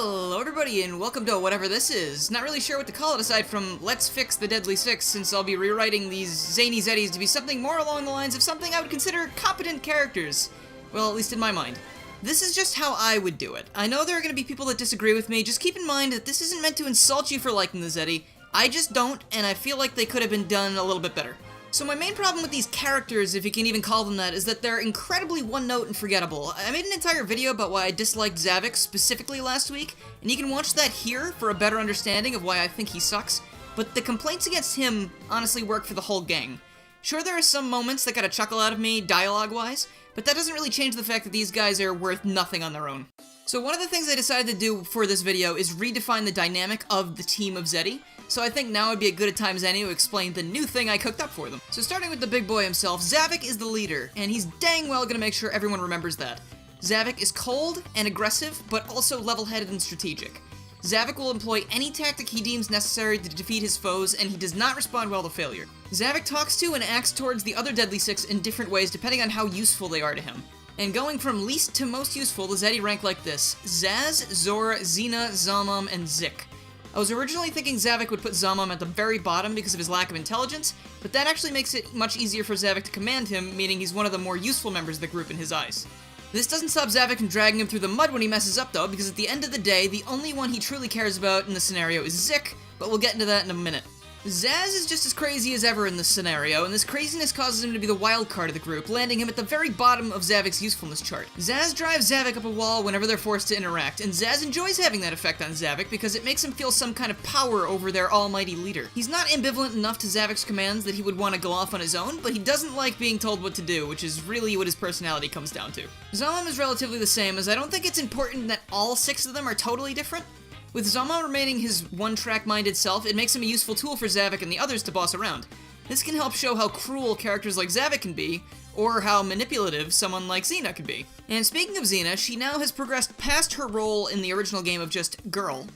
Hello everybody and welcome to whatever this is. Not really sure what to call it aside from Let's Fix the Deadly Six, since I'll be rewriting these zany zeddies to be something more along the lines of something I would consider competent characters. Well, at least in my mind. This is just how I would do it. I know there are going to be people that disagree with me. Just keep in mind that this isn't meant to insult you for liking the zeddy. I just don't, and I feel like they could have been done a little bit better. So my main problem with these characters, if you can even call them that, is that they're incredibly one-note and forgettable. I made an entire video about why I disliked Zavik specifically last week, and you can watch that here for a better understanding of why I think he sucks, but the complaints against him honestly work for the whole gang. Sure, there are some moments that got a chuckle out of me, dialogue-wise, but that doesn't really change the fact that these guys are worth nothing on their own. So one of the things I decided to do for this video is redefine the dynamic of the team of Zeddy, so I think now would be a good time as any to explain the new thing I cooked up for them. So starting with the big boy himself, Zavik is the leader, and he's dang well gonna make sure everyone remembers that. Zavik is cold and aggressive, but also level-headed and strategic. Zavik will employ any tactic he deems necessary to defeat his foes, and he does not respond well to failure. Zavik talks to and acts towards the other Deadly Six in different ways depending on how useful they are to him. And going from least to most useful, the Zeddy rank like this: Zaz, Zor, Xena, Zalmam, and Zik. I was originally thinking Zavik would put Zalmam at the very bottom because of his lack of intelligence, but that actually makes it much easier for Zavik to command him, meaning he's one of the more useful members of the group in his eyes. This doesn't stop Zavik from dragging him through the mud when he messes up though, because at the end of the day, the only one he truly cares about in the scenario is Zik, but we'll get into that in a minute. Zaz is just as crazy as ever in this scenario, and this craziness causes him to be the wild card of the group, landing him at the very bottom of Zavik's usefulness chart. Zaz drives Zavik up a wall whenever they're forced to interact, and Zaz enjoys having that effect on Zavik because it makes him feel some kind of power over their almighty leader. He's not ambivalent enough to Zavik's commands that he would want to go off on his own, but he doesn't like being told what to do, which is really what his personality comes down to. Zalmam is relatively the same, as I don't think it's important that all 6 of them are totally different. With Zalmam remaining his one-track-minded self, it makes him a useful tool for Zavik and the others to boss around. This can help show how cruel characters like Zavik can be, or how manipulative someone like Xena can be. And speaking of Xena, she now has progressed past her role in the original game of just girl.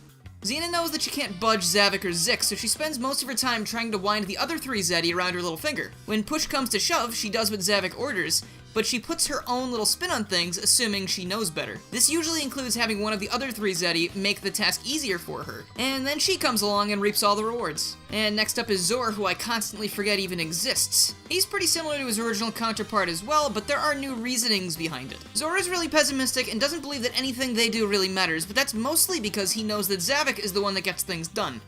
Xena knows that she can't budge Zavik or Zik, so she spends most of her time trying to wind the other 3 Zeddy around her little finger. When push comes to shove, she does what Zavik orders, but she puts her own little spin on things, assuming she knows better. This usually includes having one of the other 3 Zeddy make the task easier for her, and then she comes along and reaps all the rewards. And next up is Zor, who I constantly forget even exists. He's pretty similar to his original counterpart as well, but there are new reasonings behind it. Zor is really pessimistic and doesn't believe that anything they do really matters, but that's mostly because he knows that Zavik is the one that gets things done.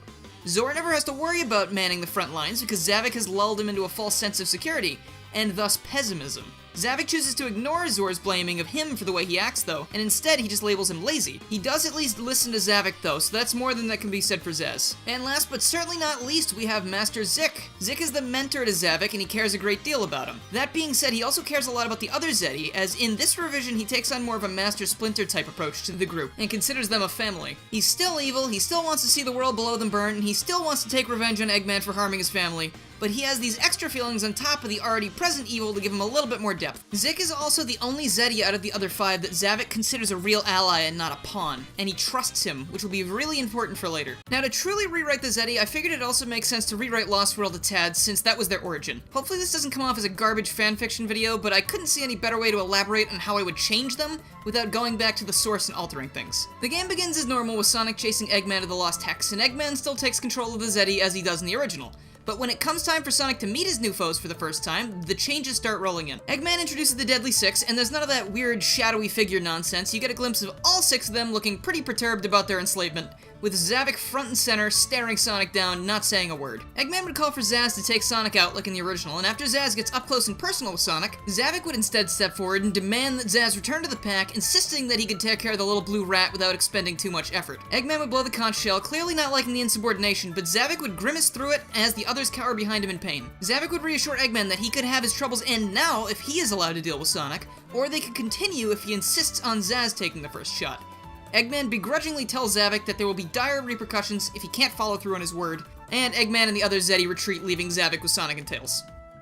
Zor never has to worry about manning the front lines because Zavik has lulled him into a false sense of security, and thus pessimism. Zavik chooses to ignore Zor's blaming of him for the way he acts though, and instead he just labels him lazy. He does at least listen to Zavik though, so that's more than that can be said for Zaz. And last but certainly not least, we have Master Zik. Zik is the mentor to Zavik and he cares a great deal about him. That being said, he also cares a lot about the other Zeddy, as in this revision he takes on more of a Master Splinter type approach to the group, and considers them a family. He's still evil, he still wants to see the world below them burn, and he still wants to take revenge on Eggman for harming his family, but he has these extra feelings on top of the already present evil to give him a little bit more depth. Zik is also the only Zeddy out of the other 5 that Zavik considers a real ally and not a pawn, and he trusts him, which will be really important for later. Now to truly rewrite the Zeddy, I figured it also makes sense to rewrite Lost World a tad, since that was their origin. Hopefully this doesn't come off as a garbage fanfiction video, but I couldn't see any better way to elaborate on how I would change them without going back to the source and altering things. The game begins as normal with Sonic chasing Eggman to the Lost Hex, and Eggman still takes control of the Zeddy as he does in the original. But when it comes time for Sonic to meet his new foes for the first time, the changes start rolling in. Eggman introduces the Deadly Six, and there's none of that weird shadowy figure nonsense. You get a glimpse of all 6 of them looking pretty perturbed about their enslavement, with Zavik front and center, staring Sonic down, not saying a word. Eggman would call for Zaz to take Sonic out like in the original, and after Zaz gets up close and personal with Sonic, Zavik would instead step forward and demand that Zaz return to the pack, insisting that he could take care of the little blue rat without expending too much effort. Eggman would blow the conch shell, clearly not liking the insubordination, but Zavik would grimace through it as the others cower behind him in pain. Zavik would reassure Eggman that he could have his troubles end now if he is allowed to deal with Sonic, or they could continue if he insists on Zaz taking the first shot. Eggman begrudgingly tells Zavik that there will be dire repercussions if he can't follow through on his word, and Eggman and the other Zeddy retreat, leaving Zavik with Sonic and Tails.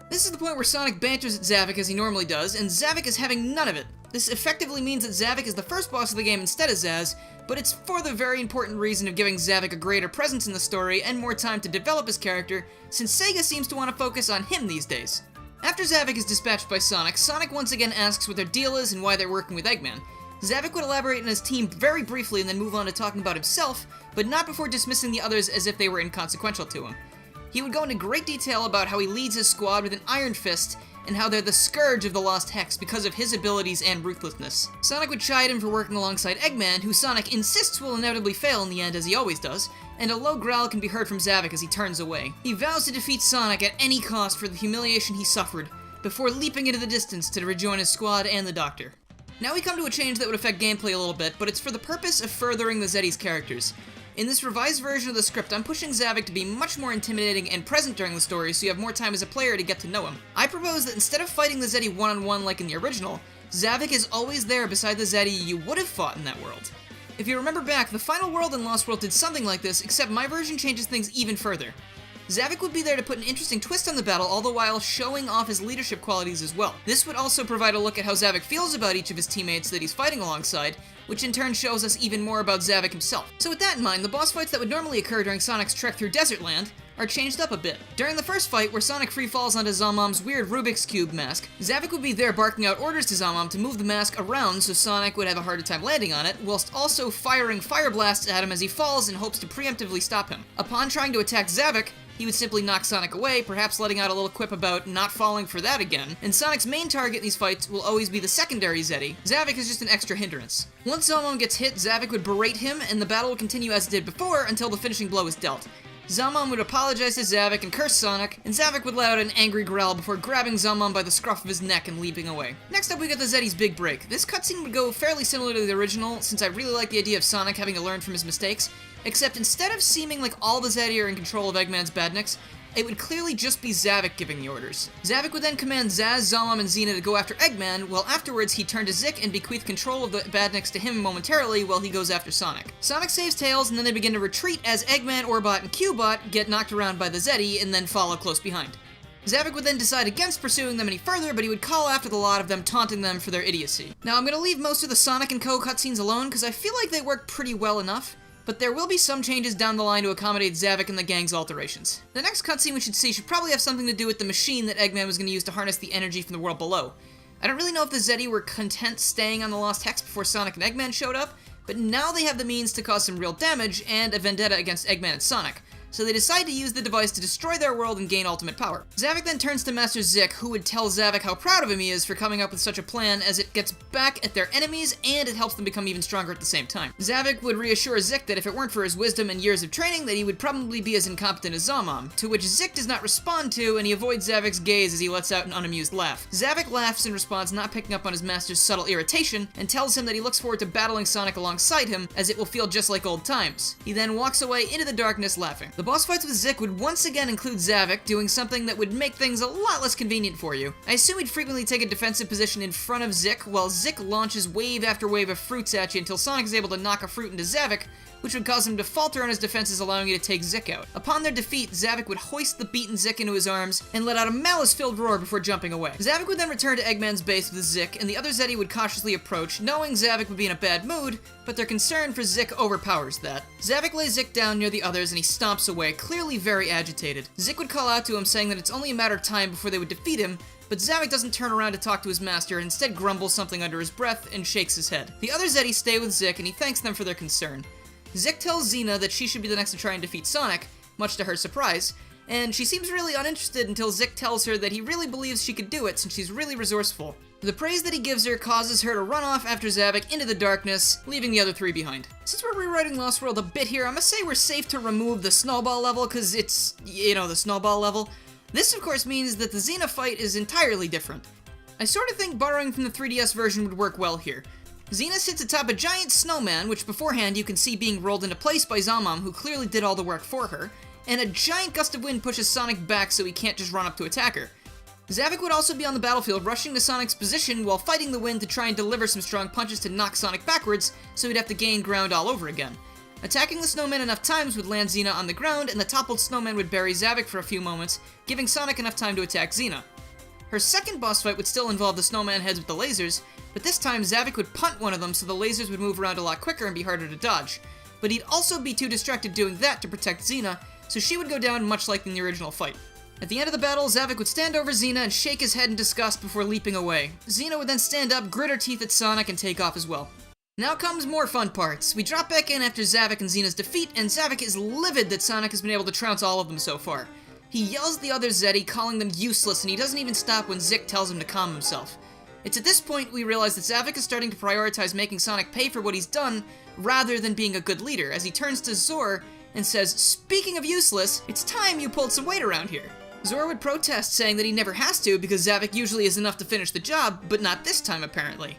This is the point where Sonic banters at Zavik as he normally does, and Zavik is having none of it. This effectively means that Zavik is the first boss of the game instead of Zaz, but it's for the very important reason of giving Zavik a greater presence in the story and more time to develop his character, since Sega seems to want to focus on him these days. After Zavik is dispatched by Sonic, Sonic once again asks what their deal is and why they're working with Eggman. Zavik would elaborate on his team very briefly and then move on to talking about himself, but not before dismissing the others as if they were inconsequential to him. He would go into great detail about how he leads his squad with an iron fist, and how they're the scourge of the Lost Hex because of his abilities and ruthlessness. Sonic would chide him for working alongside Eggman, who Sonic insists will inevitably fail in the end as he always does, and a low growl can be heard from Zavik as he turns away. He vows to defeat Sonic at any cost for the humiliation he suffered, before leaping into the distance to rejoin his squad and the Doctor. Now we come to a change that would affect gameplay a little bit, but it's for the purpose of furthering the Zeddy's characters. In this revised version of the script, I'm pushing Zavik to be much more intimidating and present during the story so you have more time as a player to get to know him. I propose that instead of fighting the Zeddy one-on-one like in the original, Zavik is always there beside the Zeddy you would have fought in that world. If you remember back, the final world in Lost World did something like this, except my version changes things even further. Zavik would be there to put an interesting twist on the battle, all the while showing off his leadership qualities as well. This would also provide a look at how Zavik feels about each of his teammates that he's fighting alongside, which in turn shows us even more about Zavik himself. So with that in mind, the boss fights that would normally occur during Sonic's trek through Desert Land are changed up a bit. During the first fight, where Sonic free falls onto Zamam's weird Rubik's Cube mask, Zavik would be there barking out orders to Zamam to move the mask around so Sonic would have a harder time landing on it, whilst also firing fire blasts at him as he falls in hopes to preemptively stop him. Upon trying to attack Zavik, he would simply knock Sonic away, perhaps letting out a little quip about not falling for that again, and Sonic's main target in these fights will always be the secondary Zeddy. Zavik is just an extra hindrance. Once Zamam gets hit, Zavik would berate him, and the battle would continue as it did before until the finishing blow is dealt. Zamam would apologize to Zavik and curse Sonic, and Zavik would let out an angry growl before grabbing Zamam by the scruff of his neck and leaping away. Next up we got the Zeddy's big break. This cutscene would go fairly similar to the original, since I really like the idea of Sonic having to learn from his mistakes, except instead of seeming like all the Zeddy are in control of Eggman's badniks, it would clearly just be Zavik giving the orders. Zavik would then command Zaz, Zamam, and Xena to go after Eggman, while afterwards he'd turn to Zik and bequeath control of the badniks to him momentarily while he goes after Sonic. Sonic saves Tails, and then they begin to retreat as Eggman, Orbot, and Cubot get knocked around by the Zeddy and then follow close behind. Zavik would then decide against pursuing them any further, but he would call after the lot of them, taunting them for their idiocy. Now I'm gonna leave most of the Sonic and Co. cutscenes alone, because I feel like they work pretty well enough, but there will be some changes down the line to accommodate Zavik and the gang's alterations. The next cutscene we should see should probably have something to do with the machine that Eggman was going to use to harness the energy from the world below. I don't really know if the Zeddy were content staying on the Lost Hex before Sonic and Eggman showed up, but now they have the means to cause some real damage and a vendetta against Eggman and Sonic, so they decide to use the device to destroy their world and gain ultimate power. Zavik then turns to Master Zik, who would tell Zavik how proud of him he is for coming up with such a plan, as it gets back at their enemies and it helps them become even stronger at the same time. Zavik would reassure Zik that if it weren't for his wisdom and years of training, that he would probably be as incompetent as Zamam, to which Zik does not respond to, and he avoids Zavik's gaze as he lets out an unamused laugh. Zavik laughs in response, not picking up on his master's subtle irritation, and tells him that he looks forward to battling Sonic alongside him, as it will feel just like old times. He then walks away into the darkness laughing. The boss fights with Zik would once again include Zavik doing something that would make things a lot less convenient for you. I assume he'd frequently take a defensive position in front of Zik, while Zik launches wave after wave of fruits at you until Sonic is able to knock a fruit into Zavik, which would cause him to falter on his defenses, allowing you to take Zik out. Upon their defeat, Zavik would hoist the beaten Zik into his arms and let out a malice-filled roar before jumping away. Zavik would then return to Eggman's base with Zik, and the other Zeddy would cautiously approach, knowing Zavik would be in a bad mood, but their concern for Zik overpowers that. Zavik lays Zik down near the others and he stomps away, clearly very agitated. Zik would call out to him, saying that it's only a matter of time before they would defeat him, but Zavik doesn't turn around to talk to his master and instead grumbles something under his breath and shakes his head. The other Zeddy stay with Zik and he thanks them for their concern. Zik tells Xena that she should be the next to try and defeat Sonic, much to her surprise, and she seems really uninterested until Zik tells her that he really believes she could do it since she's really resourceful. The praise that he gives her causes her to run off after Zavik into the darkness, leaving the other three behind. Since we're rewriting Lost World a bit here, I must say we're safe to remove the snowball level, because it's, the snowball level. This of course means that the Xena fight is entirely different. I sort of think borrowing from the 3DS version would work well here. Xena sits atop a giant snowman, which beforehand you can see being rolled into place by Zamam, who clearly did all the work for her, and a giant gust of wind pushes Sonic back so he can't just run up to attack her. Zavik would also be on the battlefield, rushing to Sonic's position while fighting the wind to try and deliver some strong punches to knock Sonic backwards, so he'd have to gain ground all over again. Attacking the snowman enough times would land Xena on the ground, and the toppled snowman would bury Zavik for a few moments, giving Sonic enough time to attack Xena. Her second boss fight would still involve the snowman heads with the lasers, but this time Zavik would punt one of them so the lasers would move around a lot quicker and be harder to dodge. But he'd also be too distracted doing that to protect Xena, so she would go down much like in the original fight. At the end of the battle, Zavik would stand over Xena and shake his head in disgust before leaping away. Xena would then stand up, grit her teeth at Sonic, and take off as well. Now comes more fun parts. We drop back in after Zavok and Xena's defeat, and Zavok is livid that Sonic has been able to trounce all of them so far. He yells at the other Zeddy, calling them useless, and he doesn't even stop when Zik tells him to calm himself. It's at this point we realize that Zavok is starting to prioritize making Sonic pay for what he's done, rather than being a good leader, as he turns to Zor and says, "Speaking of useless, it's time you pulled some weight around here." Zor would protest, saying that he never has to because Zavok usually is enough to finish the job, but not this time apparently.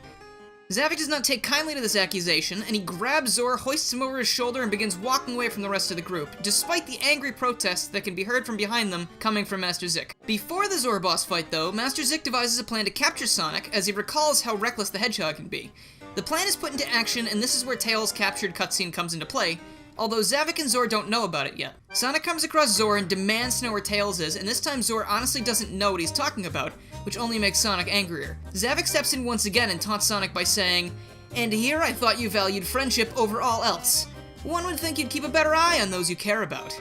Zavok does not take kindly to this accusation, and he grabs Zor, hoists him over his shoulder, and begins walking away from the rest of the group, despite the angry protests that can be heard from behind them coming from Master Zik. Before the Zor boss fight though, Master Zik devises a plan to capture Sonic, as he recalls how reckless the Hedgehog can be. The plan is put into action, and this is where Tails' captured cutscene comes into play, although Zavok and Zor don't know about it yet. Sonic comes across Zor and demands to know where Tails is, and this time Zor honestly doesn't know what he's talking about, which only makes Sonic angrier. Zavok steps in once again and taunts Sonic by saying, "And here I thought you valued friendship over all else. One would think you'd keep a better eye on those you care about."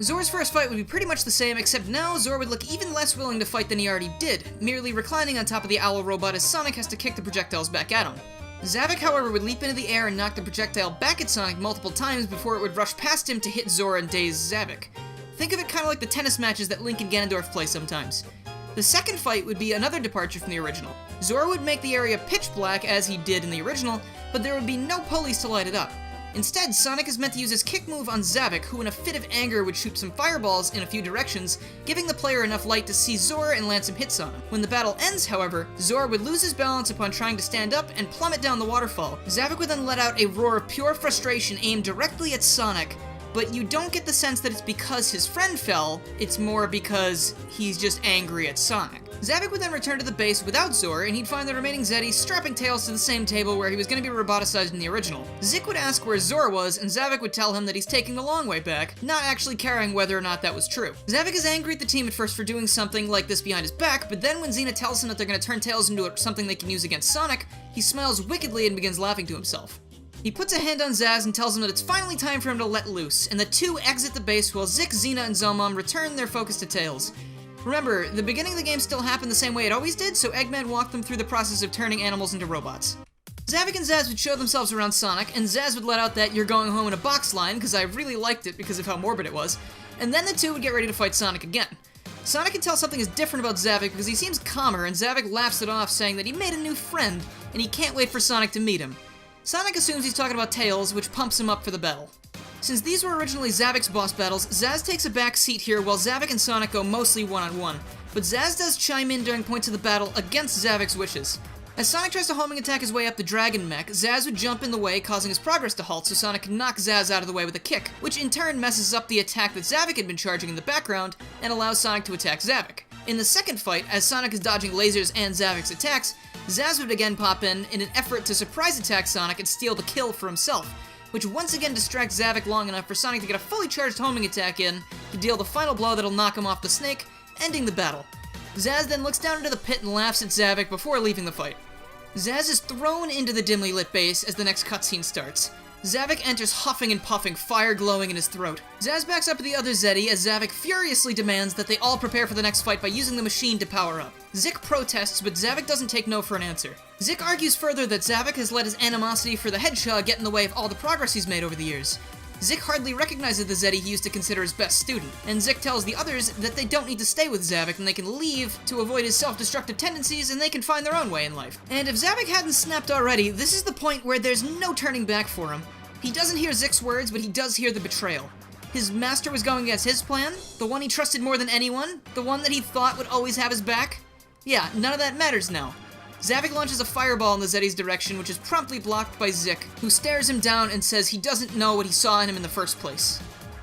Zor's first fight would be pretty much the same, except now Zor would look even less willing to fight than he already did, merely reclining on top of the owl robot as Sonic has to kick the projectiles back at him. Zavok, however, would leap into the air and knock the projectile back at Sonic multiple times before it would rush past him to hit Zor and daze Zavok. Think of it kind of like the tennis matches that Link and Ganondorf play sometimes. The second fight would be another departure from the original. Zor would make the area pitch black as he did in the original, but there would be no pulleys to light it up. Instead, Sonic is meant to use his kick move on Zavok, who in a fit of anger would shoot some fireballs in a few directions, giving the player enough light to see Zor and land some hits on him. When the battle ends, however, Zor would lose his balance upon trying to stand up and plummet down the waterfall. Zavok would then let out a roar of pure frustration aimed directly at Sonic, but you don't get the sense that it's because his friend fell, it's more because he's just angry at Sonic. Zavok would then return to the base without Zor, and he'd find the remaining Zeddies strapping Tails to the same table where he was going to be roboticized in the original. Zik would ask where Zor was, and Zavok would tell him that he's taking the long way back, not actually caring whether or not that was true. Zavok is angry at the team at first for doing something like this behind his back, but then when Xena tells him that they're going to turn Tails into something they can use against Sonic, he smiles wickedly and begins laughing to himself. He puts a hand on Zaz and tells him that it's finally time for him to let loose, and the two exit the base while Zik, Xena, and Zelmom return their focus to Tails. Remember, the beginning of the game still happened the same way it always did, so Eggman walked them through the process of turning animals into robots. Zavok and Zaz would show themselves around Sonic, and Zaz would let out that "you're going home in a box" line, because I really liked it because of how morbid it was, and then the two would get ready to fight Sonic again. Sonic can tell something is different about Zavok because he seems calmer, and Zavok laughs it off, saying that he made a new friend, and he can't wait for Sonic to meet him. Sonic assumes he's talking about Tails, which pumps him up for the battle. Since these were originally Zavok's boss battles, Zaz takes a back seat here while Zavok and Sonic go mostly one-on-one, but Zaz does chime in during points of the battle against Zavok's wishes. As Sonic tries to homing attack his way up the Dragon Mech, Zaz would jump in the way, causing his progress to halt so Sonic can knock Zaz out of the way with a kick, which in turn messes up the attack that Zavok had been charging in the background and allows Sonic to attack Zavok. In the second fight, as Sonic is dodging lasers and Zavok's attacks, Zaz would again pop in an effort to surprise attack Sonic and steal the kill for himself, which once again distracts Zavok long enough for Sonic to get a fully charged homing attack in to deal the final blow that'll knock him off the snake, ending the battle. Zaz then looks down into the pit and laughs at Zavok before leaving the fight. Zaz is thrown into the dimly lit base as the next cutscene starts. Zavok enters huffing and puffing, fire glowing in his throat. Zaz backs up to the other Zeddy as Zavok furiously demands that they all prepare for the next fight by using the machine to power up. Zik protests, but Zavok doesn't take no for an answer. Zik argues further that Zavok has let his animosity for the Hedgehog get in the way of all the progress he's made over the years. Zik hardly recognizes the Zeddy he used to consider his best student, and Zik tells the others that they don't need to stay with Zavok and they can leave to avoid his self-destructive tendencies and they can find their own way in life. And if Zavok hadn't snapped already, this is the point where there's no turning back for him. He doesn't hear Zik's words, but he does hear the betrayal. His master was going against his plan, the one he trusted more than anyone, the one that he thought would always have his back. Yeah, none of that matters now. Zavok launches a fireball in the Zeddy's direction, which is promptly blocked by Zik, who stares him down and says he doesn't know what he saw in him in the first place.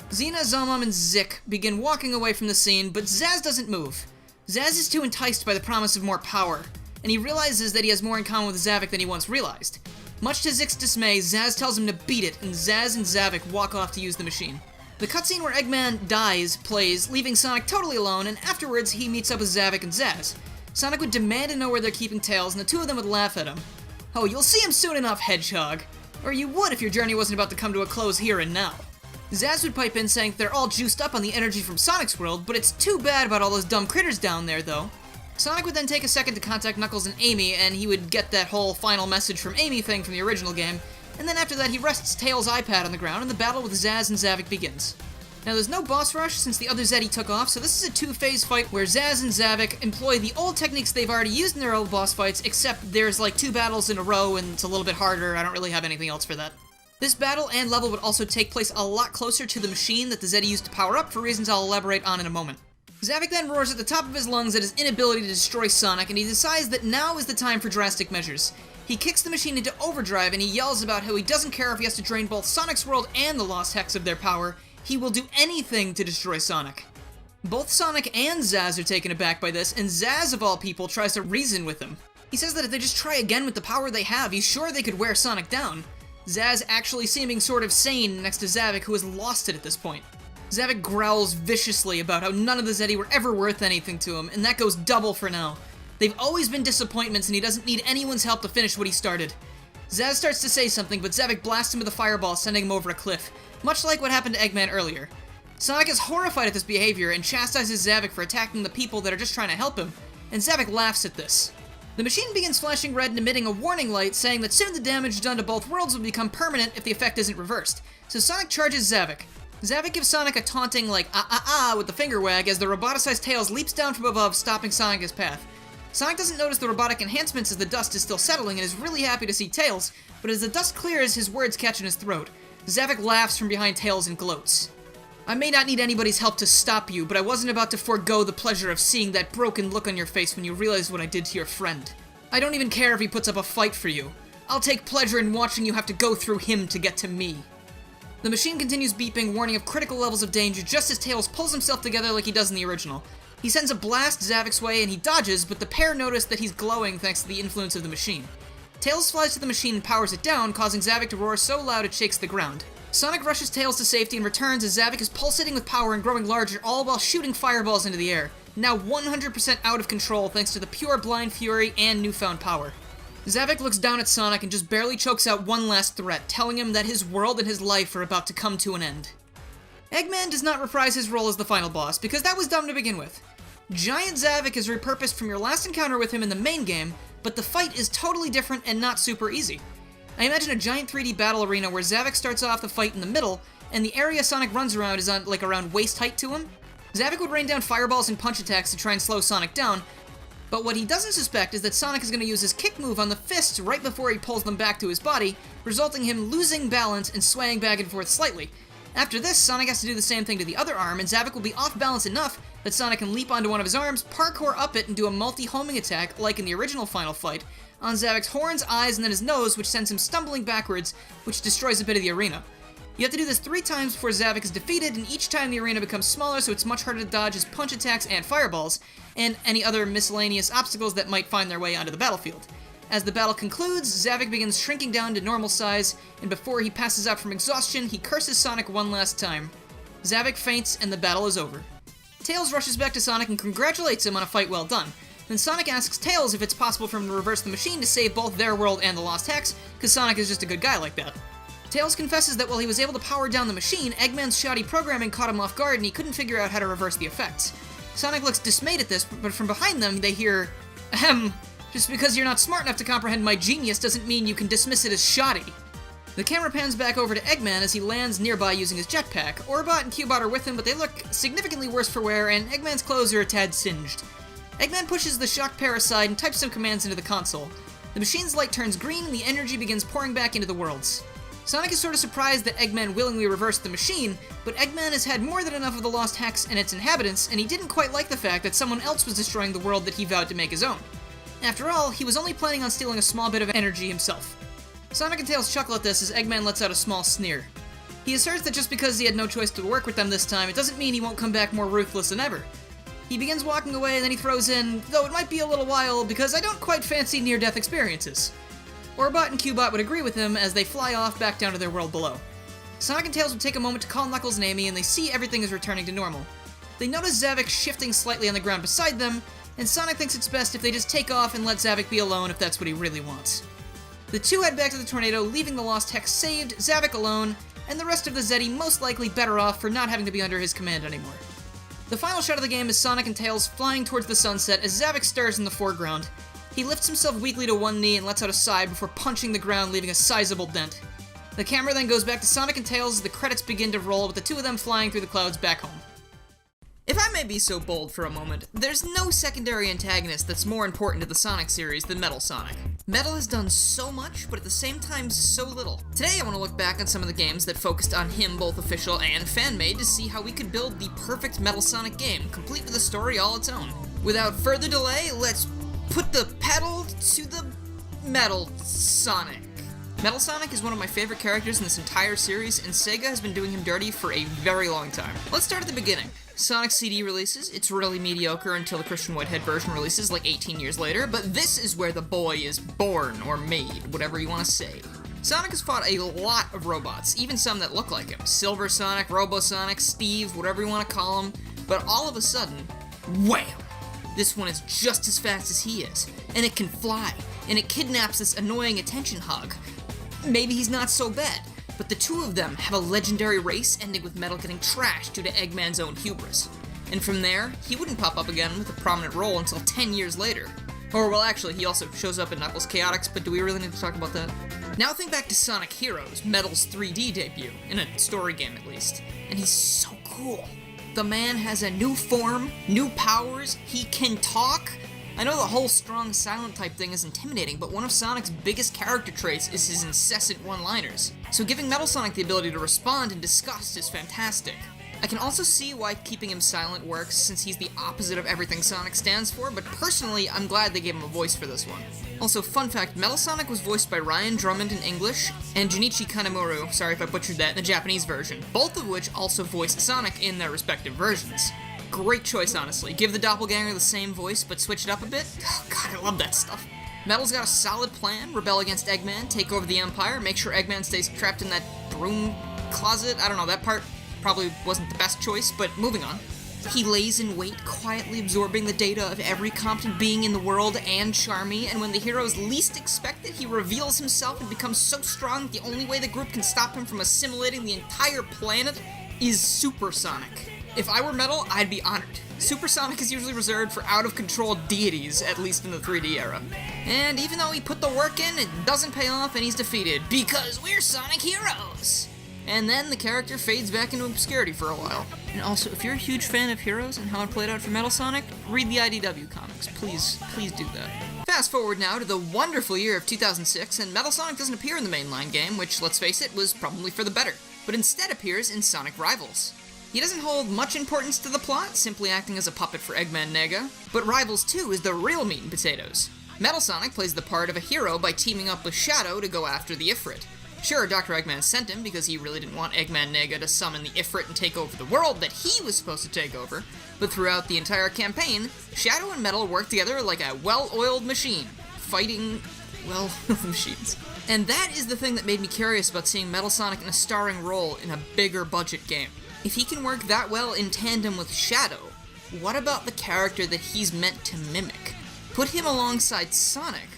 Xena, Zelmom, and Zik begin walking away from the scene, but Zaz doesn't move. Zaz is too enticed by the promise of more power, and he realizes that he has more in common with Zavok than he once realized. Much to Zik's dismay, Zaz tells him to beat it, and Zaz and Zavok walk off to use the machine. The cutscene where Eggman dies plays, leaving Sonic totally alone, and afterwards he meets up with Zavok and Zaz. Sonic would demand to know where they're keeping Tails, and the two of them would laugh at him. "Oh, you'll see him soon enough, Hedgehog. Or you would if your journey wasn't about to come to a close here and now." Zaz would pipe in saying they're all juiced up on the energy from Sonic's world, but it's too bad about all those dumb critters down there, though. Sonic would then take a second to contact Knuckles and Amy, and he would get that whole final message from Amy thing from the original game, and then after that he rests Tails' iPad on the ground and the battle with Zaz and Zavok begins. Now there's no boss rush since the other Zeddy took off, so this is a two-phase fight where Zaz and Zavok employ the old techniques they've already used in their old boss fights, except there's like 2 battles in a row and it's a little bit harder. I don't really have anything else for that. This battle and level would also take place a lot closer to the machine that the Zeddy used to power up for reasons I'll elaborate on in a moment. Zavok then roars at the top of his lungs at his inability to destroy Sonic, and he decides that now is the time for drastic measures. He kicks the machine into overdrive and he yells about how he doesn't care if he has to drain both Sonic's world and the Lost Hex of their power. He will do anything to destroy Sonic. Both Sonic and Zaz are taken aback by this, and Zaz, of all people, tries to reason with him. He says that if they just try again with the power they have, he's sure they could wear Sonic down. Zaz actually seeming sort of sane next to Zavok, who has lost it at this point. Zavok growls viciously about how none of the Zeddy were ever worth anything to him, and that goes double for now. They've always been disappointments, and he doesn't need anyone's help to finish what he started. Zaz starts to say something, but Zavok blasts him with a fireball, sending him over a cliff, much like what happened to Eggman earlier. Sonic is horrified at this behavior and chastises Zavok for attacking the people that are just trying to help him, and Zavok laughs at this. The machine begins flashing red and emitting a warning light, saying that soon the damage done to both worlds will become permanent if the effect isn't reversed, so Sonic charges Zavok. Zavok gives Sonic a taunting like with the finger wag as the roboticized Tails leaps down from above, stopping Sonic's path. Sonic doesn't notice the robotic enhancements as the dust is still settling and is really happy to see Tails, but as the dust clears, his words catch in his throat. Zavok laughs from behind Tails and gloats. I may not need anybody's help to stop you, but I wasn't about to forego the pleasure of seeing that broken look on your face when you realized what I did to your friend. I don't even care if he puts up a fight for you. I'll take pleasure in watching you have to go through him to get to me. The machine continues beeping, warning of critical levels of danger just as Tails pulls himself together like he does in the original. He sends a blast Zavok's way and he dodges, but the pair notice that he's glowing thanks to the influence of the machine. Tails flies to the machine and powers it down, causing Zavok to roar so loud it shakes the ground. Sonic rushes Tails to safety and returns as Zavok is pulsating with power and growing larger, all while shooting fireballs into the air. Now 100% out of control thanks to the pure blind fury and newfound power. Zavok looks down at Sonic and just barely chokes out one last threat, telling him that his world and his life are about to come to an end. Eggman does not reprise his role as the final boss, because that was dumb to begin with. Giant Zavok is repurposed from your last encounter with him in the main game, but the fight is totally different and not super easy. I imagine a giant 3D battle arena where Zavok starts off the fight in the middle, and the area Sonic runs around is on around waist height to him. Zavok would rain down fireballs and punch attacks to try and slow Sonic down, but what he doesn't suspect is that Sonic is going to use his kick move on the fists right before he pulls them back to his body, resulting in him losing balance and swaying back and forth slightly. After this, Sonic has to do the same thing to the other arm, and Zavok will be off balance enough that Sonic can leap onto one of his arms, parkour up it, and do a multi-homing attack, like in the original final fight, on Zavok's horns, eyes, and then his nose, which sends him stumbling backwards, which destroys a bit of the arena. You have to do this 3 times before Zavok is defeated, and each time the arena becomes smaller, so it's much harder to dodge his punch attacks and fireballs, and any other miscellaneous obstacles that might find their way onto the battlefield. As the battle concludes, Zavok begins shrinking down to normal size, and before he passes out from exhaustion, he curses Sonic one last time. Zavok faints, and the battle is over. Tails rushes back to Sonic and congratulates him on a fight well done. Then Sonic asks Tails if it's possible for him to reverse the machine to save both their world and the Lost Hex, because Sonic is just a good guy like that. Tails confesses that while he was able to power down the machine, Eggman's shoddy programming caught him off guard and he couldn't figure out how to reverse the effects. Sonic looks dismayed at this, but from behind them they hear, "Ahem, just because you're not smart enough to comprehend my genius doesn't mean you can dismiss it as shoddy." The camera pans back over to Eggman as he lands nearby using his jetpack. Orbot and Cubot are with him, but they look significantly worse for wear, and Eggman's clothes are a tad singed. Eggman pushes the shocked pair aside and types some commands into the console. The machine's light turns green and the energy begins pouring back into the worlds. Sonic is sort of surprised that Eggman willingly reversed the machine, but Eggman has had more than enough of the Lost Hex and its inhabitants, and he didn't quite like the fact that someone else was destroying the world that he vowed to make his own. After all, he was only planning on stealing a small bit of energy himself. Sonic and Tails chuckle at this as Eggman lets out a small sneer. He asserts that just because he had no choice to work with them this time, it doesn't mean he won't come back more ruthless than ever. He begins walking away and then he throws in, though it might be a little while because I don't quite fancy near-death experiences. Orbot and Cubot would agree with him as they fly off back down to their world below. Sonic and Tails would take a moment to call Knuckles and Amy and they see everything is returning to normal. They notice Zavok shifting slightly on the ground beside them, and Sonic thinks it's best if they just take off and let Zavok be alone if that's what he really wants. The two head back to the tornado, leaving the Lost Hex saved, Zavok alone, and the rest of the Zeddy most likely better off for not having to be under his command anymore. The final shot of the game is Sonic and Tails flying towards the sunset as Zavik stars in the foreground. He lifts himself weakly to one knee and lets out a sigh before punching the ground, leaving a sizable dent. The camera then goes back to Sonic and Tails as the credits begin to roll, with the two of them flying through the clouds back home. If I may be so bold for a moment, there's no secondary antagonist that's more important to the Sonic series than Metal Sonic. Metal has done so much, but at the same time so little. Today I want to look back on some of the games that focused on him, both official and fan-made, to see how we could build the perfect Metal Sonic game, complete with a story all its own. Without further delay, let's put the pedal to the Metal Sonic. Metal Sonic is one of my favorite characters in this entire series, and Sega has been doing him dirty for a very long time. Let's start at the beginning. Sonic CD releases. It's really mediocre until the Christian Whitehead version releases like 18 years later, but this is where the boy is born, or made, whatever you want to say. Sonic has fought a lot of robots, even some that look like him. Silver Sonic, Robo Sonic, Steve, whatever you want to call him, but all of a sudden, wham! This one is just as fast as he is, and it can fly, and it kidnaps this annoying attention hog. Maybe he's not so bad, but the two of them have a legendary race ending with Metal getting trashed due to Eggman's own hubris. And from there, he wouldn't pop up again with a prominent role until 10 years later. Or, well, actually, he also shows up in Knuckles Chaotix, but do we really need to talk about that? Now think back to Sonic Heroes, Metal's 3D debut, in a story game at least, and he's so cool. The man has a new form, new powers, he can talk. I know the whole strong silent type thing is intimidating, but one of Sonic's biggest character traits is his incessant one-liners. So giving Metal Sonic the ability to respond in disgust is fantastic. I can also see why keeping him silent works, since he's the opposite of everything Sonic stands for, but personally, I'm glad they gave him a voice for this one. Also, fun fact, Metal Sonic was voiced by Ryan Drummond in English, and Junichi Kanemaru, sorry if I butchered that, in the Japanese version, both of which also voiced Sonic in their respective versions. Great choice, honestly. Give the doppelganger the same voice, but switch it up a bit. Oh god, I love that stuff. Metal's got a solid plan: rebel against Eggman, take over the Empire, make sure Eggman stays trapped in that broom closet. I don't know, that part probably wasn't the best choice, but moving on. He lays in wait, quietly absorbing the data of every competent being in the world and Charmy, and when the heroes least expect it, he reveals himself and becomes so strong that the only way the group can stop him from assimilating the entire planet is Super Sonic. If I were Metal, I'd be honored. Super Sonic is usually reserved for out-of-control deities, at least in the 3D era. And even though he put the work in, it doesn't pay off and he's defeated, because we're Sonic Heroes! And then the character fades back into obscurity for a while. And also, if you're a huge fan of Heroes and how it played out for Metal Sonic, read the IDW comics. Please do that. Fast forward now to the wonderful year of 2006, and Metal Sonic doesn't appear in the mainline game, which, let's face it, was probably for the better, but instead appears in Sonic Rivals. He doesn't hold much importance to the plot, simply acting as a puppet for Eggman Nega, but Rivals 2 is the real meat and potatoes. Metal Sonic plays the part of a hero by teaming up with Shadow to go after the Ifrit. Sure, Dr. Eggman sent him because he really didn't want Eggman Nega to summon the Ifrit and take over the world that he was supposed to take over, but throughout the entire campaign, Shadow and Metal work together like a well-oiled machine, fighting, well, machines. And that is the thing that made me curious about seeing Metal Sonic in a starring role in a bigger budget game. If he can work that well in tandem with Shadow, what about the character that he's meant to mimic? Put him alongside Sonic,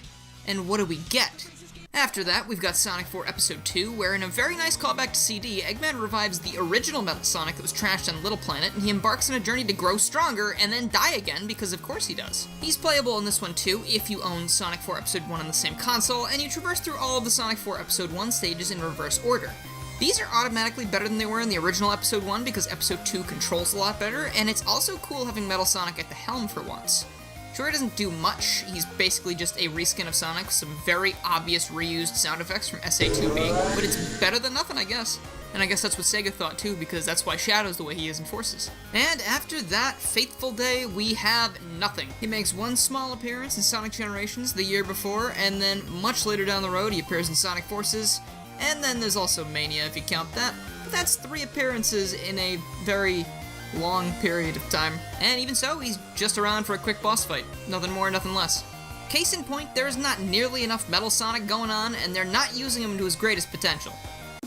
and what do we get? After that, we've got Sonic 4 Episode 2, where in a very nice callback to CD, Eggman revives the original Metal Sonic that was trashed on Little Planet, and he embarks on a journey to grow stronger and then die again, because of course he does. He's playable in this one too, if you own Sonic 4 Episode 1 on the same console, and you traverse through all of the Sonic 4 Episode 1 stages in reverse order. These are automatically better than they were in the original Episode 1 because Episode 2 controls a lot better, and it's also cool having Metal Sonic at the helm for once. Sure, he doesn't do much, he's basically just a reskin of Sonic with some very obvious reused sound effects from SA2B, but it's better than nothing, I guess. And I guess that's what Sega thought too, because that's why Shadow's the way he is in Forces. And after that fateful day, we have nothing. He makes one small appearance in Sonic Generations the year before, and then much later down the road he appears in Sonic Forces, and then there's also Mania if you count that. But that's 3 appearances in a very long period of time. And even so, he's just around for a quick boss fight. Nothing more, nothing less. Case in point, there's not nearly enough Metal Sonic going on, and they're not using him to his greatest potential.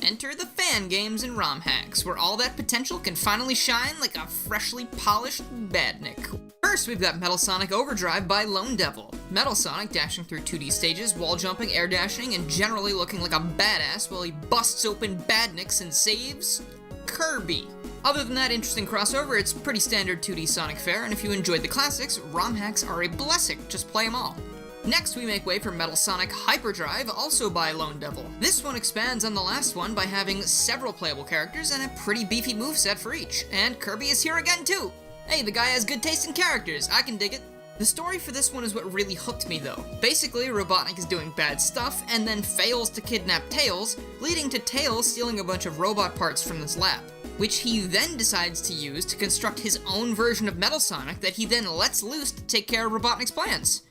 Enter the fan games and ROM hacks, where all that potential can finally shine like a freshly polished badnik. First, we've got Metal Sonic Overdrive by Lone Devil. Metal Sonic dashing through 2D stages, wall jumping, air dashing, and generally looking like a badass while he busts open badniks and saves Kirby. Other than that interesting crossover, it's pretty standard 2D Sonic fare, and if you enjoyed the classics, ROM hacks are a blessing, just play them all. Next, we make way for Metal Sonic Hyperdrive, also by Lone Devil. This one expands on the last one by having several playable characters and a pretty beefy moveset for each, and Kirby is here again too! Hey, the guy has good taste in characters, I can dig it. The story for this one is what really hooked me though. Basically, Robotnik is doing bad stuff, and then fails to kidnap Tails, leading to Tails stealing a bunch of robot parts from this lab, which he then decides to use to construct his own version of Metal Sonic that he then lets loose to take care of Robotnik's plans.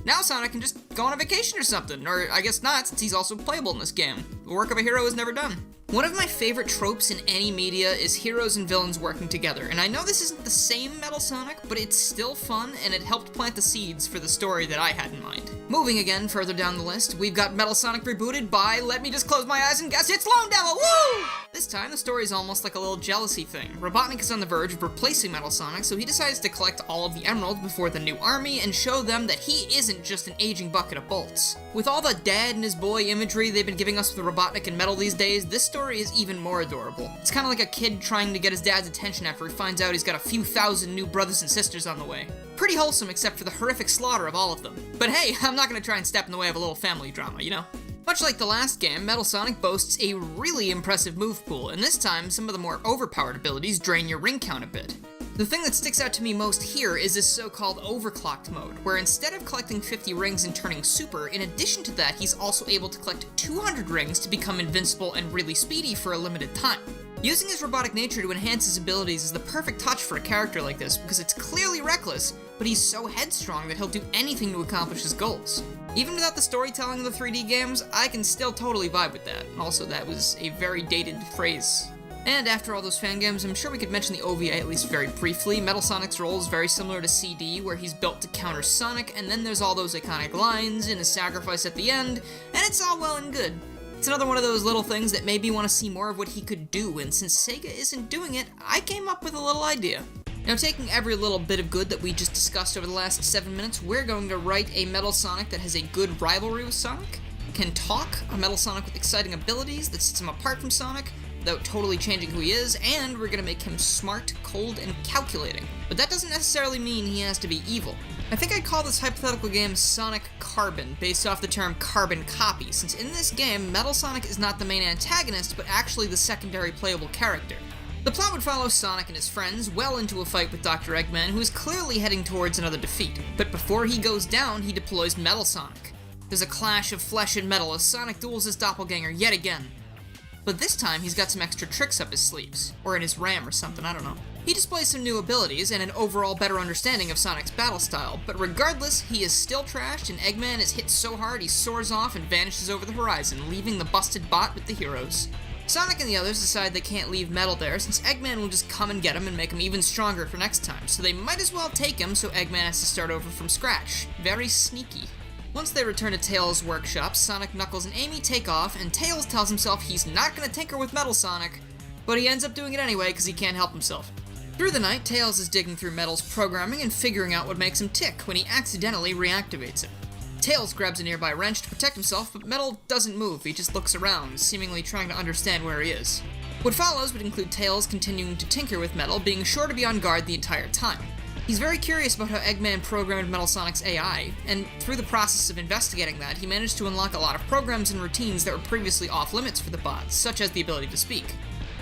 Now Sonic can just go on a vacation or something, or I guess not, since he's also playable in this game. The work of a hero is never done. One of my favorite tropes in any media is heroes and villains working together, and I know this isn't the same Metal Sonic, but it's still fun, and it helped plant the seeds for the story that I had in mind. Moving again further down the list, we've got Metal Sonic rebooted by, let me just close my eyes and guess, it's Lone Devil, woo! This time, the story is almost like a little jealousy thing. Robotnik is on the verge of replacing Metal Sonic, so he decides to collect all of the emeralds before the new army and show them that he isn't just an aging bucket of bolts. With all the dad and his boy imagery they've been giving us with Robotnik and Metal these days, this story is even more adorable. It's kind of like a kid trying to get his dad's attention after he finds out he's got a few thousand new brothers and sisters on the way. Pretty wholesome except for the horrific slaughter of all of them. But hey, I'm not gonna try and step in the way of a little family drama, you know? Much like the last game, Metal Sonic boasts a really impressive move pool, and this time some of the more overpowered abilities drain your ring count a bit. The thing that sticks out to me most here is this so-called overclocked mode, where instead of collecting 50 rings and turning super, in addition to that he's also able to collect 200 rings to become invincible and really speedy for a limited time. Using his robotic nature to enhance his abilities is the perfect touch for a character like this, because it's clearly reckless, but he's so headstrong that he'll do anything to accomplish his goals. Even without the storytelling of the 3D games, I can still totally vibe with that. Also, that was a very dated phrase. And after all those fangames, I'm sure we could mention the OVA at least very briefly. Metal Sonic's role is very similar to CD, where he's built to counter Sonic, and then there's all those iconic lines and his sacrifice at the end, and it's all well and good. It's another one of those little things that made me want to see more of what he could do, and since Sega isn't doing it, I came up with a little idea. Now, taking every little bit of good that we just discussed over the last 7 minutes, we're going to write a Metal Sonic that has a good rivalry with Sonic, can talk, a Metal Sonic with exciting abilities that sets him apart from Sonic, without totally changing who he is, and we're gonna make him smart, cold, and calculating. But that doesn't necessarily mean he has to be evil. I think I'd call this hypothetical game Sonic Carbon, based off the term carbon copy, since in this game, Metal Sonic is not the main antagonist, but actually the secondary playable character. The plot would follow Sonic and his friends well into a fight with Dr. Eggman, who is clearly heading towards another defeat. But before he goes down, he deploys Metal Sonic. There's a clash of flesh and metal as Sonic duels his doppelganger yet again. But this time, he's got some extra tricks up his sleeves. Or in his RAM or something, I don't know. He displays some new abilities and an overall better understanding of Sonic's battle style, but regardless, he is still trashed and Eggman is hit so hard he soars off and vanishes over the horizon, leaving the busted bot with the heroes. Sonic and the others decide they can't leave Metal there since Eggman will just come and get him and make him even stronger for next time, so they might as well take him so Eggman has to start over from scratch. Very sneaky. Once they return to Tails' workshop, Sonic, Knuckles, and Amy take off, and Tails tells himself he's not gonna tinker with Metal Sonic, but he ends up doing it anyway because he can't help himself. Through the night, Tails is digging through Metal's programming and figuring out what makes him tick when he accidentally reactivates it. Tails grabs a nearby wrench to protect himself, but Metal doesn't move, he just looks around, seemingly trying to understand where he is. What follows would include Tails continuing to tinker with Metal, being sure to be on guard the entire time. He's very curious about how Eggman programmed Metal Sonic's AI, and through the process of investigating that, he managed to unlock a lot of programs and routines that were previously off-limits for the bots, such as the ability to speak.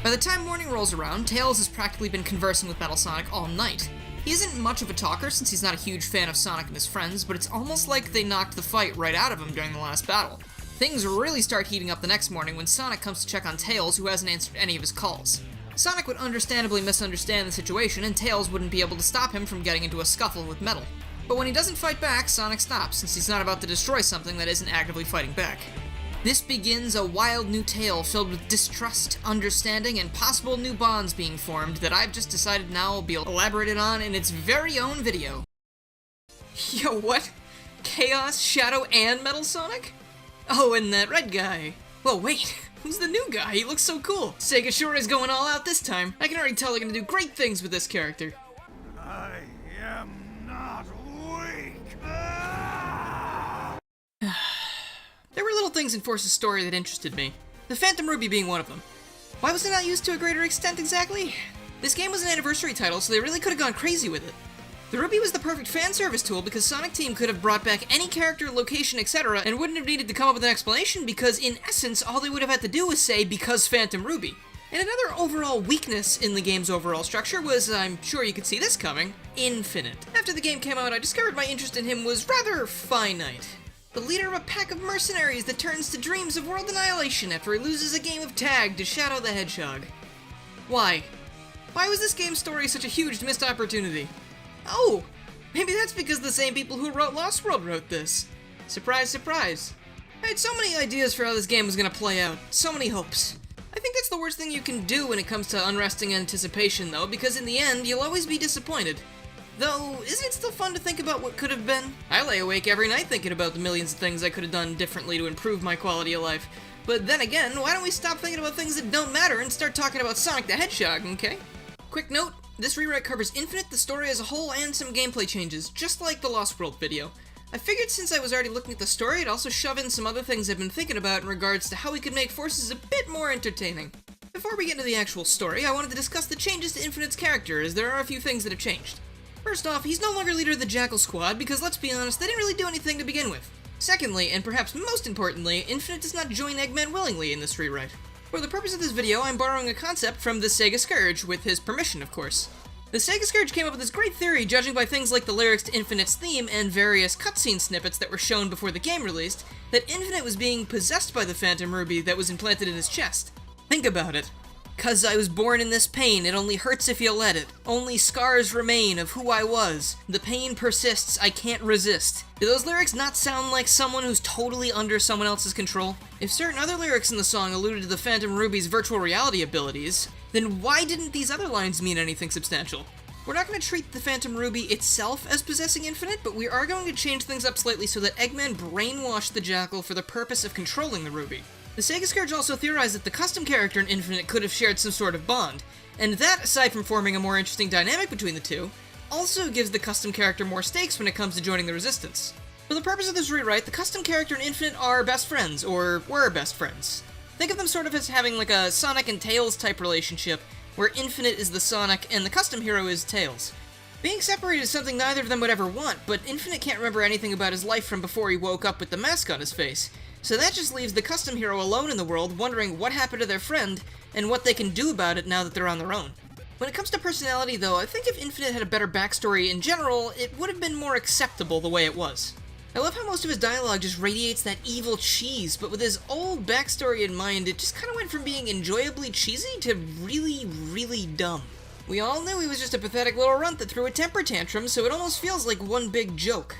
By the time morning rolls around, Tails has practically been conversing with Metal Sonic all night. He isn't much of a talker since he's not a huge fan of Sonic and his friends, but it's almost like they knocked the fight right out of him during the last battle. Things really start heating up the next morning when Sonic comes to check on Tails, who hasn't answered any of his calls. Sonic would understandably misunderstand the situation, and Tails wouldn't be able to stop him from getting into a scuffle with Metal. But when he doesn't fight back, Sonic stops, since he's not about to destroy something that isn't actively fighting back. This begins a wild new tale filled with distrust, understanding, and possible new bonds being formed that I've just decided now will be elaborated on in its very own video. Yo, what? Chaos, Shadow, and Metal Sonic? Oh, and that red guy. Well, wait. Who's the new guy? He looks so cool. Sega sure is going all out this time. I can already tell they're gonna do great things with this character. I am not weak. There were little things in Force's story that interested me. The Phantom Ruby being one of them. Why was it not used to a greater extent exactly? This game was an anniversary title, so they really could have gone crazy with it. The Ruby was the perfect fan service tool because Sonic Team could have brought back any character, location, etc. and wouldn't have needed to come up with an explanation because in essence all they would have had to do was say, because Phantom Ruby. And another overall weakness in the game's overall structure was, I'm sure you could see this coming, Infinite. After the game came out, I discovered my interest in him was rather finite. The leader of a pack of mercenaries that turns to dreams of world annihilation after he loses a game of tag to Shadow the Hedgehog. Why? Why was this game's story such a huge missed opportunity? Oh! Maybe that's because the same people who wrote Lost World wrote this. Surprise, surprise. I had so many ideas for how this game was gonna play out, so many hopes. I think that's the worst thing you can do when it comes to unresting anticipation though, because in the end, you'll always be disappointed. Though, isn't it still fun to think about what could have been? I lay awake every night thinking about the millions of things I could have done differently to improve my quality of life. But then again, why don't we stop thinking about things that don't matter and start talking about Sonic the Hedgehog, okay? Quick note, this rewrite covers Infinite, the story as a whole, and some gameplay changes, just like the Lost World video. I figured since I was already looking at the story, I'd also shove in some other things I've been thinking about in regards to how we could make Forces a bit more entertaining. Before we get into the actual story, I wanted to discuss the changes to Infinite's character, as there are a few things that have changed. First off, he's no longer leader of the Jackal Squad, because let's be honest, they didn't really do anything to begin with. Secondly, and perhaps most importantly, Infinite does not join Eggman willingly in this rewrite. For the purpose of this video, I'm borrowing a concept from the Sega Scourge, with his permission, of course. The Sega Scourge came up with this great theory, judging by things like the lyrics to Infinite's theme and various cutscene snippets that were shown before the game released, that Infinite was being possessed by the Phantom Ruby that was implanted in his chest. Think about it. "'Cause I was born in this pain, it only hurts if you let it. Only scars remain of who I was. The pain persists, I can't resist." Do those lyrics not sound like someone who's totally under someone else's control? If certain other lyrics in the song alluded to the Phantom Ruby's virtual reality abilities, then why didn't these other lines mean anything substantial? We're not going to treat the Phantom Ruby itself as possessing Infinite, but we are going to change things up slightly so that Eggman brainwashed the Jackal for the purpose of controlling the Ruby. The Sega Scourge also theorized that the custom character in Infinite could have shared some sort of bond, and that, aside from forming a more interesting dynamic between the two, also gives the custom character more stakes when it comes to joining the Resistance. For the purpose of this rewrite, the custom character and Infinite are best friends, or were best friends. Think of them sort of as having like a Sonic and Tails type relationship, where Infinite is the Sonic and the custom hero is Tails. Being separated is something neither of them would ever want, but Infinite can't remember anything about his life from before he woke up with the mask on his face. So that just leaves the custom hero alone in the world, wondering what happened to their friend, and what they can do about it now that they're on their own. When it comes to personality though, I think if Infinite had a better backstory in general, it would have been more acceptable the way it was. I love how most of his dialogue just radiates that evil cheese, but with his old backstory in mind, it just kinda went from being enjoyably cheesy to really, really dumb. We all knew he was just a pathetic little runt that threw a temper tantrum, so it almost feels like one big joke.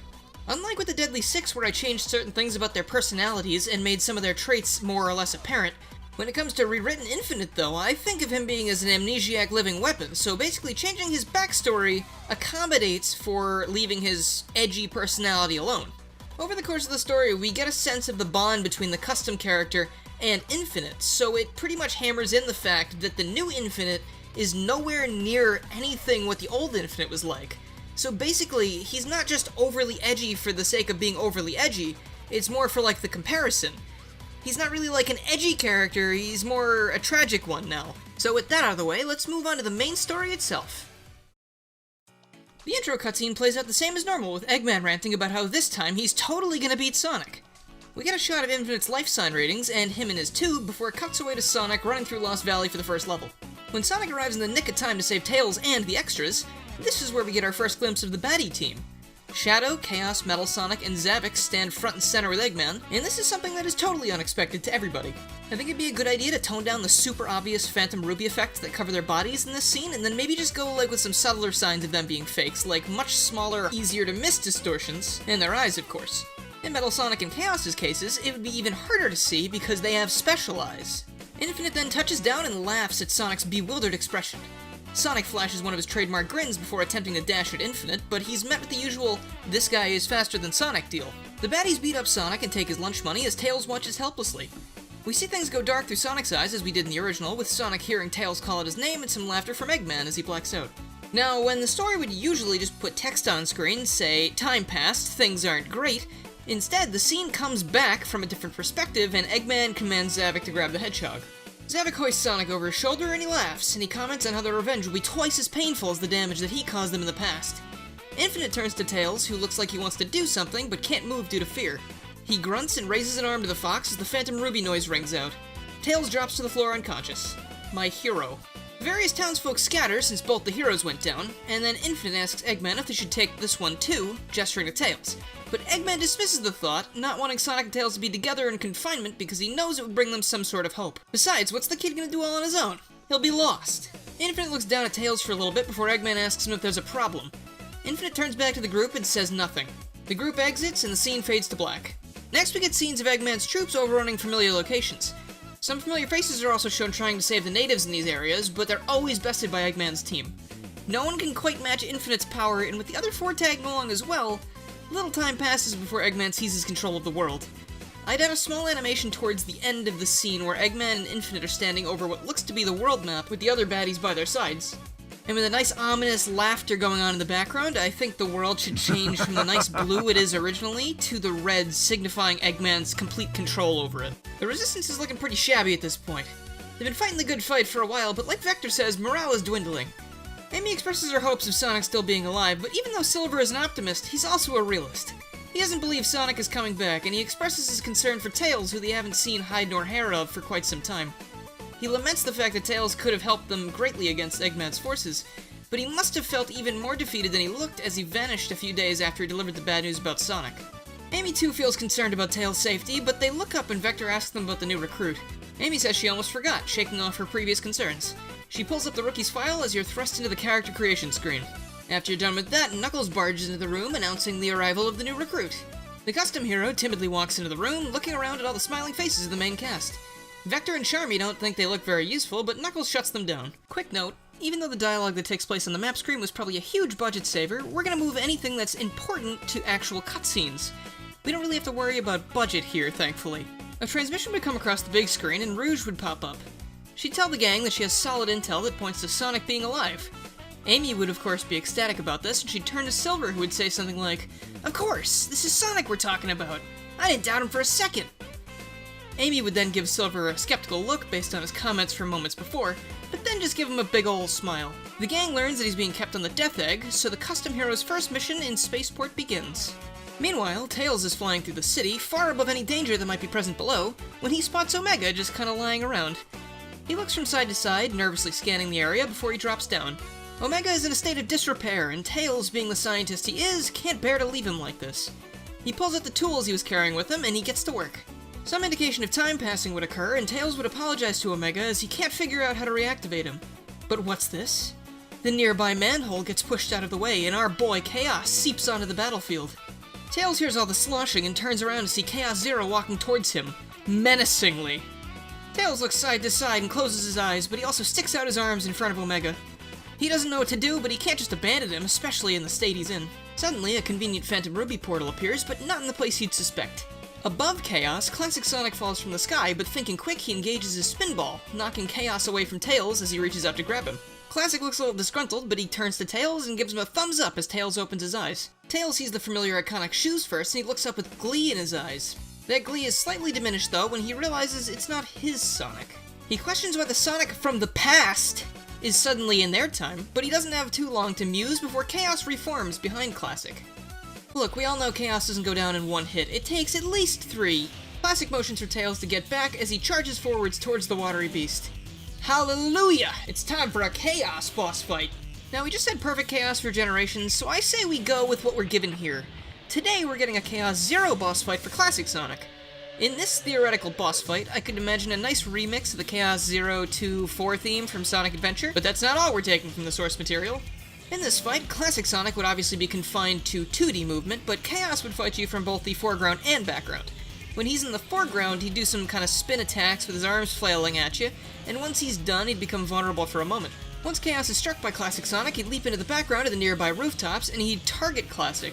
Unlike with the Deadly Six, where I changed certain things about their personalities and made some of their traits more or less apparent, when it comes to Rewritten Infinite though, I think of him being as an amnesiac living weapon, so basically changing his backstory accommodates for leaving his edgy personality alone. Over the course of the story, we get a sense of the bond between the custom character and Infinite, so it pretty much hammers in the fact that the new Infinite is nowhere near anything what the old Infinite was like. So basically, he's not just overly edgy for the sake of being overly edgy, it's more for like the comparison. He's not really like an edgy character, he's more a tragic one now. So with that out of the way, let's move on to the main story itself. The intro cutscene plays out the same as normal, with Eggman ranting about how this time he's totally gonna beat Sonic. We get a shot of Infinite's life sign ratings and him in his tube before it cuts away to Sonic running through Lost Valley for the first level. When Sonic arrives in the nick of time to save Tails and the extras, this is where we get our first glimpse of the baddie team. Shadow, Chaos, Metal Sonic, and Zavix stand front and center with Eggman, and this is something that is totally unexpected to everybody. I think it'd be a good idea to tone down the super obvious Phantom Ruby effects that cover their bodies in this scene, and then maybe just go like with some subtler signs of them being fakes, like much smaller, easier to miss distortions, and their eyes of course. In Metal Sonic and Chaos's cases, it would be even harder to see because they have special eyes. Infinite then touches down and laughs at Sonic's bewildered expression. Sonic flashes one of his trademark grins before attempting to dash at Infinite, but he's met with the usual, "this guy is faster than Sonic" deal. The baddies beat up Sonic and take his lunch money as Tails watches helplessly. We see things go dark through Sonic's eyes as we did in the original, with Sonic hearing Tails call out his name and some laughter from Eggman as he blacks out. Now, when the story would usually just put text on screen, say, "time passed, things aren't great," instead the scene comes back from a different perspective and Eggman commands Zavik to grab the Hedgehog. Zavok hoists Sonic over his shoulder and he laughs, and he comments on how their revenge will be twice as painful as the damage that he caused them in the past. Infinite turns to Tails, who looks like he wants to do something but can't move due to fear. He grunts and raises an arm to the fox as the Phantom Ruby noise rings out. Tails drops to the floor unconscious. My hero. Various townsfolk scatter since both the heroes went down, and then Infinite asks Eggman if they should take this one too, gesturing to Tails. But Eggman dismisses the thought, not wanting Sonic and Tails to be together in confinement because he knows it would bring them some sort of hope. Besides, what's the kid gonna do all on his own? He'll be lost. Infinite looks down at Tails for a little bit before Eggman asks him if there's a problem. Infinite turns back to the group and says nothing. The group exits and the scene fades to black. Next we get scenes of Eggman's troops overrunning familiar locations. Some familiar faces are also shown trying to save the natives in these areas, but they're always bested by Eggman's team. No one can quite match Infinite's power, and with the other four tagging along as well, little time passes before Eggman seizes control of the world. I'd add a small animation towards the end of the scene where Eggman and Infinite are standing over what looks to be the world map with the other baddies by their sides. And with a nice ominous laughter going on in the background, I think the world should change from the nice blue it is originally to the red, signifying Eggman's complete control over it. The Resistance is looking pretty shabby at this point. They've been fighting the good fight for a while, but like Vector says, morale is dwindling. Amy expresses her hopes of Sonic still being alive, but even though Silver is an optimist, he's also a realist. He doesn't believe Sonic is coming back, and he expresses his concern for Tails, who they haven't seen hide nor hair of for quite some time. He laments the fact that Tails could have helped them greatly against Eggman's forces, but he must have felt even more defeated than he looked as he vanished a few days after he delivered the bad news about Sonic. Amy too feels concerned about Tails' safety, but they look up and Vector asks them about the new recruit. Amy says she almost forgot, shaking off her previous concerns. She pulls up the rookie's file as you're thrust into the character creation screen. After you're done with that, Knuckles barges into the room announcing the arrival of the new recruit. The custom hero timidly walks into the room, looking around at all the smiling faces of the main cast. Vector and Charmy don't think they look very useful, but Knuckles shuts them down. Quick note, even though the dialogue that takes place on the map screen was probably a huge budget saver, we're gonna move anything that's important to actual cutscenes. We don't really have to worry about budget here, thankfully. A transmission would come across the big screen and Rouge would pop up. She'd tell the gang that she has solid intel that points to Sonic being alive. Amy would of course be ecstatic about this, and she'd turn to Silver, who would say something like, "Of course, this is Sonic we're talking about. I didn't doubt him for a second." Amy would then give Silver a skeptical look based on his comments from moments before, but then just give him a big ol' smile. The gang learns that he's being kept on the Death Egg, so the custom hero's first mission in Spaceport begins. Meanwhile, Tails is flying through the city, far above any danger that might be present below, when he spots Omega just kinda lying around. He looks from side to side, nervously scanning the area before he drops down. Omega is in a state of disrepair, and Tails, being the scientist he is, can't bear to leave him like this. He pulls out the tools he was carrying with him, and he gets to work. Some indication of time passing would occur, and Tails would apologize to Omega as he can't figure out how to reactivate him. But what's this? The nearby manhole gets pushed out of the way, and our boy Chaos seeps onto the battlefield. Tails hears all the sloshing and turns around to see Chaos Zero walking towards him, menacingly. Tails looks side to side and closes his eyes, but he also sticks out his arms in front of Omega. He doesn't know what to do, but he can't just abandon him, especially in the state he's in. Suddenly, a convenient Phantom Ruby portal appears, but not in the place you'd suspect. Above Chaos, Classic Sonic falls from the sky, but thinking quick, he engages his spin ball, knocking Chaos away from Tails as he reaches out to grab him. Classic looks a little disgruntled, but he turns to Tails and gives him a thumbs up as Tails opens his eyes. Tails sees the familiar iconic shoes first, and he looks up with glee in his eyes. That glee is slightly diminished, though, when he realizes it's not his Sonic. He questions why the Sonic from the past is suddenly in their time, but he doesn't have too long to muse before Chaos reforms behind Classic. Look, we all know Chaos doesn't go down in one hit. It takes at least 3. Classic motions for Tails to get back as he charges forwards towards the watery beast. Hallelujah! It's time for a Chaos boss fight! Now, we just had perfect Chaos for Generations, so I say we go with what we're given here. Today, we're getting a Chaos Zero boss fight for Classic Sonic. In this theoretical boss fight, I could imagine a nice remix of the Chaos 0, 2, 4 theme from Sonic Adventure, but that's not all we're taking from the source material. In this fight, Classic Sonic would obviously be confined to 2D movement, but Chaos would fight you from both the foreground and background. When he's in the foreground, he'd do some kind of spin attacks with his arms flailing at you, and once he's done, he'd become vulnerable for a moment. Once Chaos is struck by Classic Sonic, he'd leap into the background of the nearby rooftops, and he'd target Classic.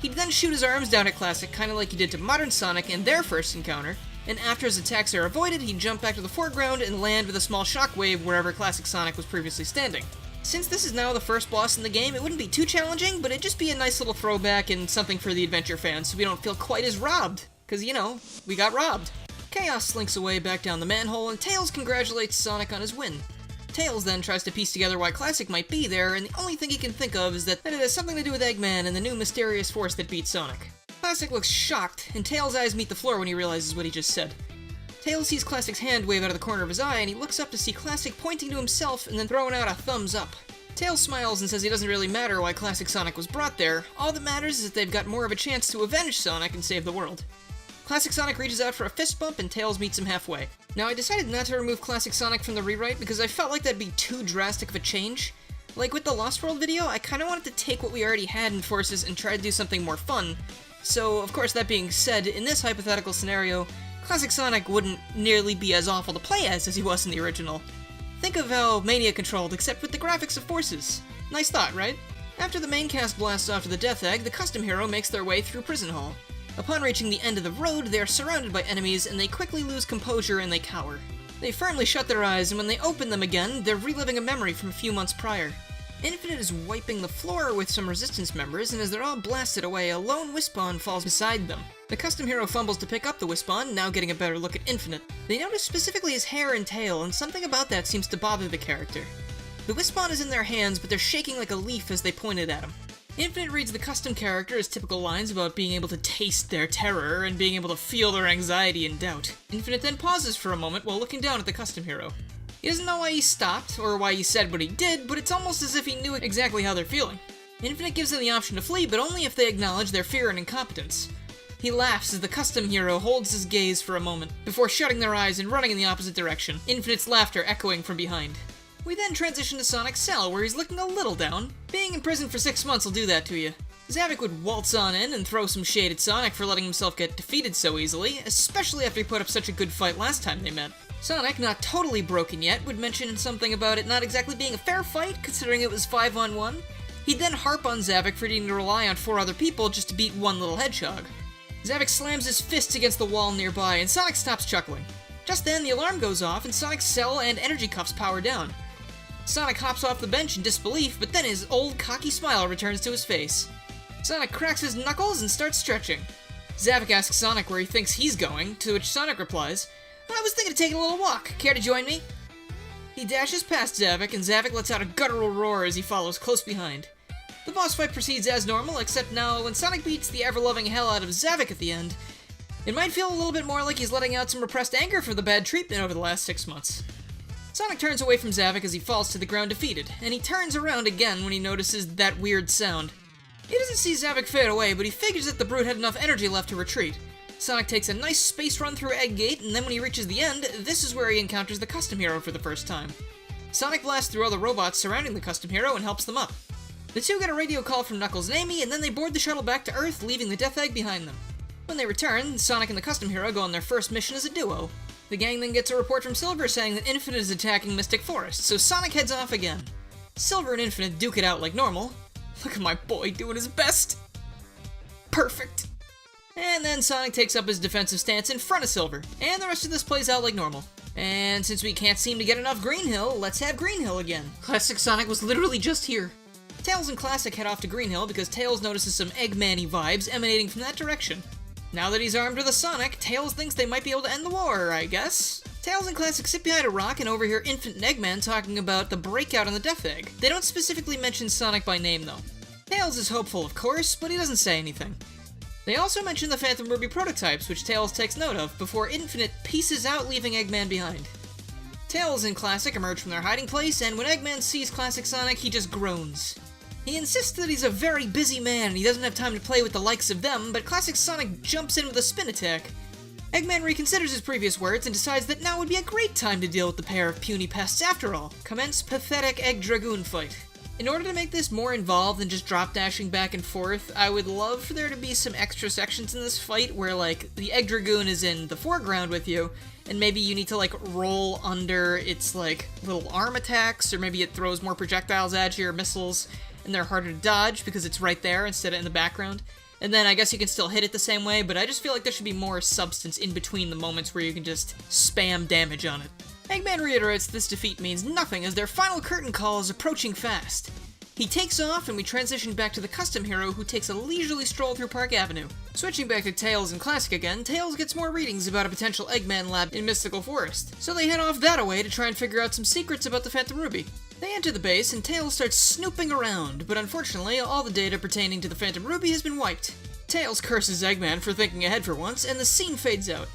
He'd then shoot his arms down at Classic, kinda like he did to Modern Sonic in their first encounter, and after his attacks are avoided, he'd jump back to the foreground and land with a small shockwave wherever Classic Sonic was previously standing. Since this is now the first boss in the game, it wouldn't be too challenging, but it'd just be a nice little throwback and something for the adventure fans so we don't feel quite as robbed. Cause, you know, we got robbed. Chaos slinks away back down the manhole, and Tails congratulates Sonic on his win. Tails then tries to piece together why Classic might be there, and the only thing he can think of is that it has something to do with Eggman and the new mysterious force that beat Sonic. Classic looks shocked, and Tails' eyes meet the floor when he realizes what he just said. Tails sees Classic's hand wave out of the corner of his eye, and he looks up to see Classic pointing to himself and then throwing out a thumbs up. Tails smiles and says it doesn't really matter why Classic Sonic was brought there, all that matters is that they've got more of a chance to avenge Sonic and save the world. Classic Sonic reaches out for a fist bump and Tails meets him halfway. Now I decided not to remove Classic Sonic from the rewrite because I felt like that'd be too drastic of a change. Like with the Lost World video, I kinda wanted to take what we already had in Forces and try to do something more fun. So, of course, that being said, in this hypothetical scenario, Classic Sonic wouldn't nearly be as awful to play as he was in the original. Think of how Mania controlled, except with the graphics of Forces. Nice thought, right? After the main cast blasts off to the Death Egg, the custom hero makes their way through Prison Hall. Upon reaching the end of the road, they are surrounded by enemies, and they quickly lose composure and they cower. They firmly shut their eyes, and when they open them again, they're reliving a memory from a few months prior. Infinite is wiping the floor with some Resistance members, and as they're all blasted away, a lone Wispawn falls beside them. The custom hero fumbles to pick up the Wispawn, now getting a better look at Infinite. They notice specifically his hair and tail, and something about that seems to bother the character. The Wispawn is in their hands, but they're shaking like a leaf as they point it at him. Infinite reads the custom character's typical lines about being able to taste their terror and being able to feel their anxiety and doubt. Infinite then pauses for a moment while looking down at the custom hero. He doesn't know why he stopped, or why he said what he did, but it's almost as if he knew exactly how they're feeling. Infinite gives them the option to flee, but only if they acknowledge their fear and incompetence. He laughs as the custom hero holds his gaze for a moment, before shutting their eyes and running in the opposite direction, Infinite's laughter echoing from behind. We then transition to Sonic's cell, where he's looking a little down. Being in prison for 6 months will do that to you. Zavik would waltz on in and throw some shade at Sonic for letting himself get defeated so easily, especially after he put up such a good fight last time they met. Sonic, not totally broken yet, would mention something about it not exactly being a fair fight, considering it was 5-on-1. He'd then harp on Zavik for needing to rely on 4 other people just to beat one little hedgehog. Zavik slams his fists against the wall nearby, and Sonic stops chuckling. Just then, the alarm goes off, and Sonic's cell and energy cuffs power down. Sonic hops off the bench in disbelief, but then his old cocky smile returns to his face. Sonic cracks his knuckles and starts stretching. Zavik asks Sonic where he thinks he's going, to which Sonic replies, "I was thinking of taking a little walk. Care to join me?" He dashes past Zavik, and Zavik lets out a guttural roar as he follows close behind. The boss fight proceeds as normal, except now when Sonic beats the ever-loving hell out of Zavik at the end, it might feel a little bit more like he's letting out some repressed anger for the bad treatment over the last 6 months. Sonic turns away from Zavik as he falls to the ground defeated, and he turns around again when he notices that weird sound. He doesn't see Zavik fade away, but he figures that the brute had enough energy left to retreat. Sonic takes a nice space run through Egg Gate, and then when he reaches the end, this is where he encounters the custom hero for the first time. Sonic blasts through all the robots surrounding the custom hero and helps them up. The two get a radio call from Knuckles and Amy, and then they board the shuttle back to Earth, leaving the Death Egg behind them. When they return, Sonic and the custom hero go on their first mission as a duo. The gang then gets a report from Silver saying that Infinite is attacking Mystic Forest, so Sonic heads off again. Silver and Infinite duke it out like normal. Look at my boy doing his best. Perfect. And then Sonic takes up his defensive stance in front of Silver, and the rest of this plays out like normal. And since we can't seem to get enough Green Hill, let's have Green Hill again. Classic Sonic was literally just here. Tails and Classic head off to Green Hill because Tails notices some Eggman-y vibes emanating from that direction. Now that he's armed with a Sonic, Tails thinks they might be able to end the war, I guess. Tails and Classic sit behind a rock and overhear Infinite and Eggman talking about the breakout on the Death Egg. They don't specifically mention Sonic by name, though. Tails is hopeful, of course, but he doesn't say anything. They also mention the Phantom Ruby prototypes, which Tails takes note of, before Infinite pieces out, leaving Eggman behind. Tails and Classic emerge from their hiding place, and when Eggman sees Classic Sonic, he just groans. He insists that he's a very busy man and he doesn't have time to play with the likes of them, but Classic Sonic jumps in with a spin attack. Eggman reconsiders his previous words and decides that now would be a great time to deal with the pair of puny pests after all. Commence pathetic Egg Dragoon fight. In order to make this more involved than just drop dashing back and forth, I would love for there to be some extra sections in this fight where, like, the Egg Dragoon is in the foreground with you, and maybe you need to, like, roll under its, like, little arm attacks, or maybe it throws more projectiles at you or missiles, and they're harder to dodge because it's right there instead of in the background. And then I guess you can still hit it the same way, but I just feel like there should be more substance in between the moments where you can just spam damage on it. Eggman reiterates this defeat means nothing as their final curtain call is approaching fast. He takes off, and we transition back to the custom hero, who takes a leisurely stroll through Park Avenue. Switching back to Tails and Classic again, Tails gets more readings about a potential Eggman lab in Mystical Forest, so they head off that-a-way to try and figure out some secrets about the Phantom Ruby. They enter the base, and Tails starts snooping around, but unfortunately, all the data pertaining to the Phantom Ruby has been wiped. Tails curses Eggman for thinking ahead for once, and the scene fades out.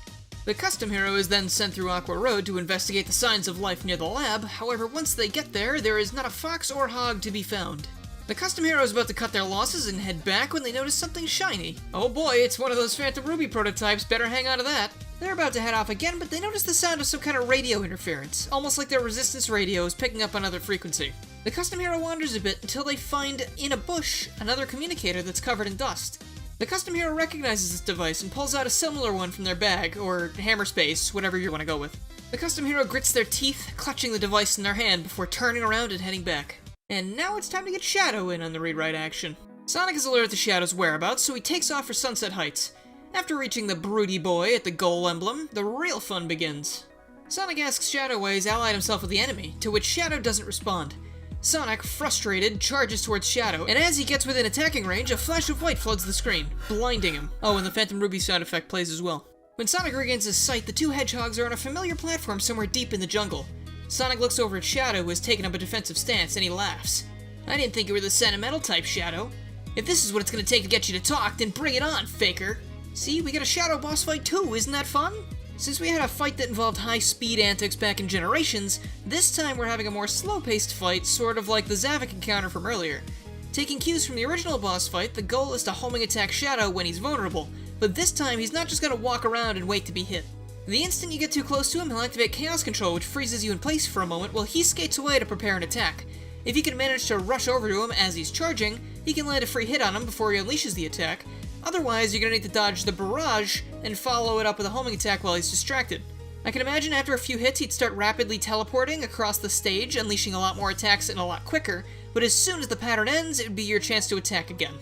The custom hero is then sent through Aqua Road to investigate the signs of life near the lab. However, once they get there, there is not a fox or hog to be found. The custom hero is about to cut their losses and head back when they notice something shiny. Oh boy, it's one of those Phantom Ruby prototypes, better hang on to that. They're about to head off again, but they notice the sound of some kind of radio interference, almost like their resistance radio is picking up another frequency. The custom hero wanders a bit until they find, in a bush, another communicator that's covered in dust. The custom hero recognizes this device and pulls out a similar one from their bag, or hammer space, whatever you want to go with. The custom hero grits their teeth, clutching the device in their hand before turning around and heading back. And now it's time to get Shadow in on the rewrite action. Sonic is alerted to Shadow's whereabouts, so he takes off for Sunset Heights. After reaching the broody boy at the goal emblem, the real fun begins. Sonic asks Shadow why he's allied himself with the enemy, to which Shadow doesn't respond. Sonic, frustrated, charges towards Shadow, and as he gets within attacking range, a flash of white floods the screen, blinding him. Oh, and the Phantom Ruby sound effect plays as well. When Sonic regains his sight, the two hedgehogs are on a familiar platform somewhere deep in the jungle. Sonic looks over at Shadow, who has taken up a defensive stance, and he laughs. I didn't think you were the sentimental type, Shadow. If this is what it's gonna take to get you to talk, then bring it on, faker. See, we got a Shadow boss fight too, isn't that fun? Since we had a fight that involved high-speed antics back in Generations, this time we're having a more slow-paced fight, sort of like the Zavik encounter from earlier. Taking cues from the original boss fight, the goal is to homing attack Shadow when he's vulnerable, but this time he's not just gonna walk around and wait to be hit. The instant you get too close to him, he'll activate Chaos Control, which freezes you in place for a moment while he skates away to prepare an attack. If you can manage to rush over to him as he's charging, he can land a free hit on him before he unleashes the attack. Otherwise, you're gonna need to dodge the barrage and follow it up with a homing attack while he's distracted. I can imagine after a few hits he'd start rapidly teleporting across the stage, unleashing a lot more attacks and a lot quicker, but as soon as the pattern ends, it would be your chance to attack again.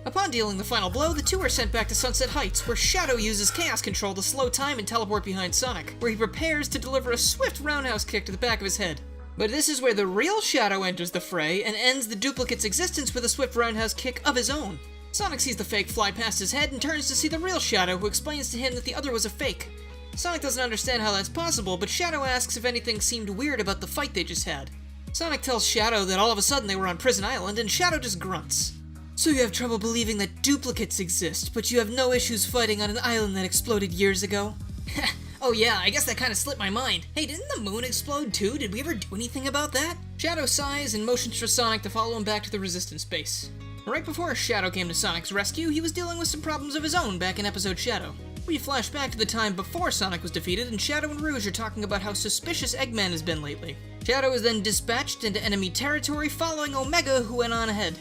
Upon dealing the final blow, the two are sent back to Sunset Heights, where Shadow uses Chaos Control to slow time and teleport behind Sonic, where he prepares to deliver a swift roundhouse kick to the back of his head. But this is where the real Shadow enters the fray and ends the duplicate's existence with a swift roundhouse kick of his own. Sonic sees the fake fly past his head and turns to see the real Shadow, who explains to him that the other was a fake. Sonic doesn't understand how that's possible, but Shadow asks if anything seemed weird about the fight they just had. Sonic tells Shadow that all of a sudden they were on Prison Island, and Shadow just grunts. So you have trouble believing that duplicates exist, but you have no issues fighting on an island that exploded years ago? Oh yeah, I guess that kinda slipped my mind. Hey, didn't the moon explode too? Did we ever do anything about that? Shadow sighs and motions for Sonic to follow him back to the Resistance base. Right before Shadow came to Sonic's rescue, he was dealing with some problems of his own back in episode Shadow. We flash back to the time before Sonic was defeated, and Shadow and Rouge are talking about how suspicious Eggman has been lately. Shadow is then dispatched into enemy territory, following Omega, who went on ahead.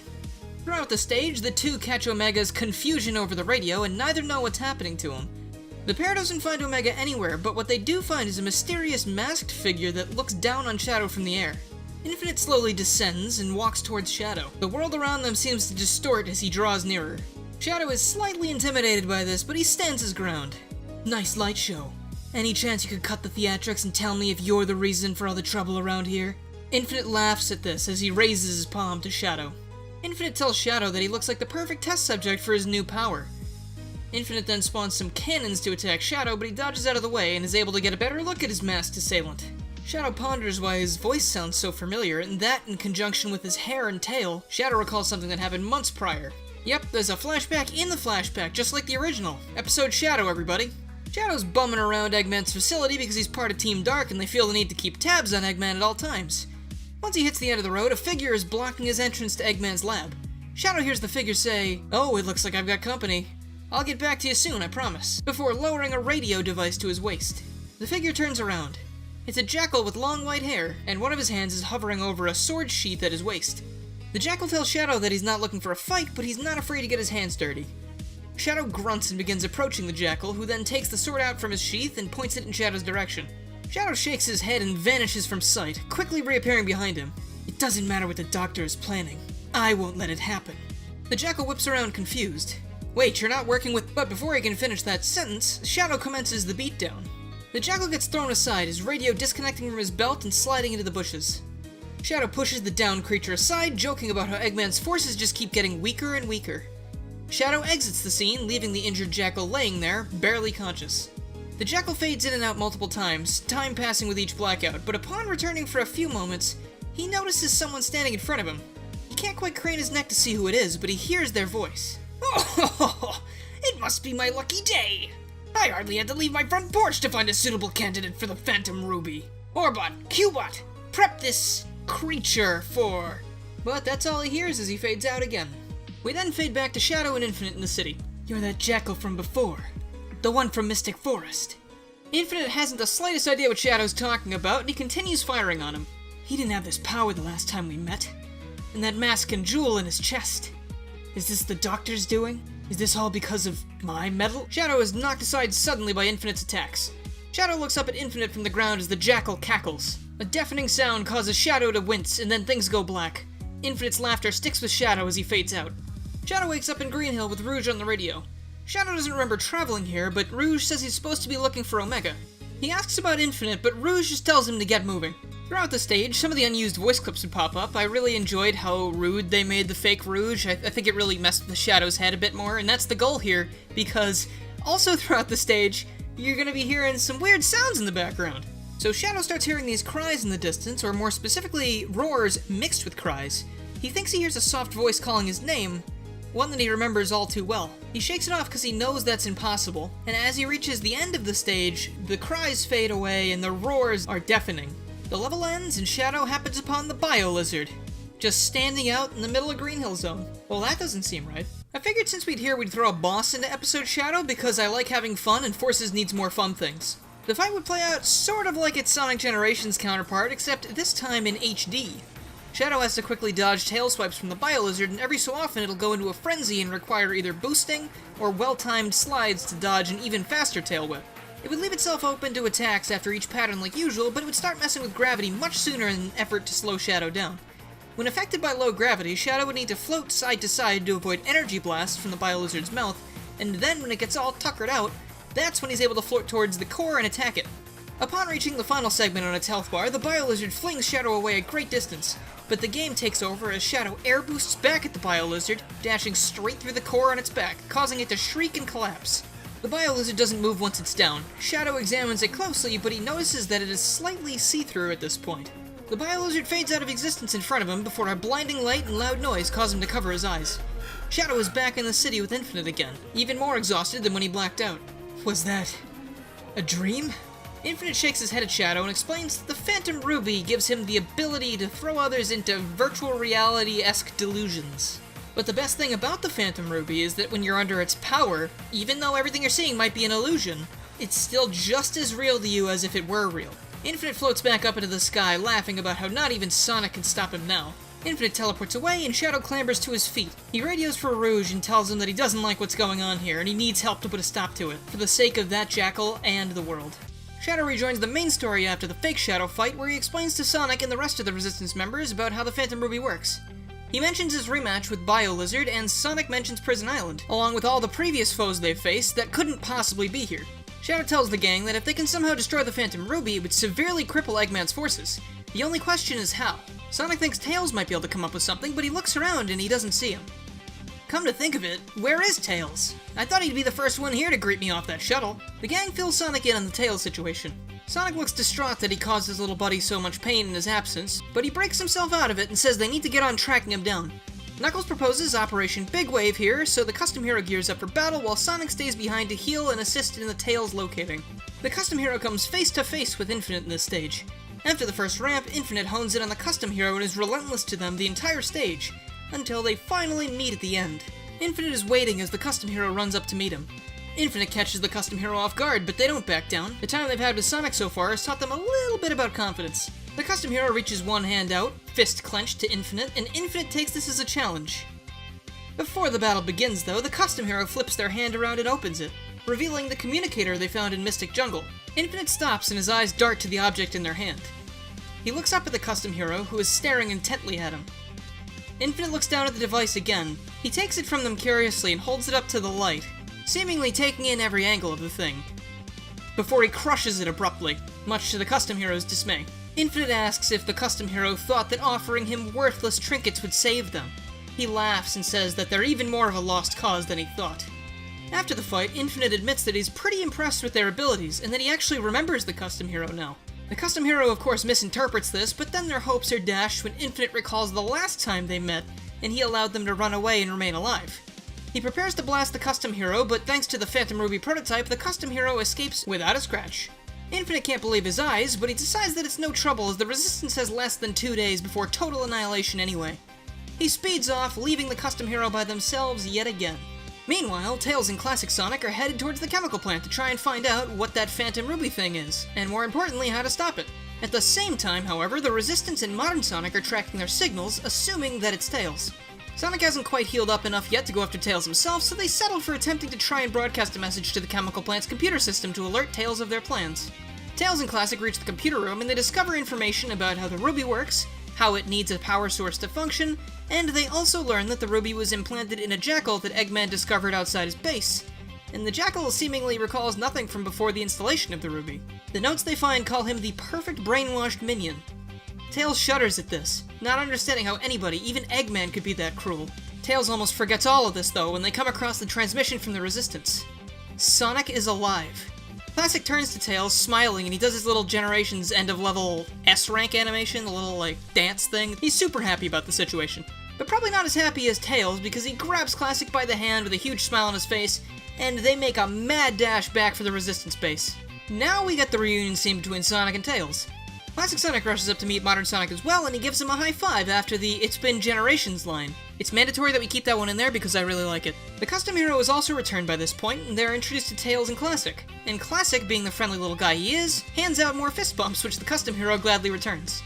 Throughout the stage, the two catch Omega's confusion over the radio, and neither know what's happening to him. The pair doesn't find Omega anywhere, but what they do find is a mysterious masked figure that looks down on Shadow from the air. Infinite slowly descends and walks towards Shadow. The world around them seems to distort as he draws nearer. Shadow is slightly intimidated by this, but he stands his ground. Nice light show. Any chance you could cut the theatrics and tell me if you're the reason for all the trouble around here? Infinite laughs at this as he raises his palm to Shadow. Infinite tells Shadow that he looks like the perfect test subject for his new power. Infinite then spawns some cannons to attack Shadow, but he dodges out of the way and is able to get a better look at his masked assailant. Shadow ponders why his voice sounds so familiar, and that, in conjunction with his hair and tail, Shadow recalls something that happened months prior. Yep, there's a flashback in the flashback, just like the original. Episode Shadow, everybody. Shadow's bumming around Eggman's facility because he's part of Team Dark and they feel the need to keep tabs on Eggman at all times. Once he hits the end of the road, a figure is blocking his entrance to Eggman's lab. Shadow hears the figure say, "Oh, it looks like I've got company. I'll get back to you soon, I promise," before lowering a radio device to his waist. The figure turns around. It's a jackal with long white hair, and one of his hands is hovering over a sword sheath at his waist. The jackal tells Shadow that he's not looking for a fight, but he's not afraid to get his hands dirty. Shadow grunts and begins approaching the jackal, who then takes the sword out from his sheath and points it in Shadow's direction. Shadow shakes his head and vanishes from sight, quickly reappearing behind him. It doesn't matter what the doctor is planning. I won't let it happen. The jackal whips around confused. Wait, you're not working with... But before he can finish that sentence, Shadow commences the beatdown. The jackal gets thrown aside, his radio disconnecting from his belt and sliding into the bushes. Shadow pushes the downed creature aside, joking about how Eggman's forces just keep getting weaker and weaker. Shadow exits the scene, leaving the injured Jackal laying there, barely conscious. The Jackal fades in and out multiple times, time passing with each blackout, but upon returning for a few moments, he notices someone standing in front of him. He can't quite crane his neck to see who it is, but he hears their voice. Oh, it must be my lucky day! I hardly had to leave my front porch to find a suitable candidate for the Phantom Ruby. Orbot, Cubot, prep this creature for... But that's all he hears as he fades out again. We then fade back to Shadow and Infinite in the city. You're that Jackal from before. The one from Mystic Forest. Infinite hasn't the slightest idea what Shadow's talking about, and he continues firing on him. He didn't have this power the last time we met. And that mask and jewel in his chest. Is this the Doctor's doing? Is this all because of my metal? Shadow is knocked aside suddenly by Infinite's attacks. Shadow looks up at Infinite from the ground as the Jackal cackles. A deafening sound causes Shadow to wince, and then things go black. Infinite's laughter sticks with Shadow as he fades out. Shadow wakes up in Green Hill with Rouge on the radio. Shadow doesn't remember traveling here, but Rouge says he's supposed to be looking for Omega. He asks about Infinite, but Rouge just tells him to get moving. Throughout the stage, some of the unused voice clips would pop up. I really enjoyed how rude they made the fake Rouge. I think it really messed with the Shadow's head a bit more, and that's the goal here, because also throughout the stage, you're gonna be hearing some weird sounds in the background. So Shadow starts hearing these cries in the distance, or more specifically, roars mixed with cries. He thinks he hears a soft voice calling his name, one that he remembers all too well. He shakes it off because he knows that's impossible, and as he reaches the end of the stage, the cries fade away and the roars are deafening. The level ends and Shadow happens upon the Bio-Lizard, just standing out in the middle of Green Hill Zone. Well, that doesn't seem right. I figured since we'd here we'd throw a boss into episode Shadow because I like having fun and Forces needs more fun things. The fight would play out sort of like its Sonic Generations counterpart, except this time in HD. Shadow has to quickly dodge tail swipes from the Bio-Lizard, and every so often it'll go into a frenzy and require either boosting or well-timed slides to dodge an even faster tail whip. It would leave itself open to attacks after each pattern like usual, but it would start messing with gravity much sooner in an effort to slow Shadow down. When affected by low gravity, Shadow would need to float side to side to avoid energy blasts from the Bio-Lizard's mouth, and then when it gets all tuckered out, that's when he's able to float towards the core and attack it. Upon reaching the final segment on its health bar, the Bio-Lizard flings Shadow away a great distance, but the game takes over as Shadow air boosts back at the Bio-Lizard, dashing straight through the core on its back, causing it to shriek and collapse. The Bio-Lizard doesn't move once it's down. Shadow examines it closely, but he notices that it is slightly see-through at this point. The Bio-Lizard fades out of existence in front of him before a blinding light and loud noise cause him to cover his eyes. Shadow is back in the city with Infinite again, even more exhausted than when he blacked out. Was that a dream? Infinite shakes his head at Shadow and explains that the Phantom Ruby gives him the ability to throw others into virtual reality-esque delusions. But the best thing about the Phantom Ruby is that when you're under its power, even though everything you're seeing might be an illusion, it's still just as real to you as if it were real. Infinite floats back up into the sky, laughing about how not even Sonic can stop him now. Infinite teleports away and Shadow clambers to his feet. He radios for Rouge and tells him that he doesn't like what's going on here and he needs help to put a stop to it, for the sake of that Jackal and the world. Shadow rejoins the main story after the fake Shadow fight, where he explains to Sonic and the rest of the Resistance members about how the Phantom Ruby works. He mentions his rematch with Bio-Lizard, and Sonic mentions Prison Island, along with all the previous foes they've faced that couldn't possibly be here. Shadow tells the gang that if they can somehow destroy the Phantom Ruby, it would severely cripple Eggman's forces. The only question is how. Sonic thinks Tails might be able to come up with something, but he looks around and he doesn't see him. Come to think of it, where is Tails? I thought he'd be the first one here to greet me off that shuttle. The gang fills Sonic in on the Tails situation. Sonic looks distraught that he caused his little buddy so much pain in his absence, but he breaks himself out of it and says they need to get on tracking him down. Knuckles proposes Operation Big Wave here, so the Custom Hero gears up for battle while Sonic stays behind to heal and assist in the Tails locating. The Custom Hero comes face to face with Infinite in this stage. After the first ramp, Infinite hones in on the Custom Hero and is relentless to them the entire stage, until they finally meet at the end. Infinite is waiting as the Custom Hero runs up to meet him. Infinite catches the Custom Hero off guard, but they don't back down. The time they've had with Sonic so far has taught them a little bit about confidence. The Custom Hero reaches one hand out, fist clenched to Infinite, and Infinite takes this as a challenge. Before the battle begins, though, the Custom Hero flips their hand around and opens it, revealing the communicator they found in Mystic Jungle. Infinite stops and his eyes dart to the object in their hand. He looks up at the Custom Hero, who is staring intently at him. Infinite looks down at the device again. He takes it from them curiously and holds it up to the light, seemingly taking in every angle of the thing, before he crushes it abruptly, much to the Custom Hero's dismay. Infinite asks if the custom hero thought that offering him worthless trinkets would save them. He laughs and says that they're even more of a lost cause than he thought. After the fight, Infinite admits that he's pretty impressed with their abilities, and that he actually remembers the custom hero now. The custom hero of course misinterprets this, but then their hopes are dashed when Infinite recalls the last time they met, and he allowed them to run away and remain alive. He prepares to blast the custom hero, but thanks to the Phantom Ruby prototype, the custom hero escapes without a scratch. Infinite can't believe his eyes, but he decides that it's no trouble as the Resistance has less than 2 days before total annihilation anyway. He speeds off, leaving the custom hero by themselves yet again. Meanwhile, Tails and Classic Sonic are headed towards the chemical plant to try and find out what that Phantom Ruby thing is, and more importantly, how to stop it. At the same time, however, the Resistance and Modern Sonic are tracking their signals, assuming that it's Tails. Sonic hasn't quite healed up enough yet to go after Tails himself, so they settled for attempting to try and broadcast a message to the chemical plant's computer system to alert Tails of their plans. Tails and Classic reach the computer room and they discover information about how the Ruby works, how it needs a power source to function, and they also learn that the Ruby was implanted in a jackal that Eggman discovered outside his base. And the jackal seemingly recalls nothing from before the installation of the Ruby. The notes they find call him the perfect brainwashed minion. Tails shudders at this, not understanding how anybody, even Eggman, could be that cruel. Tails almost forgets all of this though when they come across the transmission from the Resistance. Sonic is alive. Classic turns to Tails, smiling, and he does his little Generations end-of-level S-rank animation, the little, dance thing. He's super happy about the situation. But probably not as happy as Tails, because he grabs Classic by the hand with a huge smile on his face, and they make a mad dash back for the Resistance base. Now we get the reunion scene between Sonic and Tails. Classic Sonic rushes up to meet Modern Sonic as well, and he gives him a high five after the "It's been Generations" line. It's mandatory that we keep that one in there because I really like it. The custom hero is also returned by this point, and they're introduced to Tails and Classic. And Classic, being the friendly little guy he is, hands out more fist bumps, which the custom hero gladly returns.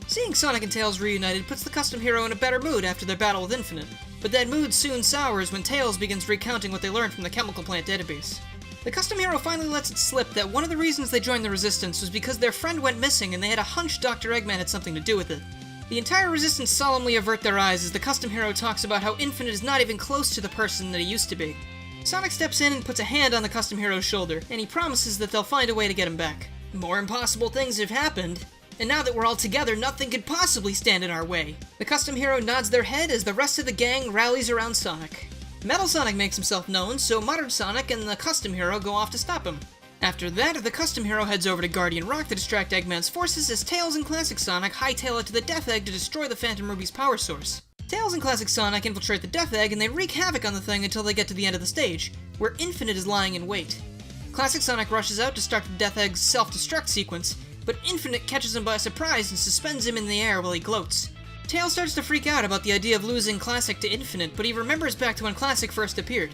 Seeing Sonic and Tails reunited puts the custom hero in a better mood after their battle with Infinite, but that mood soon sours when Tails begins recounting what they learned from the chemical plant database. The custom hero finally lets it slip that one of the reasons they joined the Resistance was because their friend went missing and they had a hunch Dr. Eggman had something to do with it. The entire Resistance solemnly avert their eyes as the custom hero talks about how Infinite is not even close to the person that he used to be. Sonic steps in and puts a hand on the custom hero's shoulder, and he promises that they'll find a way to get him back. More impossible things have happened, and now that we're all together, nothing could possibly stand in our way. The custom hero nods their head as the rest of the gang rallies around Sonic. Metal Sonic makes himself known, so Modern Sonic and the custom hero go off to stop him. After that, the custom hero heads over to Guardian Rock to distract Eggman's forces as Tails and Classic Sonic hightail it to the Death Egg to destroy the Phantom Ruby's power source. Tails and Classic Sonic infiltrate the Death Egg and they wreak havoc on the thing until they get to the end of the stage, where Infinite is lying in wait. Classic Sonic rushes out to start the Death Egg's self-destruct sequence, but Infinite catches him by surprise and suspends him in the air while he gloats. Tails starts to freak out about the idea of losing Classic to Infinite, but he remembers back to when Classic first appeared.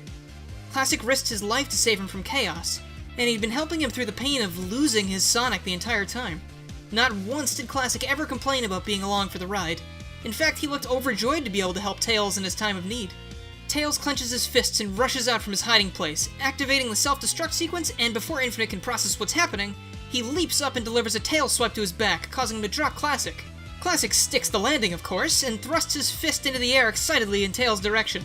Classic risked his life to save him from chaos, and he'd been helping him through the pain of losing his Sonic the entire time. Not once did Classic ever complain about being along for the ride. In fact, he looked overjoyed to be able to help Tails in his time of need. Tails clenches his fists and rushes out from his hiding place, activating the self-destruct sequence, and before Infinite can process what's happening, he leaps up and delivers a tail swipe to his back, causing him to drop Classic. Classic sticks the landing, of course, and thrusts his fist into the air excitedly in Tails' direction.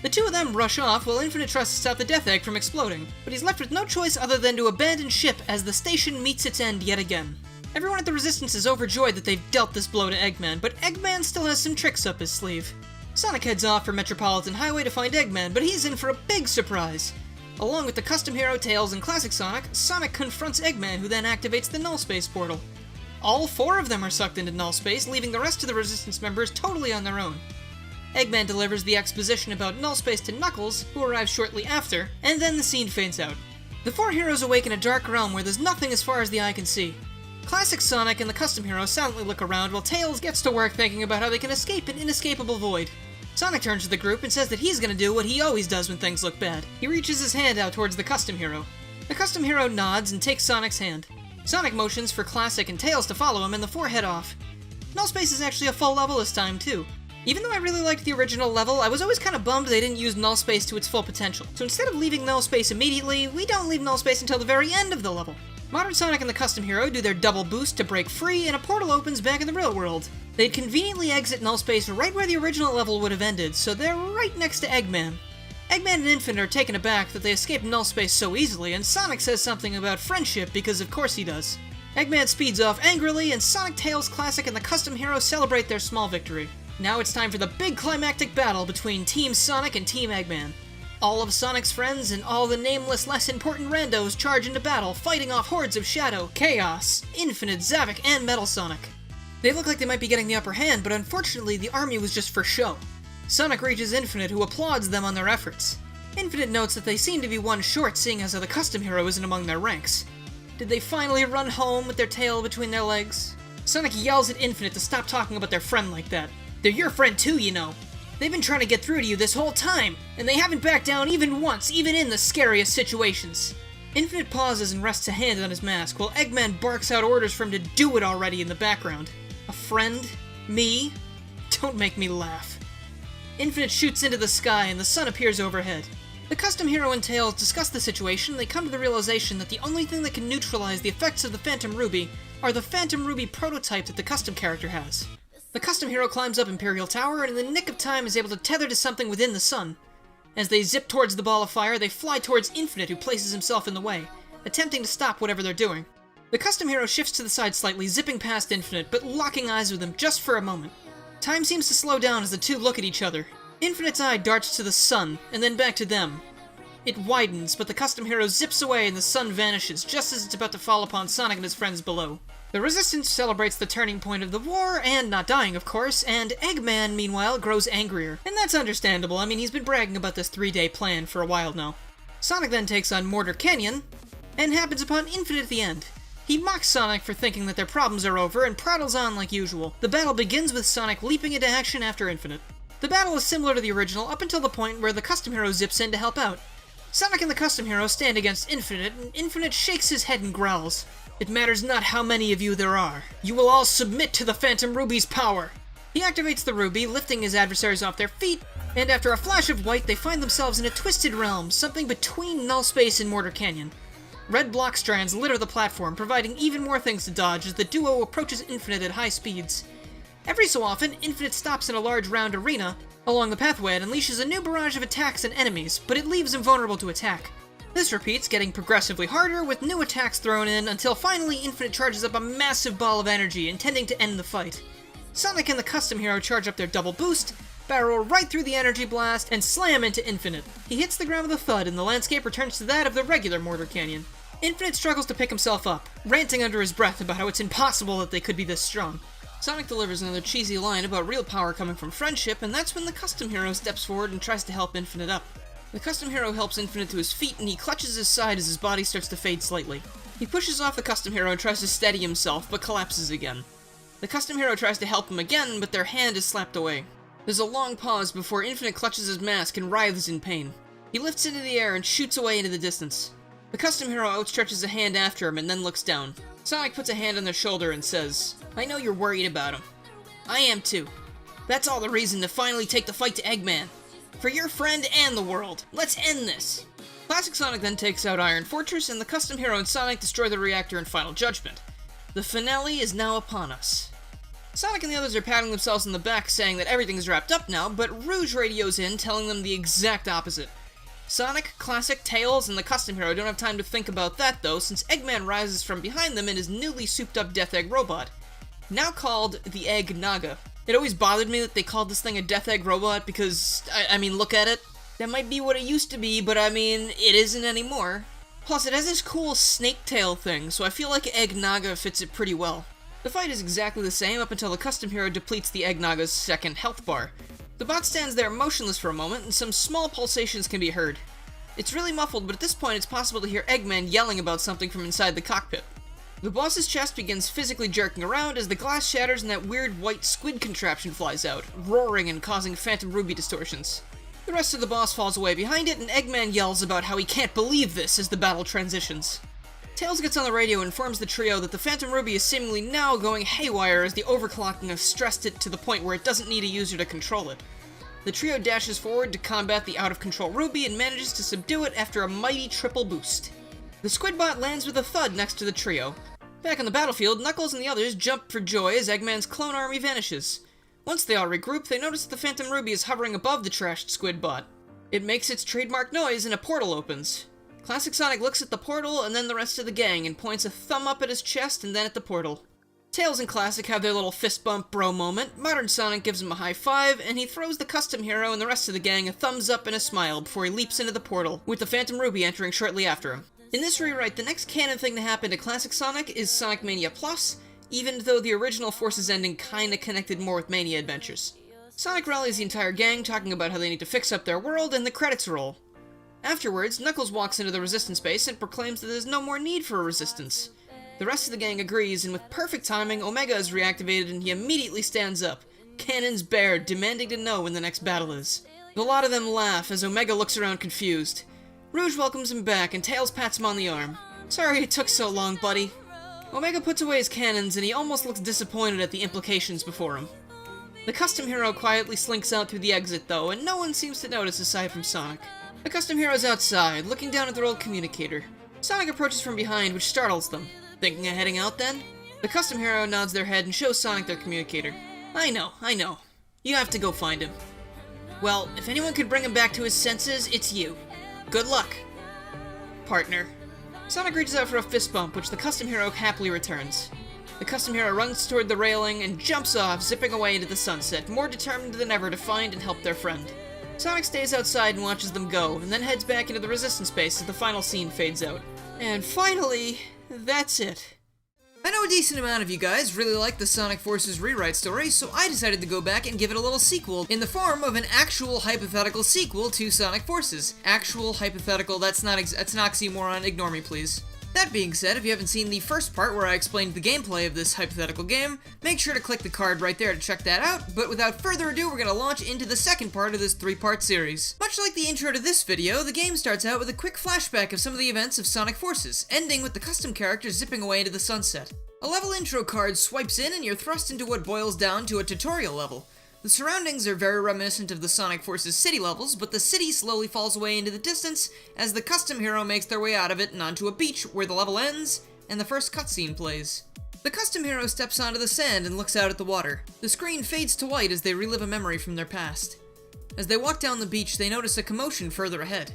The two of them rush off while Infinite tries to stop the Death Egg from exploding, but he's left with no choice other than to abandon ship as the station meets its end yet again. Everyone at the Resistance is overjoyed that they've dealt this blow to Eggman, but Eggman still has some tricks up his sleeve. Sonic heads off for Metropolitan Highway to find Eggman, but he's in for a big surprise. Along with the custom hero Tails and Classic Sonic, Sonic confronts Eggman, who then activates the Null Space portal. All four of them are sucked into Null Space, leaving the rest of the Resistance members totally on their own. Eggman delivers the exposition about Null Space to Knuckles, who arrives shortly after, and then the scene fades out. The four heroes awake in a dark realm where there's nothing as far as the eye can see. Classic Sonic and the custom hero silently look around while Tails gets to work thinking about how they can escape an inescapable void. Sonic turns to the group and says that he's gonna do what he always does when things look bad. He reaches his hand out towards the custom hero. The custom hero nods and takes Sonic's hand. Sonic motions for Classic and Tails to follow him and the four head off. Null Space is actually a full level this time too. Even though I really liked the original level, I was always kind of bummed they didn't use Null Space to its full potential. So instead of leaving Null Space immediately, we don't leave Null Space until the very end of the level. Modern Sonic and the custom hero do their double boost to break free and a portal opens back in the real world. They'd conveniently exit Null Space right where the original level would have ended, so they're right next to Eggman. Eggman and Infinite are taken aback that they escaped Null Space so easily, and Sonic says something about friendship because of course he does. Eggman speeds off angrily, and Sonic, Tails, Classic, and the Custom Hero celebrate their small victory. Now it's time for the big climactic battle between Team Sonic and Team Eggman. All of Sonic's friends and all the nameless, less important randos charge into battle, fighting off hordes of Shadow, Chaos, Infinite, Zavok, and Metal Sonic. They look like they might be getting the upper hand, but unfortunately the army was just for show. Sonic reaches Infinite, who applauds them on their efforts. Infinite notes that they seem to be one short, seeing as how the Custom Hero isn't among their ranks. Did they finally run home with their tail between their legs? Sonic yells at Infinite to stop talking about their friend like that. They're your friend too, you know. They've been trying to get through to you this whole time, and they haven't backed down even once, even in the scariest situations. Infinite pauses and rests a hand on his mask, while Eggman barks out orders for him to do it already in the background. A friend? Me? Don't make me laugh. Infinite shoots into the sky, and the sun appears overhead. The Custom Hero and Tails discuss the situation, and they come to the realization that the only thing that can neutralize the effects of the Phantom Ruby are the Phantom Ruby prototype that the Custom character has. The Custom Hero climbs up Imperial Tower, and in the nick of time is able to tether to something within the sun. As they zip towards the ball of fire, they fly towards Infinite, who places himself in the way, attempting to stop whatever they're doing. The Custom Hero shifts to the side slightly, zipping past Infinite, but locking eyes with him just for a moment. Time seems to slow down as the two look at each other. Infinite's eye darts to the sun, and then back to them. It widens, but the Custom Hero zips away and the sun vanishes, just as it's about to fall upon Sonic and his friends below. The Resistance celebrates the turning point of the war, and not dying, of course, and Eggman, meanwhile, grows angrier. And that's understandable. I mean, he's been bragging about this 3-day plan for a while now. Sonic then takes on Mortar Canyon, and happens upon Infinite at the end. He mocks Sonic for thinking that their problems are over, and prattles on like usual. The battle begins with Sonic leaping into action after Infinite. The battle is similar to the original up until the point where the Custom Hero zips in to help out. Sonic and the Custom Hero stand against Infinite, and Infinite shakes his head and growls. It matters not how many of you there are. You will all submit to the Phantom Ruby's power. He activates the Ruby, lifting his adversaries off their feet, and after a flash of white, they find themselves in a twisted realm, something between Null Space and Mortar Canyon. Red block strands litter the platform, providing even more things to dodge as the duo approaches Infinite at high speeds. Every so often, Infinite stops in a large round arena along the pathway and unleashes a new barrage of attacks and enemies, but it leaves him vulnerable to attack. This repeats, getting progressively harder with new attacks thrown in until finally Infinite charges up a massive ball of energy, intending to end the fight. Sonic and the Custom Hero charge up their double boost, barrel right through the energy blast, and slam into Infinite. He hits the ground with a thud, and the landscape returns to that of the regular Mortar Canyon. Infinite struggles to pick himself up, ranting under his breath about how it's impossible that they could be this strong. Sonic delivers another cheesy line about real power coming from friendship, and that's when the Custom Hero steps forward and tries to help Infinite up. The Custom Hero helps Infinite to his feet, and he clutches his side as his body starts to fade slightly. He pushes off the Custom Hero and tries to steady himself, but collapses again. The Custom Hero tries to help him again, but their hand is slapped away. There's a long pause before Infinite clutches his mask and writhes in pain. He lifts into the air and shoots away into the distance. The Custom Hero outstretches a hand after him and then looks down. Sonic puts a hand on their shoulder and says, "I know you're worried about him. I am too. That's all the reason to finally take the fight to Eggman. For your friend and the world. Let's end this." Classic Sonic then takes out Iron Fortress, and the Custom Hero and Sonic destroy the reactor in Final Judgment. The finale is now upon us. Sonic and the others are patting themselves on the back, saying that everything is wrapped up now, but Rouge radios in, telling them the exact opposite. Sonic, Classic, Tails, and the Custom Hero don't have time to think about that, though, since Eggman rises from behind them in his newly souped-up Death Egg robot, now called the Egg Naga. It always bothered me that they called this thing a Death Egg robot because, I mean, look at it. That might be what it used to be, but I mean, it isn't anymore. Plus, it has this cool snake tail thing, so I feel like Egg Naga fits it pretty well. The fight is exactly the same up until the Custom Hero depletes the Egg Naga's second health bar. The bot stands there motionless for a moment, and some small pulsations can be heard. It's really muffled, but at this point it's possible to hear Eggman yelling about something from inside the cockpit. The boss's chest begins physically jerking around as the glass shatters and that weird white squid contraption flies out, roaring and causing Phantom Ruby distortions. The rest of the boss falls away behind it, and Eggman yells about how he can't believe this as the battle transitions. Tails gets on the radio and informs the trio that the Phantom Ruby is seemingly now going haywire as the overclocking has stressed it to the point where it doesn't need a user to control it. The trio dashes forward to combat the out-of-control Ruby and manages to subdue it after a mighty triple boost. The Squidbot lands with a thud next to the trio. Back on the battlefield, Knuckles and the others jump for joy as Eggman's clone army vanishes. Once they all regroup, they notice that the Phantom Ruby is hovering above the trashed Squidbot. It makes its trademark noise and a portal opens. Classic Sonic looks at the portal and then the rest of the gang and points a thumb up at his chest and then at the portal. Tails and Classic have their little fist bump bro moment, Modern Sonic gives him a high five, and he throws the custom hero and the rest of the gang a thumbs up and a smile before he leaps into the portal, with the Phantom Ruby entering shortly after him. In this rewrite, the next canon thing to happen to Classic Sonic is Sonic Mania Plus, even though the original Forces ending kinda connected more with Mania adventures. Sonic rallies the entire gang, talking about how they need to fix up their world, and the credits roll. Afterwards, Knuckles walks into the Resistance base and proclaims that there's no more need for a Resistance. The rest of the gang agrees, and with perfect timing, Omega is reactivated and he immediately stands up, cannons bared, demanding to know when the next battle is. A lot of them laugh as Omega looks around confused. Rouge welcomes him back and Tails pats him on the arm. Sorry it took so long, buddy. Omega puts away his cannons and he almost looks disappointed at the implications before him. The custom hero quietly slinks out through the exit though, and no one seems to notice aside from Sonic. The custom hero's outside, looking down at their old communicator. Sonic approaches from behind, which startles them. Thinking of heading out then? The custom hero nods their head and shows Sonic their communicator. I know. You have to go find him. Well, if anyone could bring him back to his senses, it's you. Good luck, partner. Sonic reaches out for a fist bump, which the custom hero happily returns. The custom hero runs toward the railing and jumps off, zipping away into the sunset, more determined than ever to find and help their friend. Sonic stays outside and watches them go, and then heads back into the Resistance base as the final scene fades out. And finally, that's it. I know a decent amount of you guys really like the Sonic Forces rewrite story, so I decided to go back and give it a little sequel in the form of an actual hypothetical sequel to Sonic Forces. Actual hypothetical, that's an oxymoron, ignore me please. That being said, if you haven't seen the first part where I explained the gameplay of this hypothetical game, make sure to click the card right there to check that out, but without further ado, we're gonna launch into the second part of this 3-part series. Much like the intro to this video, the game starts out with a quick flashback of some of the events of Sonic Forces, ending with the custom character zipping away into the sunset. A level intro card swipes in and you're thrust into what boils down to a tutorial level. The surroundings are very reminiscent of the Sonic Forces city levels, but the city slowly falls away into the distance as the custom hero makes their way out of it and onto a beach where the level ends and the first cutscene plays. The custom hero steps onto the sand and looks out at the water. The screen fades to white as they relive a memory from their past. As they walk down the beach, they notice a commotion further ahead.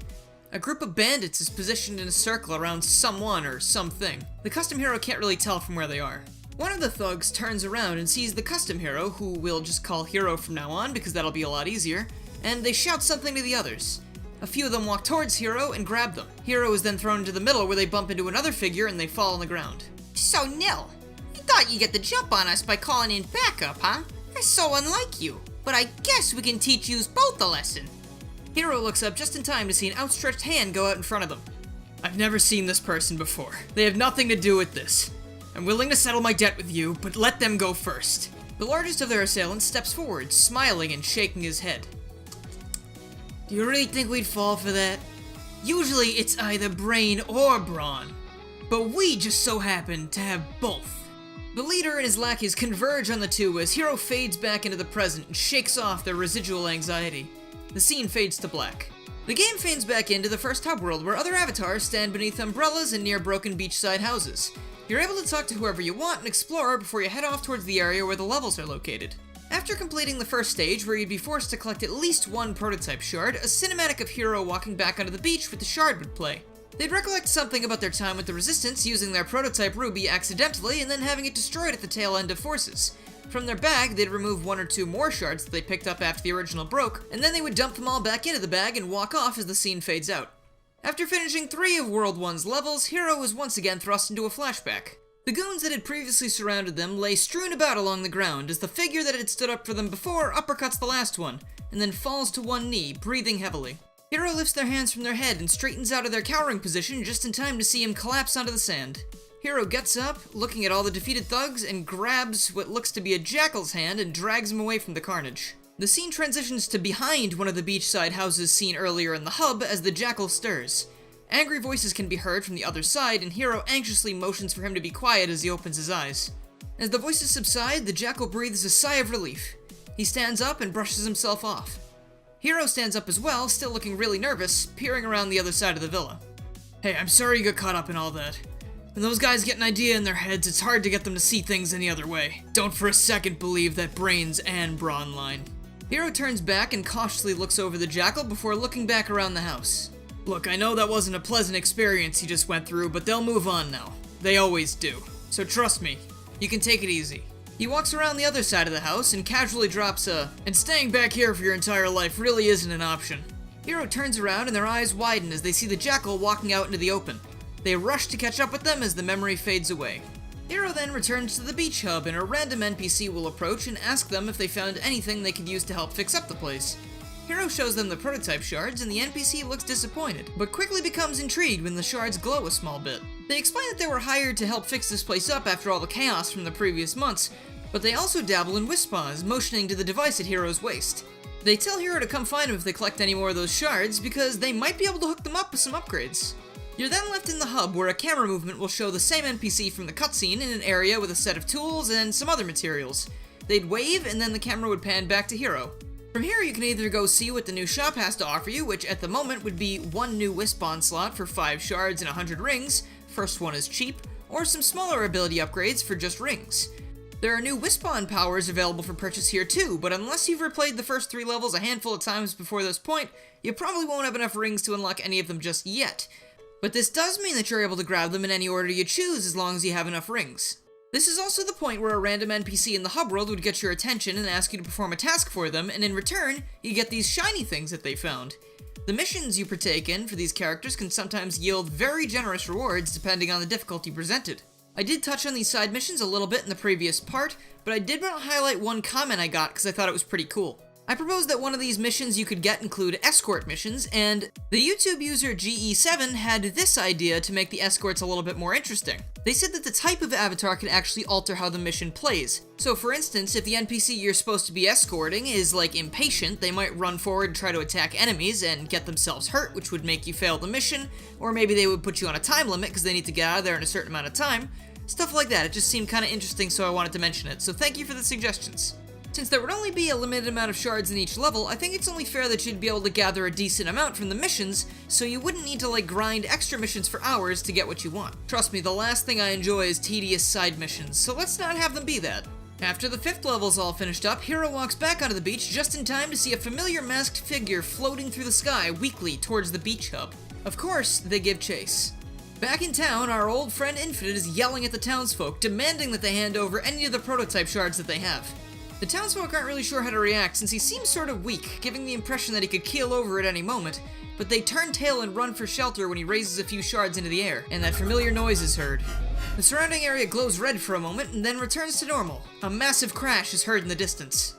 A group of bandits is positioned in a circle around someone or something. The custom hero can't really tell from where they are. One of the thugs turns around and sees the custom hero, who we'll just call Hero from now on because that'll be a lot easier, and they shout something to the others. A few of them walk towards Hero and grab them. Hero is then thrown into the middle where they bump into another figure and they fall on the ground. So, Nil, you thought you'd get the jump on us by calling in backup, huh? That's so unlike you. But I guess we can teach yous both a lesson. Hero looks up just in time to see an outstretched hand go out in front of them. I've never seen this person before. They have nothing to do with this. I'm willing to settle my debt with you, but let them go first. The largest of their assailants steps forward, smiling and shaking his head. Do you really think we'd fall for that? Usually it's either brain or brawn, but we just so happen to have both. The leader and his lackeys converge on the two as Hero fades back into the present and shakes off their residual anxiety. The scene fades to black. The game fades back into the first hub world where other avatars stand beneath umbrellas and near broken beachside houses. You're able to talk to whoever you want and explore before you head off towards the area where the levels are located. After completing the first stage, where you'd be forced to collect at least one prototype shard, a cinematic of Hero walking back onto the beach with the shard would play. They'd recollect something about their time with the Resistance, using their prototype Ruby accidentally and then having it destroyed at the tail end of Forces. From their bag, they'd remove 1 or 2 more shards that they picked up after the original broke, and then they would dump them all back into the bag and walk off as the scene fades out. After finishing 3 of World 1's levels, Hero was once again thrust into a flashback. The goons that had previously surrounded them lay strewn about along the ground as the figure that had stood up for them before uppercuts the last one, and then falls to one knee, breathing heavily. Hero lifts their hands from their head and straightens out of their cowering position just in time to see him collapse onto the sand. Hero gets up, looking at all the defeated thugs, and grabs what looks to be a jackal's hand and drags him away from the carnage. The scene transitions to behind one of the beachside houses seen earlier in the hub as the jackal stirs. Angry voices can be heard from the other side, and Hero anxiously motions for him to be quiet as he opens his eyes. As the voices subside, the jackal breathes a sigh of relief. He stands up and brushes himself off. Hero stands up as well, still looking really nervous, peering around the other side of the villa. Hey, I'm sorry you got caught up in all that. When those guys get an idea in their heads, it's hard to get them to see things any other way. Don't for a second believe that brains and brawn line. Hero turns back and cautiously looks over the jackal before looking back around the house. Look, I know that wasn't a pleasant experience you just went through, but they'll move on now. They always do. So trust me, you can take it easy. He walks around the other side of the house and casually drops a, "And staying back here for your entire life really isn't an option." Hero turns around and their eyes widen as they see the jackal walking out into the open. They rush to catch up with them as the memory fades away. Hero then returns to the beach hub and a random NPC will approach and ask them if they found anything they could use to help fix up the place. Hero shows them the prototype shards and the NPC looks disappointed, but quickly becomes intrigued when the shards glow a small bit. They explain that they were hired to help fix this place up after all the chaos from the previous months, but they also dabble in wispas, motioning to the device at Hero's waist. They tell Hero to come find them if they collect any more of those shards, because they might be able to hook them up with some upgrades. You're then left in the hub where a camera movement will show the same NPC from the cutscene in an area with a set of tools and some other materials. They'd wave and then the camera would pan back to Hero. From here you can either go see what the new shop has to offer you, which at the moment would be one new Wispawn slot for 5 shards and 100 rings, first one is cheap, or some smaller ability upgrades for just rings. There are new Wispawn powers available for purchase here too, but unless you've replayed the first 3 levels a handful of times before this point, you probably won't have enough rings to unlock any of them just yet. But this does mean that you're able to grab them in any order you choose as long as you have enough rings. This is also the point where a random NPC in the hub world would get your attention and ask you to perform a task for them, and in return, you get these shiny things that they found. The missions you partake in for these characters can sometimes yield very generous rewards depending on the difficulty presented. I did touch on these side missions a little bit in the previous part, but I did want to highlight one comment I got because I thought it was pretty cool. I proposed that one of these missions you could get include escort missions, and the YouTube user GE7 had this idea to make the escorts a little bit more interesting. They said that the type of avatar can actually alter how the mission plays. So for instance, if the NPC you're supposed to be escorting is like impatient, they might run forward and try to attack enemies and get themselves hurt, which would make you fail the mission, or maybe they would put you on a time limit because they need to get out of there in a certain amount of time. Stuff like that. It just seemed kind of interesting, so I wanted to mention it. So thank you for the suggestions. Since there would only be a limited amount of shards in each level, I think it's only fair that you'd be able to gather a decent amount from the missions, so you wouldn't need to like grind extra missions for hours to get what you want. Trust me, the last thing I enjoy is tedious side missions, so let's not have them be that. After the 5th level's all finished up, Hero walks back onto the beach just in time to see a familiar masked figure floating through the sky weakly towards the beach hub. Of course, they give chase. Back in town, our old friend Infinite is yelling at the townsfolk, demanding that they hand over any of the prototype shards that they have. The townsfolk aren't really sure how to react since he seems sort of weak, giving the impression that he could keel over at any moment, but they turn tail and run for shelter when he raises a few shards into the air, and that familiar noise is heard. The surrounding area glows red for a moment and then returns to normal. A massive crash is heard in the distance.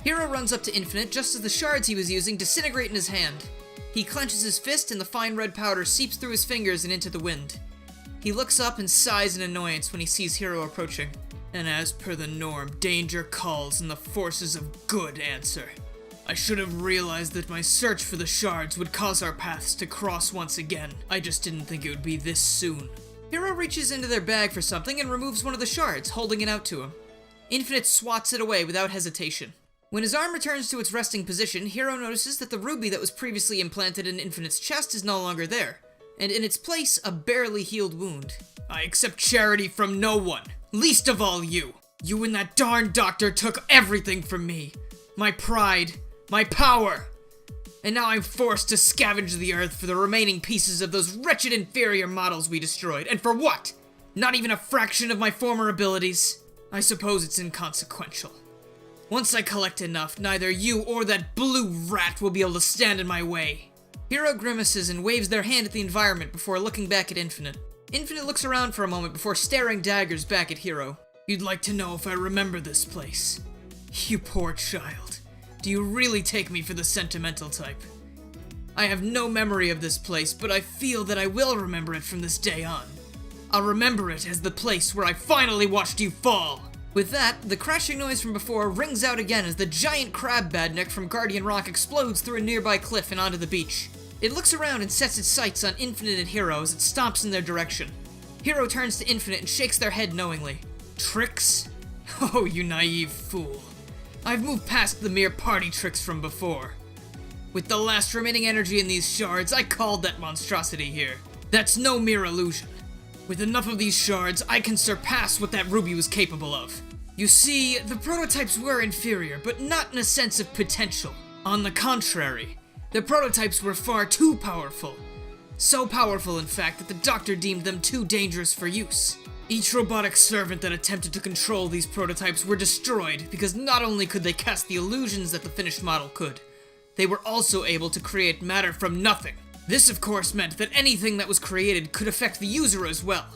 Hero runs up to Infinite just as the shards he was using disintegrate in his hand. He clenches his fist and the fine red powder seeps through his fingers and into the wind. He looks up and sighs in annoyance when he sees Hero approaching. And as per the norm, danger calls and the forces of good answer. I should have realized that my search for the shards would cause our paths to cross once again. I just didn't think it would be this soon. Hero reaches into their bag for something and removes one of the shards, holding it out to him. Infinite swats it away without hesitation. When his arm returns to its resting position, Hero notices that the ruby that was previously implanted in Infinite's chest is no longer there, and in its place, a barely healed wound. I accept charity from no one. Least of all you. You and that darn doctor took everything from me. My pride, my power. And now I'm forced to scavenge the earth for the remaining pieces of those wretched inferior models we destroyed. And for what? Not even a fraction of my former abilities? I suppose it's inconsequential. Once I collect enough, neither you or that blue rat will be able to stand in my way. Hero grimaces and waves their hand at the environment before looking back at Infinite. Infinite looks around for a moment before staring daggers back at Hero. You'd like to know if I remember this place. You poor child. Do you really take me for the sentimental type? I have no memory of this place, but I feel that I will remember it from this day on. I'll remember it as the place where I finally watched you fall. With that, the crashing noise from before rings out again as the giant crab badnik from Guardian Rock explodes through a nearby cliff and onto the beach. It looks around and sets its sights on Infinite and Hero as it stomps in their direction. Hero turns to Infinite and shakes their head knowingly. Tricks? Oh, you naive fool. I've moved past the mere party tricks from before. With the last remaining energy in these shards, I called that monstrosity here. That's no mere illusion. With enough of these shards, I can surpass what that ruby was capable of. You see, the prototypes were inferior, but not in a sense of potential. On the contrary, the prototypes were far too powerful. So powerful, in fact, that the Doctor deemed them too dangerous for use. Each robotic servant that attempted to control these prototypes were destroyed because not only could they cast the illusions that the finished model could, they were also able to create matter from nothing. This, of course, meant that anything that was created could affect the user as well.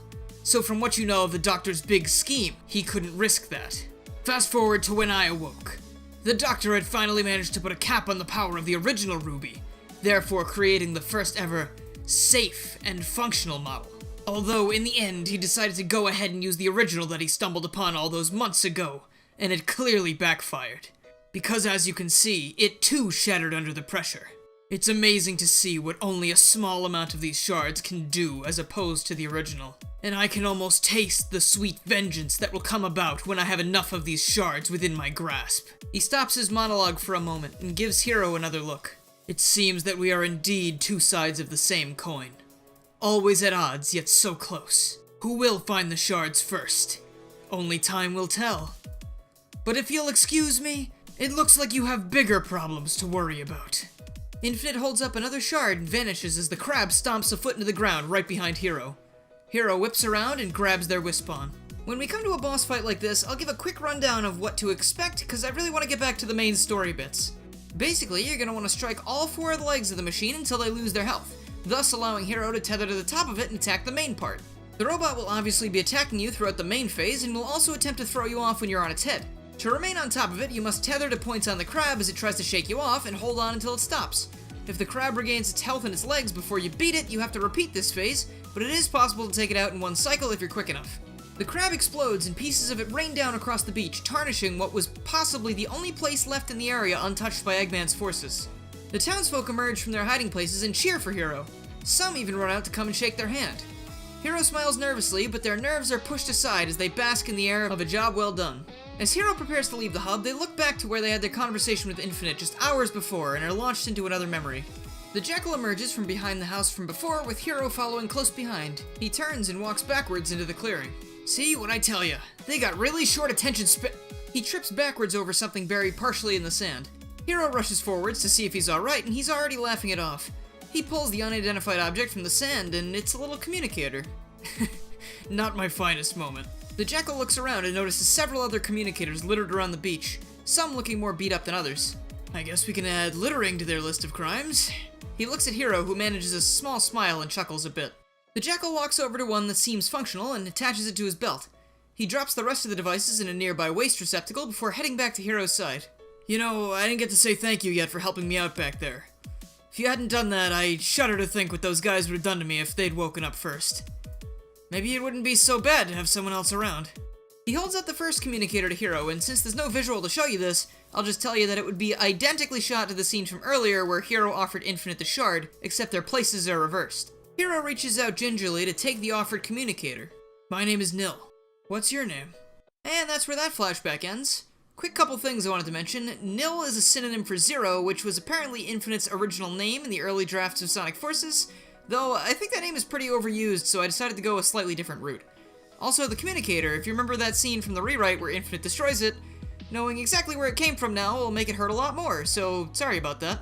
So from what you know of the Doctor's big scheme, he couldn't risk that. Fast forward to when I awoke. The Doctor had finally managed to put a cap on the power of the original Ruby, therefore creating the first ever safe and functional model. Although, in the end, he decided to go ahead and use the original that he stumbled upon all those months ago, and it clearly backfired. Because as you can see, it too shattered under the pressure. It's amazing to see what only a small amount of these shards can do as opposed to the original. And I can almost taste the sweet vengeance that will come about when I have enough of these shards within my grasp. He stops his monologue for a moment and gives Hiro another look. It seems that we are indeed two sides of the same coin. Always at odds, yet so close. Who will find the shards first? Only time will tell. But if you'll excuse me, it looks like you have bigger problems to worry about. Infinite holds up another shard and vanishes as the crab stomps a foot into the ground right behind Hiro. Hiro whips around and grabs their Wispawn. When we come to a boss fight like this, I'll give a quick rundown of what to expect, because I really want to get back to the main story bits. Basically, you're going to want to strike all four of the legs of the machine until they lose their health, thus allowing Hiro to tether to the top of it and attack the main part. The robot will obviously be attacking you throughout the main phase and will also attempt to throw you off when you're on its head. To remain on top of it, you must tether to points on the crab as it tries to shake you off and hold on until it stops. If the crab regains its health in its legs before you beat it, you have to repeat this phase, but it is possible to take it out in one cycle if you're quick enough. The crab explodes and pieces of it rain down across the beach, tarnishing what was possibly the only place left in the area untouched by Eggman's forces. The townsfolk emerge from their hiding places and cheer for Hiro. Some even run out to come and shake their hand. Hiro smiles nervously, but their nerves are pushed aside as they bask in the air of a job well done. As Hiro prepares to leave the hub, they look back to where they had their conversation with Infinite just hours before and are launched into another memory. The Jackal emerges from behind the house from before, with Hiro following close behind. He turns and walks backwards into the clearing. See what I tell ya? They got really short attention span. He trips backwards over something buried partially in the sand. Hiro rushes forwards to see if he's alright, and he's already laughing it off. He pulls the unidentified object from the sand, and it's a little communicator. Not my finest moment. The Jackal looks around and notices several other communicators littered around the beach, some looking more beat up than others. I guess we can add littering to their list of crimes. He looks at Hiro, who manages a small smile and chuckles a bit. The Jackal walks over to one that seems functional and attaches it to his belt. He drops the rest of the devices in a nearby waste receptacle before heading back to Hiro's side. You know, I didn't get to say thank you yet for helping me out back there. If you hadn't done that, I shudder to think what those guys would have done to me if they'd woken up first. Maybe it wouldn't be so bad to have someone else around. He holds out the first communicator to Hiro, and since there's no visual to show you this, I'll just tell you that it would be identically shot to the scene from earlier where Hiro offered Infinite the shard, except their places are reversed. Hiro reaches out gingerly to take the offered communicator. My name is Nil. What's your name? And that's where that flashback ends. Quick couple things I wanted to mention. Nil is a synonym for Zero, which was apparently Infinite's original name in the early drafts of Sonic Forces, though I think that name is pretty overused, so I decided to go a slightly different route. Also, the communicator, if you remember that scene from the rewrite where Infinite destroys it, knowing exactly where it came from now will make it hurt a lot more, so sorry about that.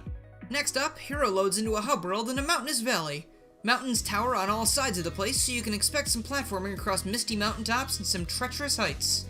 Next up, Hiro loads into a hub world in a mountainous valley. Mountains tower on all sides of the place, so you can expect some platforming across misty mountaintops and some treacherous heights.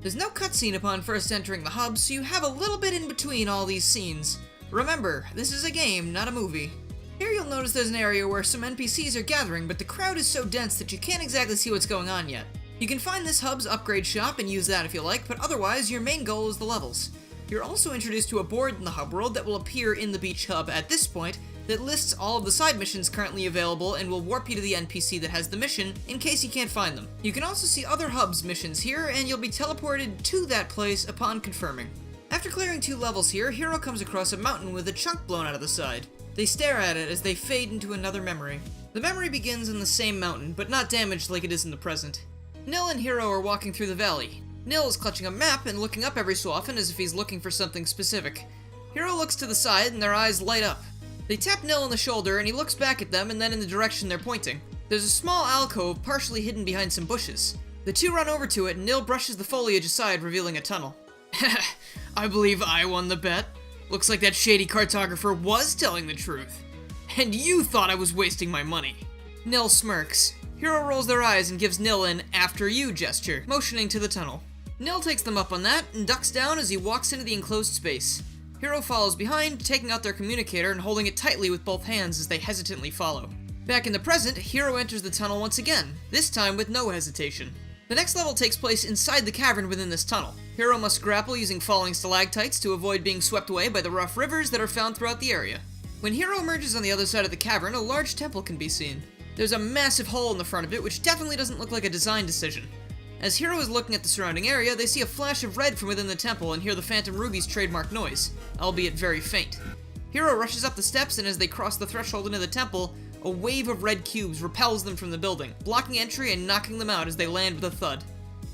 There's no cutscene upon first entering the hub, so you have a little bit in between all these scenes. Remember, this is a game, not a movie. Here you'll notice there's an area where some NPCs are gathering, but the crowd is so dense that you can't exactly see what's going on yet. You can find this hub's upgrade shop and use that if you like, but otherwise your main goal is the levels. You're also introduced to a board in the hub world that will appear in the beach hub at this point that lists all of the side missions currently available and will warp you to the NPC that has the mission in case you can't find them. You can also see other hubs missions here, and you'll be teleported to that place upon confirming. After clearing 2 levels here, Hiro comes across a mountain with a chunk blown out of the side. They stare at it as they fade into another memory. The memory begins on the same mountain, but not damaged like it is in the present. Nil and Hiro are walking through the valley. Nil is clutching a map and looking up every so often as if he's looking for something specific. Hiro looks to the side and their eyes light up. They tap Nil on the shoulder and he looks back at them and then in the direction they're pointing. There's a small alcove partially hidden behind some bushes. The two run over to it and Nil brushes the foliage aside, revealing a tunnel. I believe I won the bet. Looks like that shady cartographer was telling the truth. And you thought I was wasting my money. Nil smirks. Hero rolls their eyes and gives Nil an "after you" gesture, motioning to the tunnel. Nil takes them up on that and ducks down as he walks into the enclosed space. Hero follows behind, taking out their communicator and holding it tightly with both hands as they hesitantly follow. Back in the present, Hero enters the tunnel once again, this time with no hesitation. The next level takes place inside the cavern within this tunnel. Hero must grapple using falling stalactites to avoid being swept away by the rough rivers that are found throughout the area. When Hero emerges on the other side of the cavern, a large temple can be seen. There's a massive hole in the front of it, which definitely doesn't look like a design decision. As Hero is looking at the surrounding area, they see a flash of red from within the temple and hear the Phantom Ruby's trademark noise, albeit very faint. Hero rushes up the steps, and as they cross the threshold into the temple, a wave of red cubes repels them from the building, blocking entry and knocking them out as they land with a thud.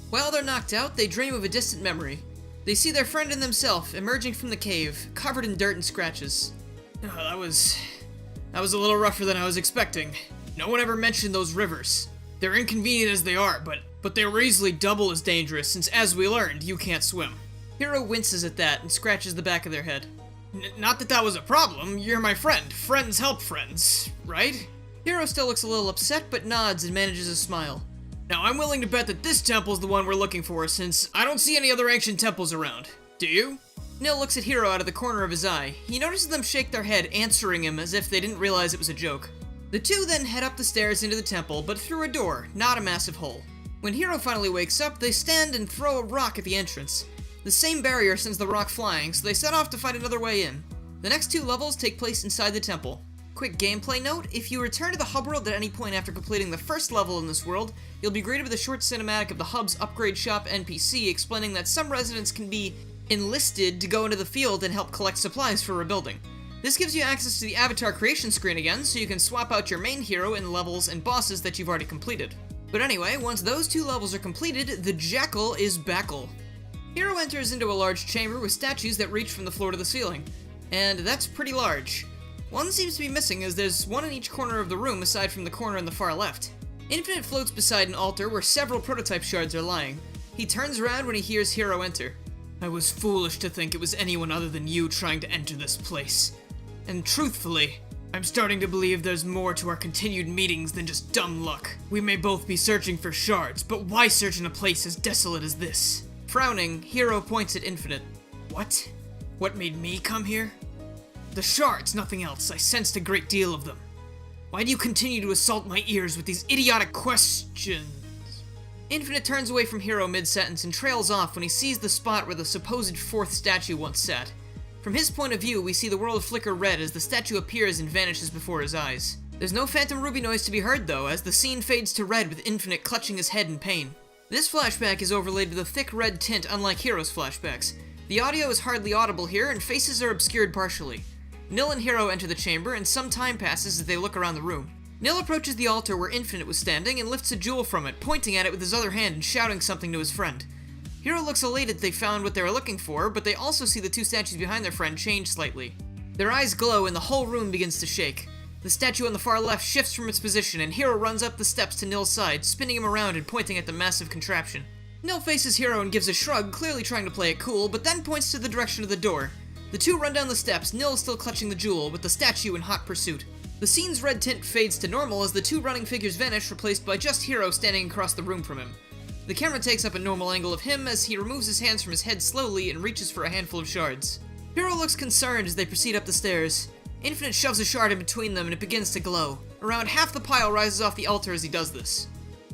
While they're knocked out, they dream of a distant memory. They see their friend and themselves emerging from the cave, covered in dirt and scratches. Oh, that was a little rougher than I was expecting. No one ever mentioned those rivers. They're inconvenient as they are, but they were easily double as dangerous since, as we learned, you can't swim. Hero winces at that and scratches the back of their head. Not that that was a problem. You're my friend. Friends help friends, right? Hero still looks a little upset, but nods and manages a smile. Now, I'm willing to bet that this temple's the one we're looking for, since I don't see any other ancient temples around. Do you? Nil looks at Hero out of the corner of his eye. He notices them shake their head, answering him as if they didn't realize it was a joke. The two then head up the stairs into the temple, but through a door, not a massive hole. When Hero finally wakes up, they stand and throw a rock at the entrance. The same barrier sends the rock flying, so they set off to find another way in. The next two levels take place inside the temple. Quick gameplay note, if you return to the hub world at any point after completing the first level in this world, you'll be greeted with a short cinematic of the hub's upgrade shop NPC explaining that some residents can be enlisted to go into the field and help collect supplies for rebuilding. This gives you access to the avatar creation screen again, so you can swap out your main hero in levels and bosses that you've already completed. But anyway, once those two levels are completed, the Jackal is backle. Hero enters into a large chamber with statues that reach from the floor to the ceiling, and that's pretty large. One seems to be missing, as there's one in each corner of the room aside from the corner in the far left. Infinite floats beside an altar where several prototype shards are lying. He turns around when he hears Hero enter. I was foolish to think it was anyone other than you trying to enter this place. And truthfully, I'm starting to believe there's more to our continued meetings than just dumb luck. We may both be searching for shards, but why search in a place as desolate as this? Frowning, Hero points at Infinite. What? What made me come here? The shards, nothing else. I sensed a great deal of them. Why do you continue to assault my ears with these idiotic questions? Infinite turns away from Hero mid-sentence and trails off when he sees the spot where the supposed fourth statue once sat. From his point of view, we see the world flicker red as the statue appears and vanishes before his eyes. There's no Phantom Ruby noise to be heard though, as the scene fades to red with Infinite clutching his head in pain. This flashback is overlaid with a thick red tint unlike Hero's flashbacks. The audio is hardly audible here and faces are obscured partially. Nil and Hero enter the chamber and some time passes as they look around the room. Nil approaches the altar where Infinite was standing and lifts a jewel from it, pointing at it with his other hand and shouting something to his friend. Hero looks elated they found what they were looking for, but they also see the two statues behind their friend change slightly. Their eyes glow and the whole room begins to shake. The statue on the far left shifts from its position and Hero runs up the steps to Nil's side, spinning him around and pointing at the massive contraption. Nil faces Hero and gives a shrug, clearly trying to play it cool, but then points to the direction of the door. The two run down the steps, Nil still clutching the jewel, with the statue in hot pursuit. The scene's red tint fades to normal as the two running figures vanish, replaced by just Hero standing across the room from him. The camera takes up a normal angle of him as he removes his hands from his head slowly and reaches for a handful of shards. Hero looks concerned as they proceed up the stairs. Infinite shoves a shard in between them and it begins to glow. Around half the pile rises off the altar as he does this.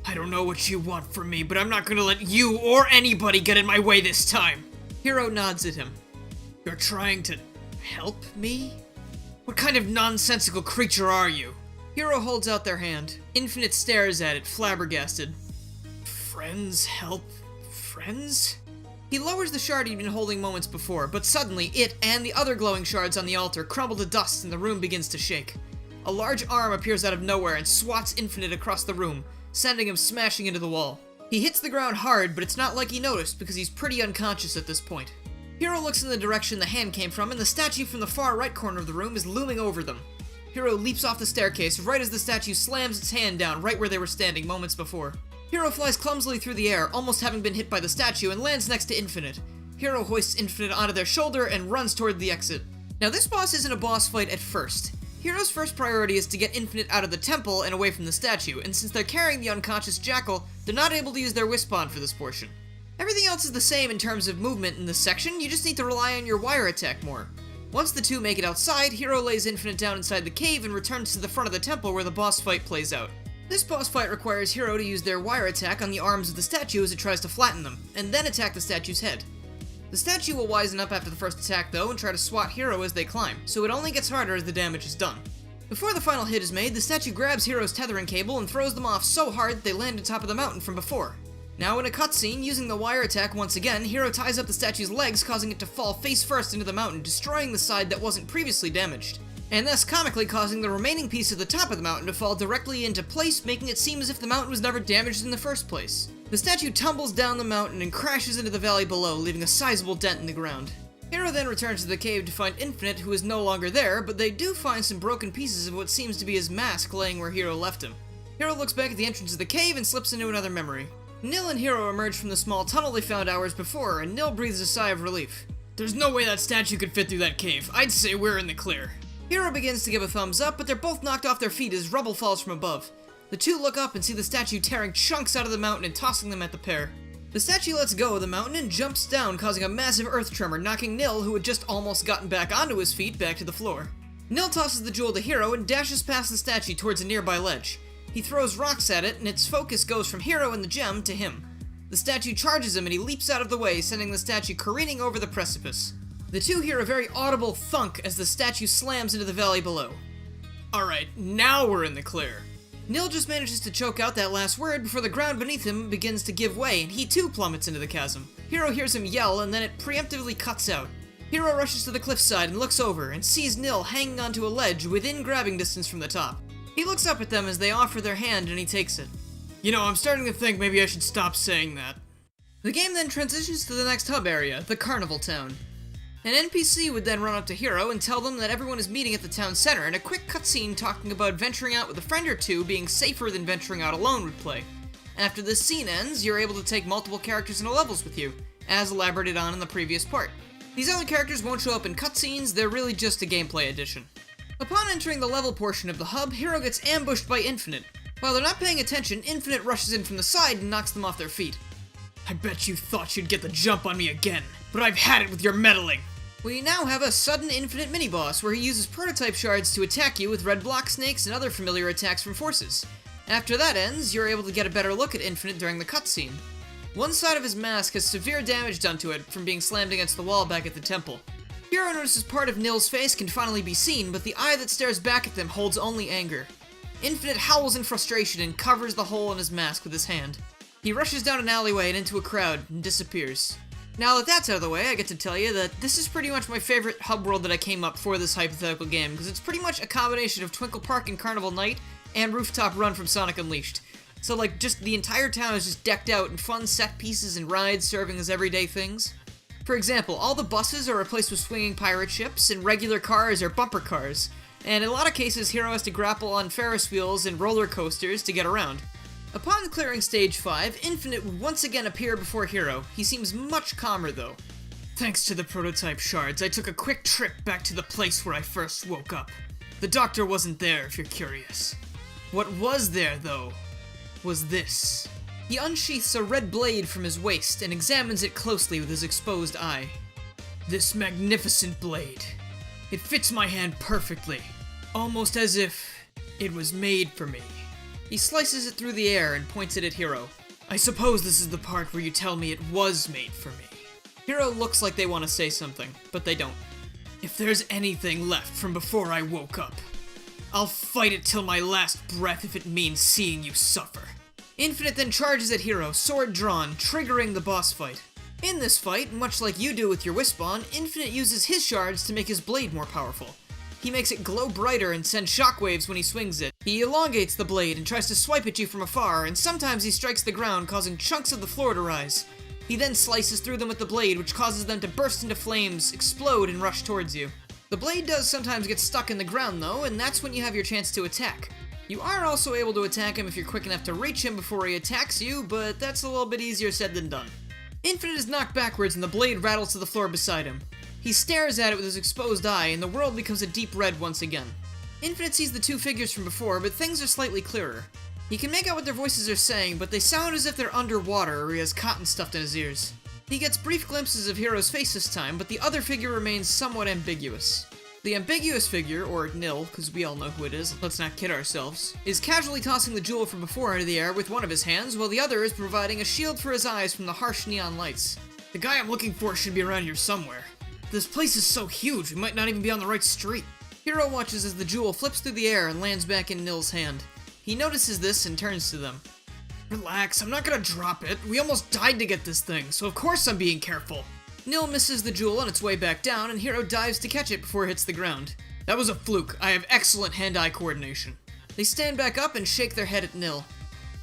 I don't know what you want from me, but I'm not gonna let you or anybody get in my way this time. Hero nods at him. You're trying to help me? What kind of nonsensical creature are you? Hero holds out their hand. Infinite stares at it, flabbergasted. Friends help friends? He lowers the shard he'd been holding moments before, but suddenly it and the other glowing shards on the altar crumble to dust and the room begins to shake. A large arm appears out of nowhere and swats Infinite across the room, sending him smashing into the wall. He hits the ground hard, but it's not like he noticed because he's pretty unconscious at this point. Hero looks in the direction the hand came from, and the statue from the far right corner of the room is looming over them. Hero leaps off the staircase right as the statue slams its hand down right where they were standing moments before. Hero flies clumsily through the air, almost having been hit by the statue, and lands next to Infinite. Hero hoists Infinite onto their shoulder and runs toward the exit. Now this boss isn't a boss fight at first. Hero's first priority is to get Infinite out of the temple and away from the statue, and since they're carrying the unconscious Jackal, they're not able to use their Wispon for this portion. Everything else is the same in terms of movement in this section, you just need to rely on your wire attack more. Once the two make it outside, Hero lays Infinite down inside the cave and returns to the front of the temple where the boss fight plays out. This boss fight requires Hero to use their wire attack on the arms of the statue as it tries to flatten them, and then attack the statue's head. The statue will wisen up after the first attack though and try to swat Hero as they climb, so it only gets harder as the damage is done. Before the final hit is made, the statue grabs Hero's tethering cable and throws them off so hard that they land on top of the mountain from before. Now in a cutscene, using the wire attack once again, Hero ties up the statue's legs, causing it to fall face first into the mountain, destroying the side that wasn't previously damaged, and thus comically causing the remaining piece of the top of the mountain to fall directly into place, making it seem as if the mountain was never damaged in the first place. The statue tumbles down the mountain and crashes into the valley below, leaving a sizable dent in the ground. Hero then returns to the cave to find Infinite, who is no longer there, but they do find some broken pieces of what seems to be his mask laying where Hero left him. Hero looks back at the entrance of the cave and slips into another memory. Nil and Hero emerge from the small tunnel they found hours before, and Nil breathes a sigh of relief. There's no way that statue could fit through that cave. I'd say we're in the clear. Hero begins to give a thumbs up, but they're both knocked off their feet as rubble falls from above. The two look up and see the statue tearing chunks out of the mountain and tossing them at the pair. The statue lets go of the mountain and jumps down, causing a massive earth tremor, knocking Nil, who had just almost gotten back onto his feet, back to the floor. Nil tosses the jewel to Hero and dashes past the statue towards a nearby ledge. He throws rocks at it, and its focus goes from Hero and the gem to him. The statue charges him and he leaps out of the way, sending the statue careening over the precipice. The two hear a very audible thunk as the statue slams into the valley below. Alright, now we're in the clear. Nil just manages to choke out that last word before the ground beneath him begins to give way, and he too plummets into the chasm. Hero hears him yell, and then it preemptively cuts out. Hero rushes to the cliffside and looks over, and sees Nil hanging onto a ledge within grabbing distance from the top. He looks up at them as they offer their hand, and he takes it. You know, I'm starting to think maybe I should stop saying that. The game then transitions to the next hub area, the Carnival Town. An NPC would then run up to Hero and tell them that everyone is meeting at the town center, and a quick cutscene talking about venturing out with a friend or two being safer than venturing out alone would play. After this scene ends, you're able to take multiple characters into levels with you, as elaborated on in the previous part. These other characters won't show up in cutscenes, they're really just a gameplay addition. Upon entering the level portion of the hub, Hero gets ambushed by Infinite. While they're not paying attention, Infinite rushes in from the side and knocks them off their feet. I bet you thought you'd get the jump on me again, but I've had it with your meddling! We now have a sudden Infinite mini-boss where he uses prototype shards to attack you with red block snakes and other familiar attacks from Forces. After that ends, you're able to get a better look at Infinite during the cutscene. One side of his mask has severe damage done to it from being slammed against the wall back at the temple. Hero notices part of Nil's face can finally be seen, but the eye that stares back at them holds only anger. Infinite howls in frustration and covers the hole in his mask with his hand. He rushes down an alleyway and into a crowd and disappears. Now that that's out of the way, I get to tell you that this is pretty much my favorite hub world that I came up for this hypothetical game, because it's pretty much a combination of Twinkle Park and Carnival Night and Rooftop Run from Sonic Unleashed. So like, just the entire town is just decked out in fun set pieces and rides serving as everyday things. For example, all the buses are replaced with swinging pirate ships, and regular cars are bumper cars. And in a lot of cases, Hero has to grapple on Ferris wheels and roller coasters to get around. Upon clearing Stage 5, Infinite would once again appear before Hero. He seems much calmer though. Thanks to the prototype shards, I took a quick trip back to the place where I first woke up. The doctor wasn't there, if you're curious. What was there, though, was this. He unsheaths a red blade from his waist and examines it closely with his exposed eye. This magnificent blade. It fits my hand perfectly, almost as if it was made for me. He slices it through the air and points it at Hero. I suppose this is the part where you tell me it was made for me. Hero looks like they want to say something, but they don't. If there's anything left from before I woke up, I'll fight it till my last breath if it means seeing you suffer. Infinite then charges at Hero, sword drawn, triggering the boss fight. In this fight, much like you do with your Wispon, Infinite uses his shards to make his blade more powerful. He makes it glow brighter and send shockwaves when he swings it. He elongates the blade and tries to swipe at you from afar, and sometimes he strikes the ground, causing chunks of the floor to rise. He then slices through them with the blade, which causes them to burst into flames, explode, and rush towards you. The blade does sometimes get stuck in the ground though, and that's when you have your chance to attack. You are also able to attack him if you're quick enough to reach him before he attacks you, but that's a little bit easier said than done. Infinite is knocked backwards and the blade rattles to the floor beside him. He stares at it with his exposed eye, and the world becomes a deep red once again. Infinite sees the two figures from before, but things are slightly clearer. He can make out what their voices are saying, but they sound as if they're underwater or he has cotton stuffed in his ears. He gets brief glimpses of Hiro's face this time, but the other figure remains somewhat ambiguous. The ambiguous figure, or Nil, because we all know who it is, let's not kid ourselves, is casually tossing the jewel from before into the air with one of his hands, while the other is providing a shield for his eyes from the harsh neon lights. The guy I'm looking for should be around here somewhere. This place is so huge, we might not even be on the right street. Hiro watches as the jewel flips through the air and lands back in Nil's hand. He notices this and turns to them. Relax, I'm not gonna drop it. We almost died to get this thing, so of course I'm being careful. Nil misses the jewel on its way back down, and Hiro dives to catch it before it hits the ground. That was a fluke. I have excellent hand-eye coordination. They stand back up and shake their head at Nil.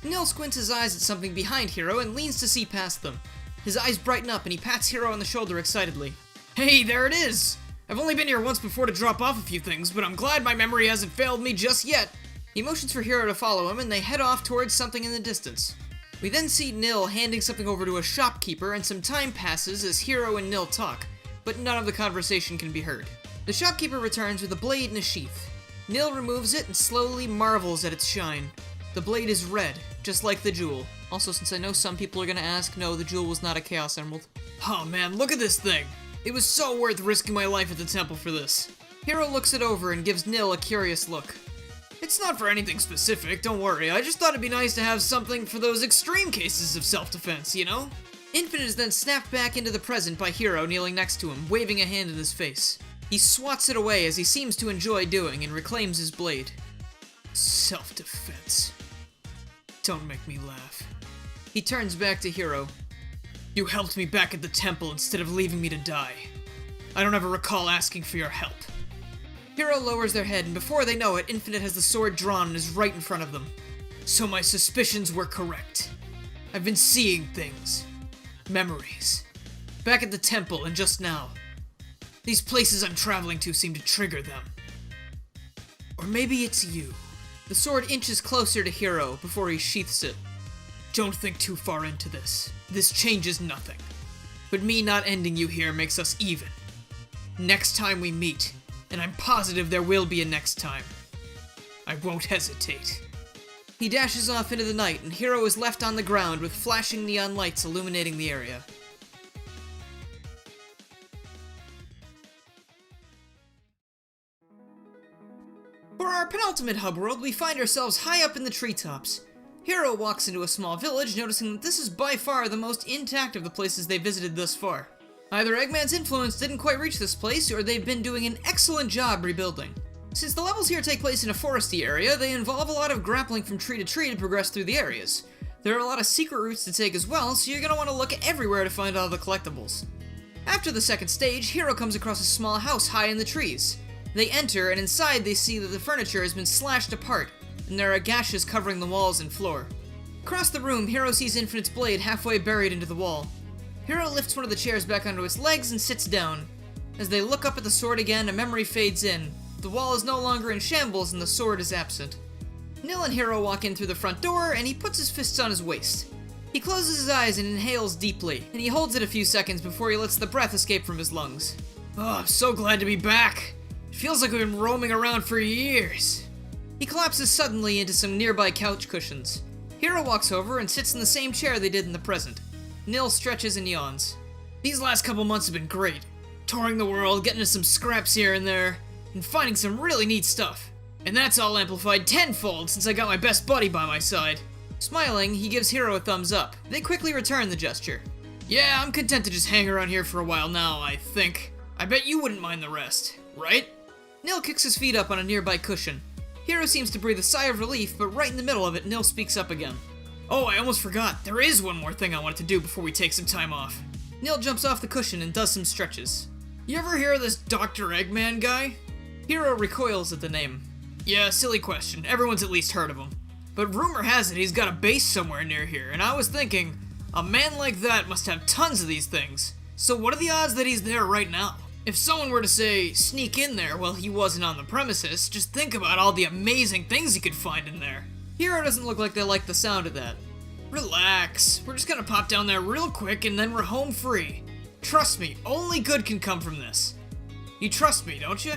Nil squints his eyes at something behind Hiro and leans to see past them. His eyes brighten up and he pats Hiro on the shoulder excitedly. Hey, there it is! I've only been here once before to drop off a few things, but I'm glad my memory hasn't failed me just yet. He motions for Hiro to follow him and they head off towards something in the distance. We then see Nil handing something over to a shopkeeper, and some time passes as Hiro and Nil talk, but none of the conversation can be heard. The shopkeeper returns with a blade in a sheath. Nil removes it and slowly marvels at its shine. The blade is red, just like the jewel. Also, since I know some people are gonna ask, no, the jewel was not a Chaos Emerald. Oh man, look at this thing! It was so worth risking my life at the temple for this. Hiro looks it over and gives Nil a curious look. It's not for anything specific, don't worry. I just thought it'd be nice to have something for those extreme cases of self-defense, you know? Infinite is then snapped back into the present by Hiro kneeling next to him, waving a hand in his face. He swats it away as he seems to enjoy doing and reclaims his blade. Self-defense. Don't make me laugh. He turns back to Hiro. You helped me back at the temple instead of leaving me to die. I don't ever recall asking for your help. Hiro lowers their head, and before they know it, Infinite has the sword drawn and is right in front of them. So my suspicions were correct. I've been seeing things. Memories. Back at the temple, and just now. These places I'm traveling to seem to trigger them. Or maybe it's you. The sword inches closer to Hiro before he sheaths it. Don't think too far into this. This changes nothing. But me not ending you here makes us even. Next time we meet, and I'm positive there will be a next time, I won't hesitate. He dashes off into the night, and Hiro is left on the ground with flashing neon lights illuminating the area. For our penultimate hub world, we find ourselves high up in the treetops. Hiro walks into a small village, noticing that this is by far the most intact of the places they visited thus far. Either Eggman's influence didn't quite reach this place, or they've been doing an excellent job rebuilding. Since the levels here take place in a foresty area, they involve a lot of grappling from tree to tree to progress through the areas. There are a lot of secret routes to take as well, so you're going to want to look everywhere to find all the collectibles. After the second stage, Hiro comes across a small house high in the trees. They enter, and inside they see that the furniture has been slashed apart, and there are gashes covering the walls and floor. Across the room, Hiro sees Infinite's blade halfway buried into the wall. Hiro lifts one of the chairs back onto its legs and sits down. As they look up at the sword again, a memory fades in. The wall is no longer in shambles and the sword is absent. Nil and Hiro walk in through the front door, and he puts his fists on his waist. He closes his eyes and inhales deeply, and he holds it a few seconds before he lets the breath escape from his lungs. Oh, I'm so glad to be back. It feels like we've been roaming around for years. He collapses suddenly into some nearby couch cushions. Hiro walks over and sits in the same chair they did in the present. Nil stretches and yawns. These last couple months have been great. Touring the world, getting into some scraps here and there, and finding some really neat stuff. And that's all amplified tenfold since I got my best buddy by my side. Smiling, he gives Hiro a thumbs up. They quickly return the gesture. Yeah, I'm content to just hang around here for a while now, I think. I bet you wouldn't mind the rest, right? Nil kicks his feet up on a nearby cushion. Hiro seems to breathe a sigh of relief, but right in the middle of it, Nil speaks up again. Oh, I almost forgot. There is one more thing I wanted to do before we take some time off. Nil jumps off the cushion and does some stretches. You ever hear of this Dr. Eggman guy? Hiro recoils at the name. Yeah, silly question. Everyone's at least heard of him. But rumor has it he's got a base somewhere near here, and I was thinking, a man like that must have tons of these things. So what are the odds that he's there right now? If someone were to say, sneak in there while he wasn't on the premises, just think about all the amazing things he could find in there. Hiro doesn't look like they like the sound of that. Relax, we're just gonna pop down there real quick and then we're home free. Trust me, only good can come from this. You trust me, don't you?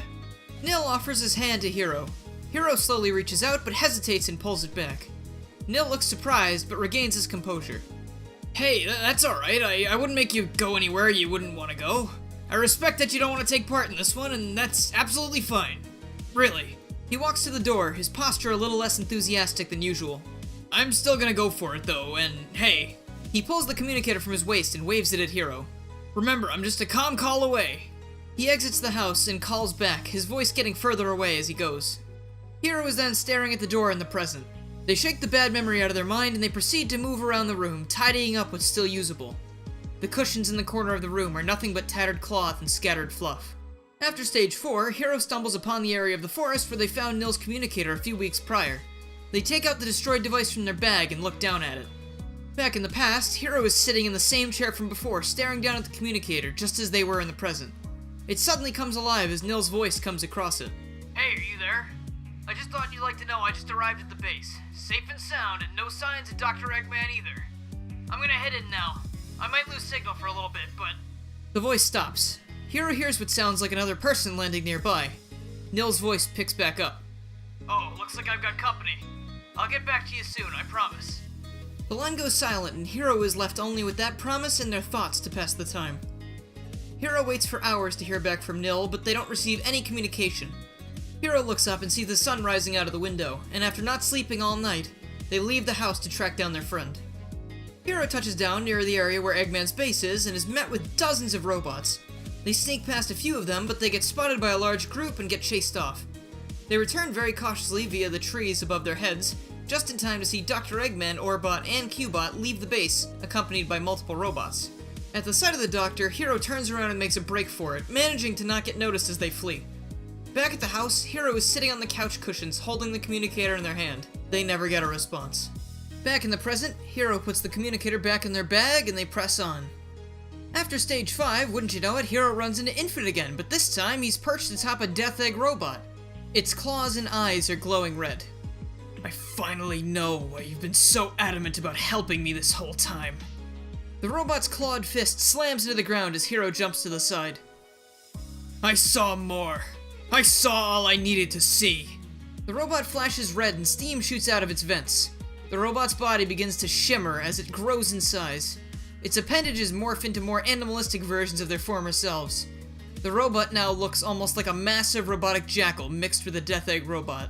Nil offers his hand to Hiro. Hero slowly reaches out, but hesitates and pulls it back. Nil looks surprised, but regains his composure. Hey, that's alright. I wouldn't make you go anywhere you wouldn't want to go. I respect that you don't want to take part in this one, and that's absolutely fine. Really. He walks to the door, his posture a little less enthusiastic than usual. I'm still gonna go for it though, and hey. He pulls the communicator from his waist and waves it at Hero. Remember, I'm just a calm call away. He exits the house and calls back, his voice getting further away as he goes. Hero is then staring at the door in the present. They shake the bad memory out of their mind and they proceed to move around the room, tidying up what's still usable. The cushions in the corner of the room are nothing but tattered cloth and scattered fluff. After stage 4, Hero stumbles upon the area of the forest where they found Nil's communicator a few weeks prior. They take out the destroyed device from their bag and look down at it. Back in the past, Hero is sitting in the same chair from before, staring down at the communicator just as they were in the present. It suddenly comes alive as Nil's voice comes across it. Hey, are you there? I just thought you'd like to know I just arrived at the base. Safe and sound, and no signs of Dr. Eggman either. I'm gonna head in now. I might lose signal for a little bit, but... The voice stops. Hero hears what sounds like another person landing nearby. Nil's voice picks back up. Oh, looks like I've got company. I'll get back to you soon, I promise. The line goes silent and Hero is left only with that promise and their thoughts to pass the time. Hero waits for hours to hear back from Nil, but they don't receive any communication. Hero looks up and sees the sun rising out of the window, and after not sleeping all night, they leave the house to track down their friend. Hero touches down near the area where Eggman's base is and is met with dozens of robots. They sneak past a few of them, but they get spotted by a large group and get chased off. They return very cautiously via the trees above their heads, just in time to see Dr. Eggman, Orbot, and Cubot leave the base, accompanied by multiple robots. At the sight of the Doctor, Hero turns around and makes a break for it, managing to not get noticed as they flee. Back at the house, Hero is sitting on the couch cushions, holding the communicator in their hand. They never get a response. Back in the present, Hero puts the communicator back in their bag and they press on. After stage 5, wouldn't you know it, Hero runs into Infinite again, but this time he's perched atop a Death Egg robot. Its claws and eyes are glowing red. I finally know why you've been so adamant about helping me this whole time. The robot's clawed fist slams into the ground as Hero jumps to the side. I saw more. I saw all I needed to see. The robot flashes red and steam shoots out of its vents. The robot's body begins to shimmer as it grows in size. Its appendages morph into more animalistic versions of their former selves. The robot now looks almost like a massive robotic jackal mixed with a Death Egg robot.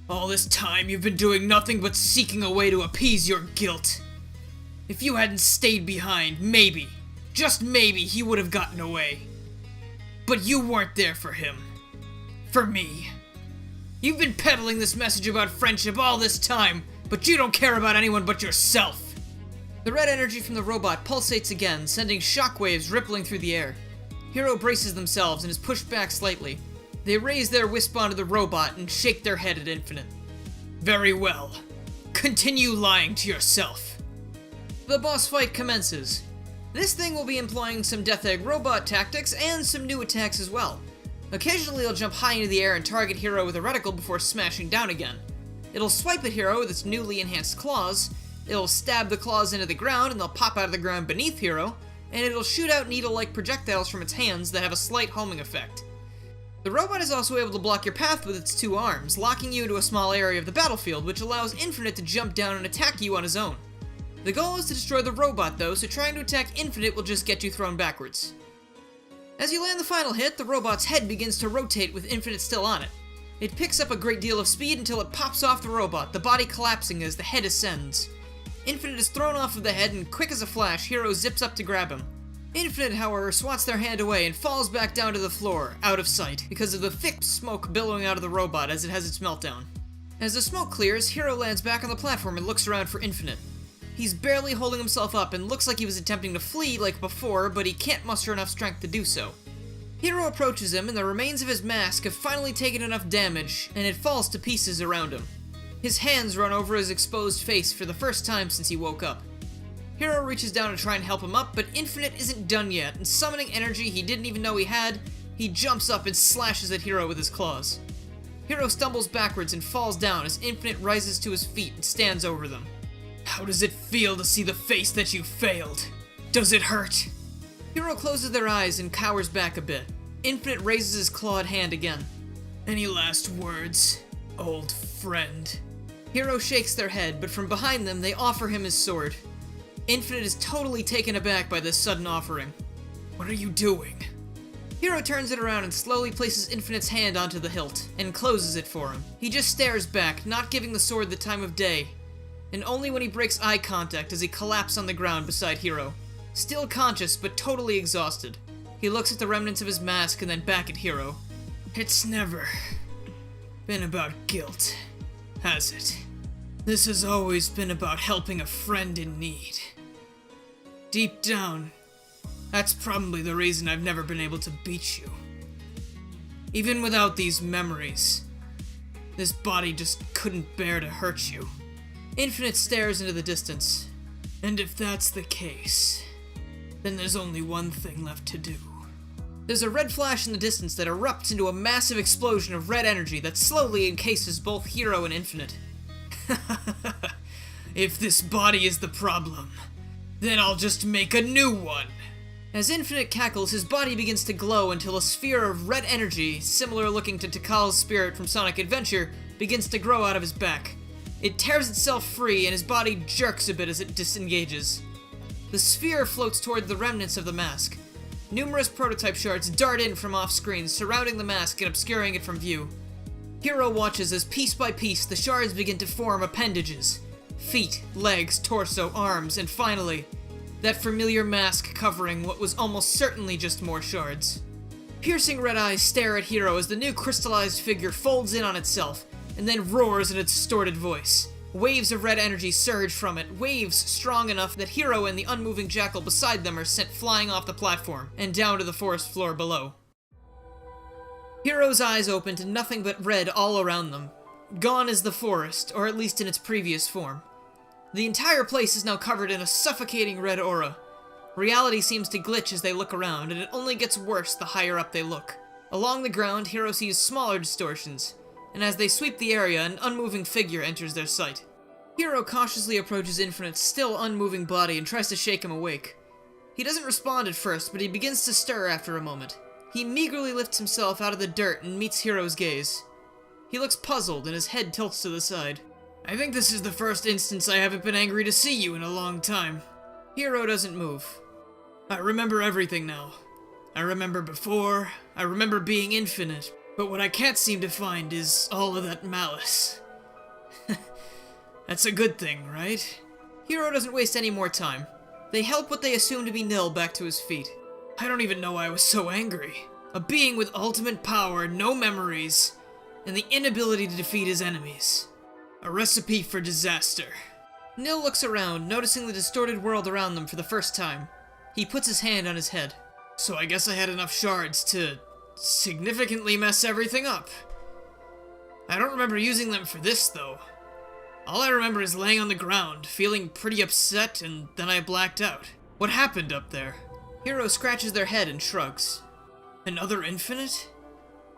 All this time you've been doing nothing but seeking a way to appease your guilt. If you hadn't stayed behind, maybe, just maybe, he would have gotten away. But you weren't there for him. For me. You've been peddling this message about friendship all this time, but you don't care about anyone but yourself. The red energy from the robot pulsates again, sending shockwaves rippling through the air. Hero braces themselves and is pushed back slightly. They raise their wisp onto the robot and shake their head at Infinite. Very well. Continue lying to yourself. The boss fight commences. This thing will be employing some Death Egg robot tactics and some new attacks as well. Occasionally it'll jump high into the air and target Hero with a reticle before smashing down again. It'll swipe at Hero with its newly enhanced claws, it'll stab the claws into the ground and they'll pop out of the ground beneath Hero, and it'll shoot out needle-like projectiles from its hands that have a slight homing effect. The robot is also able to block your path with its 2 arms, locking you into a small area of the battlefield, which allows Infinite to jump down and attack you on his own. The goal is to destroy the robot though, so trying to attack Infinite will just get you thrown backwards. As you land the final hit, the robot's head begins to rotate with Infinite still on it. It picks up a great deal of speed until it pops off the robot, the body collapsing as the head ascends. Infinite is thrown off of the head and quick as a flash, Hero zips up to grab him. Infinite, however, swats their hand away and falls back down to the floor, out of sight, because of the thick smoke billowing out of the robot as it has its meltdown. As the smoke clears, Hero lands back on the platform and looks around for Infinite. He's barely holding himself up and looks like he was attempting to flee like before, but he can't muster enough strength to do so. Hero approaches him and the remains of his mask have finally taken enough damage, and it falls to pieces around him. His hands run over his exposed face for the first time since he woke up. Hero reaches down to try and help him up, but Infinite isn't done yet, and summoning energy he didn't even know he had, he jumps up and slashes at Hero with his claws. Hero stumbles backwards and falls down as Infinite rises to his feet and stands over them. How does it feel to see the face that you failed? Does it hurt? Hero closes their eyes and cowers back a bit. Infinite raises his clawed hand again. Any last words? Old friend. Hero shakes their head, but from behind them they offer him his sword. Infinite is totally taken aback by this sudden offering. What are you doing? Hero turns it around and slowly places Infinite's hand onto the hilt, and closes it for him. He just stares back, not giving the sword the time of day, and only when he breaks eye contact does he collapse on the ground beside Hero. Still conscious, but totally exhausted. He looks at the remnants of his mask and then back at Hero. It's never been about guilt, has it? This has always been about helping a friend in need. Deep down, that's probably the reason I've never been able to beat you. Even without these memories, this body just couldn't bear to hurt you. Infinite stares into the distance. And if that's the case, then there's only one thing left to do. There's a red flash in the distance that erupts into a massive explosion of red energy that slowly encases both Hero and Infinite. If this body is the problem, then I'll just make a new one. As Infinite cackles, his body begins to glow until a sphere of red energy, similar looking to Tikal's spirit from Sonic Adventure, begins to grow out of his back. It tears itself free and his body jerks a bit as it disengages. The sphere floats toward the remnants of the mask. Numerous prototype shards dart in from off-screen, surrounding the mask and obscuring it from view. Hero watches as piece by piece the shards begin to form appendages. Feet, legs, torso, arms, and finally, that familiar mask covering what was almost certainly just more shards. Piercing red eyes stare at Hero as the new crystallized figure folds in on itself, and then roars in its distorted voice. Waves of red energy surge from it, waves strong enough that Hero and the unmoving jackal beside them are sent flying off the platform, and down to the forest floor below. Hero's eyes open to nothing but red all around them. Gone is the forest, or at least in its previous form. The entire place is now covered in a suffocating red aura. Reality seems to glitch as they look around, and it only gets worse the higher up they look. Along the ground, Hero sees smaller distortions, and as they sweep the area, an unmoving figure enters their sight. Hero cautiously approaches Infinite's still unmoving body and tries to shake him awake. He doesn't respond at first, but he begins to stir after a moment. He meagerly lifts himself out of the dirt and meets Hero's gaze. He looks puzzled, and his head tilts to the side. I think this is the first instance I haven't been angry to see you in a long time. Hero doesn't move. I remember everything now. I remember before, I remember being Infinite, but what I can't seem to find is all of that malice. That's a good thing, right? Hero doesn't waste any more time. They help what they assume to be Nil back to his feet. I don't even know why I was so angry. A being with ultimate power, no memories, and the inability to defeat his enemies. A recipe for disaster. Nil looks around, noticing the distorted world around them for the first time. He puts his hand on his head. So I guess I had enough shards to significantly mess everything up. I don't remember using them for this, though. All I remember is laying on the ground, feeling pretty upset, and then I blacked out. What happened up there? Hero scratches their head and shrugs. Another Infinite?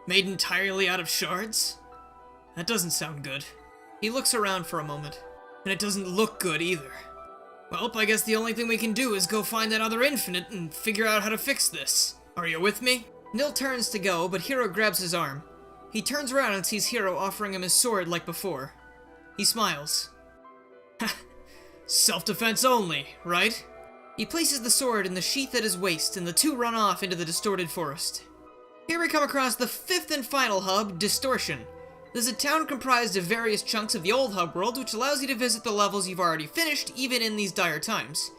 Made entirely out of shards? That doesn't sound good. He looks around for a moment, and it doesn't look good either. Well, I guess the only thing we can do is go find that other Infinite and figure out how to fix this. Are you with me? Nil turns to go, but Hero grabs his arm. He turns around and sees Hero offering him his sword like before. He smiles. Self-defense only, right? He places the sword in the sheath at his waist, and the two run off into the distorted forest. Here we come across the fifth and final hub, Distortion. There's a town comprised of various chunks of the old hub world, which allows you to visit the levels you've already finished, even in these dire times.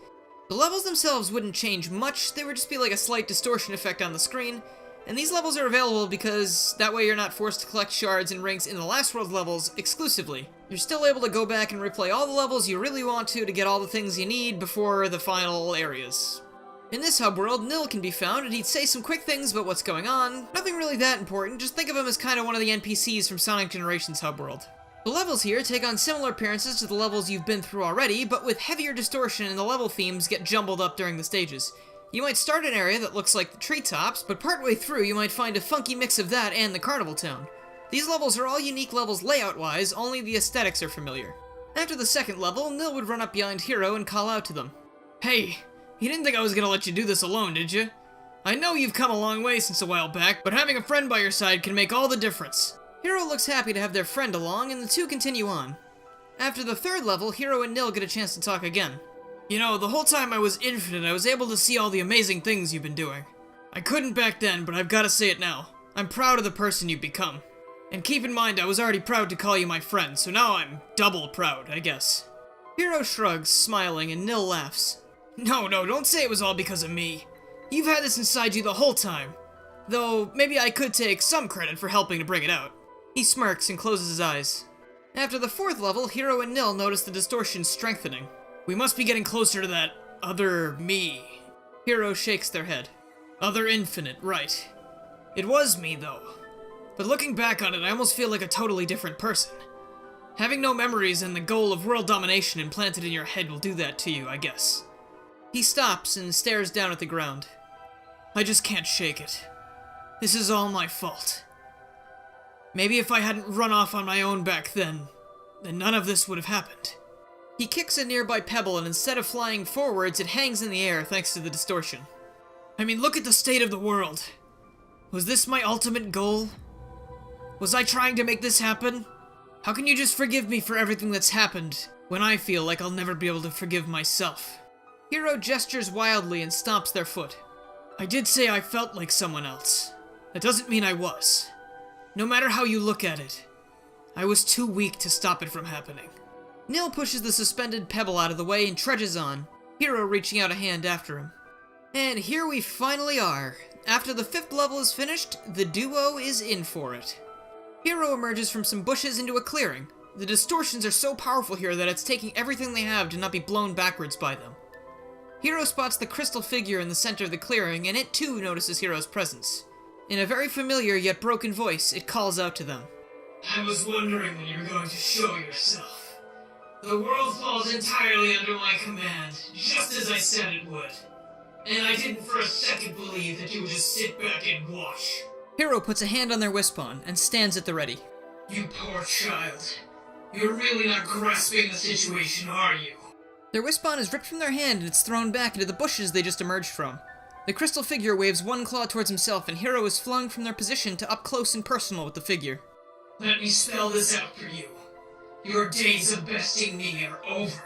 The levels themselves wouldn't change much, they would just be like a slight distortion effect on the screen, and these levels are available because that way you're not forced to collect shards and rings in the Last World levels exclusively. You're still able to go back and replay all the levels you really want to get all the things you need before the final areas. In this hub world, Nil can be found, and he'd say some quick things about what's going on. Nothing really that important, just think of him as kind of one of the NPCs from Sonic Generations hub world. The levels here take on similar appearances to the levels you've been through already, but with heavier distortion and the level themes get jumbled up during the stages. You might start an area that looks like the treetops, but partway through you might find a funky mix of that and the carnival town. These levels are all unique levels layout-wise, only the aesthetics are familiar. After the second level, Nil would run up behind Hero and call out to them. Hey, you didn't think I was gonna let you do this alone, did you? I know you've come a long way since a while back, but having a friend by your side can make all the difference. Hero looks happy to have their friend along, and the two continue on. After the third level, Hero and Nil get a chance to talk again. You know, the whole time I was Infinite, I was able to see all the amazing things you've been doing. I couldn't back then, but I've gotta say it now. I'm proud of the person you've become. And keep in mind, I was already proud to call you my friend, so now I'm double proud, I guess. Hero shrugs, smiling, and Nil laughs. No, don't say it was all because of me. You've had this inside you the whole time. Though, maybe I could take some credit for helping to bring it out. He smirks and closes his eyes. After the fourth level, Hero and Nil notice the distortion strengthening. We must be getting closer to that other me. Hero shakes their head. Other Infinite, right. It was me, though. But looking back on it, I almost feel like a totally different person. Having no memories and the goal of world domination implanted in your head will do that to you, I guess. He stops and stares down at the ground. I just can't shake it. This is all my fault. Maybe if I hadn't run off on my own back then none of this would have happened. He kicks a nearby pebble, and instead of flying forwards, it hangs in the air thanks to the distortion. I mean, look at the state of the world. Was this my ultimate goal? Was I trying to make this happen? How can you just forgive me for everything that's happened, when I feel like I'll never be able to forgive myself? Hero gestures wildly and stomps their foot. I did say I felt like someone else. That doesn't mean I was. No matter how you look at it, I was too weak to stop it from happening. Nil pushes the suspended pebble out of the way and trudges on, Hero reaching out a hand after him. And here we finally are. After the fifth level is finished, the duo is in for it. Hero emerges from some bushes into a clearing. The distortions are so powerful here that it's taking everything they have to not be blown backwards by them. Hero spots the crystal figure in the center of the clearing, and it too notices Hero's presence. In a very familiar yet broken voice, it calls out to them. I was wondering when you were going to show yourself. The world falls entirely under my command, just as I said it would. And I didn't for a second believe that you would just sit back and watch. Hero puts a hand on their wispon and stands at the ready. You poor child. You're really not grasping the situation, are you? Their wispon is ripped from their hand and it's thrown back into the bushes they just emerged from. The crystal figure waves one claw towards himself, and Hero is flung from their position to up close and personal with the figure. Let me spell this out for you. Your days of besting me are over.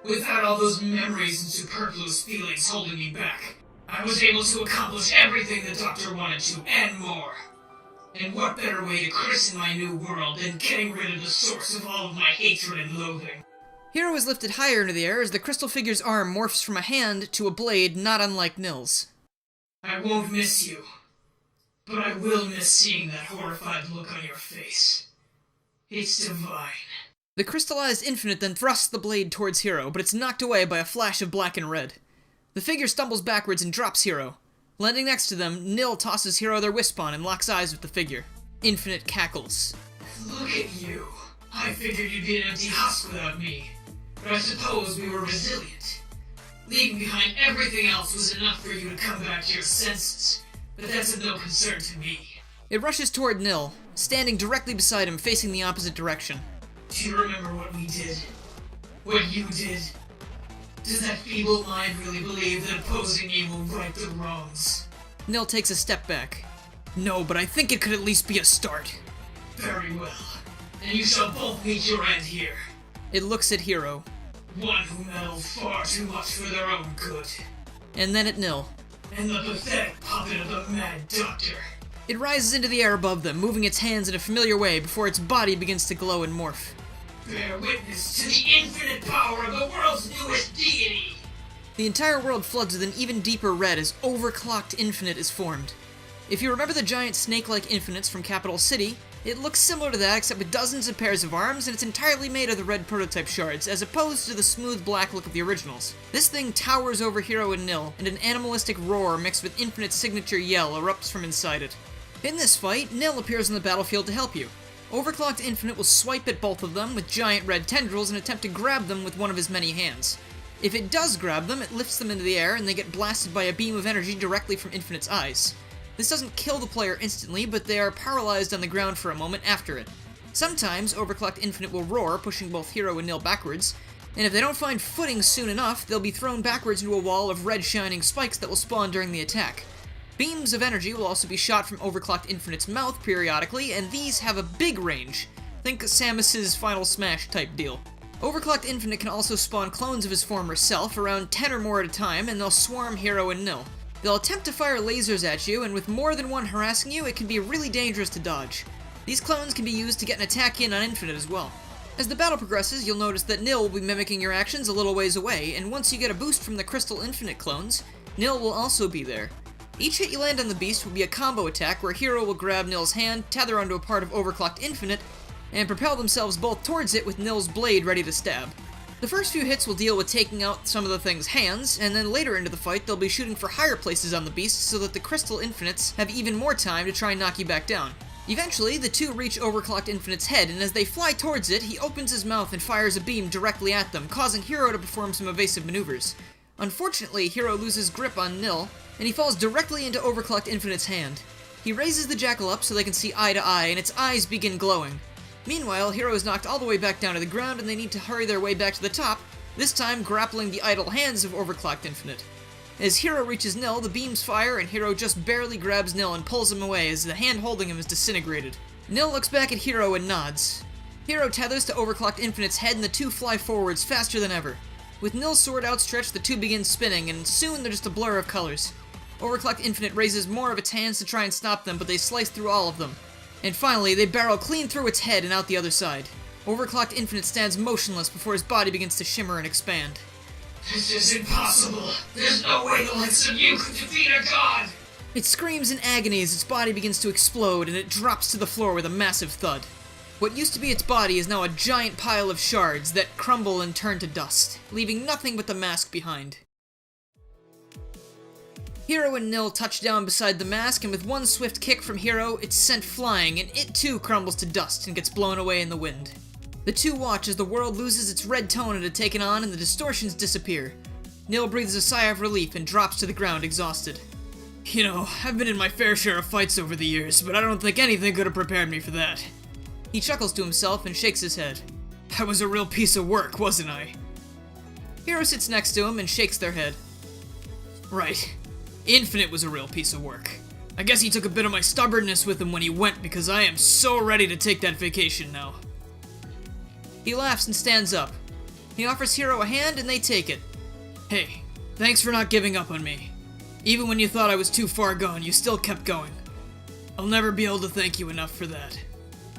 Without all those memories and superfluous feelings holding me back, I was able to accomplish everything the Doctor wanted to, and more. And what better way to christen my new world than getting rid of the source of all of my hatred and loathing? Hero is lifted higher into the air as the crystal figure's arm morphs from a hand to a blade not unlike Nil's. I won't miss you, but I will miss seeing that horrified look on your face. It's divine. The crystallized Infinite then thrusts the blade towards Hero, but it's knocked away by a flash of black and red. The figure stumbles backwards and drops Hero. Landing next to them, Nil tosses Hero their wispon and locks eyes with the figure. Infinite cackles. Look at you. I figured you'd be an empty husk without me, but I suppose we were resilient. Leaving behind everything else was enough for you to come back to your senses, but that's of no concern to me. It rushes toward Nil, standing directly beside him, facing the opposite direction. Do you remember what we did? What you did? Does that feeble mind really believe that opposing me will right the wrongs? Nil takes a step back. No, but I think it could at least be a start. Very well. And you shall both meet your end here. It looks at Hero. One who meddled far too much for their own good. And then at Nil. And the pathetic puppet of the Mad Doctor. It rises into the air above them, moving its hands in a familiar way before its body begins to glow and morph. Bear witness to the infinite power of the world's newest deity! The entire world floods with an even deeper red as overclocked Infinite is formed. If you remember the giant snake-like infinites from Capital City, it looks similar to that except with dozens of pairs of arms, and it's entirely made of the red prototype shards, as opposed to the smooth black look of the originals. This thing towers over Hero and Nil, and an animalistic roar mixed with Infinite's signature yell erupts from inside it. In this fight, Nil appears on the battlefield to help you. Overclocked Infinite will swipe at both of them with giant red tendrils and attempt to grab them with one of his many hands. If it does grab them, it lifts them into the air and they get blasted by a beam of energy directly from Infinite's eyes. This doesn't kill the player instantly, but they are paralyzed on the ground for a moment after it. Sometimes, Overclocked Infinite will roar, pushing both Hero and Nil backwards, and if they don't find footing soon enough, they'll be thrown backwards into a wall of red shining spikes that will spawn during the attack. Beams of energy will also be shot from Overclocked Infinite's mouth periodically, and these have a big range. Think Samus's Final Smash type deal. Overclocked Infinite can also spawn clones of his former self, around 10 or more at a time, and they'll swarm Hero and Nil. They'll attempt to fire lasers at you, and with more than one harassing you, it can be really dangerous to dodge. These clones can be used to get an attack in on Infinite as well. As the battle progresses, you'll notice that Nil will be mimicking your actions a little ways away, and once you get a boost from the Crystal Infinite clones, Nil will also be there. Each hit you land on the beast will be a combo attack where Hero will grab Nil's hand, tether onto a part of Overclocked Infinite, and propel themselves both towards it with Nil's blade ready to stab. The first few hits will deal with taking out some of the thing's hands, and then later into the fight they'll be shooting for higher places on the beast so that the Crystal Infinites have even more time to try and knock you back down. Eventually, the two reach Overclocked Infinite's head, and as they fly towards it, he opens his mouth and fires a beam directly at them, causing Hero to perform some evasive maneuvers. Unfortunately, Hero loses grip on Nil, and he falls directly into Overclocked Infinite's hand. He raises the jackal up so they can see eye to eye, and its eyes begin glowing. Meanwhile, Hero is knocked all the way back down to the ground, and they need to hurry their way back to the top, this time grappling the idle hands of Overclocked Infinite. As Hero reaches Nil, the beams fire, and Hero just barely grabs Nil and pulls him away as the hand holding him is disintegrated. Nil looks back at Hero and nods. Hero tethers to Overclocked Infinite's head, and the two fly forwards faster than ever. With Nil's sword outstretched, the two begin spinning, and soon they're just a blur of colors. Overclocked Infinite raises more of its hands to try and stop them, but they slice through all of them. And finally, they barrel clean through its head and out the other side. Overclocked Infinite stands motionless before his body begins to shimmer and expand. This is impossible. There's no way the likes of you could defeat a god! It screams in agony as its body begins to explode, and it drops to the floor with a massive thud. What used to be its body is now a giant pile of shards that crumble and turn to dust, leaving nothing but the mask behind. Hero and Nil touch down beside the mask, and with one swift kick from Hero, it's sent flying, and it too crumbles to dust and gets blown away in the wind. The two watch as the world loses its red tone it had taken on, and the distortions disappear. Nil breathes a sigh of relief and drops to the ground exhausted. You know, I've been in my fair share of fights over the years, but I don't think anything could have prepared me for that. He chuckles to himself and shakes his head. I was a real piece of work, wasn't I? Hero sits next to him and shakes their head. Right. Infinite was a real piece of work. I guess he took a bit of my stubbornness with him when he went, because I am so ready to take that vacation now. He laughs and stands up. He offers Hero a hand and they take it. Hey, thanks for not giving up on me. Even when you thought I was too far gone, you still kept going. I'll never be able to thank you enough for that.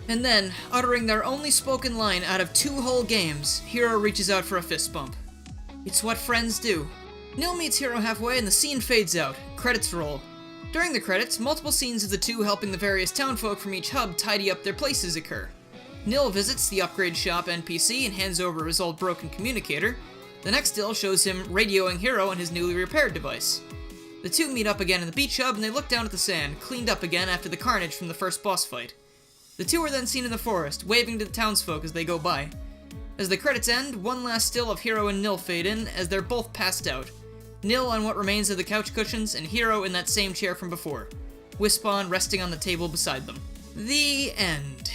And then, uttering their only spoken line out of 2 whole games, Hero reaches out for a fist bump. It's what friends do. Nil meets Hero halfway and the scene fades out. Credits roll. During the credits, multiple scenes of the two helping the various townfolk from each hub tidy up their places occur. Nil visits the upgrade shop NPC and hands over his old broken communicator. The next still shows him radioing Hero on his newly repaired device. The two meet up again in the beach hub and they look down at the sand, cleaned up again after the carnage from the first boss fight. The two are then seen in the forest, waving to the townsfolk as they go by. As the credits end, one last still of Hero and Nil fade in as they're both passed out. Nil on what remains of the couch cushions, and Hero in that same chair from before. Wispawn resting on the table beside them. The end.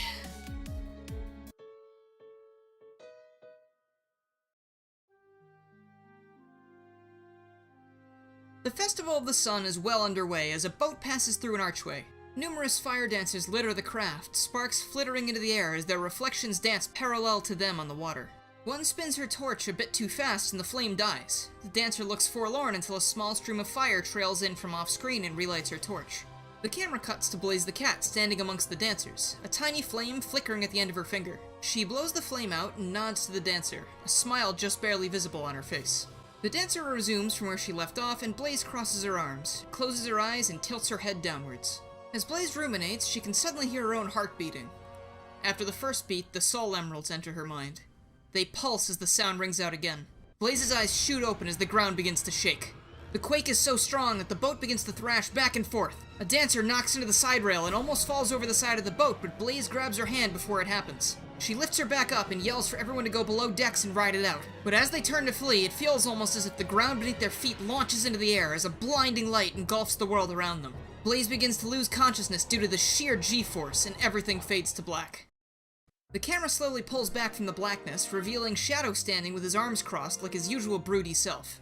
The Festival of the Sun is well underway as a boat passes through an archway. Numerous fire dancers litter the craft, sparks flittering into the air as their reflections dance parallel to them on the water. One spins her torch a bit too fast and the flame dies. The dancer looks forlorn until a small stream of fire trails in from off-screen and relights her torch. The camera cuts to Blaze the cat standing amongst the dancers, a tiny flame flickering at the end of her finger. She blows the flame out and nods to the dancer, a smile just barely visible on her face. The dancer resumes from where she left off and Blaze crosses her arms, closes her eyes and tilts her head downwards. As Blaze ruminates, she can suddenly hear her own heart beating. After the first beat, the soul emeralds enter her mind. They pulse as the sound rings out again. Blaze's eyes shoot open as the ground begins to shake. The quake is so strong that the boat begins to thrash back and forth. A dancer knocks into the side rail and almost falls over the side of the boat, but Blaze grabs her hand before it happens. She lifts her back up and yells for everyone to go below decks and ride it out. But as they turn to flee, it feels almost as if the ground beneath their feet launches into the air as a blinding light engulfs the world around them. Blaze begins to lose consciousness due to the sheer G-force, and everything fades to black. The camera slowly pulls back from the blackness, revealing Shadow standing with his arms crossed like his usual broody self.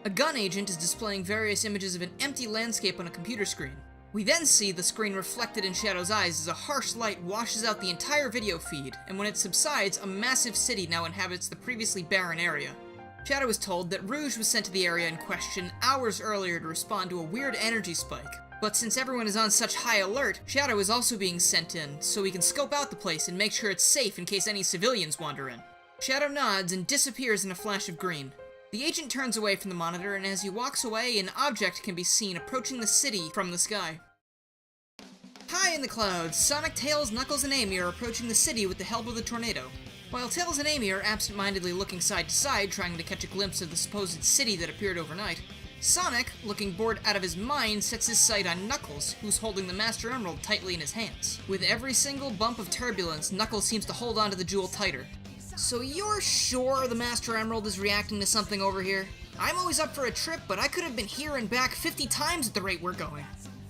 A gun agent is displaying various images of an empty landscape on a computer screen. We then see the screen reflected in Shadow's eyes as a harsh light washes out the entire video feed, and when it subsides, a massive city now inhabits the previously barren area. Shadow is told that Rouge was sent to the area in question hours earlier to respond to a weird energy spike. But since everyone is on such high alert, Shadow is also being sent in, so he can scope out the place and make sure it's safe in case any civilians wander in. Shadow nods and disappears in a flash of green. The agent turns away from the monitor, and as he walks away, an object can be seen approaching the city from the sky. High in the clouds, Sonic, Tails, Knuckles, and Amy are approaching the city with the help of the tornado. While Tails and Amy are absent-mindedly looking side to side, trying to catch a glimpse of the supposed city that appeared overnight, Sonic, looking bored out of his mind, sets his sight on Knuckles, who's holding the Master Emerald tightly in his hands. With every single bump of turbulence, Knuckles seems to hold onto the jewel tighter. So you're sure the Master Emerald is reacting to something over here? I'm always up for a trip, but I could have been here and back 50 times at the rate we're going.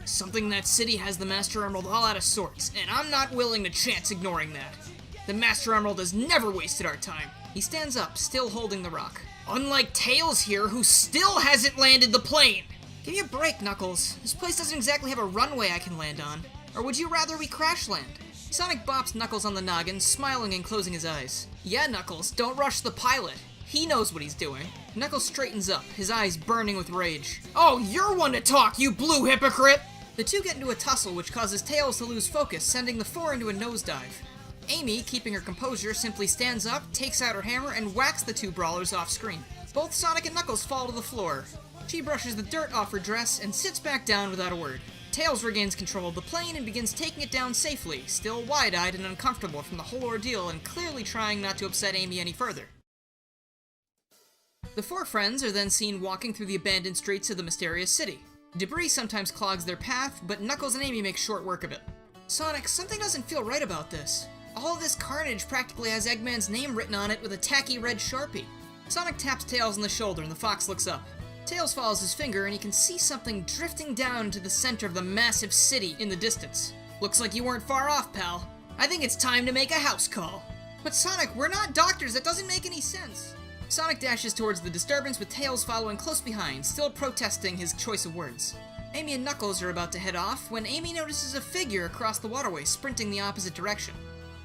Something in that city has the Master Emerald all out of sorts, and I'm not willing to chance ignoring that. The Master Emerald has never wasted our time. He stands up, still holding the rock. Unlike Tails here, who still hasn't landed the plane! Give me a break, Knuckles. This place doesn't exactly have a runway I can land on. Or would you rather we crash land? Sonic bops Knuckles on the noggin, smiling and closing his eyes. Yeah, Knuckles, don't rush the pilot. He knows what he's doing. Knuckles straightens up, his eyes burning with rage. Oh, you're one to talk, you blue hypocrite! The two get into a tussle, which causes Tails to lose focus, sending the four into a nosedive. Amy, keeping her composure, simply stands up, takes out her hammer, and whacks the two brawlers off screen. Both Sonic and Knuckles fall to the floor. She brushes the dirt off her dress and sits back down without a word. Tails regains control of the plane and begins taking it down safely, still wide-eyed and uncomfortable from the whole ordeal and clearly trying not to upset Amy any further. The four friends are then seen walking through the abandoned streets of the mysterious city. Debris sometimes clogs their path, but Knuckles and Amy make short work of it. Sonic, something doesn't feel right about this. All of this carnage practically has Eggman's name written on it with a tacky red Sharpie. Sonic taps Tails on the shoulder and the fox looks up. Tails follows his finger and he can see something drifting down to the center of the massive city in the distance. Looks like you weren't far off, pal. I think it's time to make a house call. But Sonic, we're not doctors, that doesn't make any sense. Sonic dashes towards the disturbance with Tails following close behind, still protesting his choice of words. Amy and Knuckles are about to head off when Amy notices a figure across the waterway sprinting the opposite direction.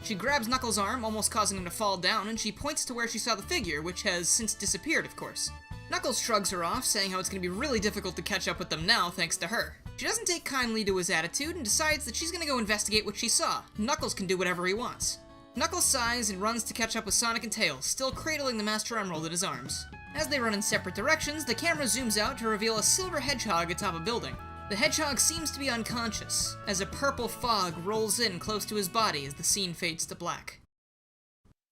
She grabs Knuckles' arm, almost causing him to fall down, and she points to where she saw the figure, which has since disappeared, of course. Knuckles shrugs her off, saying how it's going to be really difficult to catch up with them now thanks to her. She doesn't take kindly to his attitude and decides that she's going to go investigate what she saw. Knuckles can do whatever he wants. Knuckles sighs and runs to catch up with Sonic and Tails, still cradling the Master Emerald in his arms. As they run in separate directions, the camera zooms out to reveal a silver hedgehog atop a building. The hedgehog seems to be unconscious, as a purple fog rolls in close to his body as the scene fades to black.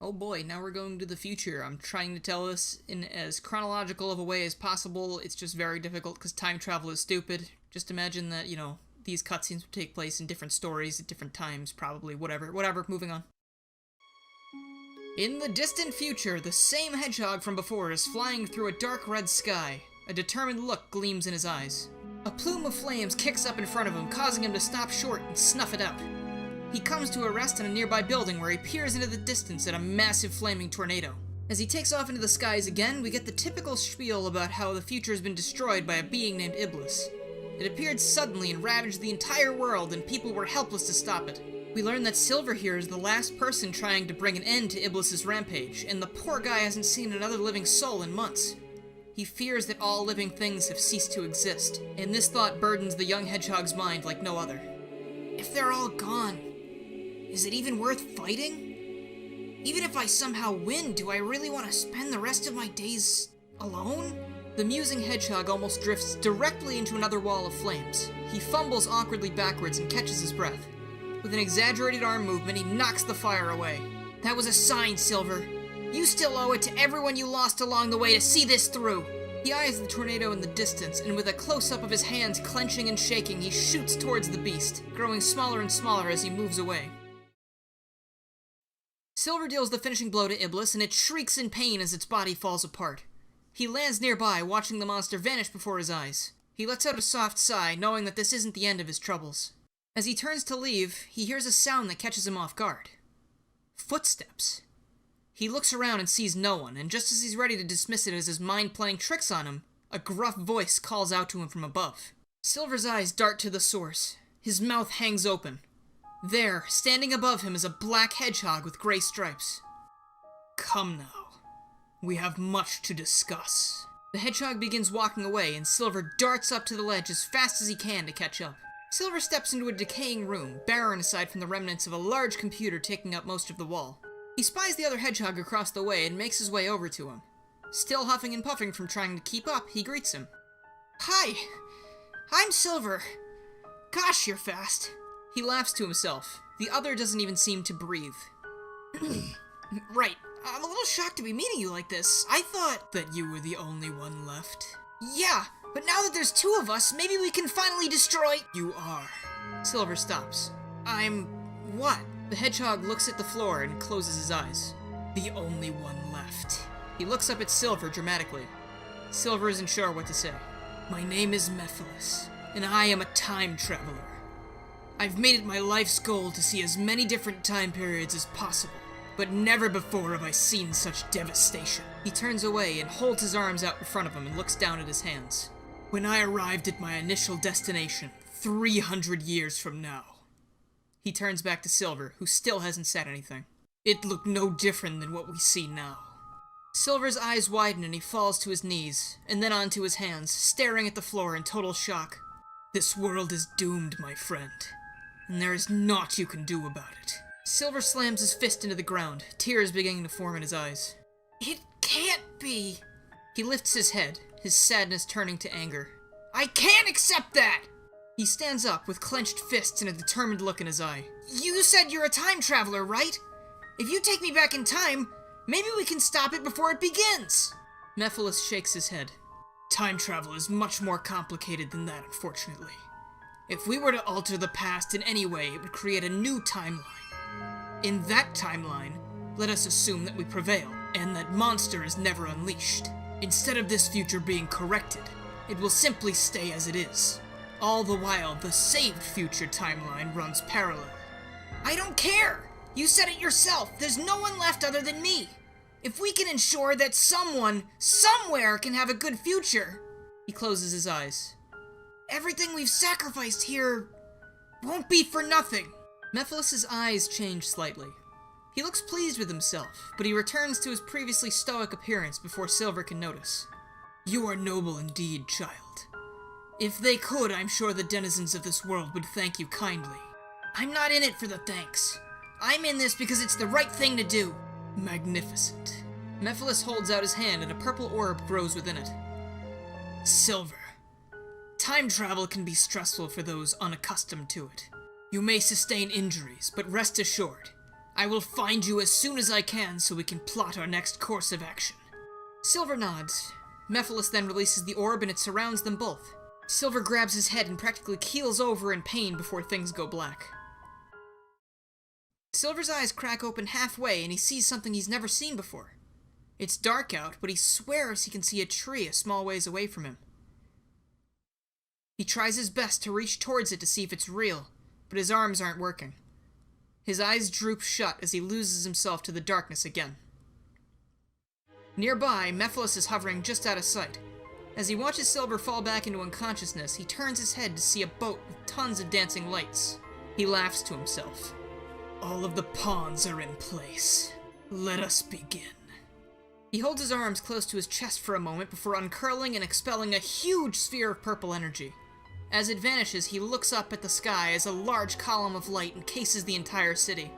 Oh boy, now we're going to the future. I'm trying to tell this in as chronological of a way as possible. It's just very difficult because time travel is stupid. Just imagine that, these cutscenes would take place in different stories at different times, probably, whatever, moving on. In the distant future, the same hedgehog from before is flying through a dark red sky. A determined look gleams in his eyes. A plume of flames kicks up in front of him, causing him to stop short and snuff it out. He comes to a rest in a nearby building where he peers into the distance at a massive flaming tornado. As he takes off into the skies again, we get the typical spiel about how the future has been destroyed by a being named Iblis. It appeared suddenly and ravaged the entire world, and people were helpless to stop it. We learn that Silver here is the last person trying to bring an end to Iblis's rampage, and the poor guy hasn't seen another living soul in months. He fears that all living things have ceased to exist, and this thought burdens the young hedgehog's mind like no other. If they're all gone, is it even worth fighting? Even if I somehow win, do I really want to spend the rest of my days alone? The musing hedgehog almost drifts directly into another wall of flames. He fumbles awkwardly backwards and catches his breath. With an exaggerated arm movement, he knocks the fire away. That was a sign, Silver. You still owe it to everyone you lost along the way to see this through. He eyes the tornado in the distance, and with a close-up of his hands clenching and shaking, he shoots towards the beast, growing smaller and smaller as he moves away. Silver deals the finishing blow to Iblis, and it shrieks in pain as its body falls apart. He lands nearby, watching the monster vanish before his eyes. He lets out a soft sigh, knowing that this isn't the end of his troubles. As he turns to leave, he hears a sound that catches him off guard. Footsteps. He looks around and sees no one, and just as he's ready to dismiss it as his mind playing tricks on him, A gruff voice calls out to him from above. Silver's eyes dart to the source. His mouth hangs open. There, standing above him, is a black hedgehog with gray stripes. Come now. We have much to discuss. The hedgehog begins walking away, and Silver darts up to the ledge as fast as he can to catch up. Silver steps into a decaying room, barren aside from the remnants of a large computer taking up most of the wall. He spies the other hedgehog across the way and makes his way over to him. Still huffing and puffing from trying to keep up, he greets him. Hi, I'm Silver. Gosh, you're fast. He laughs to himself. The other doesn't even seem to breathe. Right, I'm a little shocked to be meeting you like this. I thought that you were the only one left. Yeah, but now that there's two of us, maybe we can finally destroy— You are. Silver stops. I'm— what? The hedgehog looks at the floor and closes his eyes. The only one left. He looks up at Silver dramatically. Silver isn't sure what to say. My name is Mephiles, and I am a time traveler. I've made it my life's goal to see as many different time periods as possible, but never before have I seen such devastation. He turns away and holds his arms out in front of him and looks down at his hands. When I arrived at my initial destination, 300 years from now. He turns back to Silver, who still hasn't said anything. It looked no different than what we see now. Silver's eyes widen and he falls to his knees, and then onto his hands, staring at the floor in total shock. This world is doomed, my friend, and there is naught you can do about it. Silver slams his fist into the ground, tears beginning to form in his eyes. It can't be. He lifts his head, his sadness turning to anger. I can't accept that! He stands up with clenched fists and a determined look in his eye. You said you're a time traveler, right? If you take me back in time, maybe we can stop it before it begins! Mephiles shakes his head. Time travel is much more complicated than that, unfortunately. If we were to alter the past in any way, it would create a new timeline. In that timeline, let us assume that we prevail, and that monster is never unleashed. Instead of this future being corrected, it will simply stay as it is. All the while, the saved future timeline runs parallel. I don't care! You said it yourself, there's no one left other than me. If we can ensure that someone, somewhere can have a good future... He closes his eyes. Everything we've sacrificed here won't be for nothing. Mephiles' eyes change slightly. He looks pleased with himself, but he returns to his previously stoic appearance before Silver can notice. You are noble indeed, child. If they could, I'm sure the denizens of this world would thank you kindly. I'm not in it for the thanks. I'm in this because it's the right thing to do. Magnificent. Mephiles holds out his hand and a purple orb grows within it. Silver. Time travel can be stressful for those unaccustomed to it. You may sustain injuries, but rest assured, I will find you as soon as I can so we can plot our next course of action. Silver nods. Mephiles then releases the orb and it surrounds them both. Silver grabs his head and practically keels over in pain before things go black. Silver's eyes crack open halfway and he sees something he's never seen before. It's dark out, but he swears he can see a tree a small ways away from him. He tries his best to reach towards it to see if it's real, but his arms aren't working. His eyes droop shut as he loses himself to the darkness again. Nearby, Mephiles is hovering just out of sight. As he watches Silver fall back into unconsciousness, he turns his head to see a boat with tons of dancing lights. He laughs to himself. All of the pawns are in place. Let us begin. He holds his arms close to his chest for a moment before uncurling and expelling a huge sphere of purple energy. As it vanishes, he looks up at the sky as a large column of light encases the entire city.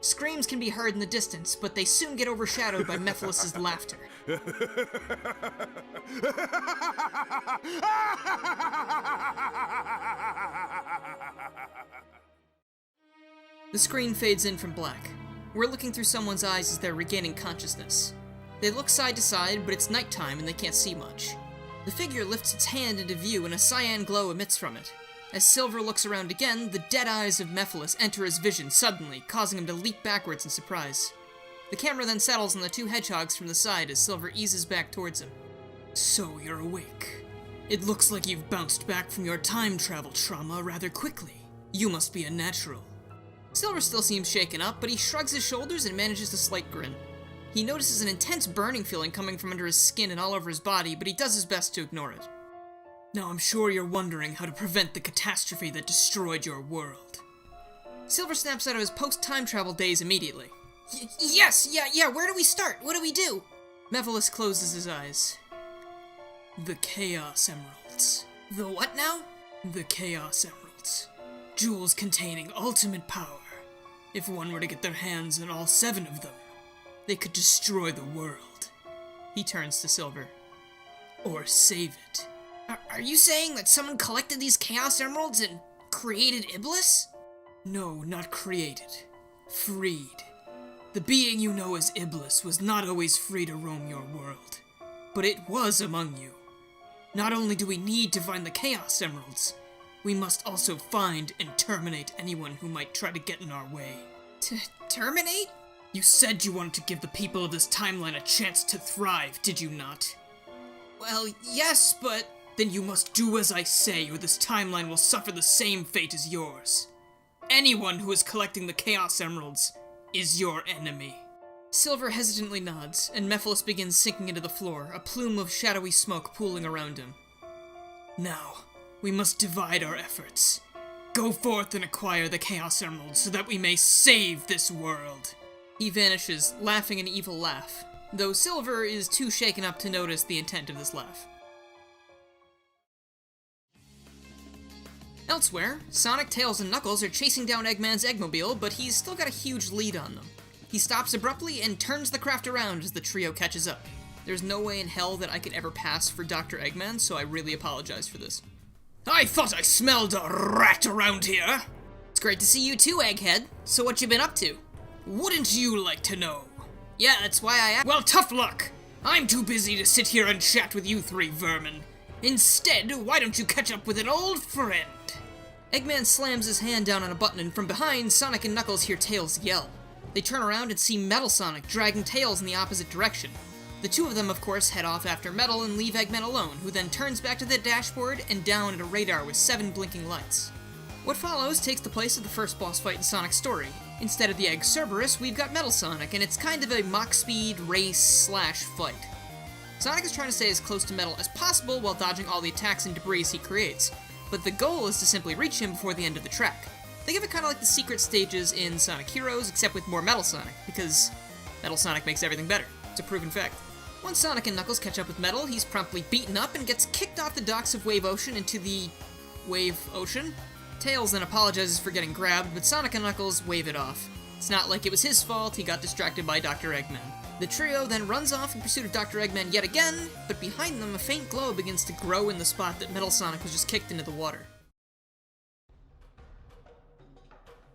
Screams can be heard in the distance, but they soon get overshadowed by Mephiles' laughter. The screen fades in from black. We're looking through someone's eyes as they're regaining consciousness. They look side to side, but it's nighttime and they can't see much. The figure lifts its hand into view and a cyan glow emits from it. As Silver looks around again, the dead eyes of Mephiles enter his vision suddenly, causing him to leap backwards in surprise. The camera then settles on the two hedgehogs from the side as Silver eases back towards him. So you're awake. It looks like you've bounced back from your time travel trauma rather quickly. You must be a natural. Silver still seems shaken up, but he shrugs his shoulders and manages a slight grin. He notices an intense burning feeling coming from under his skin and all over his body, but he does his best to ignore it. Now I'm sure you're wondering how to prevent the catastrophe that destroyed your world. Silver snaps out of his post-time travel days immediately. Yes, where do we start? What do we do? Mephiles closes his eyes. The Chaos Emeralds. The what now? The Chaos Emeralds. Jewels containing ultimate power. If one were to get their hands on all 7 of them, they could destroy the world. He turns to Silver. Or save it. Are you saying that someone collected these Chaos Emeralds and created Iblis? No, not created. Freed. The being you know as Iblis was not always free to roam your world, but it was among you. Not only do we need to find the Chaos Emeralds, we must also find and terminate anyone who might try to get in our way. Terminate? You said you wanted to give the people of this timeline a chance to thrive, did you not? Well, yes, but... Then you must do as I say, or this timeline will suffer the same fate as yours. Anyone who is collecting the Chaos Emeralds is your enemy. Silver hesitantly nods, and Mephiles begins sinking into the floor, a plume of shadowy smoke pooling around him. Now, we must divide our efforts. Go forth and acquire the Chaos Emeralds so that we may save this world. He vanishes, laughing an evil laugh, though Silver is too shaken up to notice the intent of this laugh. Elsewhere, Sonic, Tails, and Knuckles are chasing down Eggman's Eggmobile, but he's still got a huge lead on them. He stops abruptly and turns the craft around as the trio catches up. There's no way in hell that I could ever pass for Dr. Eggman, so I really apologize for this. I thought I smelled a rat around here! It's great to see you too, Egghead. So what you been up to? Wouldn't you like to know? Yeah, that's why I asked. Well, tough luck! I'm too busy to sit here and chat with you 3 vermin. Instead, why don't you catch up with an old friend? Eggman slams his hand down on a button, and from behind, Sonic and Knuckles hear Tails yell. They turn around and see Metal Sonic dragging Tails in the opposite direction. The 2 of them, of course, head off after Metal and leave Eggman alone, who then turns back to the dashboard and down at a radar with 7 blinking lights. What follows takes the place of the first boss fight in Sonic's story. Instead of the Egg Cerberus, we've got Metal Sonic, and it's kind of a Mach-speed race/fight. Sonic is trying to stay as close to Metal as possible while dodging all the attacks and debris he creates, but the goal is to simply reach him before the end of the track. Think of it kind of like the secret stages in Sonic Heroes, except with more Metal Sonic, because Metal Sonic makes everything better. It's a proven fact. Once Sonic and Knuckles catch up with Metal, he's promptly beaten up and gets kicked off the docks of Wave Ocean into the... Wave Ocean? Tails then apologizes for getting grabbed, but Sonic and Knuckles wave it off. It's not like it was his fault, he got distracted by Dr. Eggman. The trio then runs off in pursuit of Dr. Eggman yet again, but behind them a faint glow begins to grow in the spot that Metal Sonic was just kicked into the water.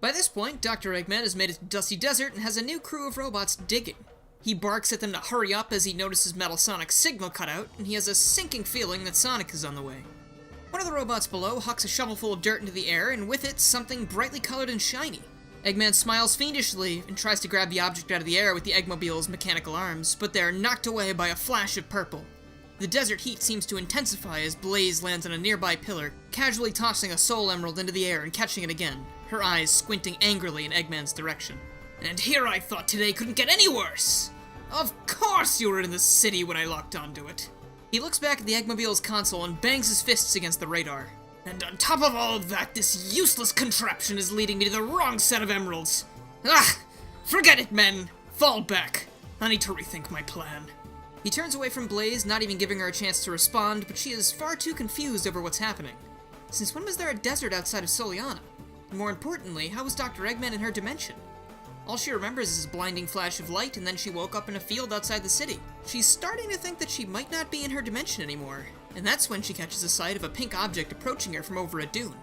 By this point, Dr. Eggman has made it to Dusty Desert and has a new crew of robots digging. He barks at them to hurry up as he notices Metal Sonic's signal cut out, and he has a sinking feeling that Sonic is on the way. One of the robots below hucks a shovelful of dirt into the air, and with it, something brightly colored and shiny. Eggman smiles fiendishly and tries to grab the object out of the air with the Eggmobile's mechanical arms, but they're knocked away by a flash of purple. The desert heat seems to intensify as Blaze lands on a nearby pillar, casually tossing a Soul Emerald into the air and catching it again, her eyes squinting angrily in Eggman's direction. And here I thought today couldn't get any worse! Of course you were in the city when I locked onto it. He looks back at the Eggmobile's console and bangs his fists against the radar. And on top of all of that, this useless contraption is leading me to the wrong set of emeralds. Ah! Forget it, men! Fall back. I need to rethink my plan. He turns away from Blaze, not even giving her a chance to respond, but she is far too confused over what's happening. Since when was there a desert outside of Soliana? And more importantly, how was Dr. Eggman in her dimension? All she remembers is a blinding flash of light, and then she woke up in a field outside the city. She's starting to think that she might not be in her dimension anymore, and that's when she catches a sight of a pink object approaching her from over a dune.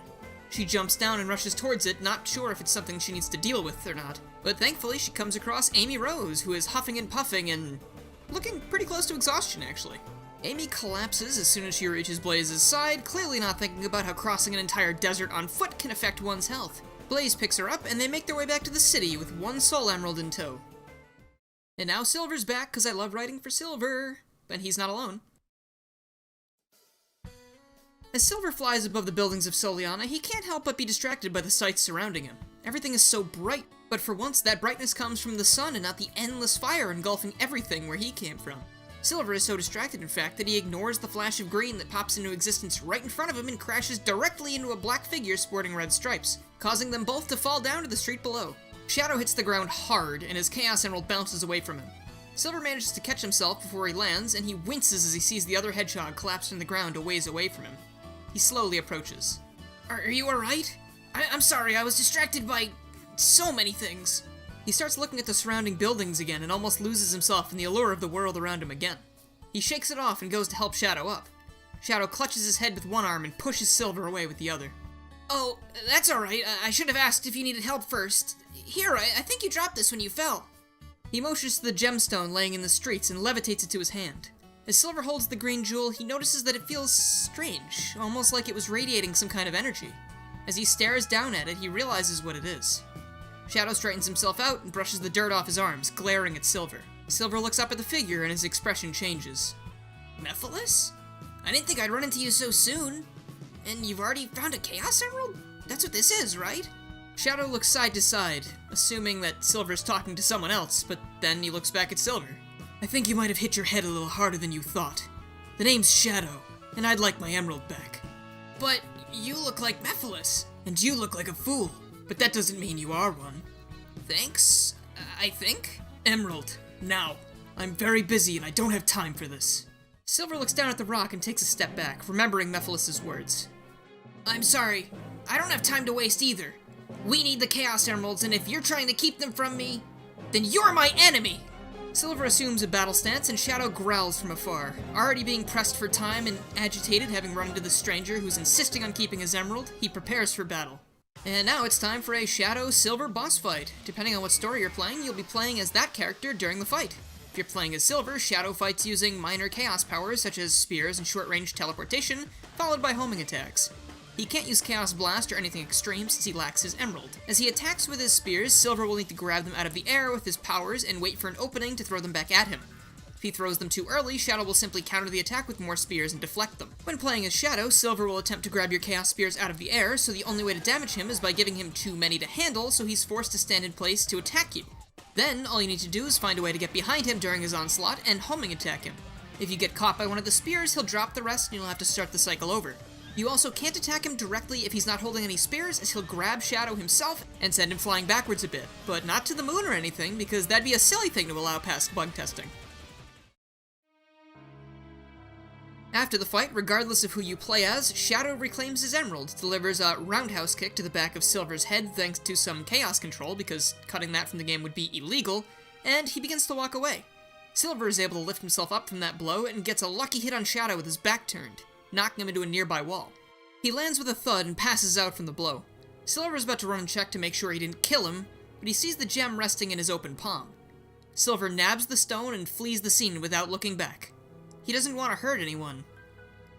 She jumps down and rushes towards it, not sure if it's something she needs to deal with or not. But thankfully, she comes across Amy Rose, who is huffing and puffing and looking pretty close to exhaustion, actually. Amy collapses as soon as she reaches Blaze's side, clearly not thinking about how crossing an entire desert on foot can affect one's health. Blaze picks her up, and they make their way back to the city with 1 Soul Emerald in tow. And now Silver's back, because I love writing for Silver, but he's not alone. As Silver flies above the buildings of Soliana, he can't help but be distracted by the sights surrounding him. Everything is so bright, But for once, that brightness comes from the sun and not the endless fire engulfing everything where he came from. Silver is so distracted, in fact, that he ignores the flash of green that pops into existence right in front of him and crashes directly into a black figure sporting red stripes, causing them both to fall down to the street below. Shadow hits the ground hard, and his Chaos Emerald bounces away from him. Silver manages to catch himself before he lands, and he winces as he sees the other Hedgehog collapsed in the ground a ways away from him. He slowly approaches. Are you alright? I'm sorry, I was distracted by so many things. He starts looking at the surrounding buildings again and almost loses himself in the allure of the world around him again. He shakes it off and goes to help Shadow up. Shadow clutches his head with one arm and pushes Silver away with the other. Oh, that's alright. I should have asked if you needed help first. Here, I think you dropped this when you fell. He motions to the gemstone laying in the streets and levitates it to his hand. As Silver holds the green jewel, he notices that it feels strange, almost like it was radiating some kind of energy. As he stares down at it, he realizes what it is. Shadow straightens himself out and brushes the dirt off his arms, glaring at Silver. Silver looks up at the figure and his expression changes. Mephiles? I didn't think I'd run into you so soon. And you've already found a Chaos Emerald? That's what this is, right? Shadow looks side to side, assuming that Silver's talking to someone else, but then he looks back at Silver. I think you might have hit your head a little harder than you thought. The name's Shadow, and I'd like my emerald back. But you look like Mephiles. And you look like a fool, but that doesn't mean you are one. Thanks, I think? Emerald, now. I'm very busy and I don't have time for this. Silver looks down at the rock and takes a step back, remembering Mephiles' words. I'm sorry, I don't have time to waste either. We need the Chaos Emeralds, and if you're trying to keep them from me, then you're my enemy! Silver assumes a battle stance, and Shadow growls from afar. Already being pressed for time and agitated, having run into the stranger who's insisting on keeping his emerald, he prepares for battle. And now it's time for a Shadow-Silver boss fight. Depending on what story you're playing, you'll be playing as that character during the fight. If you're playing as Silver, Shadow fights using minor chaos powers such as spears and short-range teleportation, followed by homing attacks. He can't use Chaos Blast or anything extreme since he lacks his emerald. As he attacks with his spears, Silver will need to grab them out of the air with his powers and wait for an opening to throw them back at him. If he throws them too early, Shadow will simply counter the attack with more spears and deflect them. When playing as Shadow, Silver will attempt to grab your Chaos Spears out of the air, so the only way to damage him is by giving him too many to handle, so he's forced to stand in place to attack you. Then, all you need to do is find a way to get behind him during his onslaught and homing attack him. If you get caught by one of the spears, he'll drop the rest and you'll have to start the cycle over. You also can't attack him directly if he's not holding any spears, as he'll grab Shadow himself and send him flying backwards a bit, but not to the moon or anything, because that'd be a silly thing to allow past bug testing. After the fight, regardless of who you play as, Shadow reclaims his emerald, delivers a roundhouse kick to the back of Silver's head thanks to some chaos control, because cutting that from the game would be illegal, and he begins to walk away. Silver is able to lift himself up from that blow and gets a lucky hit on Shadow with his back turned, knocking him into a nearby wall. He lands with a thud and passes out from the blow. Silver is about to run and check to make sure he didn't kill him, but he sees the gem resting in his open palm. Silver nabs the stone and flees the scene without looking back. He doesn't want to hurt anyone,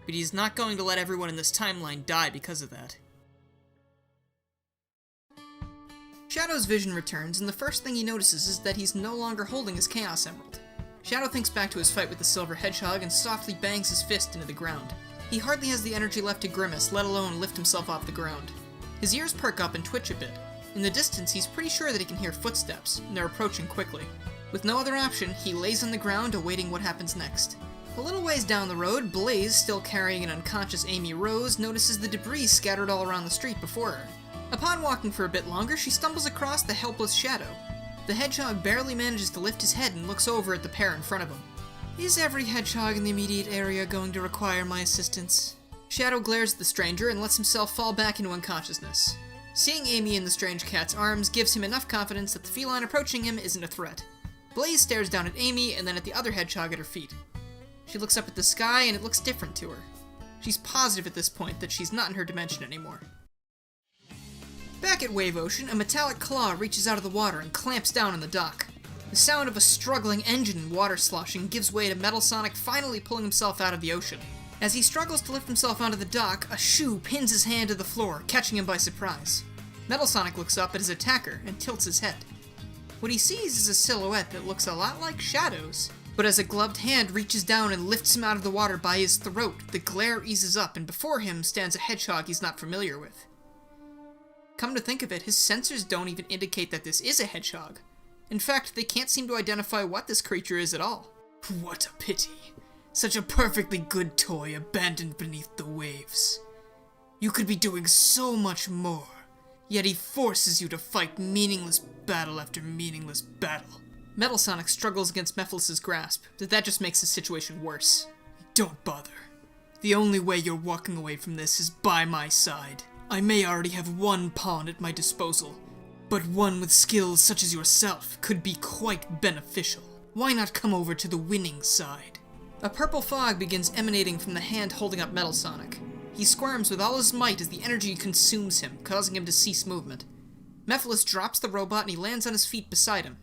but he's not going to let everyone in this timeline die because of that. Shadow's vision returns, and the first thing he notices is that he's no longer holding his Chaos Emerald. Shadow thinks back to his fight with the Silver Hedgehog and softly bangs his fist into the ground. He hardly has the energy left to grimace, let alone lift himself off the ground. His ears perk up and twitch a bit. In the distance, he's pretty sure that he can hear footsteps, and they're approaching quickly. With no other option, he lays on the ground awaiting what happens next. A little ways down the road, Blaze, still carrying an unconscious Amy Rose, notices the debris scattered all around the street before her. Upon walking for a bit longer, she stumbles across the helpless Shadow. The Hedgehog barely manages to lift his head and looks over at the pair in front of him. Is every Hedgehog in the immediate area going to require my assistance? Shadow glares at the stranger and lets himself fall back into unconsciousness. Seeing Amy in the strange cat's arms gives him enough confidence that the feline approaching him isn't a threat. Blaze stares down at Amy and then at the other Hedgehog at her feet. She looks up at the sky and it looks different to her. She's positive at this point that she's not in her dimension anymore. Back at Wave Ocean, a metallic claw reaches out of the water and clamps down on the dock. The sound of a struggling engine and water sloshing gives way to Metal Sonic finally pulling himself out of the ocean. As he struggles to lift himself onto the dock, a shoe pins his hand to the floor, catching him by surprise. Metal Sonic looks up at his attacker and tilts his head. What he sees is a silhouette that looks a lot like Shadow's. But as a gloved hand reaches down and lifts him out of the water by his throat, the glare eases up and before him stands a Hedgehog he's not familiar with. Come to think of it, his sensors don't even indicate that this is a hedgehog. In fact, they can't seem to identify what this creature is at all. What a pity. Such a perfectly good toy abandoned beneath the waves. You could be doing so much more, yet he forces you to fight meaningless battle after meaningless battle. Metal Sonic struggles against Mephiles' grasp, but that just makes the situation worse. Don't bother. The only way you're walking away from this is by my side. I may already have one pawn at my disposal, but one with skills such as yourself could be quite beneficial. Why not come over to the winning side? A purple fog begins emanating from the hand holding up Metal Sonic. He squirms with all his might as the energy consumes him, causing him to cease movement. Mephiles drops the robot and he lands on his feet beside him.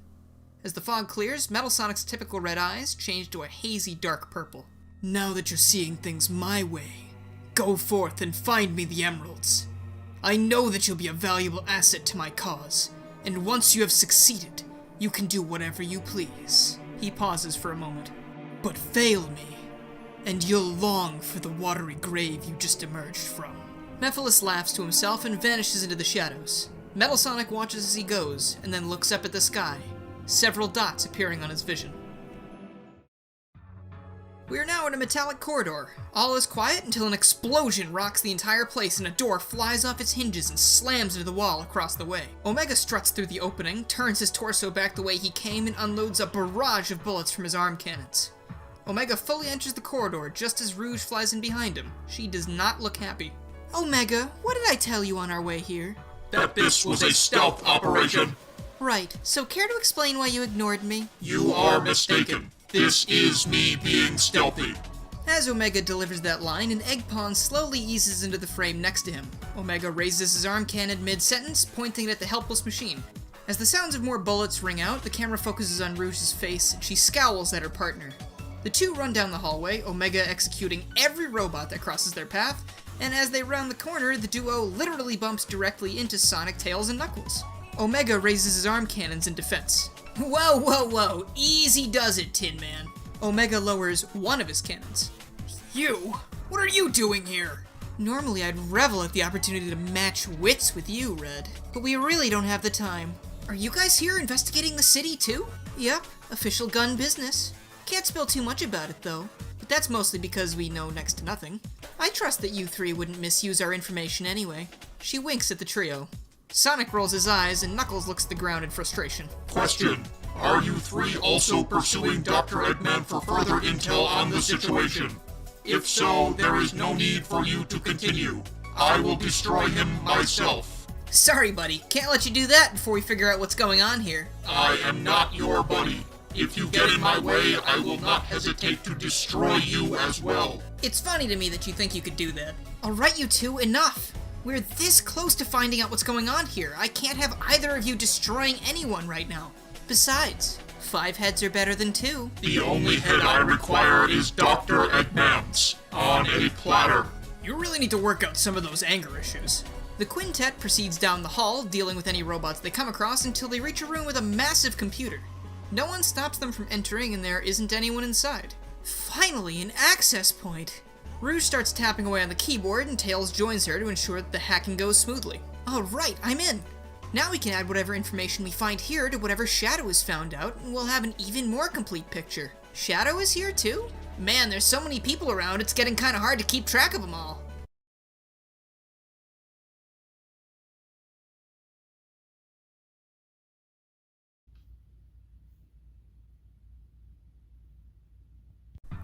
As the fog clears, Metal Sonic's typical red eyes change to a hazy dark purple. Now that you're seeing things my way, go forth and find me the emeralds. I know that you'll be a valuable asset to my cause, and once you have succeeded, you can do whatever you please. He pauses for a moment. But fail me, and you'll long for the watery grave you just emerged from. Mephiles laughs to himself and vanishes into the shadows. Metal Sonic watches as he goes, and then looks up at the sky, several dots appearing on his vision. We are now in a metallic corridor. All is quiet until an explosion rocks the entire place and a door flies off its hinges and slams into the wall across the way. Omega struts through the opening, turns his torso back the way he came, and unloads a barrage of bullets from his arm cannons. Omega fully enters the corridor just as Rouge flies in behind him. She does not look happy. Omega, what did I tell you on our way here? That this was a stealth operation. Right, so care to explain why you ignored me? You are mistaken. This is me being stealthy. As Omega delivers that line, an egg pawn slowly eases into the frame next to him. Omega raises his arm cannon mid-sentence, pointing it at the helpless machine. As the sounds of more bullets ring out, the camera focuses on Rouge's face, and she scowls at her partner. The two run down the hallway, Omega executing every robot that crosses their path, and as they round the corner, the duo literally bumps directly into Sonic, Tails, and Knuckles. Omega raises his arm cannons in defense. Whoa, whoa, whoa, easy does it, Tin Man. Omega lowers one of his cannons. You? What are you doing here? Normally I'd revel at the opportunity to match wits with you, Red, but we really don't have the time. Are you guys here investigating the city too? Yep, official gun business. Can't spill too much about it though, but that's mostly because we know next to nothing. I trust that you three wouldn't misuse our information anyway. She winks at the trio. Sonic rolls his eyes and Knuckles looks at the ground in frustration. Question. Are you three also pursuing Dr. Eggman for further intel on the situation? If so, there is no need for you to continue. I will destroy him myself. Sorry, buddy. Can't let you do that before we figure out what's going on here. I am not your buddy. If you get in my way, I will not hesitate to destroy you as well. It's funny to me that you think you could do that. Alright, you two, enough. We're this close to finding out what's going on here. I can't have either of you destroying anyone right now. Besides, 5 heads are better than 2. The only head I require is Dr. Eggman's, on a platter. You really need to work out some of those anger issues. The quintet proceeds down the hall, dealing with any robots they come across until they reach a room with a massive computer. No one stops them from entering and there isn't anyone inside. Finally, an access point! Rouge starts tapping away on the keyboard and Tails joins her to ensure that the hacking goes smoothly. Alright, I'm in! Now we can add whatever information we find here to whatever Shadow has found out, and we'll have an even more complete picture. Shadow is here too? Man, there's so many people around, it's getting kinda hard to keep track of them all.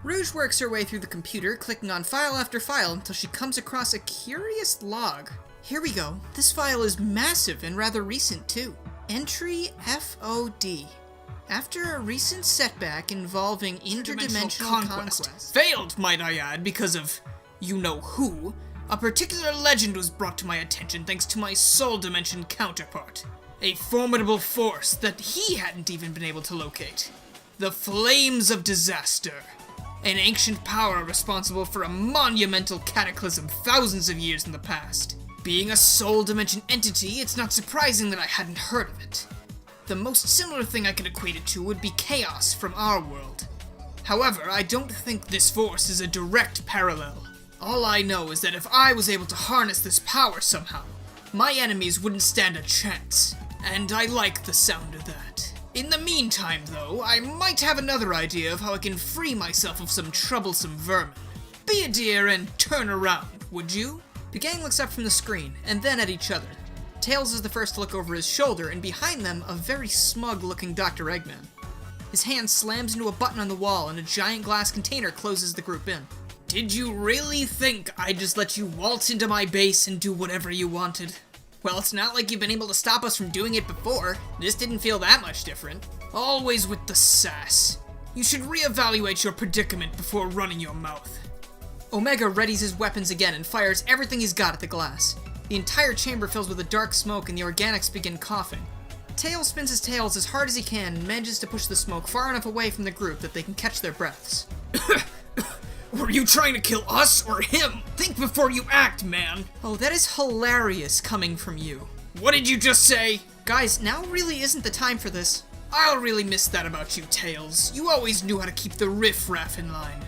Rouge works her way through the computer, clicking on file after file until she comes across a curious log. Here we go. This file is massive and rather recent too. Entry FOD. After a recent setback involving interdimensional conquest. Failed, might I add, because of you-know-who, a particular legend was brought to my attention thanks to my soul dimension counterpart. A formidable force that he hadn't even been able to locate. The Flames of Disaster. An ancient power responsible for a monumental cataclysm thousands of years in the past. Being a soul dimension entity, it's not surprising that I hadn't heard of it. The most similar thing I could equate it to would be chaos from our world. However, I don't think this force is a direct parallel. All I know is that if I was able to harness this power somehow, My enemies wouldn't stand a chance, and I like the sound of that. In the meantime, though, I might have another idea of how I can free myself of some troublesome vermin. Be a dear and turn around, would you? The gang looks up from the screen, and then at each other. Tails is the first to look over his shoulder, and behind them, a very smug-looking Dr. Eggman. His hand slams into a button on the wall, and a giant glass container closes the group in. Did you really think I'd just let you waltz into my base and do whatever you wanted? Well, it's not like you've been able to stop us from doing it before. This didn't feel that much different. Always with the sass. You should reevaluate your predicament before running your mouth. Omega readies his weapons again and fires everything he's got at the glass. The entire chamber fills with a dark smoke and the organics begin coughing. Tails spins his tails as hard as he can and manages to push the smoke far enough away from the group that they can catch their breaths. Were you trying to kill us or him? Think before you act, man. Oh, that is hilarious coming from you. What did you just say? Guys, now really isn't the time for this. I'll really miss that about you, Tails. You always knew how to keep the riff-raff in line.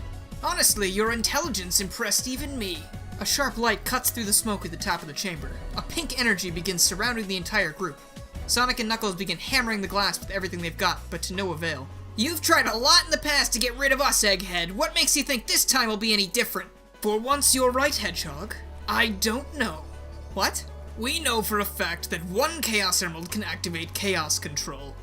Honestly, your intelligence impressed even me. A sharp light cuts through the smoke at the top of the chamber. A pink energy begins surrounding the entire group. Sonic and Knuckles begin hammering the glass with everything they've got, but to no avail. You've tried a lot in the past to get rid of us, Egghead. What makes you think this time will be any different? For once you're right, Hedgehog. I don't know. What? We know for a fact that 1 Chaos Emerald can activate Chaos Control.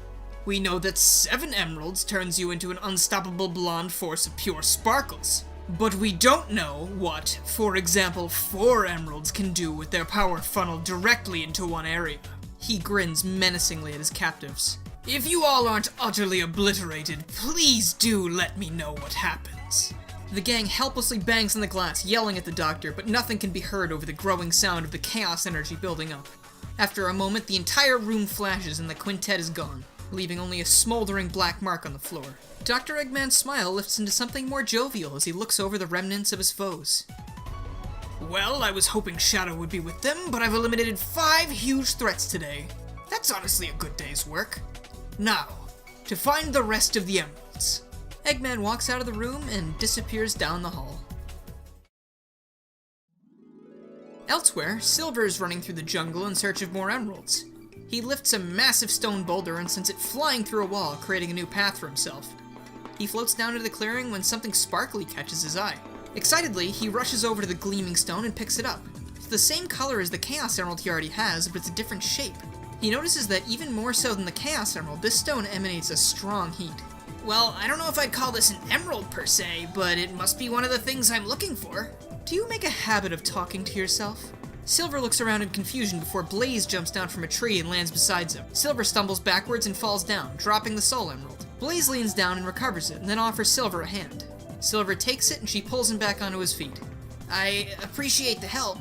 We know that 7 Emeralds turns you into an unstoppable blonde force of pure sparkles. But we don't know what, for example, 4 Emeralds can do with their power funneled directly into one area. He grins menacingly at his captives. If you all aren't utterly obliterated, please do let me know what happens. The gang helplessly bangs on the glass, yelling at the doctor, but nothing can be heard over the growing sound of the chaos energy building up. After a moment, the entire room flashes and the quintet is gone, leaving only a smoldering black mark on the floor. Dr. Eggman's smile lifts into something more jovial as he looks over the remnants of his foes. Well, I was hoping Shadow would be with them, but I've eliminated 5 huge threats today. That's honestly a good day's work. Now, to find the rest of the emeralds. Eggman walks out of the room and disappears down the hall. Elsewhere, Silver is running through the jungle in search of more emeralds. He lifts a massive stone boulder and sends it flying through a wall, creating a new path for himself. He floats down into the clearing when something sparkly catches his eye. Excitedly, he rushes over to the gleaming stone and picks it up. It's the same color as the Chaos Emerald he already has, but it's a different shape. He notices that even more so than the Chaos Emerald, this stone emanates a strong heat. Well, I don't know if I'd call this an emerald per se, but it must be one of the things I'm looking for. Do you make a habit of talking to yourself? Silver looks around in confusion before Blaze jumps down from a tree and lands beside him. Silver stumbles backwards and falls down, dropping the Soul Emerald. Blaze leans down and recovers it, and then offers Silver a hand. Silver takes it and she pulls him back onto his feet. I appreciate the help.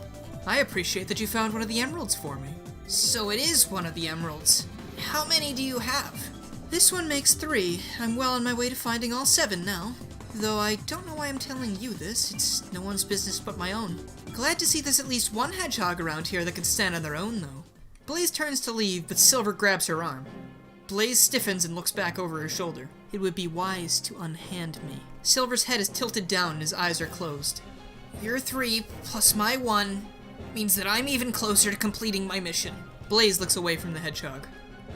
I appreciate that you found one of the emeralds for me. So it is one of the emeralds. How many do you have? This one makes 3. I'm well on my way to finding all 7 now. Though I don't know why I'm telling you this. It's no one's business but my own. Glad to see there's at least one hedgehog around here that can stand on their own, though. Blaze turns to leave, but Silver grabs her arm. Blaze stiffens and looks back over her shoulder. It would be wise to unhand me. Silver's head is tilted down and his eyes are closed. Your 3 plus my 1 means that I'm even closer to completing my mission. Blaze looks away from the hedgehog.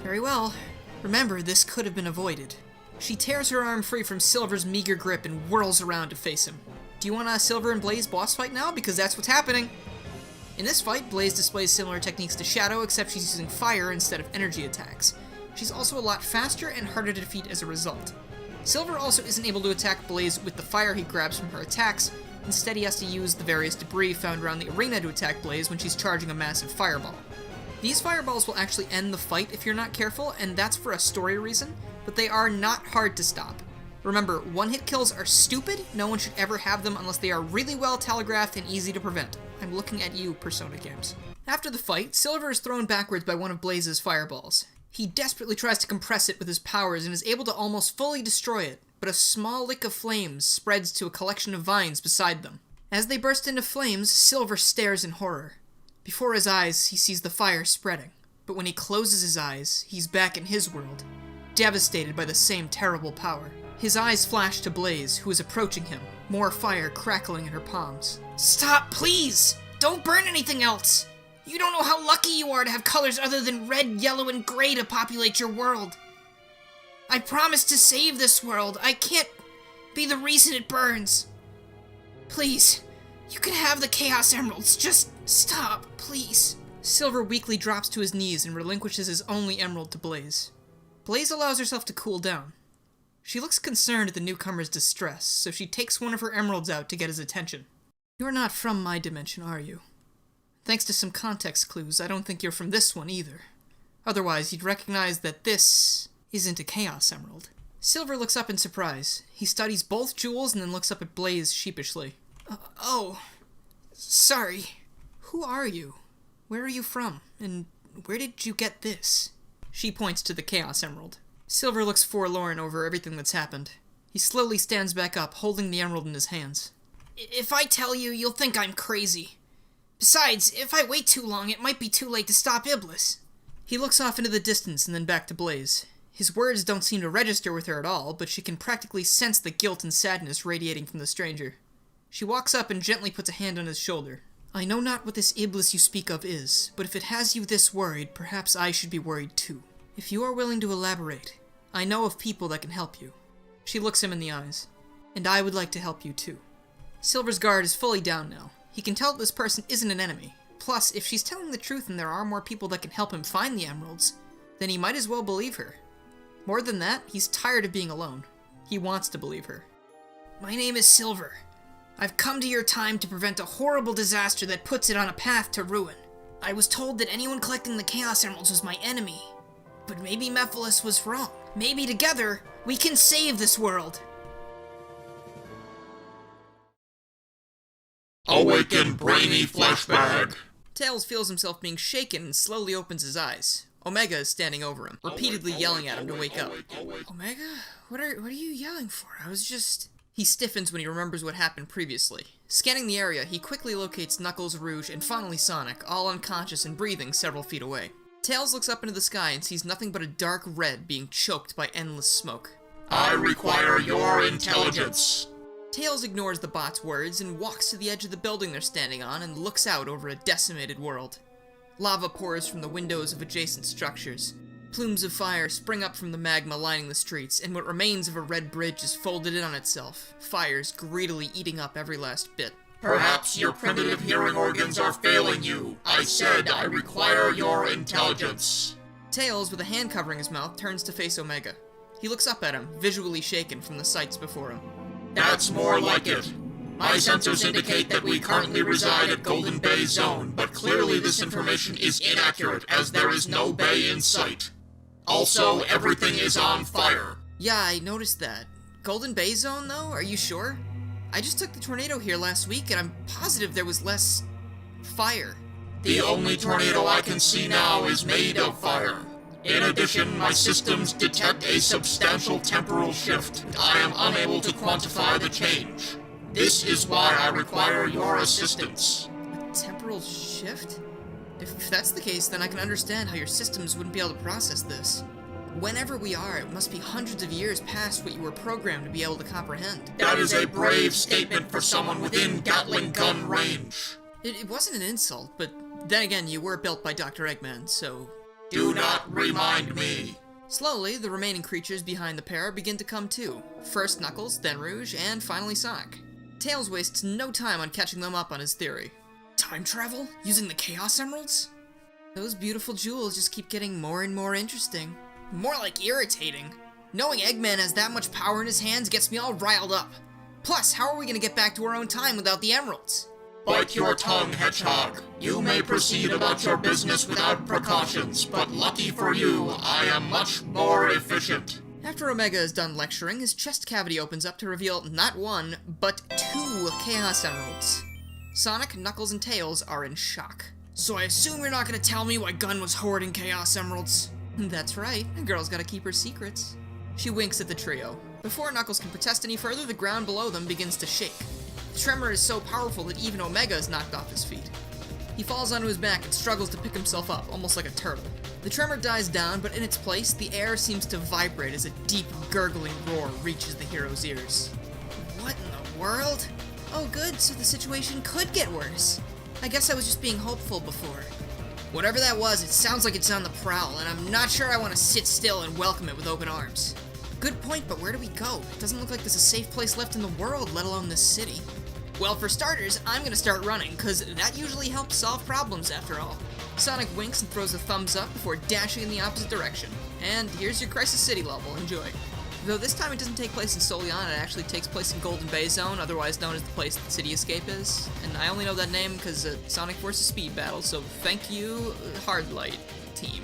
Very well. Remember, this could have been avoided. She tears her arm free from Silver's meager grip and whirls around to face him. Do you want a Silver and Blaze boss fight now? Because that's what's happening. In this fight, Blaze displays similar techniques to Shadow, except she's using fire instead of energy attacks. She's also a lot faster and harder to defeat as a result. Silver also isn't able to attack Blaze with the fire he grabs from her attacks. Instead, he has to use the various debris found around the arena to attack Blaze when she's charging a massive fireball. These fireballs will actually end the fight if you're not careful, and that's for a story reason, but they are not hard to stop. Remember, one-hit kills are stupid. No one should ever have them unless they are really well telegraphed and easy to prevent. I'm looking at you, Persona Games. After the fight, Silver is thrown backwards by one of Blaze's fireballs. He desperately tries to compress it with his powers and is able to almost fully destroy it, but a small lick of flames spreads to a collection of vines beside them. As they burst into flames, Silver stares in horror. Before his eyes, he sees the fire spreading, but when he closes his eyes, he's back in his world, devastated by the same terrible power. His eyes flash to Blaze, who is approaching him, more fire crackling in her palms. Stop, please! Don't burn anything else! You don't know how lucky you are to have colors other than red, yellow, and gray to populate your world. I promised to save this world. I can't be the reason it burns. Please, you can have the Chaos Emeralds. Just stop, please. Silver weakly drops to his knees and relinquishes his only emerald to Blaze. Blaze allows herself to cool down. She looks concerned at the newcomer's distress, so she takes one of her emeralds out to get his attention. You're not from my dimension, are you? Thanks to some context clues, I don't think you're from this one either. Otherwise, you'd recognize that this isn't a Chaos Emerald. Silver looks up in surprise. He studies both jewels and then looks up at Blaze sheepishly. Oh, sorry. Who are you? Where are you from? And where did you get this? She points to the Chaos Emerald. Silver looks forlorn over everything that's happened. He slowly stands back up, holding the emerald in his hands. If I tell you, you'll think I'm crazy. Besides, if I wait too long, it might be too late to stop Iblis. He looks off into the distance and then back to Blaze. His words don't seem to register with her at all, but she can practically sense the guilt and sadness radiating from the stranger. She walks up and gently puts a hand on his shoulder. I know not what this Iblis you speak of is, but if it has you this worried, perhaps I should be worried too. If you are willing to elaborate, I know of people that can help you. She looks him in the eyes. And I would like to help you too. Silver's guard is fully down now. He can tell that this person isn't an enemy. Plus, if she's telling the truth and there are more people that can help him find the emeralds, then he might as well believe her. More than that, he's tired of being alone. He wants to believe her. My name is Silver. I've come to your time to prevent a horrible disaster that puts it on a path to ruin. I was told that anyone collecting the Chaos Emeralds was my enemy. But maybe Mephiles was wrong. Maybe together, we can save this world. Awaken, brainy fleshbag! Tails feels himself being shaken and slowly opens his eyes. Omega is standing over him, repeatedly yelling at him to wake up. Omega? What are you yelling for? I was just... He stiffens when he remembers what happened previously. Scanning the area, he quickly locates Knuckles, Rouge, and finally Sonic, all unconscious and breathing several feet away. Tails looks up into the sky and sees nothing but a dark red being choked by endless smoke. I require your intelligence! Tails ignores the bot's words and walks to the edge of the building they're standing on and looks out over a decimated world. Lava pours from the windows of adjacent structures. Plumes of fire spring up from the magma lining the streets, and what remains of a red bridge is folded in on itself, fires greedily eating up every last bit. Perhaps your primitive hearing organs are failing you. I said I require your intelligence. Tails, with a hand covering his mouth, turns to face Omega. He looks up at him, visually shaken from the sights before him. That's more like it. My sensors indicate that we currently reside at Golden Bay Zone, but clearly this information is inaccurate as there is no bay in sight. Also, everything is on fire. Yeah, I noticed that. Golden Bay Zone, though? Are you sure? I just took the tornado here last week, and I'm positive there was less... fire. The only tornado I can see now is made of fire. In addition, my systems detect a substantial temporal shift. I am unable to quantify the change. This is why I require your assistance. A temporal shift? If that's the case, then I can understand how your systems wouldn't be able to process this. Whenever we are, it must be hundreds of years past what you were programmed to be able to comprehend. That is a brave statement for someone within Gatling gun range. It wasn't an insult, but then again, you were built by Dr. Eggman, so... Do not remind me. Slowly, the remaining creatures behind the pair begin to come too. First Knuckles, then Rouge, and finally Sonic. Tails wastes no time on catching them up on his theory. Time travel? Using the Chaos Emeralds? Those beautiful jewels just keep getting more and more interesting. More like irritating. Knowing Eggman has that much power in his hands gets me all riled up. Plus, how are we gonna get back to our own time without the emeralds? Bite your tongue, Hedgehog. You may proceed about your business without precautions, but lucky for you, I am much more efficient. After Omega is done lecturing, his chest cavity opens up to reveal not one, but 2 Chaos Emeralds. Sonic, Knuckles, and Tails are in shock. So I assume you're not gonna tell me why Gun was hoarding Chaos Emeralds? That's right, a girl's gotta keep her secrets. She winks at the trio. Before Knuckles can protest any further, the ground below them begins to shake. The tremor is so powerful that even Omega is knocked off his feet. He falls onto his back and struggles to pick himself up, almost like a turtle. The tremor dies down, but in its place, the air seems to vibrate as a deep, gurgling roar reaches the hero's ears. What in the world? Oh good, so the situation could get worse. I guess I was just being hopeful before. Whatever that was, it sounds like it's on the prowl, and I'm not sure I want to sit still and welcome it with open arms. Good point, but where do we go? It doesn't look like there's a safe place left in the world, let alone this city. Well, for starters, I'm gonna start running, cause that usually helps solve problems after all. Sonic winks and throws a thumbs up before dashing in the opposite direction. And here's your Crisis City level, enjoy. Though this time it doesn't take place in Soliana, it actually takes place in Golden Bay Zone, otherwise known as the place that City Escape is. And I only know that name because Sonic vs. Speed Battle, so thank you, Hardlight team.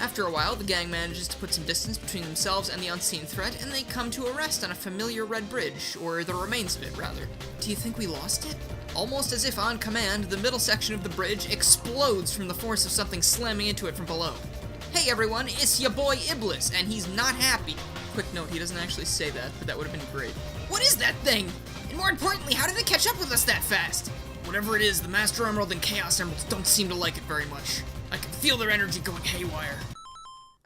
After a while, the gang manages to put some distance between themselves and the unseen threat, and they come to a rest on a familiar red bridge, or the remains of it, rather. Do you think we lost it? Almost as if on command, the middle section of the bridge explodes from the force of something slamming into it from below. Hey everyone, it's your boy Iblis, and he's not happy. Quick note, he doesn't actually say that, but that would have been great. What is that thing? And more importantly, how did it catch up with us that fast? Whatever it is, the Master Emerald and Chaos Emeralds don't seem to like it very much. I can feel their energy going haywire.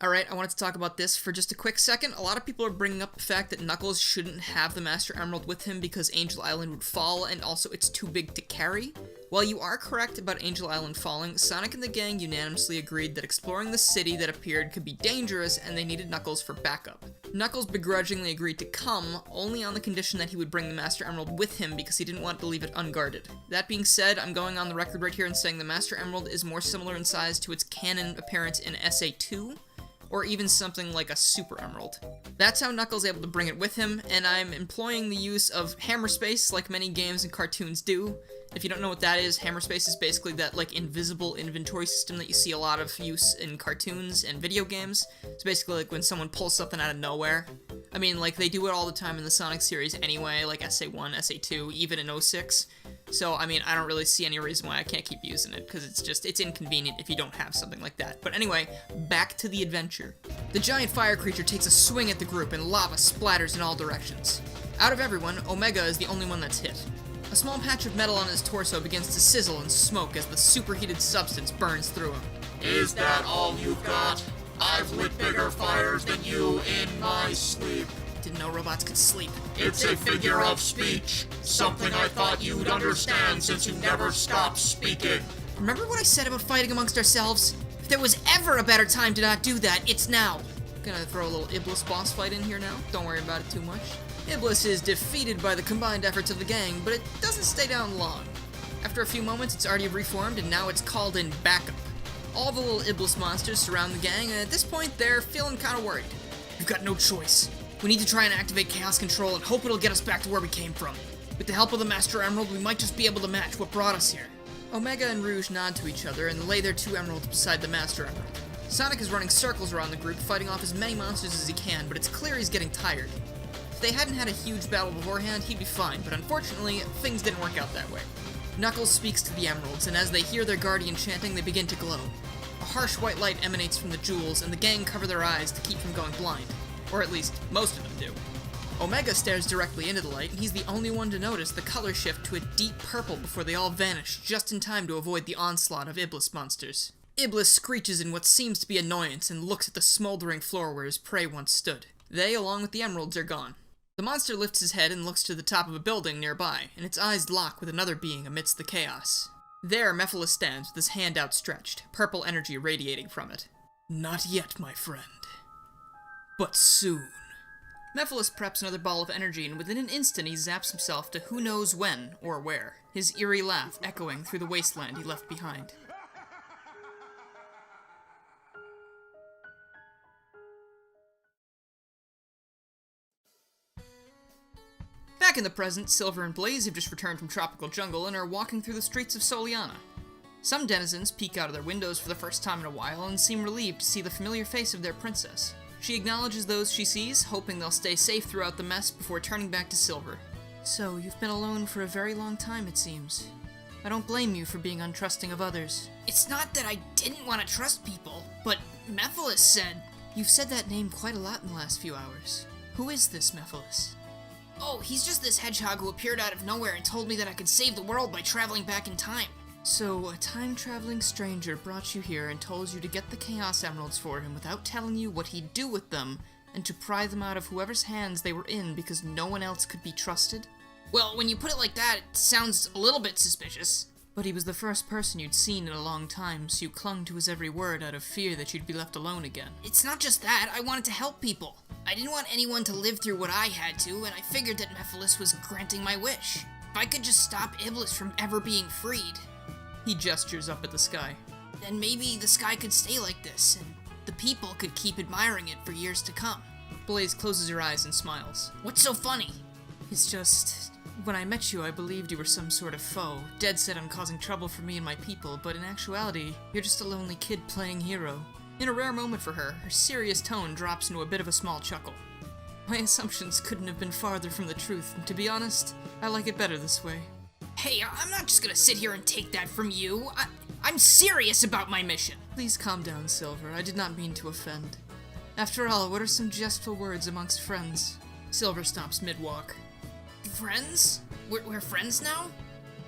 Alright, I wanted to talk about this for just a quick second. A lot of people are bringing up the fact that Knuckles shouldn't have the Master Emerald with him because Angel Island would fall, and also it's too big to carry. While you are correct about Angel Island falling, Sonic and the gang unanimously agreed that exploring the city that appeared could be dangerous, and they needed Knuckles for backup. Knuckles begrudgingly agreed to come, only on the condition that he would bring the Master Emerald with him because he didn't want to leave it unguarded. That being said, I'm going on the record right here and saying the Master Emerald is more similar in size to its canon appearance in SA2, or even something like a Super Emerald. That's how Knuckles is able to bring it with him, and I'm employing the use of hammer space like many games and cartoons do. If you don't know what that is, hammer space is basically that like invisible inventory system that you see a lot of use in cartoons and video games. It's basically like when someone pulls something out of nowhere. I mean, like, they do it all the time in the Sonic series anyway, like SA1, SA2, even in 06. So, I mean, I don't really see any reason why I can't keep using it, because it's inconvenient if you don't have something like that. But anyway, back to the adventure. The giant fire creature takes a swing at the group, and lava splatters in all directions. Out of everyone, Omega is the only one that's hit. A small patch of metal on his torso begins to sizzle and smoke as the superheated substance burns through him. Is that all you've got? I've lit bigger fires than you in my sleep. Didn't know robots could sleep. It's a figure of speech. Something I thought you'd understand since you never stopped speaking. Remember what I said about fighting amongst ourselves? If there was ever a better time to not do that, it's now. Gonna throw a little Iblis boss fight in here now. Don't worry about it too much. Iblis is defeated by the combined efforts of the gang, but it doesn't stay down long. After a few moments, it's already reformed, and now it's called in backup. All the little Iblis monsters surround the gang, and at this point, they're feeling kind of worried. We've got no choice. We need to try and activate Chaos Control and hope it'll get us back to where we came from. With the help of the Master Emerald, we might just be able to match what brought us here. Omega and Rouge nod to each other and lay their two emeralds beside the Master Emerald. Sonic is running circles around the group, fighting off as many monsters as he can, but it's clear he's getting tired. If they hadn't had a huge battle beforehand, he'd be fine, but unfortunately, things didn't work out that way. Knuckles speaks to the emeralds, and as they hear their guardian chanting, they begin to glow. A harsh white light emanates from the jewels, and the gang cover their eyes to keep from going blind. Or at least, most of them do. Omega stares directly into the light, and he's the only one to notice the color shift to a deep purple before they all vanish, just in time to avoid the onslaught of Iblis monsters. Iblis screeches in what seems to be annoyance and looks at the smoldering floor where his prey once stood. They, along with the emeralds, are gone. The monster lifts his head and looks to the top of a building nearby, and its eyes lock with another being amidst the chaos. There, Mephiles stands with his hand outstretched, purple energy radiating from it. Not yet, my friend. But soon. Mephiles preps another ball of energy, and within an instant he zaps himself to who knows when or where, his eerie laugh echoing through the wasteland he left behind. Back in the present, Silver and Blaze have just returned from Tropical Jungle and are walking through the streets of Soliana. Some denizens peek out of their windows for the first time in a while and seem relieved to see the familiar face of their princess. She acknowledges those she sees, hoping they'll stay safe throughout the mess before turning back to Silver. So, you've been alone for a very long time, it seems. I don't blame you for being untrusting of others. It's not that I didn't want to trust people, but Mephiles said... You've said that name quite a lot in the last few hours. Who is this Mephiles? Oh, he's just this hedgehog who appeared out of nowhere and told me that I could save the world by traveling back in time. So, a time-traveling stranger brought you here and told you to get the Chaos Emeralds for him without telling you what he'd do with them, and to pry them out of whoever's hands they were in because no one else could be trusted? Well, when you put it like that, it sounds a little bit suspicious. But he was the first person you'd seen in a long time, so you clung to his every word out of fear that you'd be left alone again. It's not just that, I wanted to help people. I didn't want anyone to live through what I had to, and I figured that Mephiles was granting my wish. If I could just stop Iblis from ever being freed, He gestures up at the sky. then maybe the sky could stay like this, and the people could keep admiring it for years to come. Blaze closes her eyes and smiles. What's so funny? It's just, when I met you, I believed you were some sort of foe, dead set on causing trouble for me and my people, but in actuality, you're just a lonely kid playing hero. In a rare moment for her, her serious tone drops into a bit of a small chuckle. My assumptions couldn't have been farther from the truth, and to be honest, I like it better this way. Hey, I'm not just gonna sit here and take that from you. I'm serious about my mission. Please calm down, Silver. I did not mean to offend. After all, what are some jestful words amongst friends? Silver stops mid-walk. Friends? We're friends now?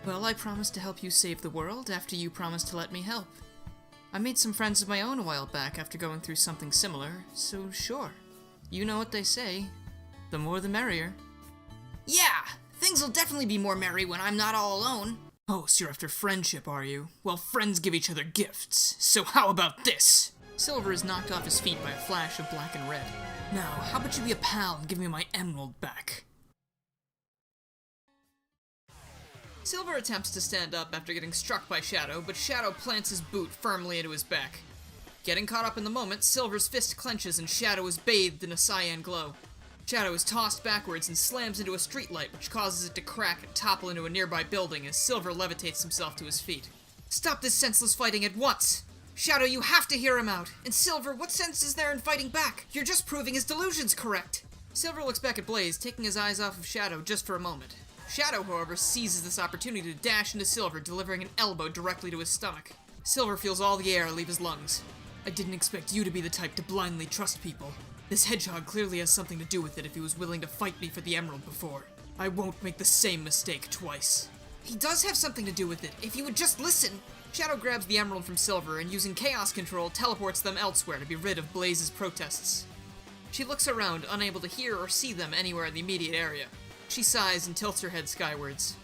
Well, I promised to help you save the world after you promised to let me help. I made some friends of my own a while back after going through something similar, so sure. You know what they say. The more the merrier. Yeah, things will definitely be more merry when I'm not all alone. Oh, so you're after friendship, are you? Well, friends give each other gifts, so how about this? Silver is knocked off his feet by a flash of black and red. Now, how about you be a pal and give me my emerald back? Silver attempts to stand up after getting struck by Shadow, but Shadow plants his boot firmly into his back. Getting caught up in the moment, Silver's fist clenches and Shadow is bathed in a cyan glow. Shadow is tossed backwards and slams into a streetlight, which causes it to crack and topple into a nearby building as Silver levitates himself to his feet. Stop this senseless fighting at once! Shadow, you have to hear him out! And Silver, what sense is there in fighting back? You're just proving his delusion's correct! Silver looks back at Blaze, taking his eyes off of Shadow just for a moment. Shadow, however, seizes this opportunity to dash into Silver, delivering an elbow directly to his stomach. Silver feels all the air leave his lungs. I didn't expect you to be the type to blindly trust people. This Hedgehog clearly has something to do with it if he was willing to fight me for the emerald before. I won't make the same mistake twice. He does have something to do with it, if you would just listen! Shadow grabs the emerald from Silver and using Chaos Control teleports them elsewhere to be rid of Blaze's protests. She looks around, unable to hear or see them anywhere in the immediate area. She sighs and tilts her head skywards.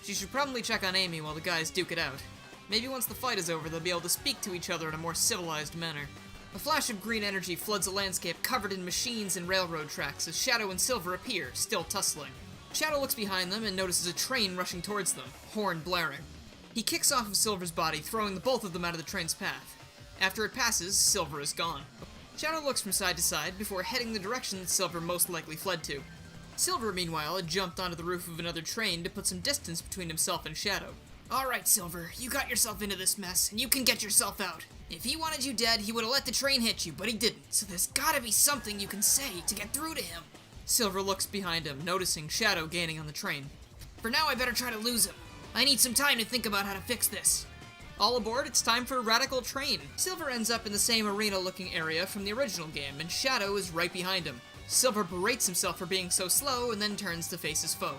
She should probably check on Amy while the guys duke it out. Maybe once the fight is over, they'll be able to speak to each other in a more civilized manner. A flash of green energy floods a landscape covered in machines and railroad tracks as Shadow and Silver appear, still tussling. Shadow looks behind them and notices a train rushing towards them, horn blaring. He kicks off of Silver's body, throwing the both of them out of the train's path. After it passes, Silver is gone. Shadow looks from side to side before heading the direction that Silver most likely fled to. Silver, meanwhile, had jumped onto the roof of another train to put some distance between himself and Shadow. Alright, Silver, you got yourself into this mess, and you can get yourself out. If he wanted you dead, he would have let the train hit you, but he didn't, so there's gotta be something you can say to get through to him. Silver looks behind him, noticing Shadow gaining on the train. For now, I better try to lose him. I need some time to think about how to fix this. All aboard, it's time for Radical Train. Silver ends up in the same arena-looking area from the original game, and Shadow is right behind him. Silver berates himself for being so slow and then turns to face his foe.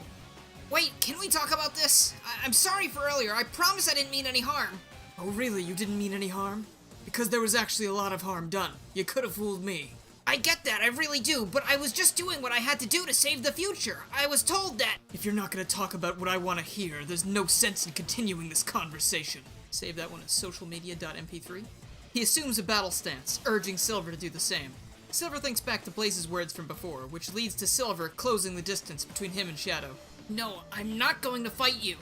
Wait, can we talk about this? I'm sorry for earlier. I promise I didn't mean any harm. Oh really, you didn't mean any harm? Because there was actually a lot of harm done. You could have fooled me. I get that, I really do, but I was just doing what I had to do to save the future. I was told that. If you're not gonna talk about what I want to hear, there's no sense in continuing this conversation. Save that one at socialmedia.mp3. He assumes a battle stance, urging Silver to do the same. Silver thinks back to Blaze's words from before, which leads to Silver closing the distance between him and Shadow. No, I'm not going to fight you.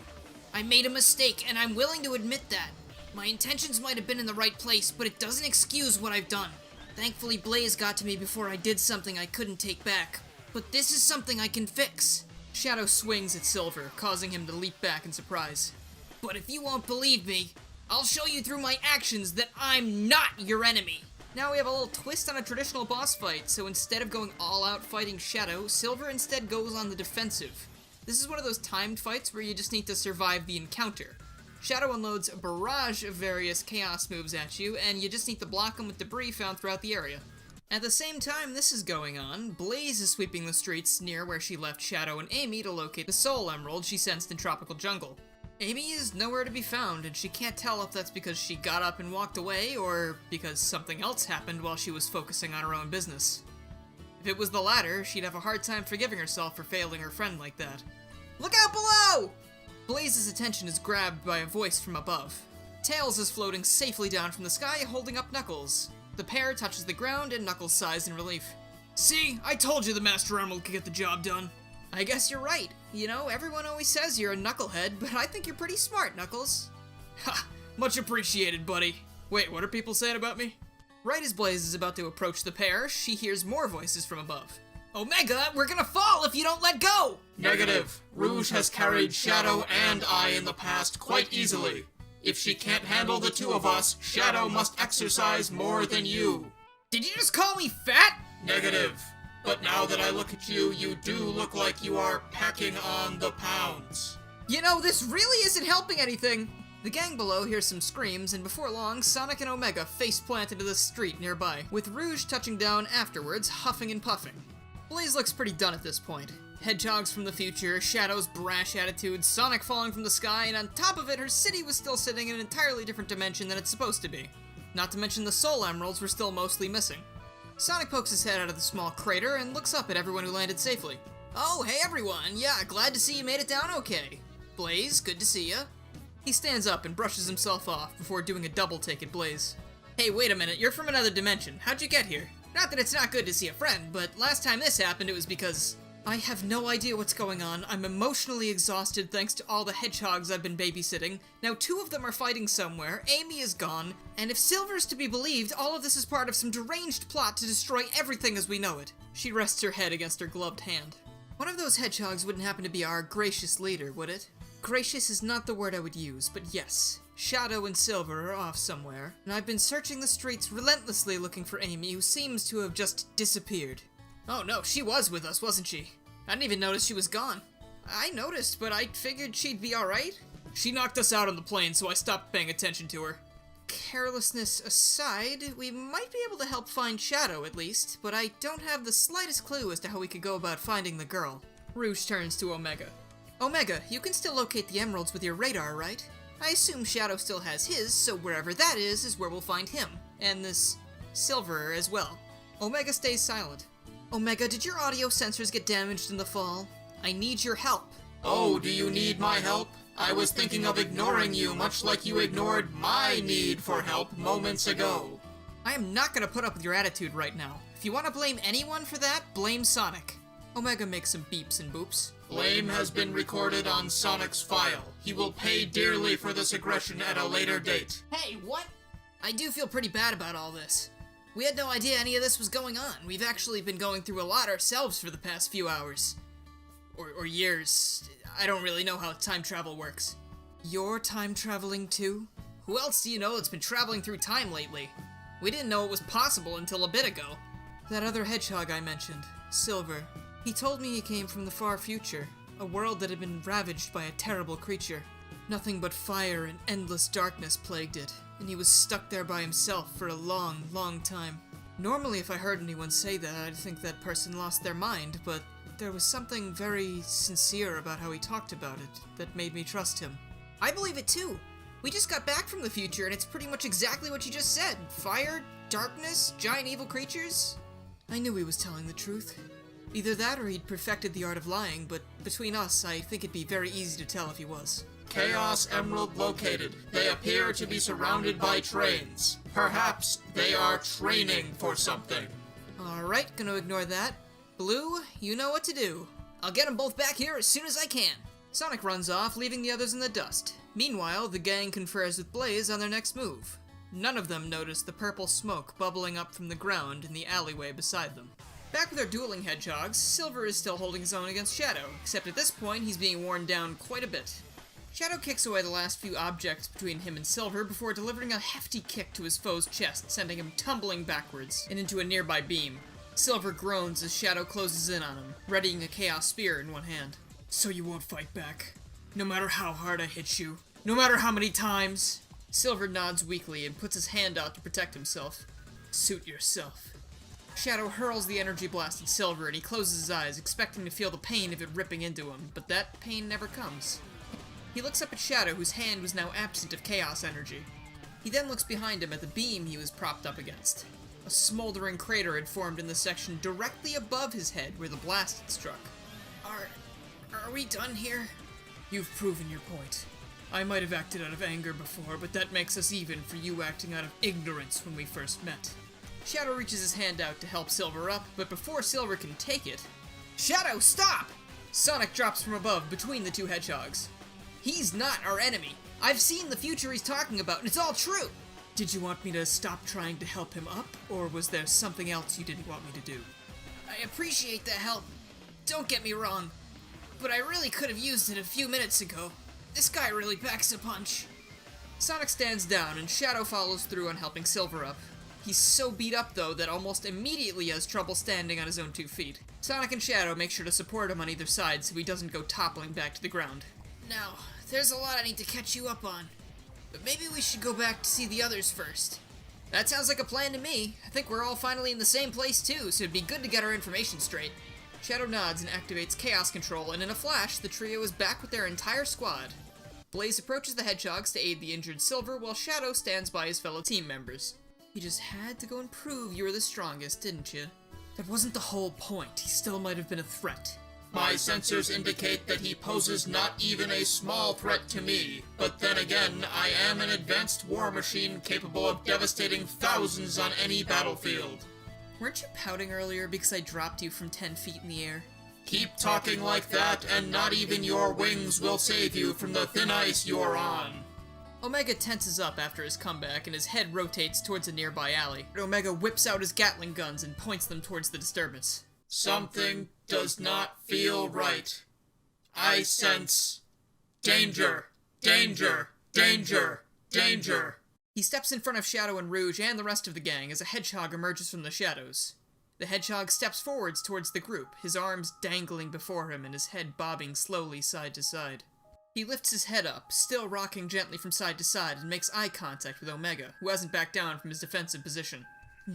I made a mistake, and I'm willing to admit that. My intentions might have been in the right place, but it doesn't excuse what I've done. Thankfully, Blaze got to me before I did something I couldn't take back. But this is something I can fix. Shadow swings at Silver, causing him to leap back in surprise. But if you won't believe me, I'll show you through my actions that I'm not your enemy. Now we have a little twist on a traditional boss fight, so instead of going all out fighting Shadow, Silver instead goes on the defensive. This is one of those timed fights where you just need to survive the encounter. Shadow unloads a barrage of various chaos moves at you, and you just need to block them with debris found throughout the area. At the same time this is going on, Blaze is sweeping the streets near where she left Shadow and Amy to locate the Soul Emerald she sensed in Tropical Jungle. Amy is nowhere to be found, and she can't tell if that's because she got up and walked away, or because something else happened while she was focusing on her own business. If it was the latter, she'd have a hard time forgiving herself for failing her friend like that. Look out below! Blaze's attention is grabbed by a voice from above. Tails is floating safely down from the sky, holding up Knuckles. The pair touches the ground, and Knuckles sighs in relief. See, I told you the Master Emerald could get the job done. I guess you're right. You know, everyone always says you're a knucklehead, but I think you're pretty smart, Knuckles. Ha! Much appreciated, buddy. Wait, what are people saying about me? Right as Blaze is about to approach the pair, she hears more voices from above. Omega, we're gonna fall if you don't let go! Negative. Rouge has carried Shadow and I in the past quite easily. If she can't handle the two of us, Shadow must exercise more than you. Did you just call me fat? Negative. But now that I look at you, you do look like you are packing on the pounds. You know, this really isn't helping anything. The gang below hears some screams, and before long, Sonic and Omega face-plant into the street nearby, with Rouge touching down afterwards, huffing and puffing. Blaze looks pretty done at this point. Hedgehogs from the future, Shadow's brash attitude, Sonic falling from the sky, and on top of it, her city was still sitting in an entirely different dimension than it's supposed to be. Not to mention the Soul Emeralds were still mostly missing. Sonic pokes his head out of the small crater and looks up at everyone who landed safely. Oh, hey everyone, yeah, glad to see you made it down okay. Blaze, good to see ya. He stands up and brushes himself off before doing a double take at Blaze. Hey, wait a minute, you're from another dimension. How'd you get here? Not that it's not good to see a friend, but last time this happened it was because... I have no idea what's going on. I'm emotionally exhausted thanks to all the hedgehogs I've been babysitting. Now 2 of them are fighting somewhere, Amy is gone, and if Silver's to be believed, all of this is part of some deranged plot to destroy everything as we know it. She rests her head against her gloved hand. One of those hedgehogs wouldn't happen to be our gracious leader, would it? Gracious is not the word I would use, but yes. Shadow and Silver are off somewhere, and I've been searching the streets relentlessly looking for Amy, who seems to have just disappeared. Oh no, she was with us, wasn't she? I didn't even notice she was gone. I noticed, but I figured she'd be alright. She knocked us out on the plane, so I stopped paying attention to her. Carelessness aside, we might be able to help find Shadow at least, but I don't have the slightest clue as to how we could go about finding the girl. Rouge turns to Omega. Omega, you can still locate the emeralds with your radar, right? I assume Shadow still has his, so wherever that is where we'll find him. And this Silver as well. Omega stays silent. Omega, did your audio sensors get damaged in the fall? I need your help. Oh, do you need my help? I was thinking of ignoring you, much like you ignored my need for help moments ago. I am not gonna put up with your attitude right now. If you want to blame anyone for that, blame Sonic. Omega makes some beeps and boops. Blame has been recorded on Sonic's file. He will pay dearly for this aggression at a later date. Hey, what? I do feel pretty bad about all this. We had no idea any of this was going on. We've actually been going through a lot ourselves for the past few hours. Or years. I don't really know how time travel works. You're time traveling too? Who else do you know that's been traveling through time lately? We didn't know it was possible until a bit ago. That other hedgehog I mentioned, Silver. He told me he came from the far future, a world that had been ravaged by a terrible creature. Nothing but fire and endless darkness plagued it, and he was stuck there by himself for a long, long time. Normally if I heard anyone say that, I'd think that person lost their mind, but there was something very sincere about how he talked about it that made me trust him. I believe it too. We just got back from the future and it's pretty much exactly what you just said. Fire, darkness, giant evil creatures. I knew he was telling the truth. Either that or he'd perfected the art of lying, but between us, I think it'd be very easy to tell if he was. Chaos Emerald located. They appear to be surrounded by trains. Perhaps they are training for something. Alright, gonna ignore that. Blue, you know what to do. I'll get them both back here as soon as I can. Sonic runs off, leaving the others in the dust. Meanwhile, the gang confers with Blaze on their next move. None of them notice the purple smoke bubbling up from the ground in the alleyway beside them. Back with our dueling hedgehogs, Silver is still holding his own against Shadow, except at this point he's being worn down quite a bit. Shadow kicks away the last few objects between him and Silver before delivering a hefty kick to his foe's chest, sending him tumbling backwards and into a nearby beam. Silver groans as Shadow closes in on him, readying a Chaos Spear in one hand. So you won't fight back? No matter how hard I hit you? No matter how many times? Silver nods weakly and puts his hand out to protect himself. Suit yourself. Shadow hurls the energy blast at Silver and he closes his eyes, expecting to feel the pain of it ripping into him, but that pain never comes. He looks up at Shadow, whose hand was now absent of chaos energy. He then looks behind him at the beam he was propped up against. A smoldering crater had formed in the section directly above his head where the blast had struck. Are we done here? You've proven your point. I might have acted out of anger before, but that makes us even for you acting out of ignorance when we first met. Shadow reaches his hand out to help Silver up, but before Silver can take it... Shadow, stop! Sonic drops from above between the two hedgehogs. He's not our enemy. I've seen the future he's talking about, and it's all true. Did you want me to stop trying to help him up, or was there something else you didn't want me to do? I appreciate the help. Don't get me wrong, but I really could have used it a few minutes ago. This guy really packs a punch. Sonic stands down, and Shadow follows through on helping Silver up. He's so beat up, though, that almost immediately has trouble standing on his own 2 feet. Sonic and Shadow make sure to support him on either side so he doesn't go toppling back to the ground. Now, there's a lot I need to catch you up on, but maybe we should go back to see the others first. That sounds like a plan to me. I think we're all finally in the same place too, so it'd be good to get our information straight. Shadow nods and activates Chaos Control, and in a flash, the trio is back with their entire squad. Blaze approaches the hedgehogs to aid the injured Silver, while Shadow stands by his fellow team members. You just had to go and prove you were the strongest, didn't you? That wasn't the whole point. He still might have been a threat. My sensors indicate that he poses not even a small threat to me, but then again, I am an advanced war machine capable of devastating thousands on any battlefield. Weren't you pouting earlier because I dropped you from 10 feet in the air? Keep talking like that, and not even your wings will save you from the thin ice you're on. Omega tenses up after his comeback, and his head rotates towards a nearby alley. Omega whips out his Gatling guns and points them towards the disturbance. Something does not feel right. I sense danger, danger, danger, danger. He steps in front of Shadow and Rouge and the rest of the gang as a hedgehog emerges from the shadows. The hedgehog steps forwards towards the group, his arms dangling before him and his head bobbing slowly side to side. He lifts his head up, still rocking gently from side to side, and makes eye contact with Omega, who hasn't backed down from his defensive position.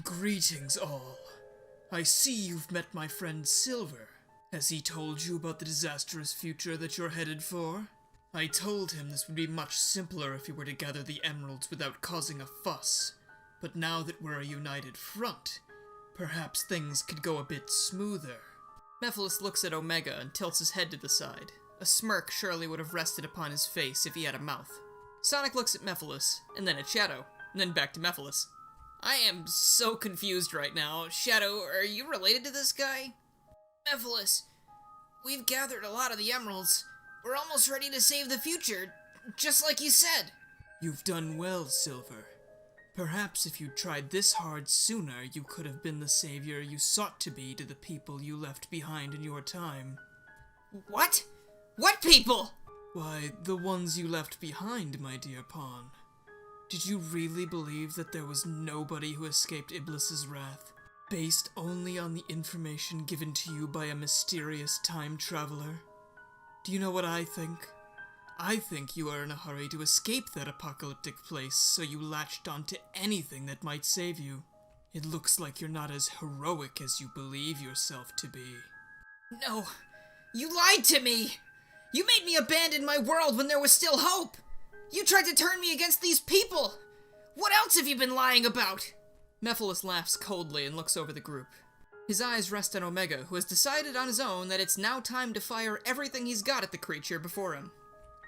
Greetings, all. I see you've met my friend Silver. Has he told you about the disastrous future that you're headed for? I told him this would be much simpler if he were to gather the emeralds without causing a fuss. But now that we're a united front, perhaps things could go a bit smoother. Mephiles looks at Omega and tilts his head to the side. A smirk surely would have rested upon his face if he had a mouth. Sonic looks at Mephiles, and then at Shadow, and then back to Mephiles. I am so confused right now. Shadow, are you related to this guy? Mephiles, we've gathered a lot of the emeralds. We're almost ready to save the future, just like you said. You've done well, Silver. Perhaps if you'd tried this hard sooner, you could have been the savior you sought to be to the people you left behind in your time. What? What people? Why, the ones you left behind, my dear pawn. Did you really believe that there was nobody who escaped Iblis's wrath, based only on the information given to you by a mysterious time traveler? Do you know what I think? I think you are in a hurry to escape that apocalyptic place, so you latched onto anything that might save you. It looks like you're not as heroic as you believe yourself to be. No, you lied to me! You made me abandon my world when there was still hope! You tried to turn me against these people! What else have you been lying about? Mephiles laughs coldly and looks over the group. His eyes rest on Omega, who has decided on his own that it's now time to fire everything he's got at the creature before him.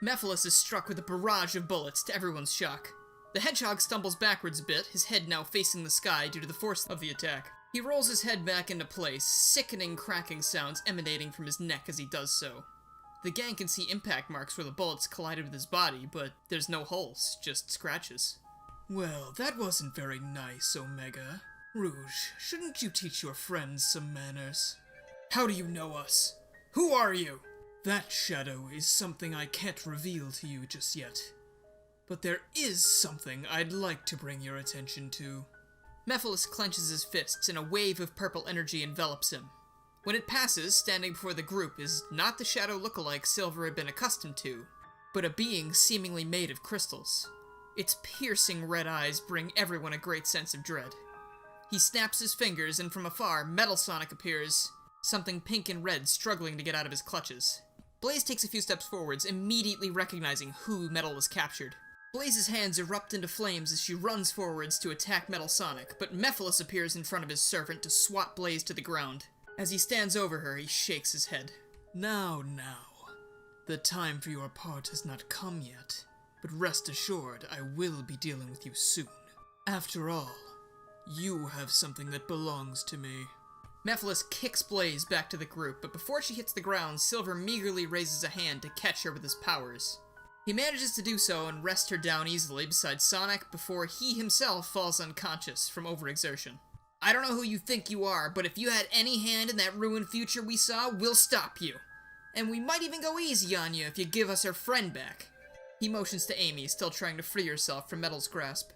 Mephiles is struck with a barrage of bullets, to everyone's shock. The hedgehog stumbles backwards a bit, his head now facing the sky due to the force of the attack. He rolls his head back into place, sickening cracking sounds emanating from his neck as he does so. The gang can see impact marks where the bullets collided with his body, but there's no holes, just scratches. Well, that wasn't very nice, Omega. Rouge, shouldn't you teach your friends some manners? How do you know us? Who are you? That, Shadow, is something I can't reveal to you just yet. But there is something I'd like to bring your attention to. Mephiles clenches his fists and a wave of purple energy envelops him. When it passes, standing before the group is not the Shadow lookalike Silver had been accustomed to, but a being seemingly made of crystals. Its piercing red eyes bring everyone a great sense of dread. He snaps his fingers, and from afar, Metal Sonic appears, something pink and red struggling to get out of his clutches. Blaze takes a few steps forwards, immediately recognizing who Metal has captured. Blaze's hands erupt into flames as she runs forwards to attack Metal Sonic, but Mephiles appears in front of his servant to swat Blaze to the ground. As he stands over her, he shakes his head. Now. The time for your part has not come yet, but rest assured I will be dealing with you soon. After all, you have something that belongs to me. Mephiles kicks Blaze back to the group, but before she hits the ground, Silver meagerly raises a hand to catch her with his powers. He manages to do so and wrest her down easily beside Sonic before he himself falls unconscious from overexertion. I don't know who you think you are, but if you had any hand in that ruined future we saw, we'll stop you. And we might even go easy on you if you give us our friend back. He motions to Amy, still trying to free herself from Metal's grasp.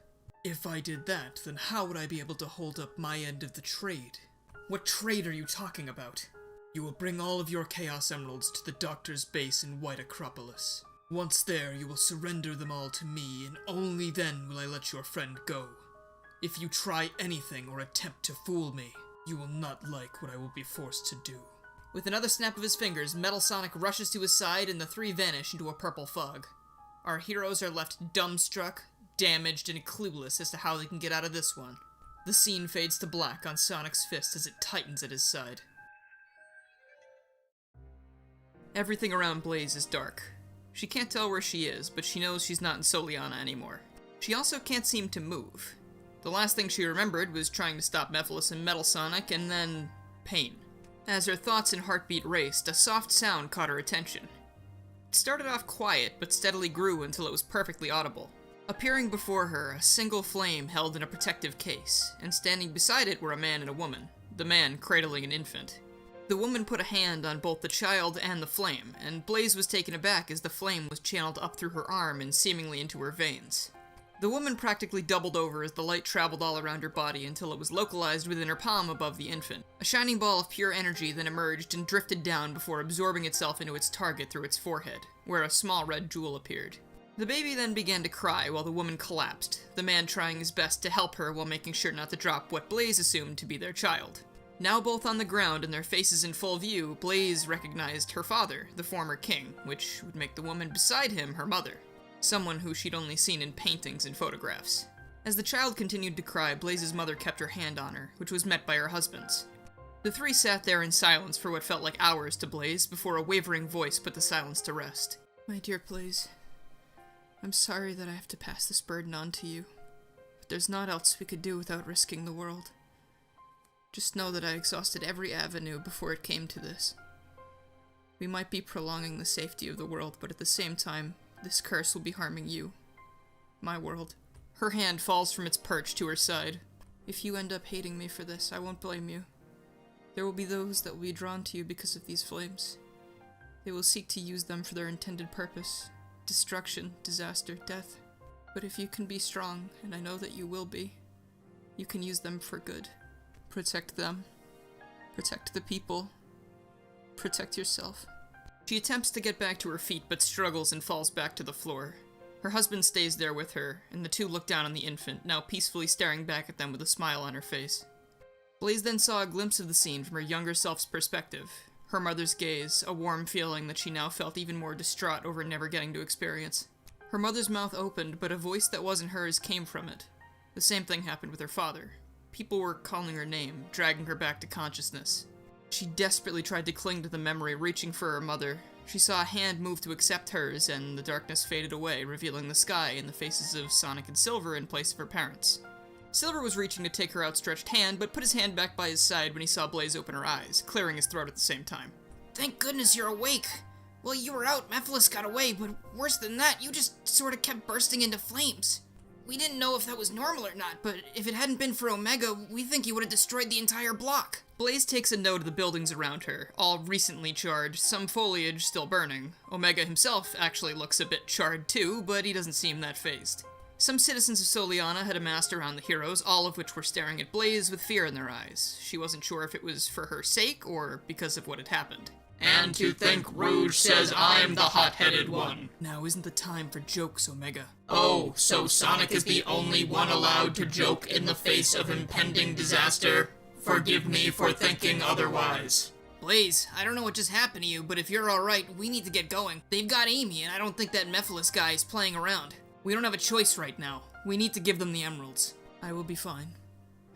If I did that, then how would I be able to hold up my end of the trade? What trade are you talking about? You will bring all of your Chaos Emeralds to the Doctor's base in White Acropolis. Once there, you will surrender them all to me, and only then will I let your friend go. If you try anything or attempt to fool me, you will not like what I will be forced to do. With another snap of his fingers, Metal Sonic rushes to his side and the three vanish into a purple fog. Our heroes are left dumbstruck, damaged, and clueless as to how they can get out of this one. The scene fades to black on Sonic's fist as it tightens at his side. Everything around Blaze is dark. She can't tell where she is, but she knows she's not in Soliana anymore. She also can't seem to move. The last thing she remembered was trying to stop Mephiles and Metal Sonic, and then pain. As her thoughts and heartbeat raced, a soft sound caught her attention. It started off quiet, but steadily grew until it was perfectly audible. Appearing before her, a single flame held in a protective case, and standing beside it were a man and a woman, the man cradling an infant. The woman put a hand on both the child and the flame, and Blaze was taken aback as the flame was channeled up through her arm and seemingly into her veins. The woman practically doubled over as the light traveled all around her body until it was localized within her palm above the infant. A shining ball of pure energy then emerged and drifted down before absorbing itself into its target through its forehead, where a small red jewel appeared. The baby then began to cry while the woman collapsed, the man trying his best to help her while making sure not to drop what Blaze assumed to be their child. Now both on the ground and their faces in full view, Blaze recognized her father, the former king, which would make the woman beside him her mother. Someone who she'd only seen in paintings and photographs. As the child continued to cry, Blaze's mother kept her hand on her, which was met by her husband's. The three sat there in silence for what felt like hours to Blaze before a wavering voice put the silence to rest. My dear Blaze, I'm sorry that I have to pass this burden on to you, but there's naught else we could do without risking the world. Just know that I exhausted every avenue before it came to this. We might be prolonging the safety of the world, but at the same time, this curse will be harming you. My world. Her hand falls from its perch to her side. If you end up hating me for this, I won't blame you. There will be those that will be drawn to you because of these flames. They will seek to use them for their intended purpose. Destruction, disaster, death. But if you can be strong, and I know that you will be, you can use them for good. Protect them. Protect the people. Protect yourself. She attempts to get back to her feet, but struggles and falls back to the floor. Her husband stays there with her, and the two look down on the infant, now peacefully staring back at them with a smile on her face. Blaze then saw a glimpse of the scene from her younger self's perspective. Her mother's gaze, a warm feeling that she now felt even more distraught over never getting to experience. Her mother's mouth opened, but a voice that wasn't hers came from it. The same thing happened with her father. People were calling her name, dragging her back to consciousness. She desperately tried to cling to the memory, reaching for her mother. She saw a hand move to accept hers, and the darkness faded away, revealing the sky and the faces of Sonic and Silver in place of her parents. Silver was reaching to take her outstretched hand, but put his hand back by his side when he saw Blaze open her eyes, clearing his throat at the same time. Thank goodness you're awake. Well, you were out, Mephiles got away, but worse than that, you just sort of kept bursting into flames. We didn't know if that was normal or not, but if it hadn't been for Omega, we think he would have destroyed the entire block. Blaze takes a note of the buildings around her, all recently charred, some foliage still burning. Omega himself actually looks a bit charred too, but he doesn't seem that fazed. Some citizens of Soliana had amassed around the heroes, all of which were staring at Blaze with fear in their eyes. She wasn't sure if it was for her sake or because of what had happened. And to think Rouge says I'm the hot-headed one. Now isn't the time for jokes, Omega. Oh, so Sonic is the only one allowed to joke in the face of impending disaster? Forgive me for thinking otherwise. Blaze, I don't know what just happened to you, but if you're alright, we need to get going. They've got Amy, and I don't think that Mephiles guy is playing around. We don't have a choice right now. We need to give them the emeralds. I will be fine.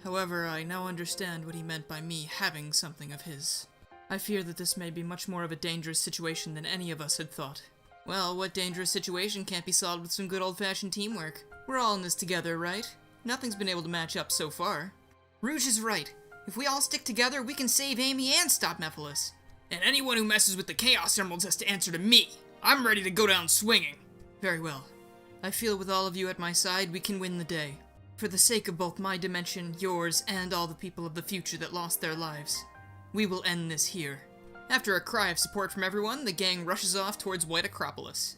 However, I now understand what he meant by me having something of his. I fear that this may be much more of a dangerous situation than any of us had thought. Well, what dangerous situation can't be solved with some good old-fashioned teamwork? We're all in this together, right? Nothing's been able to match up so far. Rouge is right. If we all stick together, we can save Amy and stop Mephiles. And anyone who messes with the Chaos Emeralds has to answer to me. I'm ready to go down swinging. Very well. I feel with all of you at my side, we can win the day. For the sake of both my dimension, yours, and all the people of the future that lost their lives. We will end this here. After a cry of support from everyone, the gang rushes off towards White Acropolis.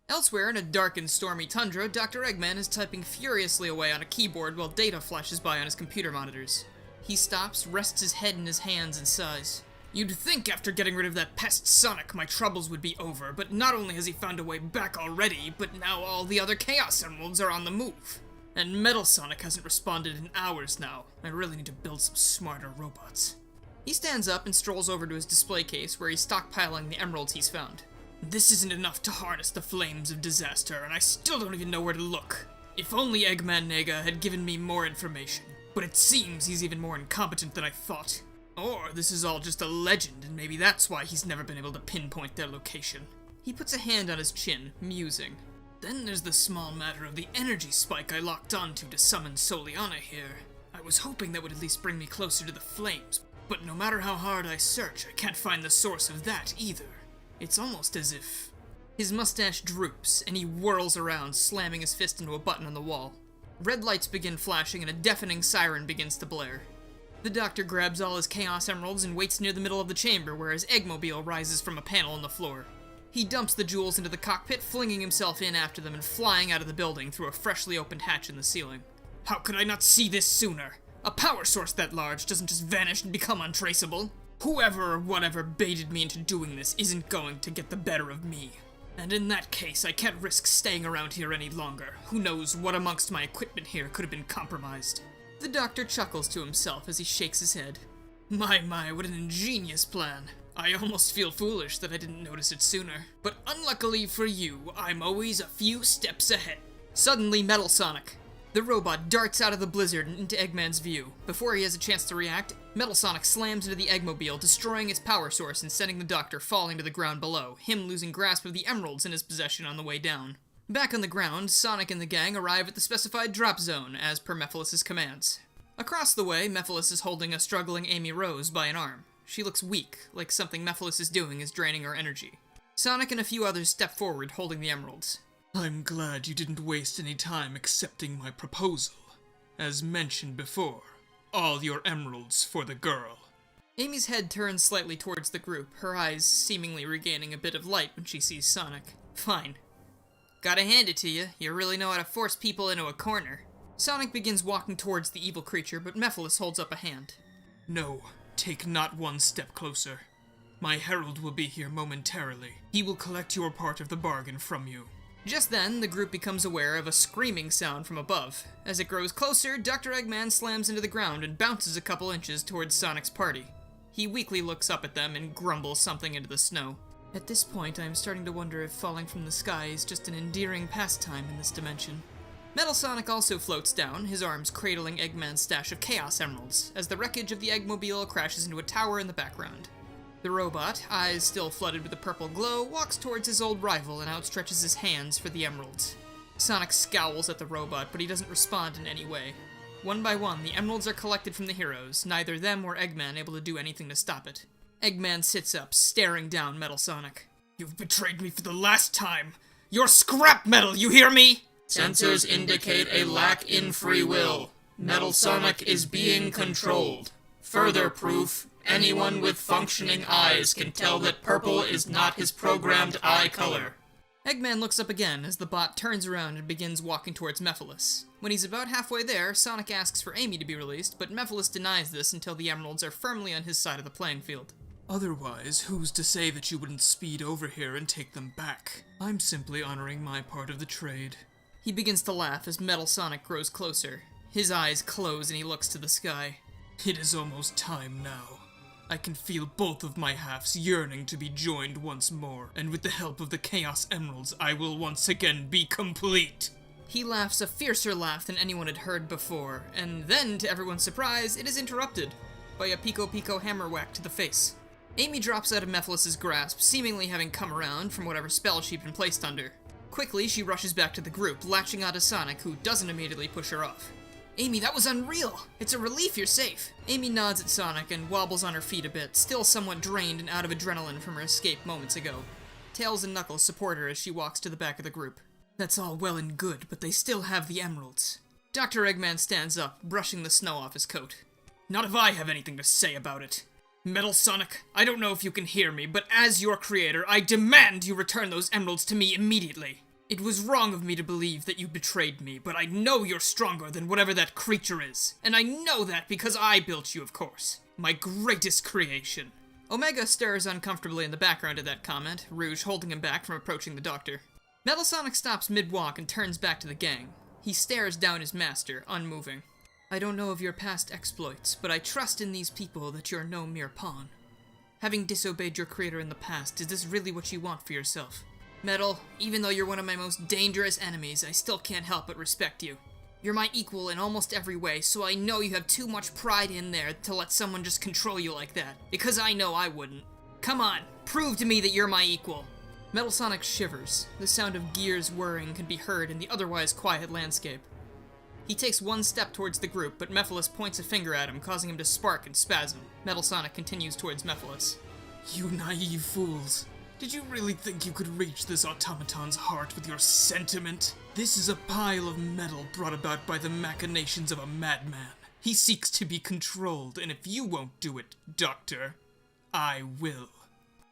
Elsewhere in a dark and stormy tundra, Dr. Eggman is typing furiously away on a keyboard while data flashes by on his computer monitors. He stops, rests his head in his hands, and sighs. You'd think after getting rid of that pest Sonic, my troubles would be over, but not only has he found a way back already, but now all the other Chaos Emeralds are on the move. And Metal Sonic hasn't responded in hours now. I really need to build some smarter robots. He stands up and strolls over to his display case where he's stockpiling the emeralds he's found. This isn't enough to harness the flames of disaster, and I still don't even know where to look. If only Eggman Nega had given me more information. But it seems he's even more incompetent than I thought. Or this is all just a legend, and maybe that's why he's never been able to pinpoint their location. He puts a hand on his chin, musing. Then there's the small matter of the energy spike I locked onto to summon Soliana here. I was hoping that would at least bring me closer to the flames, but no matter how hard I search, I can't find the source of that either. It's almost as if... His mustache droops, and he whirls around, slamming his fist into a button on the wall. Red lights begin flashing, and a deafening siren begins to blare. The Doctor grabs all his Chaos Emeralds and waits near the middle of the chamber where his Eggmobile rises from a panel on the floor. He dumps the jewels into the cockpit, flinging himself in after them and flying out of the building through a freshly opened hatch in the ceiling. How could I not see this sooner? A power source that large doesn't just vanish and become untraceable. Whoever or whatever baited me into doing this isn't going to get the better of me. And in that case, I can't risk staying around here any longer. Who knows what amongst my equipment here could have been compromised. The Doctor chuckles to himself as he shakes his head. My, what an ingenious plan. I almost feel foolish that I didn't notice it sooner. But unluckily for you, I'm always a few steps ahead. Suddenly, Metal Sonic. The robot darts out of the blizzard and into Eggman's view. Before he has a chance to react, Metal Sonic slams into the Eggmobile, destroying its power source and sending the Doctor falling to the ground below, him losing grasp of the emeralds in his possession on the way down. Back on the ground, Sonic and the gang arrive at the specified drop zone, as per Mephiles' commands. Across the way, Mephiles is holding a struggling Amy Rose by an arm. She looks weak, like something Mephiles is doing is draining her energy. Sonic and a few others step forward, holding the emeralds. I'm glad you didn't waste any time accepting my proposal. As mentioned before, all your emeralds for the girl. Amy's head turns slightly towards the group, her eyes seemingly regaining a bit of light when she sees Sonic. Fine. Gotta hand it to you, you really know how to force people into a corner. Sonic begins walking towards the evil creature, but Mephiles holds up a hand. No, take not one step closer. My herald will be here momentarily. He will collect your part of the bargain from you. Just then, the group becomes aware of a screaming sound from above. As it grows closer, Dr. Eggman slams into the ground and bounces a couple inches towards Sonic's party. He weakly looks up at them and grumbles something into the snow. At this point, I am starting to wonder if falling from the sky is just an endearing pastime in this dimension. Metal Sonic also floats down, his arms cradling Eggman's stash of Chaos Emeralds, as the wreckage of the Eggmobile crashes into a tower in the background. The robot, eyes still flooded with a purple glow, walks towards his old rival and outstretches his hands for the emeralds. Sonic scowls at the robot, but he doesn't respond in any way. One by one, the emeralds are collected from the heroes, neither them or Eggman able to do anything to stop it. Eggman sits up, staring down Metal Sonic. You've betrayed me for the last time! You're scrap metal, you hear me? Sensors indicate a lack in free will. Metal Sonic is being controlled. Further proof, anyone with functioning eyes can tell that purple is not his programmed eye color. Eggman looks up again as the bot turns around and begins walking towards Mephiles. When he's about halfway there, Sonic asks for Amy to be released, but Mephiles denies this until the emeralds are firmly on his side of the playing field. Otherwise, who's to say that you wouldn't speed over here and take them back? I'm simply honoring my part of the trade. He begins to laugh as Metal Sonic grows closer. His eyes close and he looks to the sky. It is almost time now. I can feel both of my halves yearning to be joined once more, and with the help of the Chaos Emeralds, I will once again be complete. He laughs a fiercer laugh than anyone had heard before, and then, to everyone's surprise, it is interrupted. by a Pico Pico hammer whack to the face. Amy drops out of Mephiles' grasp, seemingly having come around from whatever spell she'd been placed under. Quickly, she rushes back to the group, latching onto Sonic, who doesn't immediately push her off. Amy, that was unreal. It's a relief you're safe. Amy nods at Sonic and wobbles on her feet a bit, still somewhat drained and out of adrenaline from her escape moments ago. Tails and Knuckles support her as she walks to the back of the group. That's all well and good, but they still have the emeralds. Dr. Eggman stands up, brushing the snow off his coat. Not if I have anything to say about it. Metal Sonic, I don't know if you can hear me, but as your creator, I demand you return those emeralds to me immediately. It was wrong of me to believe that you betrayed me, but I know you're stronger than whatever that creature is. And I know that because I built you, of course. My greatest creation. Omega stirs uncomfortably in the background of that comment, Rouge holding him back from approaching the doctor. Metal Sonic stops mid-walk and turns back to the gang. He stares down his master, unmoving. I don't know of your past exploits, but I trust in these people that you're no mere pawn. Having disobeyed your creator in the past, is this really what you want for yourself? Metal, even though you're one of my most dangerous enemies, I still can't help but respect you. You're my equal in almost every way, so I know you have too much pride in there to let someone just control you like that, because I know I wouldn't. Come on, prove to me that you're my equal. Metal Sonic shivers. The sound of gears whirring can be heard in the otherwise quiet landscape. He takes one step towards the group, but Mephiles points a finger at him, causing him to spark and spasm. Metal Sonic continues towards Mephiles. You naive fools. Did you really think you could reach this automaton's heart with your sentiment? This is a pile of metal brought about by the machinations of a madman. He seeks to be controlled, and if you won't do it, Doctor, I will.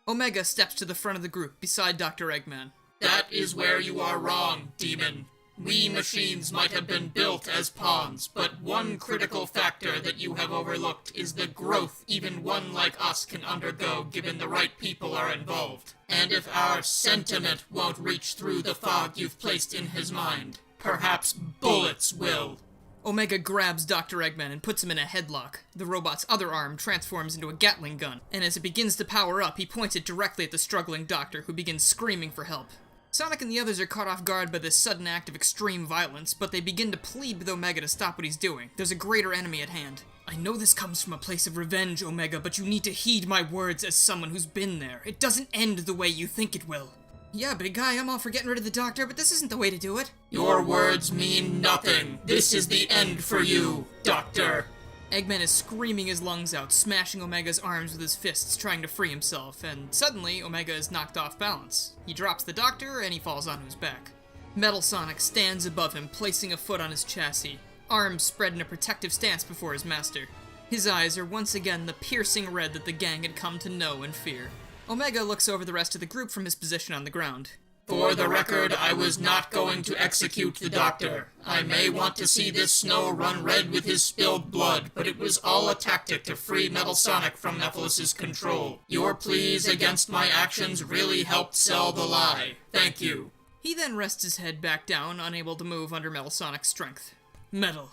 Omega steps to the front of the group, beside Dr. Eggman. That is where you are wrong, Demon. We machines might have been built as pawns, but one critical factor that you have overlooked is the growth even one like us can undergo given the right people are involved. And if our sentiment won't reach through the fog you've placed in his mind, perhaps bullets will. Omega grabs Dr. Eggman and puts him in a headlock. The robot's other arm transforms into a Gatling gun, and as it begins to power up, he points it directly at the struggling doctor, who begins screaming for help. Sonic and the others are caught off guard by this sudden act of extreme violence, but they begin to plead with Omega to stop what he's doing. There's a greater enemy at hand. I know this comes from a place of revenge, Omega, but you need to heed my words as someone who's been there. It doesn't end the way you think it will. Yeah, big guy, I'm all for getting rid of the doctor, but this isn't the way to do it. Your words mean nothing. This is the end for you, Doctor. Eggman is screaming his lungs out, smashing Omega's arms with his fists, trying to free himself, and suddenly Omega is knocked off balance. He drops the doctor, and he falls onto his back. Metal Sonic stands above him, placing a foot on his chassis, arms spread in a protective stance before his master. His eyes are once again the piercing red that the gang had come to know and fear. Omega looks over the rest of the group from his position on the ground. For the record, I was not going to execute the doctor. I may want to see this snow run red with his spilled blood, but it was all a tactic to free Metal Sonic from Mephiles' control. Your pleas against my actions really helped sell the lie. Thank you. He then rests his head back down, unable to move under Metal Sonic's strength. Metal,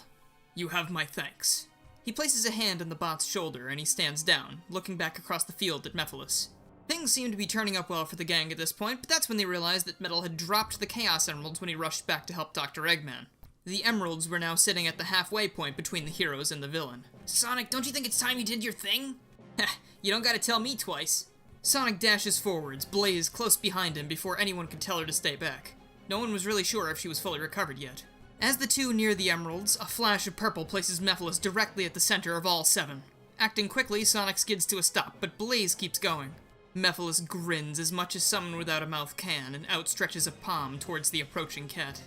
you have my thanks. He places a hand on the bot's shoulder, and he stands down, looking back across the field at Mephiles. Things seem to be turning up well for the gang at this point, but that's when they realized that Metal had dropped the Chaos Emeralds when he rushed back to help Dr. Eggman. The emeralds were now sitting at the halfway point between the heroes and the villain. Sonic, don't you think it's time you did your thing? Heh, you don't gotta tell me twice. Sonic dashes forwards, Blaze close behind him before anyone could tell her to stay back. No one was really sure if she was fully recovered yet. As the two near the emeralds, a flash of purple places Mephiles directly at the center of all seven. Acting quickly, Sonic skids to a stop, but Blaze keeps going. Mephiles grins as much as someone without a mouth can and outstretches a palm towards the approaching cat.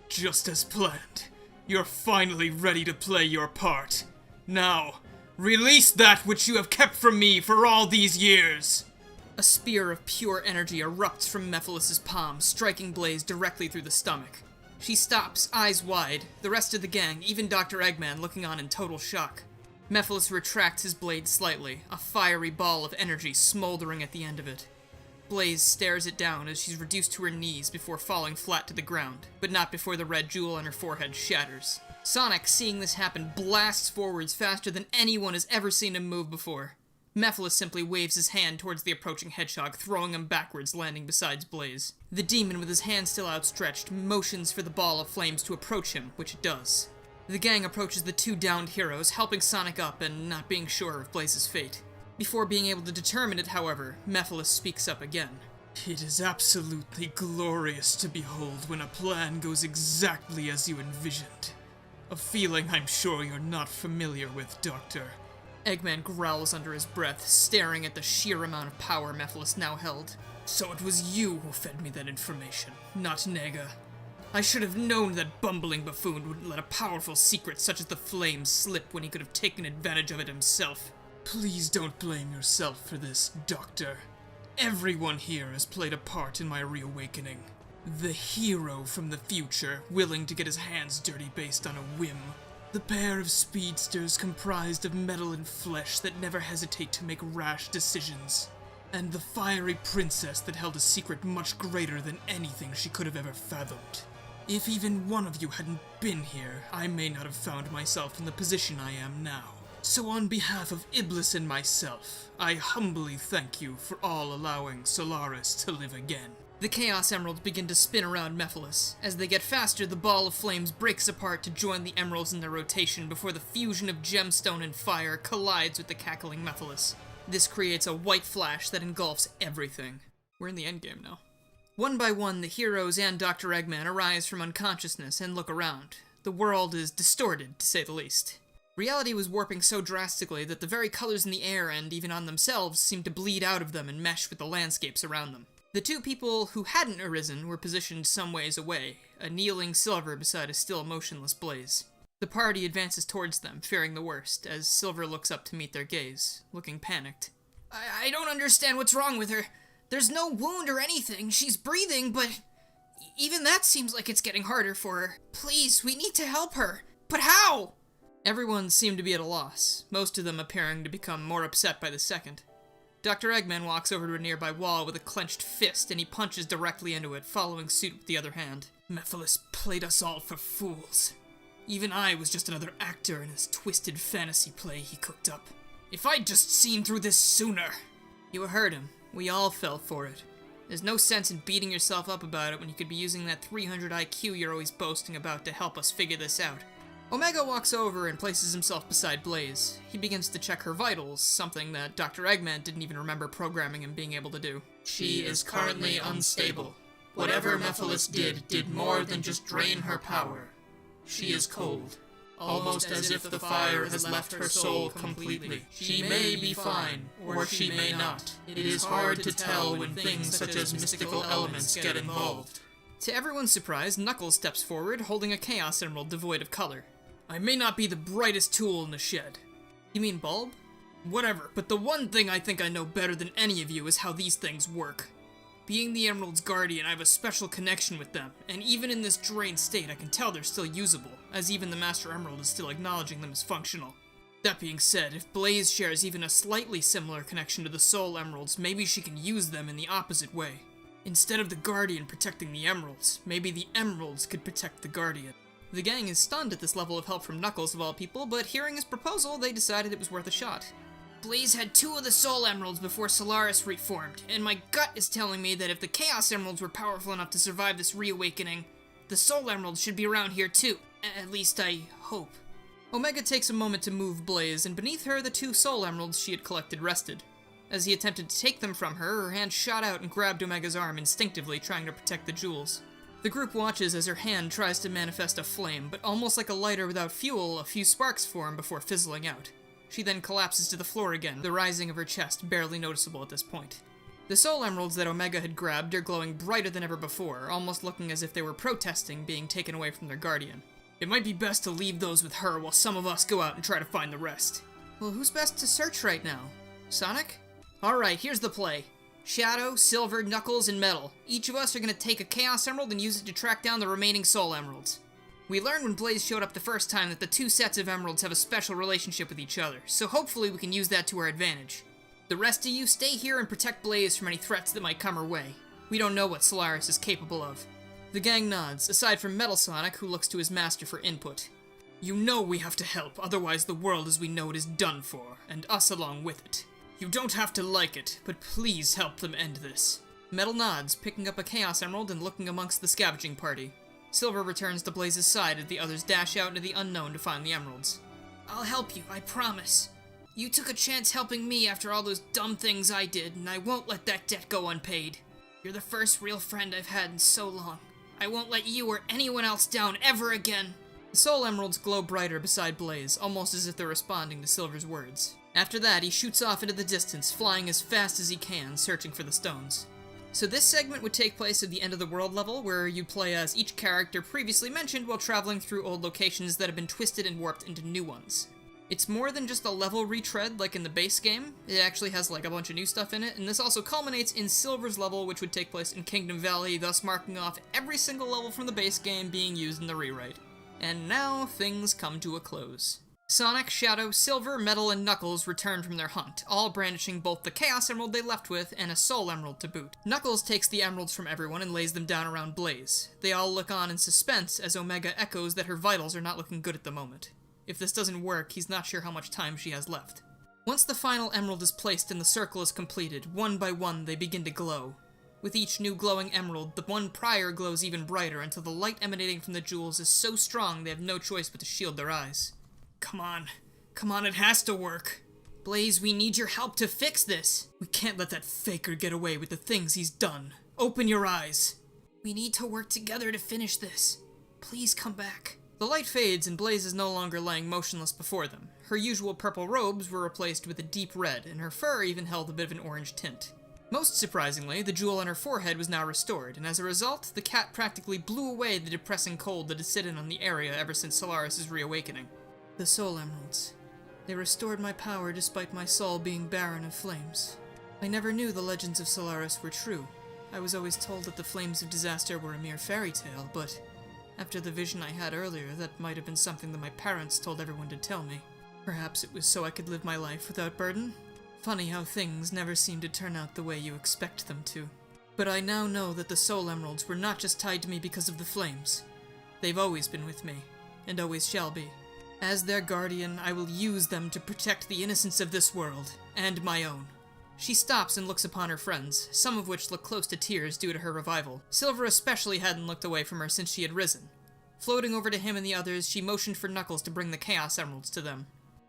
Just as planned. You're finally ready to play your part. Now, release that which you have kept from me for all these years! A spear of pure energy erupts from Mephiles' palm, striking Blaze directly through the stomach. She stops, eyes wide, the rest of the gang, even Dr. Eggman, looking on in total shock. Mephiles retracts his blade slightly, a fiery ball of energy smoldering at the end of it. Blaze stares it down as she's reduced to her knees before falling flat to the ground, but not before the red jewel on her forehead shatters. Sonic, seeing this happen, blasts forwards faster than anyone has ever seen him move before. Mephiles simply waves his hand towards the approaching Hedgehog, throwing him backwards, landing beside Blaze. The demon, with his hand still outstretched, motions for the ball of flames to approach him, which it does. The gang approaches the two downed heroes, helping Sonic up and not being sure of Blaze's fate. Before being able to determine it, however, Mephiles speaks up again. It is absolutely glorious to behold when a plan goes exactly as you envisioned. A feeling I'm sure you're not familiar with, Doctor. Eggman growls under his breath, staring at the sheer amount of power Mephiles now held. So it was you who fed me that information, not Nega. I should have known that bumbling buffoon wouldn't let a powerful secret such as the flames slip when he could have taken advantage of it himself. Please don't blame yourself for this, Doctor. Everyone here has played a part in my reawakening. The hero from the future, willing to get his hands dirty based on a whim. The pair of speedsters comprised of metal and flesh that never hesitate to make rash decisions. And the fiery princess that held a secret much greater than anything she could have ever fathomed. If even one of you hadn't been here, I may not have found myself in the position I am now. So on behalf of Iblis and myself, I humbly thank you for all allowing Solaris to live again. The Chaos Emeralds begin to spin around Mephiles. As they get faster, the ball of flames breaks apart to join the emeralds in their rotation before the fusion of gemstone and fire collides with the cackling Mephiles. This creates a white flash that engulfs everything. We're in the endgame now. One by one, the heroes and Dr. Eggman arise from unconsciousness and look around. The world is distorted, to say the least. Reality was warping so drastically that the very colors in the air and even on themselves seemed to bleed out of them and mesh with the landscapes around them. The two people who hadn't arisen were positioned some ways away, a kneeling Silver beside a still motionless Blaze. The party advances towards them, fearing the worst, as Silver looks up to meet their gaze, looking panicked. I don't understand what's wrong with her. There's no wound or anything. She's breathing, but even that seems like it's getting harder for her. Please, we need to help her. But how? Everyone seemed to be at a loss, most of them appearing to become more upset by the second. Dr. Eggman walks over to a nearby wall with a clenched fist, and he punches directly into it, following suit with the other hand. Mephiles played us all for fools. Even I was just another actor in his twisted fantasy play he cooked up. If I'd just seen through this sooner! You heard him. We all fell for it. There's no sense in beating yourself up about it when you could be using that 300 IQ you're always boasting about to help us figure this out. Omega walks over and places himself beside Blaze. He begins to check her vitals, something that Dr. Eggman didn't even remember programming him being able to do. She is currently unstable. Whatever Mephiles did more than just drain her power. She is cold, almost as if the fire has left her soul completely. She may be fine, or she may not. It is hard to tell when things such as mystical elements get involved. To everyone's surprise, Knuckles steps forward, holding a Chaos Emerald devoid of color. I may not be the brightest tool in the shed. You mean Bulb? Whatever, but the one thing I think I know better than any of you is how these things work. Being the Emerald's guardian, I have a special connection with them, and even in this drained state, I can tell they're still usable, as even the Master Emerald is still acknowledging them as functional. That being said, if Blaze shares even a slightly similar connection to the Soul Emeralds, maybe she can use them in the opposite way. Instead of the Guardian protecting the Emeralds, maybe the Emeralds could protect the Guardian. The gang is stunned at this level of help from Knuckles of all people, but hearing his proposal, they decided it was worth a shot. Blaze had 2 of the Soul Emeralds before Solaris reformed, and my gut is telling me that if the Chaos Emeralds were powerful enough to survive this reawakening, the Soul Emeralds should be around here too. At least I hope. Omega takes a moment to move Blaze, and beneath her the 2 Soul Emeralds she had collected rested. As he attempted to take them from her, her hand shot out and grabbed Omega's arm instinctively, trying to protect the jewels. The group watches as her hand tries to manifest a flame, but almost like a lighter without fuel, a few sparks form before fizzling out. She then collapses to the floor again, the rising of her chest barely noticeable at this point. The Soul Emeralds that Omega had grabbed are glowing brighter than ever before, almost looking as if they were protesting being taken away from their guardian. It might be best to leave those with her while some of us go out and try to find the rest. Well, who's best to search right now? Sonic? Alright, here's the play. Shadow, Silver, Knuckles, and Metal. Each of us are gonna take a Chaos Emerald and use it to track down the remaining Soul Emeralds. We learned when Blaze showed up the first time that the 2 sets of emeralds have a special relationship with each other, so hopefully we can use that to our advantage. The rest of you stay here and protect Blaze from any threats that might come her way. We don't know what Solaris is capable of. The gang nods, aside from Metal Sonic, who looks to his master for input. You know we have to help, otherwise the world as we know it is done for, and us along with it. You don't have to like it, but please help them end this. Metal nods, picking up a Chaos Emerald and looking amongst the scavenging party. Silver returns to Blaze's side as the others dash out into the unknown to find the emeralds. I'll help you, I promise. You took a chance helping me after all those dumb things I did, and I won't let that debt go unpaid. You're the first real friend I've had in so long. I won't let you or anyone else down ever again. The soul emeralds glow brighter beside Blaze, almost as if they're responding to Silver's words. After that, he shoots off into the distance, flying as fast as he can, searching for the stones. So this segment would take place at the end of the world level, where you play as each character previously mentioned while traveling through old locations that have been twisted and warped into new ones. It's more than just a level retread like in the base game. It actually has like a bunch of new stuff in it, and this also culminates in Silver's level, which would take place in Kingdom Valley, thus marking off every single level from the base game being used in the rewrite. And now things come to a close. Sonic, Shadow, Silver, Metal, and Knuckles return from their hunt, all brandishing both the Chaos Emerald they left with and a Soul Emerald to boot. Knuckles takes the emeralds from everyone and lays them down around Blaze. They all look on in suspense as Omega echoes that her vitals are not looking good at the moment. If this doesn't work, he's not sure how much time she has left. Once the final emerald is placed and the circle is completed, one by one they begin to glow. With each new glowing emerald, the one prior glows even brighter until the light emanating from the jewels is so strong they have no choice but to shield their eyes. Come on, it has to work. Blaze, we need your help to fix this. We can't let that faker get away with the things he's done. Open your eyes. We need to work together to finish this. Please come back. The light fades and Blaze is no longer lying motionless before them. Her usual purple robes were replaced with a deep red, and her fur even held a bit of an orange tint. Most surprisingly, the jewel on her forehead was now restored, and as a result, the cat practically blew away the depressing cold that had sit in on the area ever since Solaris' reawakening. The Soul Emeralds. They restored my power despite my soul being barren of flames. I never knew the legends of Solaris were true. I was always told that the flames of disaster were a mere fairy tale, but after the vision I had earlier, that might have been something that my parents told everyone to tell me. Perhaps it was so I could live my life without burden? Funny how things never seem to turn out the way you expect them to. But I now know that the Soul Emeralds were not just tied to me because of the flames. They've always been with me, and always shall be. As their guardian, I will use them to protect the innocence of this world, and my own. She stops and looks upon her friends, some of which look close to tears due to her revival. Silver especially hadn't looked away from her since she had risen. Floating over to him and the others, she motioned for Knuckles to bring the Chaos Emeralds to them.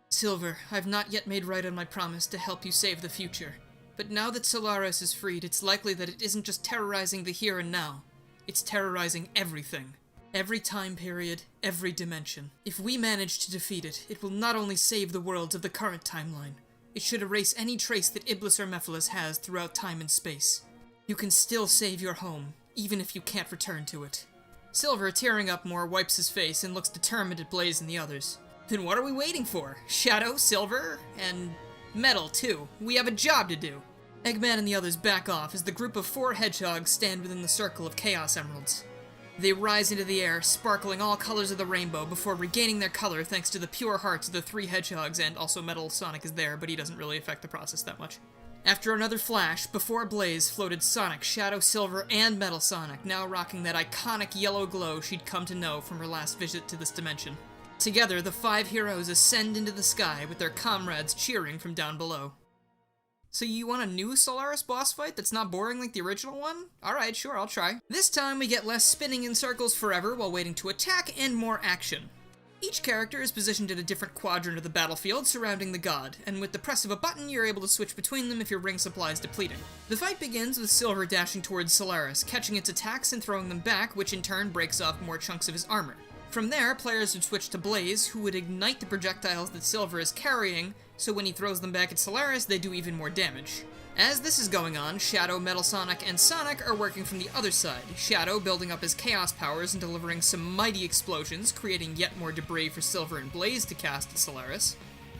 Silver, I've not yet made right on my promise to help you save the future. But now that Solaris is freed, it's likely that it isn't just terrorizing the here and now. It's terrorizing everything. Every time period, every dimension. If we manage to defeat it, it will not only save the worlds of the current timeline, it should erase any trace that Iblis or Mephiles has throughout time and space. You can still save your home, even if you can't return to it. Silver, tearing up more, wipes his face and looks determined at Blaze and the others. Then what are we waiting for? Shadow, Silver, and Metal, too. We have a job to do. Eggman and the others back off as the group of 4 hedgehogs stand within the circle of Chaos Emeralds. They rise into the air, sparkling all colors of the rainbow before regaining their color thanks to the pure hearts of the 3 hedgehogs, and also Metal Sonic is there, but he doesn't really affect the process that much. After another flash, before Blaze floated Sonic, Shadow, Silver, and Metal Sonic, now rocking that iconic yellow glow she'd come to know from her last visit to this dimension. Together, the 5 heroes ascend into the sky with their comrades cheering from down below. So you want a new Solaris boss fight that's not boring like the original one? Alright, sure, I'll try. This time we get less spinning in circles forever while waiting to attack and more action. Each character is positioned in a different quadrant of the battlefield surrounding the god, and with the press of a button you're able to switch between them if your ring supply is depleting. The fight begins with Silver dashing towards Solaris, catching its attacks and throwing them back, which in turn breaks off more chunks of his armor. From there, players would switch to Blaze, who would ignite the projectiles that Silver is carrying, so when he throws them back at Solaris, they do even more damage. As this is going on, Shadow, Metal Sonic, and Sonic are working from the other side, Shadow building up his chaos powers and delivering some mighty explosions, creating yet more debris for Silver and Blaze to cast at Solaris.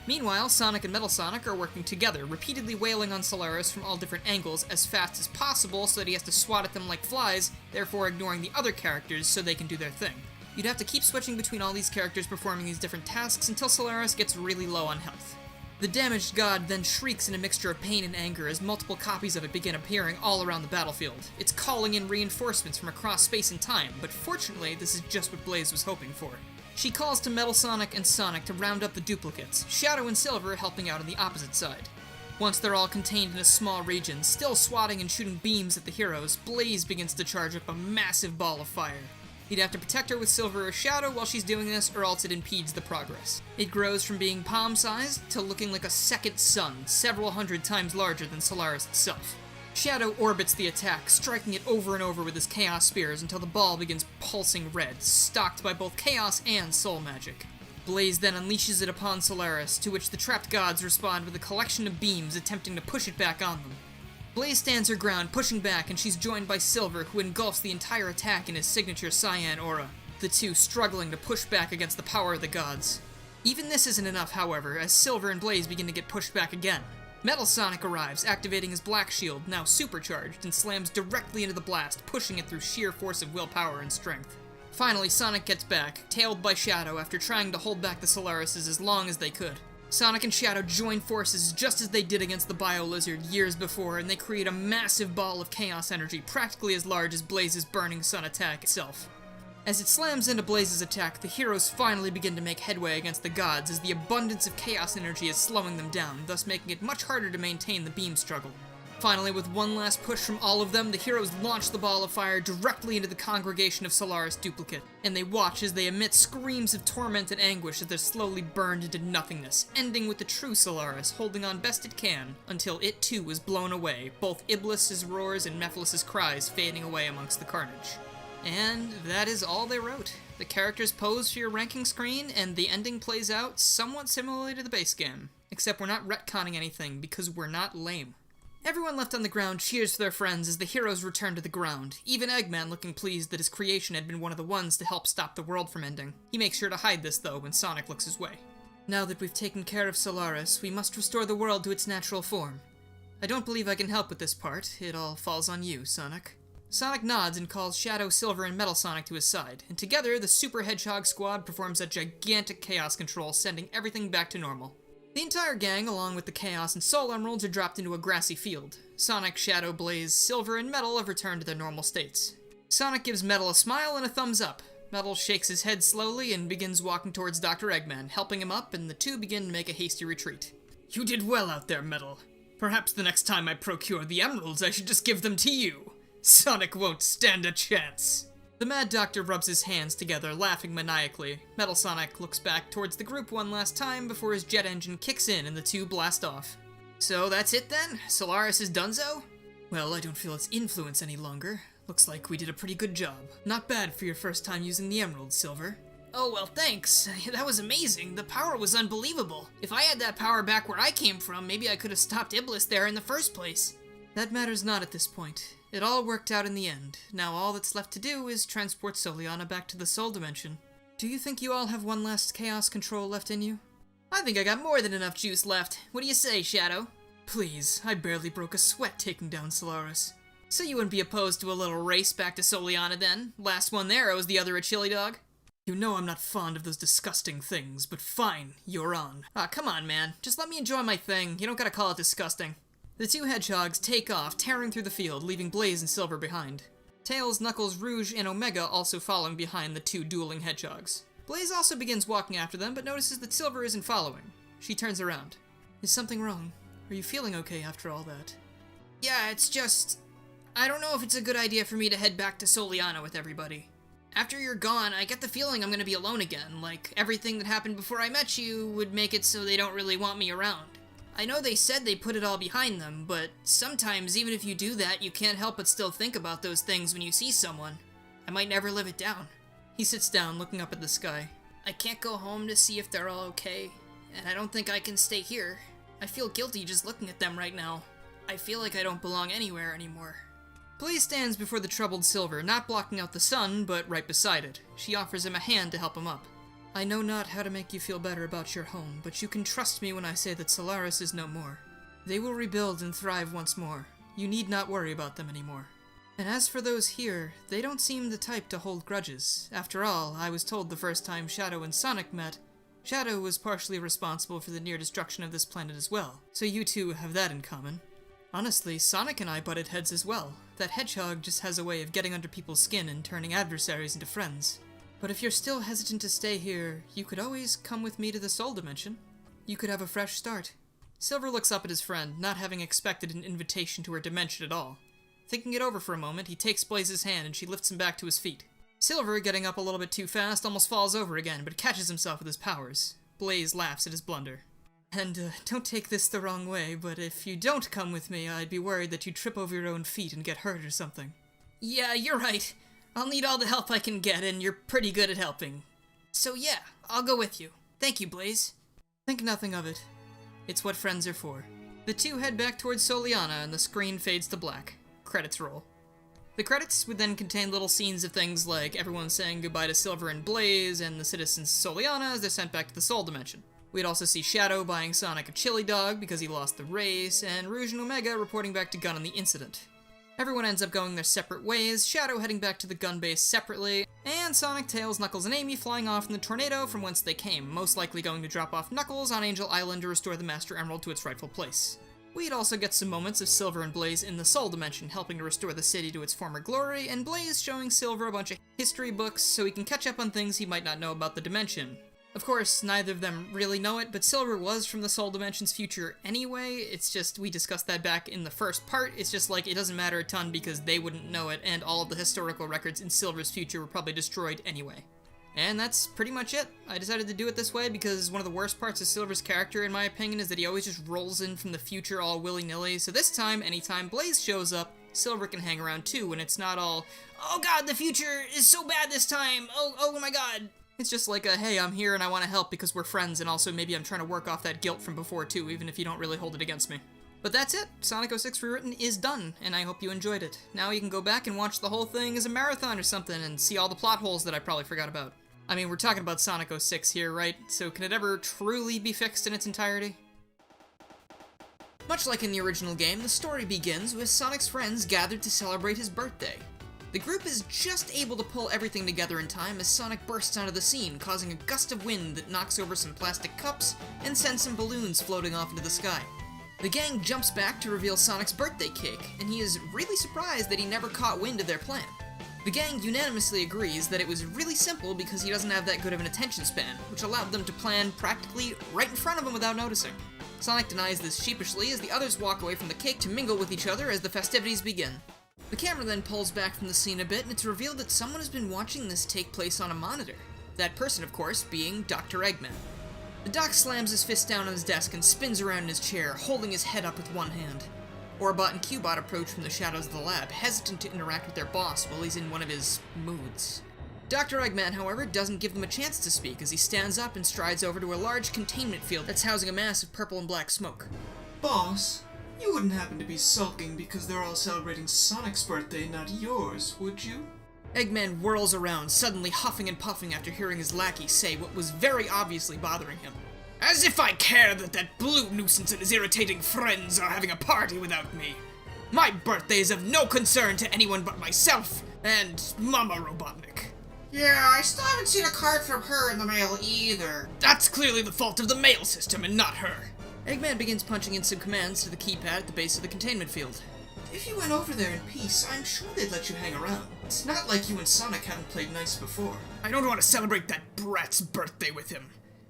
Meanwhile, Sonic and Metal Sonic are working together, repeatedly wailing on Solaris from all different angles as fast as possible so that he has to swat at them like flies, therefore ignoring the other characters so they can do their thing. You'd have to keep switching between all these characters performing these different tasks until Solaris gets really low on health. The damaged god then shrieks in a mixture of pain and anger as multiple copies of it begin appearing all around the battlefield. It's calling in reinforcements from across space and time, but fortunately this is just what Blaze was hoping for. She calls to Metal Sonic and Sonic to round up the duplicates, Shadow and Silver helping out on the opposite side. Once they're all contained in a small region, still swatting and shooting beams at the heroes, Blaze begins to charge up a massive ball of fire. You'd have to protect her with Silver or Shadow while she's doing this, or else it impedes the progress. It grows from being palm-sized to looking like a second sun, several hundred times larger than Solaris itself. Shadow orbits the attack, striking it over and over with his Chaos Spears until the ball begins pulsing red, stocked by both Chaos and Soul Magic. Blaze then unleashes it upon Solaris, to which the trapped gods respond with a collection of beams attempting to push it back on them. Blaze stands her ground, pushing back, and she's joined by Silver, who engulfs the entire attack in his signature Cyan aura, the two struggling to push back against the power of the gods. Even this isn't enough, however, as Silver and Blaze begin to get pushed back again. Metal Sonic arrives, activating his Black Shield, now supercharged, and slams directly into the blast, pushing it through sheer force of willpower and strength. Finally, Sonic gets back, tailed by Shadow after trying to hold back the Solarises as long as they could. Sonic and Shadow join forces just as they did against the Bio-Lizard years before, and they create a massive ball of chaos energy practically as large as Blaze's Burning Sun attack itself. As it slams into Blaze's attack, the heroes finally begin to make headway against the gods as the abundance of chaos energy is slowing them down, thus making it much harder to maintain the beam struggle. Finally, with one last push from all of them, the heroes launch the ball of fire directly into the congregation of Solaris Duplicate, and they watch as they emit screams of torment and anguish as they're slowly burned into nothingness, ending with the true Solaris holding on best it can, until it too is blown away, both Iblis's roars and Mephiles' cries fading away amongst the carnage. And that is all they wrote. The characters pose for your ranking screen, and the ending plays out somewhat similarly to the base game, except we're not retconning anything because we're not lame. Everyone left on the ground cheers for their friends as the heroes return to the ground, even Eggman looking pleased that his creation had been one of the ones to help stop the world from ending. He makes sure to hide this, though, when Sonic looks his way. Now that we've taken care of Solaris, we must restore the world to its natural form. I don't believe I can help with this part. It all falls on you, Sonic. Sonic nods and calls Shadow, Silver, and Metal Sonic to his side, and together the Super Hedgehog squad performs a gigantic chaos control, sending everything back to normal. The entire gang, along with the Chaos and Soul Emeralds, are dropped into a grassy field. Sonic, Shadow, Blaze, Silver, and Metal have returned to their normal states. Sonic gives Metal a smile and a thumbs up. Metal shakes his head slowly and begins walking towards Dr. Eggman, helping him up, and the two begin to make a hasty retreat. You did well out there, Metal. Perhaps the next time I procure the emeralds, I should just give them to you. Sonic won't stand a chance. The Mad Doctor rubs his hands together, laughing maniacally. Metal Sonic looks back towards the group one last time before his jet engine kicks in and the two blast off. So that's it then? Solaris is donezo? Well, I don't feel its influence any longer. Looks like we did a pretty good job. Not bad for your first time using the emeralds, Silver. Oh, well, thanks. That was amazing. The power was unbelievable. If I had that power back where I came from, maybe I could have stopped Iblis there in the first place. That matters not at this point. It all worked out in the end. Now all that's left to do is transport Soliana back to the Soul Dimension. Do you think you all have one last chaos control left in you? I think I got more than enough juice left. What do you say, Shadow? Please, I barely broke a sweat taking down Solaris. So you wouldn't be opposed to a little race back to Soliana then? Last one there owes the other a chili dog? You know I'm not fond of those disgusting things, but fine, you're on. Ah, come on, man. Just let me enjoy my thing. You don't gotta call it disgusting. The two hedgehogs take off, tearing through the field, leaving Blaze and Silver behind. Tails, Knuckles, Rouge, and Omega also following behind the two dueling hedgehogs. Blaze also begins walking after them, but notices that Silver isn't following. She turns around. Is something wrong? Are you feeling okay after all that? Yeah, it's just... I don't know if it's a good idea for me to head back to Soliana with everybody. After you're gone, I get the feeling I'm gonna be alone again, like everything that happened before I met you would make it so they don't really want me around. I know they said they put it all behind them, but sometimes even if you do that, you can't help but still think about those things when you see someone. I might never live it down. He sits down, looking up at the sky. I can't go home to see if they're all okay, and I don't think I can stay here. I feel guilty just looking at them right now. I feel like I don't belong anywhere anymore. Blaze stands before the troubled Silver, not blocking out the sun, but right beside it. She offers him a hand to help him up. I know not how to make you feel better about your home, but you can trust me when I say that Solaris is no more. They will rebuild and thrive once more. You need not worry about them anymore. And as for those here, they don't seem the type to hold grudges. After all, I was told the first time Shadow and Sonic met, Shadow was partially responsible for the near destruction of this planet as well, so you two have that in common. Honestly, Sonic and I butted heads as well. That Hedgehog just has a way of getting under people's skin and turning adversaries into friends. But if you're still hesitant to stay here, you could always come with me to the Soul Dimension. You could have a fresh start. Silver looks up at his friend, not having expected an invitation to her dimension at all. Thinking it over for a moment, he takes Blaze's hand and she lifts him back to his feet. Silver, getting up a little bit too fast, almost falls over again, but catches himself with his powers. Blaze laughs at his blunder. And, don't take this the wrong way, but if you don't come with me, I'd be worried that you'd trip over your own feet and get hurt or something. Yeah, you're right. I'll need all the help I can get, and you're pretty good at helping. So yeah, I'll go with you. Thank you, Blaze. Think nothing of it. It's what friends are for. The two head back towards Soliana, and the screen fades to black. Credits roll. The credits would then contain little scenes of things like everyone saying goodbye to Silver and Blaze, and the citizens Soliana as they're sent back to the Soul Dimension. We'd also see Shadow buying Sonic a chili dog because he lost the race, and Rouge and Omega reporting back to Gun on the incident. Everyone ends up going their separate ways, Shadow heading back to the gun base separately, and Sonic, Tails, Knuckles, and Amy flying off in the tornado from whence they came, most likely going to drop off Knuckles on Angel Island to restore the Master Emerald to its rightful place. We'd also get some moments of Silver and Blaze in the Soul Dimension, helping to restore the city to its former glory, and Blaze showing Silver a bunch of history books so he can catch up on things he might not know about the dimension. Of course, neither of them really know it, but Silver was from the Soul Dimension's future anyway. It's just, we discussed that back in the first part. It's just like, it doesn't matter a ton because they wouldn't know it, and all of the historical records in Silver's future were probably destroyed anyway. And that's pretty much it. I decided to do it this way because one of the worst parts of Silver's character, in my opinion, is that he always just rolls in from the future all willy-nilly. So this time, anytime Blaze shows up, Silver can hang around too, and it's not all, oh god, the future is so bad this time, oh my god. It's just like a, hey, I'm here and I want to help because we're friends, and also maybe I'm trying to work off that guilt from before too, even if you don't really hold it against me. But that's it. Sonic 06 Rewritten is done, and I hope you enjoyed it. Now you can go back and watch the whole thing as a marathon or something and see all the plot holes that I probably forgot about. I mean, we're talking about Sonic 06 here, right? So can it ever truly be fixed in its entirety? Much like in the original game, the story begins with Sonic's friends gathered to celebrate his birthday. The group is just able to pull everything together in time as Sonic bursts onto the scene, causing a gust of wind that knocks over some plastic cups and sends some balloons floating off into the sky. The gang jumps back to reveal Sonic's birthday cake, and he is really surprised that he never caught wind of their plan. The gang unanimously agrees that it was really simple because he doesn't have that good of an attention span, which allowed them to plan practically right in front of him without noticing. Sonic denies this sheepishly as the others walk away from the cake to mingle with each other as the festivities begin. The camera then pulls back from the scene a bit, and it's revealed that someone has been watching this take place on a monitor. That person, of course, being Dr. Eggman. The doc slams his fist down on his desk and spins around in his chair, holding his head up with one hand. Orbot and Cubot approach from the shadows of the lab, hesitant to interact with their boss while he's in one of his moods. Dr. Eggman, however, doesn't give them a chance to speak as he stands up and strides over to a large containment field that's housing a mass of purple and black smoke. Boss, you wouldn't happen to be sulking because they're all celebrating Sonic's birthday, not yours, would you? Eggman whirls around, suddenly huffing and puffing after hearing his lackey say what was very obviously bothering him. As if I care that blue nuisance and his irritating friends are having a party without me. My birthday is of no concern to anyone but myself and Mama Robotnik. Yeah, I still haven't seen a card from her in the mail either. That's clearly the fault of the mail system and not her. Eggman begins punching in some commands to the keypad at the base of the containment field. If you went over there in peace, I'm sure they'd let you hang around. It's not like you and Sonic haven't played nice before. I don't want to celebrate that brat's birthday with him.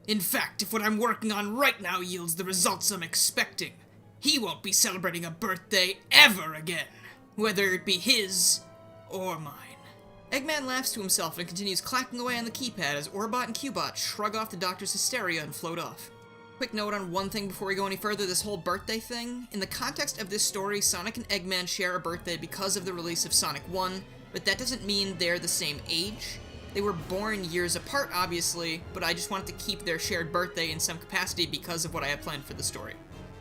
In fact, if what I'm working on right now yields the results I'm expecting, he won't be celebrating a birthday ever again, whether it be his or mine. Eggman laughs to himself and continues clacking away on the keypad as Orbot and Cubot shrug off the Doctor's hysteria and float off. Quick note on one thing before we go any further, this whole birthday thing. In the context of this story, Sonic and Eggman share a birthday because of the release of Sonic 1, but that doesn't mean they're the same age. They were born years apart, obviously, but I just wanted to keep their shared birthday in some capacity because of what I had planned for the story.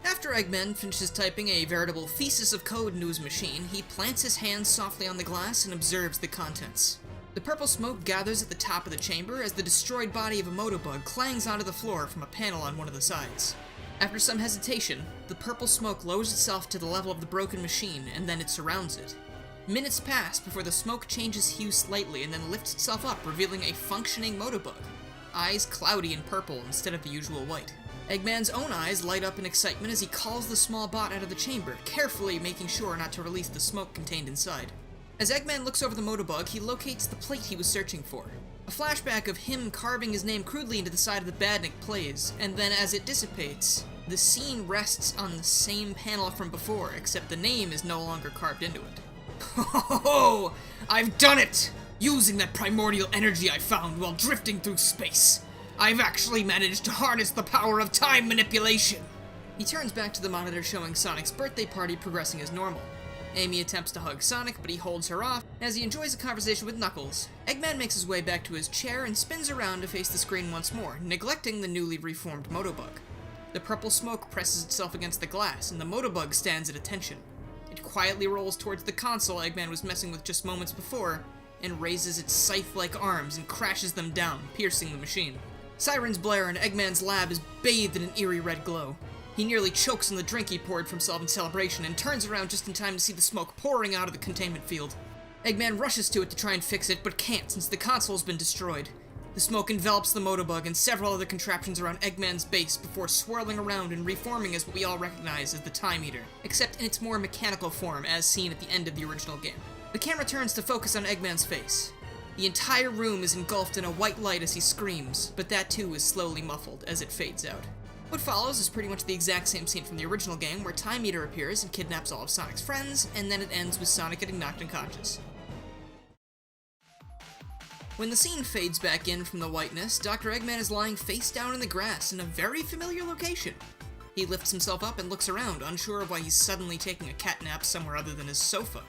After Eggman finishes typing a veritable thesis of code into his machine, he plants his hands softly on the glass and observes the contents. The purple smoke gathers at the top of the chamber as the destroyed body of a Motobug clangs onto the floor from a panel on one of the sides. After some hesitation, the purple smoke lowers itself to the level of the broken machine, and then it surrounds it. Minutes pass before the smoke changes hue slightly and then lifts itself up, revealing a functioning Motobug. Eyes cloudy and purple instead of the usual white. Eggman's own eyes light up in excitement as he calls the small bot out of the chamber, carefully making sure not to release the smoke contained inside. As Eggman looks over the Motobug, he locates the plate he was searching for. A flashback of him carving his name crudely into the side of the Badnik plays, and then as it dissipates, the scene rests on the same panel from before, except the name is no longer carved into it. Ho ho ho! I've done it! Using that primordial energy I found while drifting through space, I've actually managed to harness the power of time manipulation. He turns back to the monitor showing Sonic's birthday party progressing as normal. Amy attempts to hug Sonic, but he holds her off as he enjoys a conversation with Knuckles. Eggman makes his way back to his chair and spins around to face the screen once more, neglecting the newly reformed Motobug. The purple smoke presses itself against the glass, and the Motobug stands at attention. It quietly rolls towards the console Eggman was messing with just moments before, and raises its scythe-like arms and crashes them down, piercing the machine. Sirens blare and Eggman's lab is bathed in an eerie red glow. He nearly chokes on the drink he poured for himself in celebration and turns around just in time to see the smoke pouring out of the containment field. Eggman rushes to it to try and fix it, but can't since the console's been destroyed. The smoke envelops the Motobug and several other contraptions around Eggman's base before swirling around and reforming as what we all recognize as the Time Eater, except in its more mechanical form as seen at the end of the original game. The camera turns to focus on Eggman's face. The entire room is engulfed in a white light as he screams, but that too is slowly muffled as it fades out. What follows is pretty much the exact same scene from the original game, where Time Eater appears and kidnaps all of Sonic's friends, and then it ends with Sonic getting knocked unconscious. When the scene fades back in from the whiteness, Dr. Eggman is lying face down in the grass in a very familiar location. He lifts himself up and looks around, unsure of why he's suddenly taking a cat nap somewhere other than his sofa.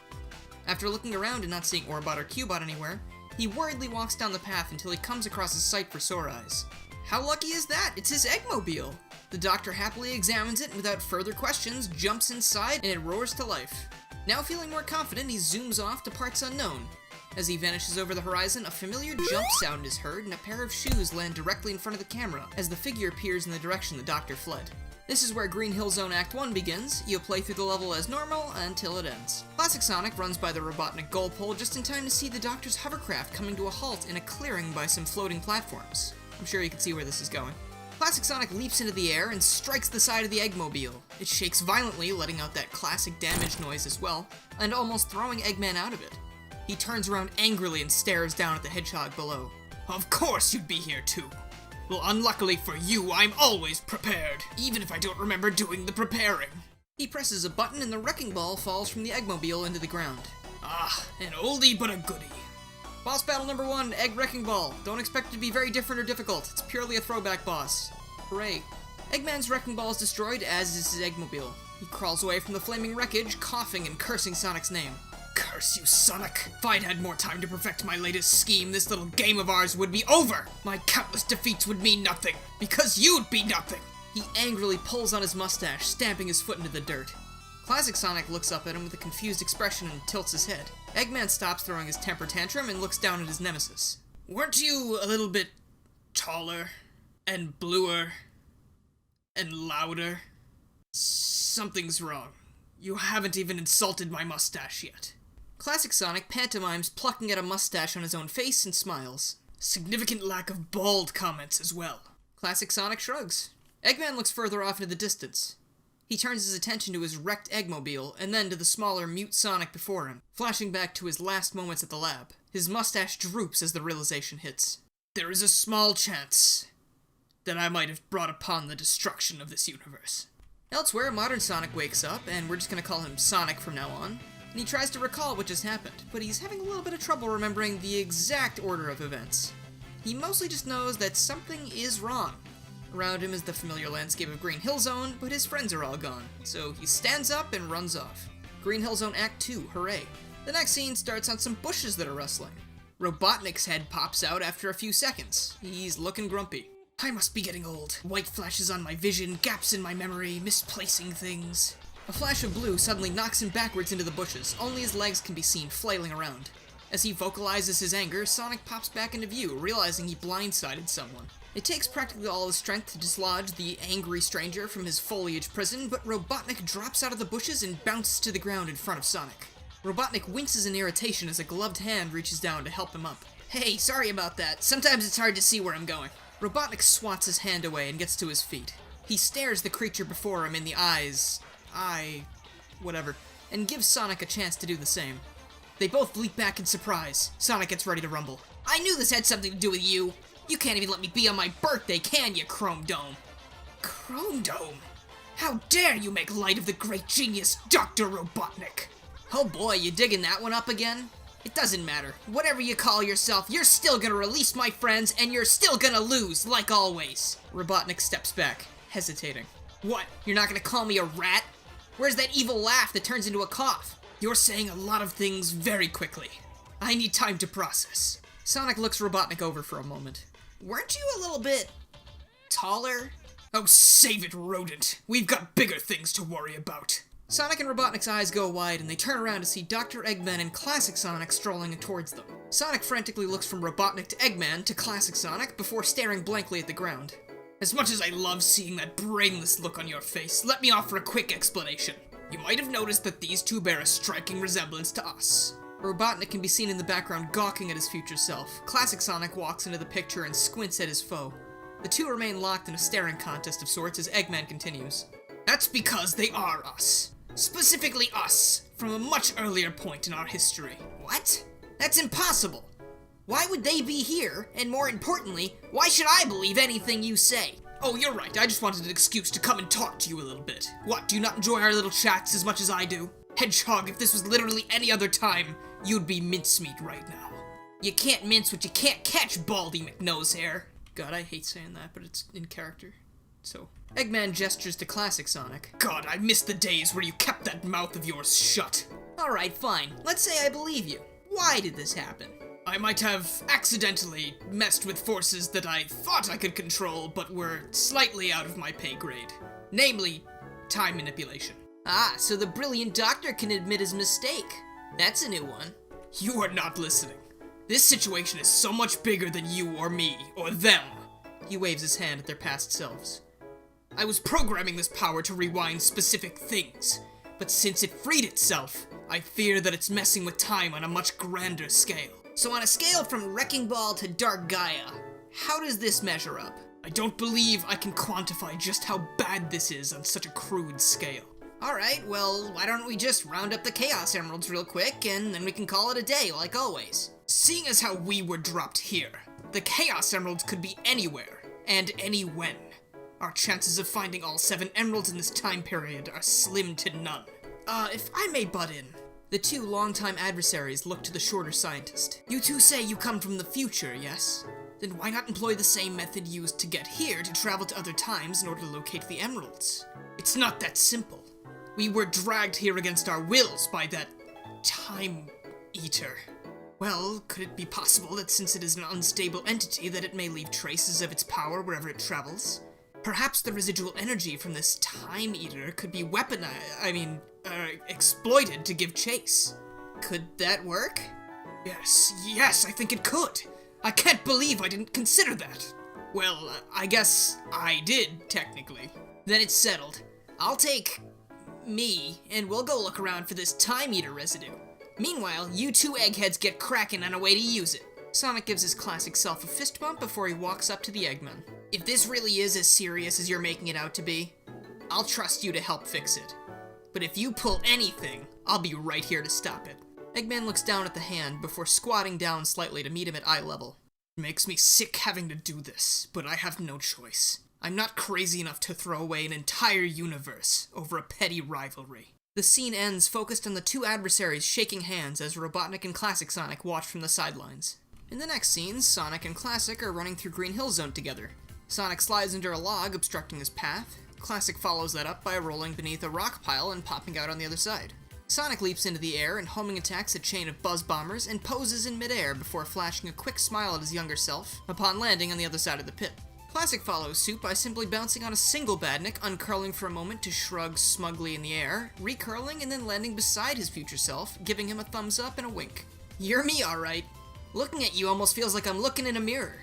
After looking around and not seeing Orbot or Cubot anywhere, he worriedly walks down the path until he comes across a sight for sore eyes. How lucky is that? It's his Eggmobile! The doctor happily examines it and without further questions jumps inside and it roars to life. Now feeling more confident, he zooms off to parts unknown. As he vanishes over the horizon, a familiar jump sound is heard and a pair of shoes land directly in front of the camera as the figure appears in the direction the doctor fled. This is where Green Hill Zone Act 1 begins. You'll play through the level as normal until it ends. Classic Sonic runs by the Robotnik goal pole just in time to see the doctor's hovercraft coming to a halt in a clearing by some floating platforms. I'm sure you can see where this is going. Classic Sonic leaps into the air and strikes the side of the Eggmobile. It shakes violently, letting out that classic damage noise as well, and almost throwing Eggman out of it. He turns around angrily and stares down at the Hedgehog below. Of course you'd be here too. Well, unluckily for you, I'm always prepared, even if I don't remember doing the preparing. He presses a button and the wrecking ball falls from the Eggmobile into the ground. Ah, an oldie but a goodie. Boss battle number 1, Egg Wrecking Ball. Don't expect it to be very different or difficult. It's purely a throwback boss. Hooray. Eggman's wrecking ball is destroyed, as is his Eggmobile. He crawls away from the flaming wreckage, coughing and cursing Sonic's name. Curse you, Sonic. If I'd had more time to perfect my latest scheme, this little game of ours would be over. My countless defeats would mean nothing, because you'd be nothing. He angrily pulls on his mustache, stamping his foot into the dirt. Classic Sonic looks up at him with a confused expression and tilts his head. Eggman stops throwing his temper tantrum and looks down at his nemesis. Weren't you a little bit taller, and bluer, and louder? Something's wrong. You haven't even insulted my mustache yet. Classic Sonic pantomimes plucking at a mustache on his own face and smiles. Significant lack of bald comments as well. Classic Sonic shrugs. Eggman looks further off into the distance. He turns his attention to his wrecked Eggmobile, and then to the smaller, mute Sonic before him, flashing back to his last moments at the lab. His mustache droops as the realization hits. There is a small chance that I might have brought upon the destruction of this universe. Elsewhere, modern Sonic wakes up, and we're just gonna call him Sonic from now on, and he tries to recall what just happened, but he's having a little bit of trouble remembering the exact order of events. He mostly just knows that something is wrong. Around him is the familiar landscape of Green Hill Zone, but his friends are all gone, so he stands up and runs off. Green Hill Zone Act 2, hooray. The next scene starts on some bushes that are rustling. Robotnik's head pops out after a few seconds. He's looking grumpy. I must be getting old. White flashes on my vision, gaps in my memory, misplacing things. A flash of blue suddenly knocks him backwards into the bushes, only his legs can be seen flailing around. As he vocalizes his anger, Sonic pops back into view, realizing he blindsided someone. It takes practically all his strength to dislodge the angry stranger from his foliage prison, but Robotnik drops out of the bushes and bounces to the ground in front of Sonic. Robotnik winces in irritation as a gloved hand reaches down to help him up. Hey, sorry about that. Sometimes it's hard to see where I'm going. Robotnik swats his hand away and gets to his feet. He stares the creature before him in the eyes, whatever, and gives Sonic a chance to do the same. They both leap back in surprise. Sonic gets ready to rumble. I knew this had something to do with you. You can't even let me be on my birthday, can you, Chrome Dome? Chrome Dome? How dare you make light of the great genius, Dr. Robotnik? Oh boy, you digging that one up again? It doesn't matter. Whatever you call yourself, you're still gonna release my friends, and you're still gonna lose, like always. Robotnik steps back, hesitating. What? You're not gonna call me a rat? Where's that evil laugh that turns into a cough? You're saying a lot of things very quickly. I need time to process. Sonic looks Robotnik over for a moment. Weren't you a little bit taller? Oh, save it, rodent. We've got bigger things to worry about. Sonic and Robotnik's eyes go wide, and they turn around to see Dr. Eggman and Classic Sonic strolling towards them. Sonic frantically looks from Robotnik to Eggman to Classic Sonic before staring blankly at the ground. As much as I love seeing that brainless look on your face, let me offer a quick explanation. You might have noticed that these two bear a striking resemblance to us. Robotnik can be seen in the background gawking at his future self. Classic Sonic walks into the picture and squints at his foe. The two remain locked in a staring contest of sorts as Eggman continues. That's because they are us. Specifically us, from a much earlier point in our history. What? That's impossible. Why would they be here? And more importantly, why should I believe anything you say? Oh, you're right. I just wanted an excuse to come and talk to you a little bit. What, do you not enjoy our little chats as much as I do? Hedgehog, if this was literally any other time, you'd be mincemeat right now. You can't mince what you can't catch, Baldy McNosehair. God, I hate saying that, but it's in character. So, Eggman gestures to Classic Sonic. God, I miss the days where you kept that mouth of yours shut. Alright, fine. Let's say I believe you. Why did this happen? I might have accidentally messed with forces that I thought I could control, but were slightly out of my pay grade. Namely, time manipulation. Ah, so the brilliant doctor can admit his mistake. That's a new one. You are not listening. This situation is so much bigger than you or me, or them. He waves his hand at their past selves. I was programming this power to rewind specific things, but since it freed itself, I fear that it's messing with time on a much grander scale. So on a scale from Wrecking Ball to Dark Gaia, how does this measure up? I don't believe I can quantify just how bad this is on such a crude scale. Alright, well, why don't we just round up the Chaos Emeralds real quick, and then we can call it a day, like always. Seeing as how we were dropped here, the Chaos Emeralds could be anywhere, and any when. Our chances of finding all 7 emeralds in this time period are slim to none. If I may butt in. The two longtime adversaries look to the shorter scientist. You two say you come from the future, yes? Then why not employ the same method used to get here to travel to other times in order to locate the emeralds? It's not that simple. We were dragged here against our wills by that time eater. Well, could it be possible that since it is an unstable entity that it may leave traces of its power wherever it travels? Perhaps the residual energy from this time eater could be exploited to give chase. Could that work? Yes, I think it could. I can't believe I didn't consider that. Well, I guess I did, technically. Then it's settled. I'll take me, and we'll go look around for this time eater residue. Meanwhile, you two eggheads get cracking on a way to use it. Sonic gives his classic self a fist bump before he walks up to the Eggman. If this really is as serious as you're making it out to be, I'll trust you to help fix it. But if you pull anything, I'll be right here to stop it. Eggman looks down at the hand before squatting down slightly to meet him at eye level. It makes me sick having to do this, but I have no choice. I'm not crazy enough to throw away an entire universe over a petty rivalry. The scene ends focused on the two adversaries shaking hands as Robotnik and Classic Sonic watch from the sidelines. In the next scene, Sonic and Classic are running through Green Hill Zone together. Sonic slides under a log, obstructing his path. Classic follows that up by rolling beneath a rock pile and popping out on the other side. Sonic leaps into the air and homing attacks a chain of buzz bombers and poses in midair before flashing a quick smile at his younger self upon landing on the other side of the pit. Classic follows suit by simply bouncing on a single badnik, uncurling for a moment to shrug smugly in the air, recurling and then landing beside his future self, giving him a thumbs up and a wink. You're me, alright. Looking at you almost feels like I'm looking in a mirror.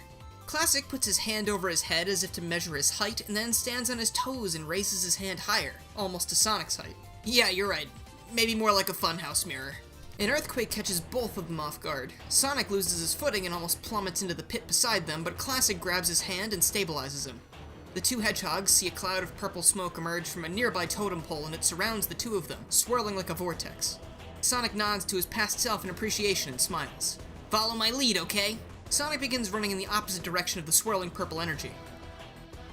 Classic puts his hand over his head as if to measure his height, and then stands on his toes and raises his hand higher, almost to Sonic's height. Yeah, you're right. Maybe more like a funhouse mirror. An earthquake catches both of them off guard. Sonic loses his footing and almost plummets into the pit beside them, but Classic grabs his hand and stabilizes him. The two hedgehogs see a cloud of purple smoke emerge from a nearby totem pole, and it surrounds the two of them, swirling like a vortex. Sonic nods to his past self in appreciation and smiles. Follow my lead, okay? Sonic begins running in the opposite direction of the swirling purple energy.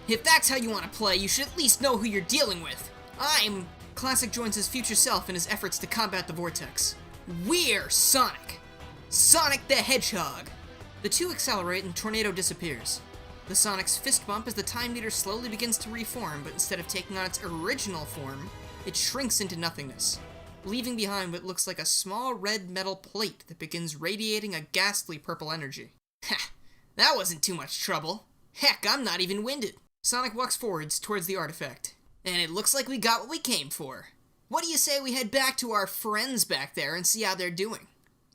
If that's how you want to play, you should at least know who you're dealing with. Classic joins his future self in his efforts to combat the vortex. We're Sonic. Sonic the Hedgehog! The two accelerate and Tornado disappears. The Sonic's fist bump as the time meter slowly begins to reform, but instead of taking on its original form, it shrinks into nothingness, leaving behind what looks like a small red metal plate that begins radiating a ghastly purple energy. Ha! That wasn't too much trouble. Heck, I'm not even winded. Sonic walks forwards towards the artifact. And it looks like we got what we came for. What do you say we head back to our friends back there and see how they're doing?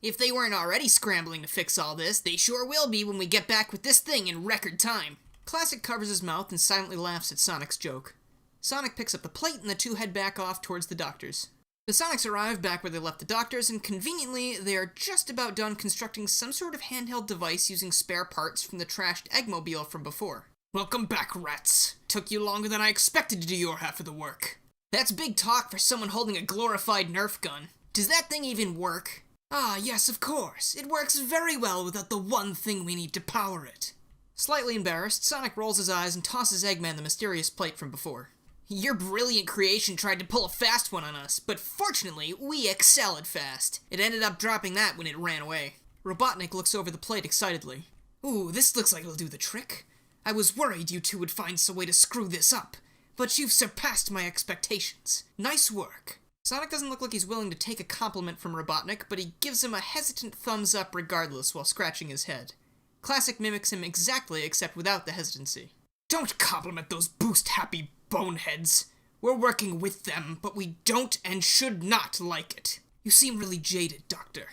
If they weren't already scrambling to fix all this, they sure will be when we get back with this thing in record time. Classic covers his mouth and silently laughs at Sonic's joke. Sonic picks up the plate and the two head back off towards the doctors. The Sonics arrive back where they left the doctors, and conveniently, they are just about done constructing some sort of handheld device using spare parts from the trashed Eggmobile from before. Welcome back, rats. Took you longer than I expected to do your half of the work. That's big talk for someone holding a glorified Nerf gun. Does that thing even work? Ah, yes, of course. It works very well without the one thing we need to power it. Slightly embarrassed, Sonic rolls his eyes and tosses Eggman the mysterious plate from before. Your brilliant creation tried to pull a fast one on us, but fortunately, we excel at fast. It ended up dropping that when it ran away. Robotnik looks over the plate excitedly. Ooh, this looks like it'll do the trick. I was worried you two would find some way to screw this up, but you've surpassed my expectations. Nice work. Sonic doesn't look like he's willing to take a compliment from Robotnik, but he gives him a hesitant thumbs up regardless while scratching his head. Classic mimics him exactly except without the hesitancy. Don't compliment those boost-happy boneheads. We're working with them, but we don't and should not like it. You seem really jaded, Doctor.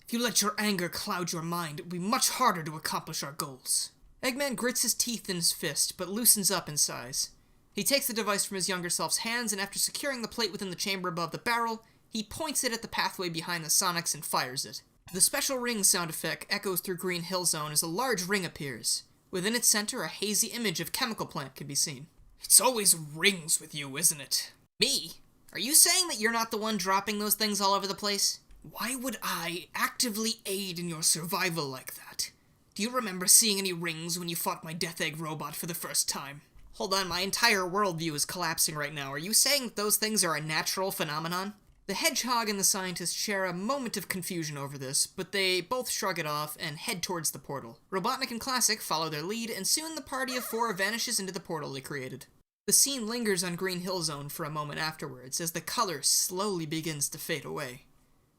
If you let your anger cloud your mind, it will be much harder to accomplish our goals. Eggman grits his teeth in his fist, but loosens up in size. He takes the device from his younger self's hands, and after securing the plate within the chamber above the barrel, he points it at the pathway behind the Sonics and fires it. The special ring sound effect echoes through Green Hill Zone as a large ring appears. Within its center, a hazy image of chemical plant can be seen. It's always rings with you, isn't it? Me? Are you saying that you're not the one dropping those things all over the place? Why would I actively aid in your survival like that? Do you remember seeing any rings when you fought my Death Egg robot for the first time? Hold on, my entire worldview is collapsing right now. Are you saying that those things are a natural phenomenon? The Hedgehog and the scientist share a moment of confusion over this, but they both shrug it off and head towards the portal. Robotnik and Classic follow their lead, and soon the party of four vanishes into the portal they created. The scene lingers on Green Hill Zone for a moment afterwards as the color slowly begins to fade away.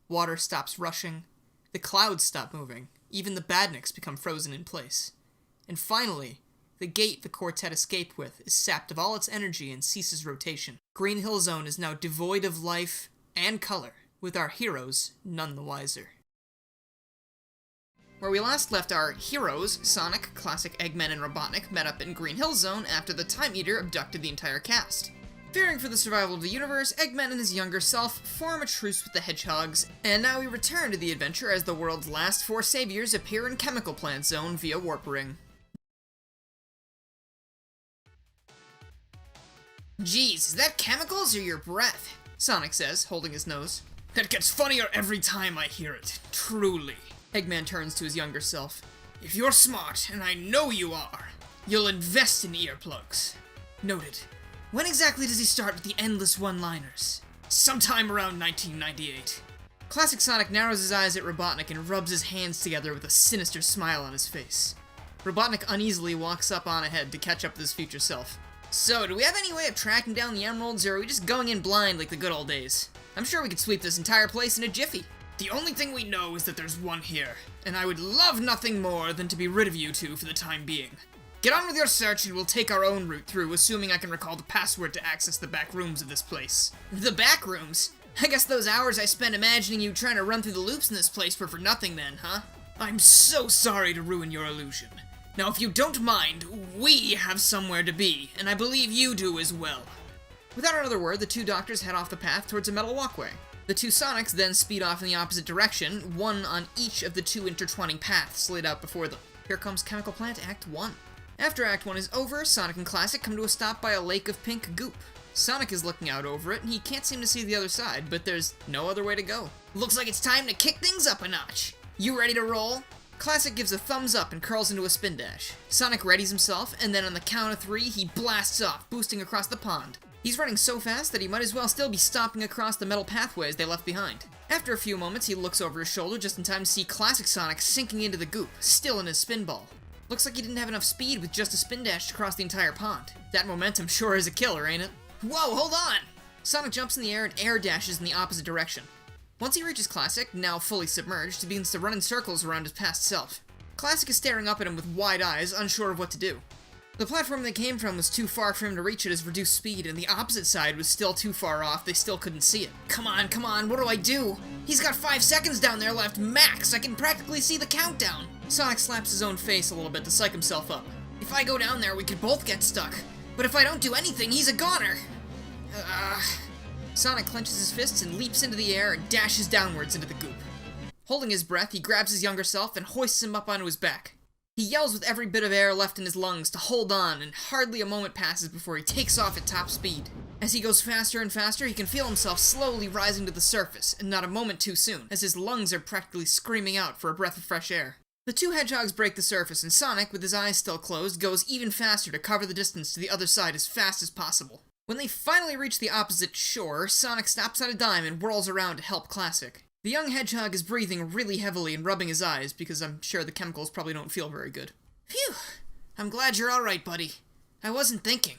Water stops rushing, the clouds stop moving, even the badniks become frozen in place. And finally, the gate the quartet escaped with is sapped of all its energy and ceases rotation. Green Hill Zone is now devoid of life and color, with our heroes none the wiser. Where we last left our heroes, Sonic, Classic, Eggman, and Robotnik met up in Green Hill Zone after the Time Eater abducted the entire cast. Fearing for the survival of the universe, Eggman and his younger self form a truce with the Hedgehogs, and now we return to the adventure as the world's last four saviors appear in Chemical Plant Zone via Warp Ring. Geez, is that chemicals or your breath? Sonic says, holding his nose. That gets funnier every time I hear it, truly. Eggman turns to his younger self. If you're smart, and I know you are, you'll invest in earplugs. Noted. When exactly does he start with the endless one-liners? Sometime around 1998. Classic Sonic narrows his eyes at Robotnik and rubs his hands together with a sinister smile on his face. Robotnik uneasily walks up on ahead to catch up with his future self. So, do we have any way of tracking down the emeralds, or are we just going in blind like the good old days? I'm sure we could sweep this entire place in a jiffy. The only thing we know is that there's one here, and I would love nothing more than to be rid of you two for the time being. Get on with your search and we'll take our own route through, assuming I can recall the password to access the back rooms of this place. The back rooms? I guess those hours I spent imagining you trying to run through the loops in this place were for nothing then, huh? I'm so sorry to ruin your illusion. Now, if you don't mind, we have somewhere to be, and I believe you do as well. Without another word, the two doctors head off the path towards a metal walkway. The two Sonics then speed off in the opposite direction, one on each of the two intertwining paths laid out before them. Here comes Chemical Plant Act 1. After Act 1 is over, Sonic and Classic come to a stop by a lake of pink goop. Sonic is looking out over it, and he can't seem to see the other side, but there's no other way to go. Looks like it's time to kick things up a notch. You ready to roll? Classic gives a thumbs up and curls into a spin dash. Sonic readies himself, and then on the count of 3, he blasts off, boosting across the pond. He's running so fast that he might as well still be stomping across the metal pathways they left behind. After a few moments, he looks over his shoulder just in time to see Classic Sonic sinking into the goop, still in his spinball. Looks like he didn't have enough speed with just a spin dash to cross the entire pond. That momentum sure is a killer, ain't it? Whoa, hold on! Sonic jumps in the air and air dashes in the opposite direction. Once he reaches Classic, now fully submerged, he begins to run in circles around his past self. Classic is staring up at him with wide eyes, unsure of what to do. The platform they came from was too far for him to reach at his reduced speed, and the opposite side was still too far off, they still couldn't see it. Come on, what do I do? He's got 5 seconds down there left, max! I can practically see the countdown! Sonic slaps his own face a little bit to psych himself up. If I go down there, we could both get stuck. But if I don't do anything, he's a goner! Sonic clenches his fists and leaps into the air and dashes downwards into the goop. Holding his breath, he grabs his younger self and hoists him up onto his back. He yells with every bit of air left in his lungs to hold on, and hardly a moment passes before he takes off at top speed. As he goes faster and faster, he can feel himself slowly rising to the surface, and not a moment too soon, as his lungs are practically screaming out for a breath of fresh air. The 2 hedgehogs break the surface, and Sonic, with his eyes still closed, goes even faster to cover the distance to the other side as fast as possible. When they finally reach the opposite shore, Sonic stops on a dime and whirls around to help Classic. The young hedgehog is breathing really heavily and rubbing his eyes, because I'm sure the chemicals probably don't feel very good. Phew! I'm glad you're alright, buddy. I wasn't thinking.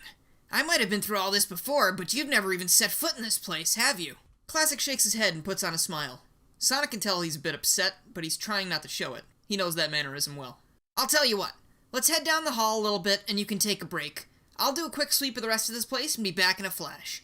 I might have been through all this before, but you've never even set foot in this place, have you? Classic shakes his head and puts on a smile. Sonic can tell he's a bit upset, but he's trying not to show it. He knows that mannerism well. I'll tell you what. Let's head down the hall a little bit and you can take a break. I'll do a quick sweep of the rest of this place and be back in a flash.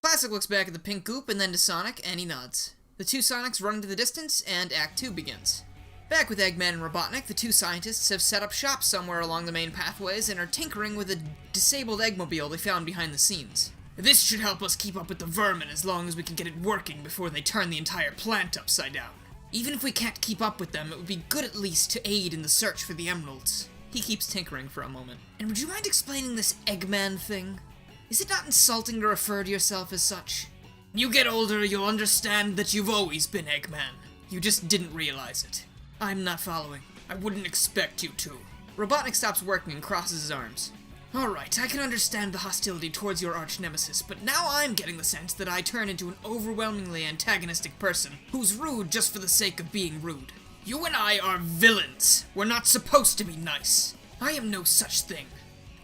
Classic looks back at the pink goop and then to Sonic, and he nods. The 2 Sonics run into the distance, and Act 2 begins. Back with Eggman and Robotnik, the 2 scientists have set up shop somewhere along the main pathways and are tinkering with a disabled Eggmobile they found behind the scenes. This should help us keep up with the vermin as long as we can get it working before they turn the entire plant upside down. Even if we can't keep up with them, it would be good at least to aid in the search for the emeralds. He keeps tinkering for a moment. And would you mind explaining this Eggman thing? Is it not insulting to refer to yourself as such? When you get older, you'll understand that you've always been Eggman. You just didn't realize it. I'm not following. I wouldn't expect you to. Robotnik stops working and crosses his arms. Alright, I can understand the hostility towards your arch-nemesis, but now I'm getting the sense that I turn into an overwhelmingly antagonistic person who's rude just for the sake of being rude. You and I are villains. We're not supposed to be nice. I am no such thing.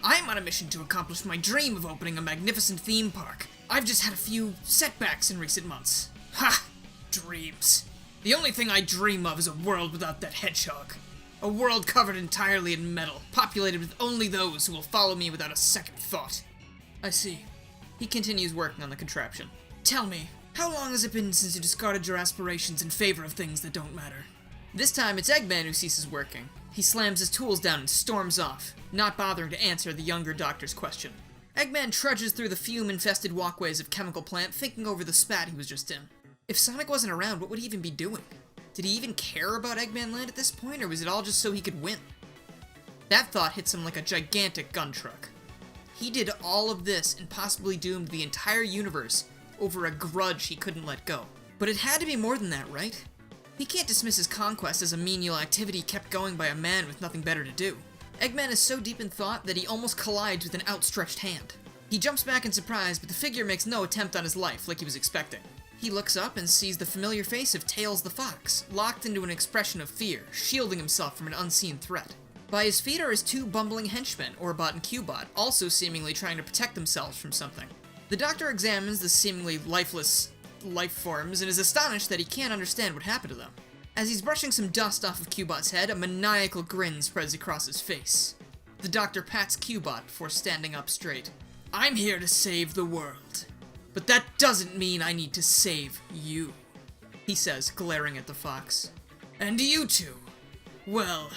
I am on a mission to accomplish my dream of opening a magnificent theme park. I've just had a few setbacks in recent months. Ha! Dreams. The only thing I dream of is a world without that hedgehog. A world covered entirely in metal, populated with only those who will follow me without a second thought. I see. He continues working on the contraption. Tell me, how long has it been since you discarded your aspirations in favor of things that don't matter? This time, it's Eggman who ceases working. He slams his tools down and storms off, not bothering to answer the younger doctor's question. Eggman trudges through the fume-infested walkways of Chemical Plant, thinking over the spat he was just in. If Sonic wasn't around, what would he even be doing? Did he even care about Eggman Land at this point, or was it all just so he could win? That thought hits him like a gigantic gun truck. He did all of this and possibly doomed the entire universe over a grudge he couldn't let go. But it had to be more than that, right? He can't dismiss his conquest as a menial activity kept going by a man with nothing better to do. Eggman is so deep in thought that he almost collides with an outstretched hand. He jumps back in surprise, but the figure makes no attempt on his life like he was expecting. He looks up and sees the familiar face of Tails the Fox, locked into an expression of fear, shielding himself from an unseen threat. By his feet are his 2 bumbling henchmen, Orbot and Cubot, also seemingly trying to protect themselves from something. The doctor examines the seemingly lifeless life forms and is astonished that he can't understand what happened to them. As he's brushing some dust off of Cubot's head, a maniacal grin spreads across his face. The doctor pats Cubot before standing up straight. I'm here to save the world. But that doesn't mean I need to save you, he says, glaring at the fox. And you two? Well,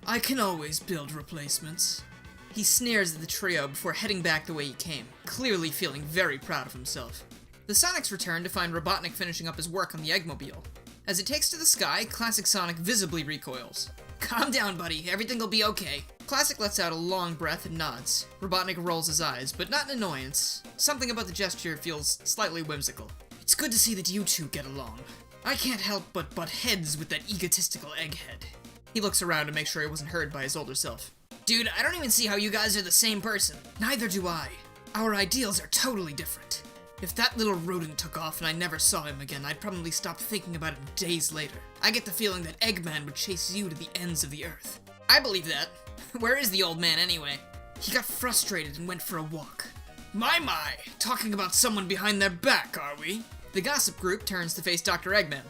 I can always build replacements. He sneers at the trio before heading back the way he came, clearly feeling very proud of himself. The Sonics return to find Robotnik finishing up his work on the Eggmobile. As it takes to the sky, Classic Sonic visibly recoils. Calm down, buddy. Everything'll be okay. Classic lets out a long breath and nods. Robotnik rolls his eyes, but not in annoyance. Something about the gesture feels slightly whimsical. It's good to see that you two get along. I can't help but butt heads with that egotistical egghead. He looks around to make sure he wasn't heard by his older self. Dude, I don't even see how you guys are the same person. Neither do I. Our ideals are totally different. If that little rodent took off and I never saw him again, I'd probably stop thinking about it days later. I get the feeling that Eggman would chase you to the ends of the earth. I believe that. Where is the old man anyway? He got frustrated and went for a walk. My, talking about someone behind their back, are we? The gossip group turns to face Dr. Eggman.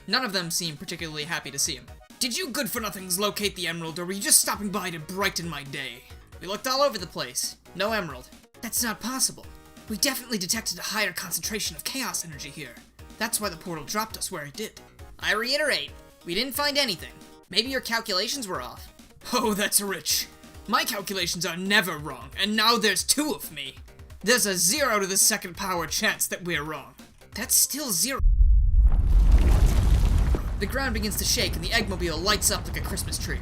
None of them seem particularly happy to see him. Did you good-for-nothings locate the emerald, or were you just stopping by to brighten my day? We looked all over the place. No emerald. That's not possible. We definitely detected a higher concentration of chaos energy here. That's why the portal dropped us where it did. I reiterate, we didn't find anything. Maybe your calculations were off. Oh, that's rich. My calculations are never wrong, and now there's 2 of me. There's a 0 to the second power chance that we're wrong. That's still 0. The ground begins to shake and the Eggmobile lights up like a Christmas tree.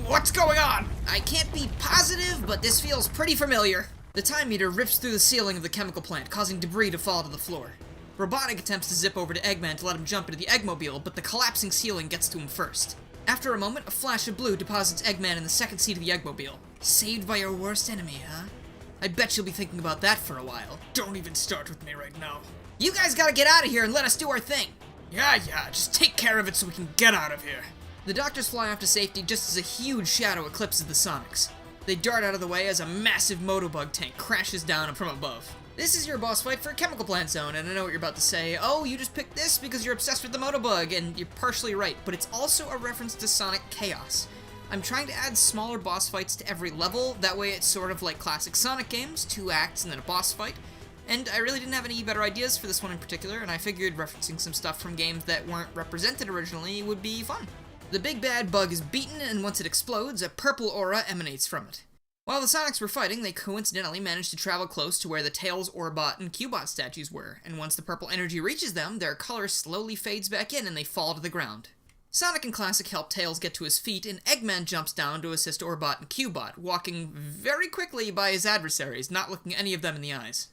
What's going on? I can't be positive, but this feels pretty familiar. The time meter rips through the ceiling of the chemical plant, causing debris to fall to the floor. Robotnik attempts to zip over to Eggman to let him jump into the Eggmobile, but the collapsing ceiling gets to him first. After a moment, a flash of blue deposits Eggman in the second seat of the Eggmobile. Saved by your worst enemy, huh? I bet you'll be thinking about that for a while. Don't even start with me right now. You guys gotta get out of here and let us do our thing. Yeah, just take care of it so we can get out of here. The doctors fly off to safety just as a huge shadow eclipses the Sonics. They dart out of the way as a massive Motobug tank crashes down from above. This is your boss fight for a chemical plant zone, and I know what you're about to say. Oh, you just picked this because you're obsessed with the Motobug, and you're partially right, but it's also a reference to Sonic Chaos. I'm trying to add smaller boss fights to every level, that way it's sort of like classic Sonic games, 2 acts and then a boss fight. And I really didn't have any better ideas for this one in particular, and I figured referencing some stuff from games that weren't represented originally would be fun. The big bad bug is beaten, and once it explodes, a purple aura emanates from it. While the Sonics were fighting, they coincidentally managed to travel close to where the Tails, Orbot, and Cubot statues were, and once the purple energy reaches them, their color slowly fades back in and they fall to the ground. Sonic and Classic help Tails get to his feet, and Eggman jumps down to assist Orbot and Cubot, walking very quickly by his adversaries, not looking any of them in the eyes.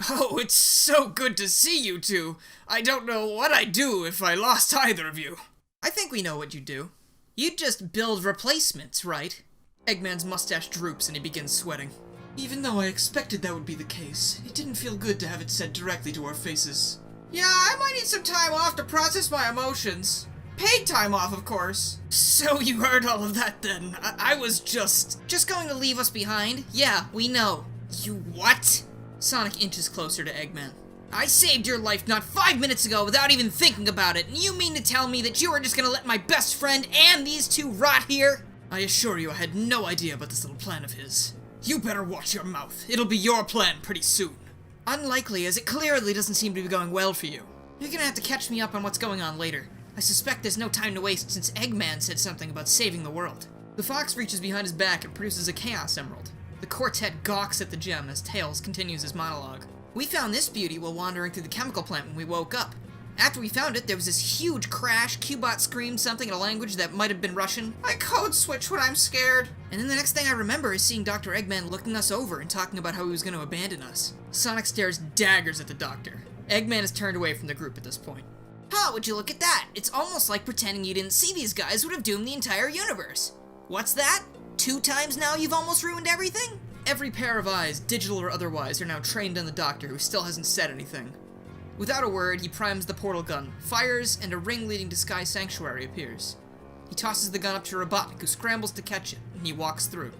Oh, it's so good to see you two! I don't know what I'd do if I lost either of you. I think we know what you'd do. You'd just build replacements, right? Eggman's mustache droops and he begins sweating. Even though I expected that would be the case, it didn't feel good to have it said directly to our faces. Yeah, I might need some time off to process my emotions. Paid time off, of course. So you heard all of that then. I was just going to leave us behind? Yeah, we know. You what? Sonic inches closer to Eggman. I saved your life not 5 minutes ago without even thinking about it, and you mean to tell me that you are just gonna let my best friend and these two rot here? I assure you I had no idea about this little plan of his. You better watch your mouth. It'll be your plan pretty soon. Unlikely, as it clearly doesn't seem to be going well for you. You're gonna have to catch me up on what's going on later. I suspect there's no time to waste since Eggman said something about saving the world. The fox reaches behind his back and produces a Chaos Emerald. The quartet gawks at the gem as Tails continues his monologue. We found this beauty while wandering through the chemical plant when we woke up. After we found it, there was this huge crash. Cubot screamed something in a language that might have been Russian. I code switch when I'm scared. And then the next thing I remember is seeing Dr. Eggman looking us over and talking about how he was going to abandon us. Sonic stares daggers at the doctor. Eggman is turned away from the group at this point. Huh, would you look at that? It's almost like pretending you didn't see these guys would have doomed the entire universe. What's that? 2 times now you've almost ruined everything? Every pair of eyes, digital or otherwise, are now trained on the doctor, who still hasn't said anything. Without a word, he primes the portal gun, fires, and a ring leading to Sky Sanctuary appears. He tosses the gun up to Robotnik, who scrambles to catch it, and he walks through.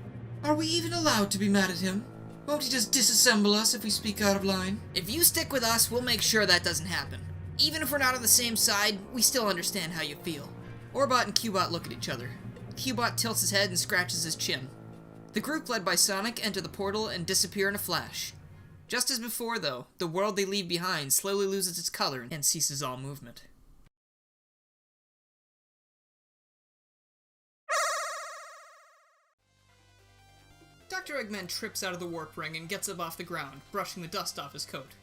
Are we even allowed to be mad at him? Won't he just disassemble us if we speak out of line? If you stick with us, we'll make sure that doesn't happen. Even if we're not on the same side, we still understand how you feel. Orbot and Cubot look at each other. Cubot tilts his head and scratches his chin. The group led by Sonic enter the portal and disappear in a flash. Just as before, though, the world they leave behind slowly loses its color and ceases all movement. Dr. Eggman trips out of the warp ring and gets up off the ground, brushing the dust off his coat.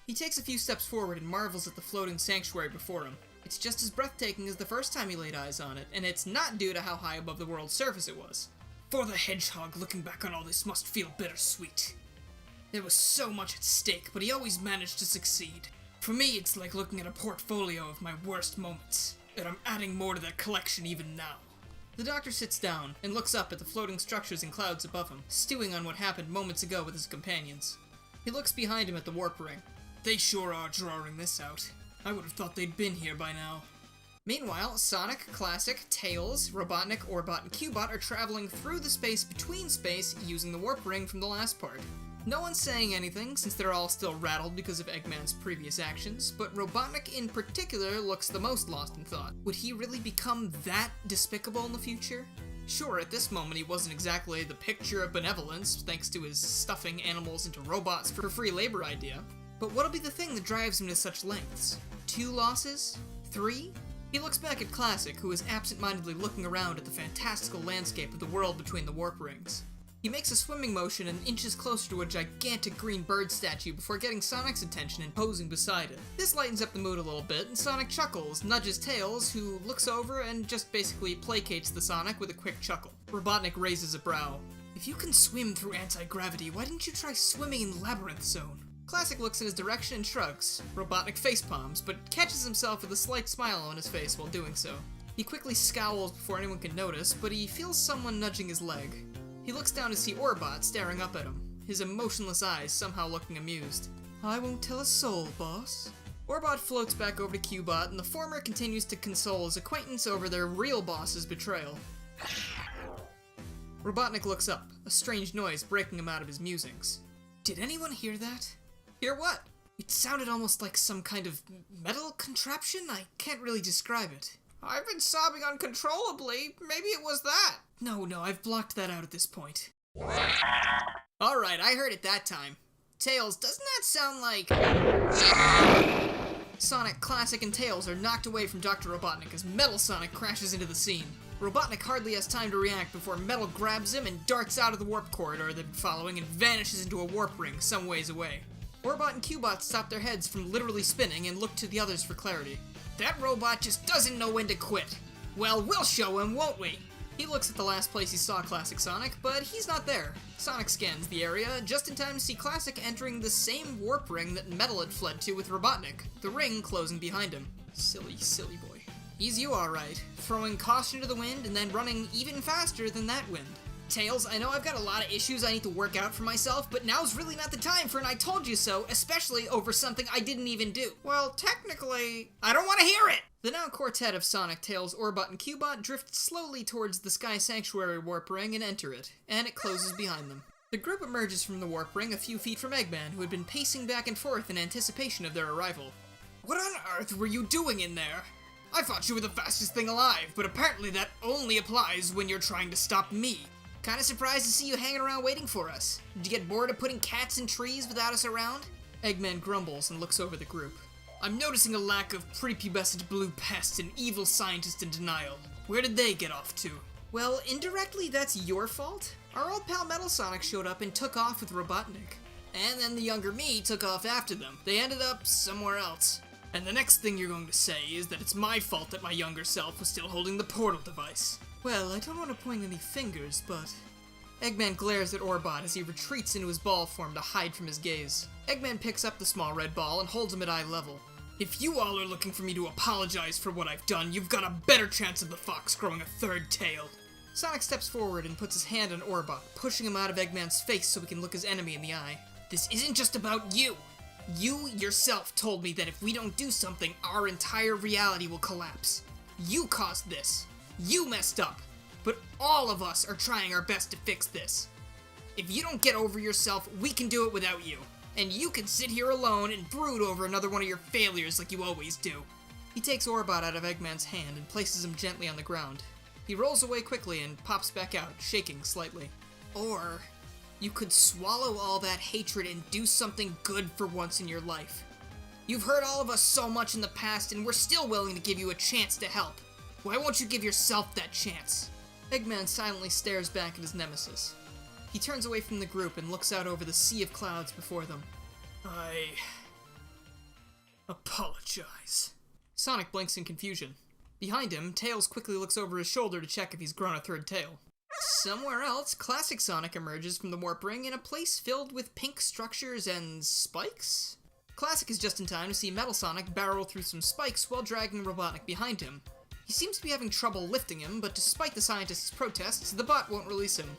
He takes a few steps forward and marvels at the floating sanctuary before him. It's just as breathtaking as the first time he laid eyes on it, and it's not due to how high above the world's surface it was. For the Hedgehog, looking back on all this must feel bittersweet. There was so much at stake, but he always managed to succeed. For me, it's like looking at a portfolio of my worst moments, and I'm adding more to that collection even now. The doctor sits down and looks up at the floating structures and clouds above him, stewing on what happened moments ago with his companions. He looks behind him at the warp ring. They sure are drawing this out. I would have thought they'd been here by now. Meanwhile, Sonic, Classic, Tails, Robotnik, Orbot, and Cubot are traveling through the space between space using the warp ring from the last part. No one's saying anything, since they're all still rattled because of Eggman's previous actions, but Robotnik in particular looks the most lost in thought. Would he really become that despicable in the future? Sure, at this moment he wasn't exactly the picture of benevolence, thanks to his stuffing animals into robots for free labor idea. But what'll be the thing that drives him to such lengths? 2 losses? 3? He looks back at Classic, who is absent-mindedly looking around at the fantastical landscape of the world between the warp rings. He makes a swimming motion and inches closer to a gigantic green bird statue before getting Sonic's attention and posing beside it. This lightens up the mood a little bit, and Sonic chuckles, nudges Tails, who looks over and just basically placates the Sonic with a quick chuckle. Robotnik raises a brow. If you can swim through anti-gravity, why didn't you try swimming in Labyrinth Zone? Classic looks in his direction and shrugs. Robotnik facepalms, but catches himself with a slight smile on his face while doing so. He quickly scowls before anyone can notice, but he feels someone nudging his leg. He looks down to see Orbot staring up at him, his emotionless eyes somehow looking amused. I won't tell a soul, boss. Orbot floats back over to Cubot, and the former continues to console his acquaintance over their real boss's betrayal. Robotnik looks up, a strange noise breaking him out of his musings. Did anyone hear that? Hear what? It sounded almost like some kind of metal contraption? I can't really describe it. I've been sobbing uncontrollably. Maybe it was that. No, I've blocked that out at this point. Alright, I heard it that time. Tails, doesn't that sound like... Sonic, Classic, and Tails are knocked away from Dr. Robotnik as Metal Sonic crashes into the scene. Robotnik hardly has time to react before Metal grabs him and darts out of the warp corridor they've been following and vanishes into a warp ring some ways away. Orbot and Cubot stop their heads from literally spinning and look to the others for clarity. That robot just doesn't know when to quit. Well, we'll show him, won't we? He looks at the last place he saw Classic Sonic, but he's not there. Sonic scans the area, just in time to see Classic entering the same warp ring that Metal had fled to with Robotnik, the ring closing behind him. Silly boy. He's you alright, throwing caution to the wind and then running even faster than that wind. Tails, I know I've got a lot of issues I need to work out for myself, but now's really not the time for an I told you so, especially over something I didn't even do. Well, technically, I don't want to hear it! The now quartet of Sonic, Tails, Orbot, and Cubot drift slowly towards the Sky Sanctuary warp ring and enter it, and it closes behind them. The group emerges from the warp ring a few feet from Eggman, who had been pacing back and forth in anticipation of their arrival. What on earth were you doing in there? I thought you were the fastest thing alive, but apparently that only applies when you're trying to stop me. Kinda surprised to see you hanging around waiting for us. Did you get bored of putting cats in trees without us around? Eggman grumbles and looks over the group. I'm noticing a lack of prepubescent blue pests and evil scientists in denial. Where did they get off to? Well, indirectly that's your fault. Our old pal Metal Sonic showed up and took off with Robotnik. And then the younger me took off after them. They ended up somewhere else. And the next thing you're going to say is that it's my fault that my younger self was still holding the portal device. Well, I don't want to point any fingers, but... Eggman glares at Orbot as he retreats into his ball form to hide from his gaze. Eggman picks up the small red ball and holds him at eye level. If you all are looking for me to apologize for what I've done, you've got a better chance of the fox growing a third tail. Sonic steps forward and puts his hand on Orbot, pushing him out of Eggman's face so he can look his enemy in the eye. This isn't just about you. You yourself told me that if we don't do something, our entire reality will collapse. You caused this. You messed up. But all of us are trying our best to fix this. If you don't get over yourself, we can do it without you. And you can sit here alone and brood over another one of your failures like you always do. He takes Orbot out of Eggman's hand and places him gently on the ground. He rolls away quickly and pops back out, shaking slightly. Or, you could swallow all that hatred and do something good for once in your life. You've hurt all of us so much in the past, and we're still willing to give you a chance to help. Why won't you give yourself that chance? Eggman silently stares back at his nemesis. He turns away from the group and looks out over the sea of clouds before them. I... apologize. Sonic blinks in confusion. Behind him, Tails quickly looks over his shoulder to check if he's grown a third tail. Somewhere else, Classic Sonic emerges from the warp ring in a place filled with pink structures and spikes? Classic is just in time to see Metal Sonic barrel through some spikes while dragging Robotnik behind him. He seems to be having trouble lifting him, but despite the scientist's protests, the bot won't release him.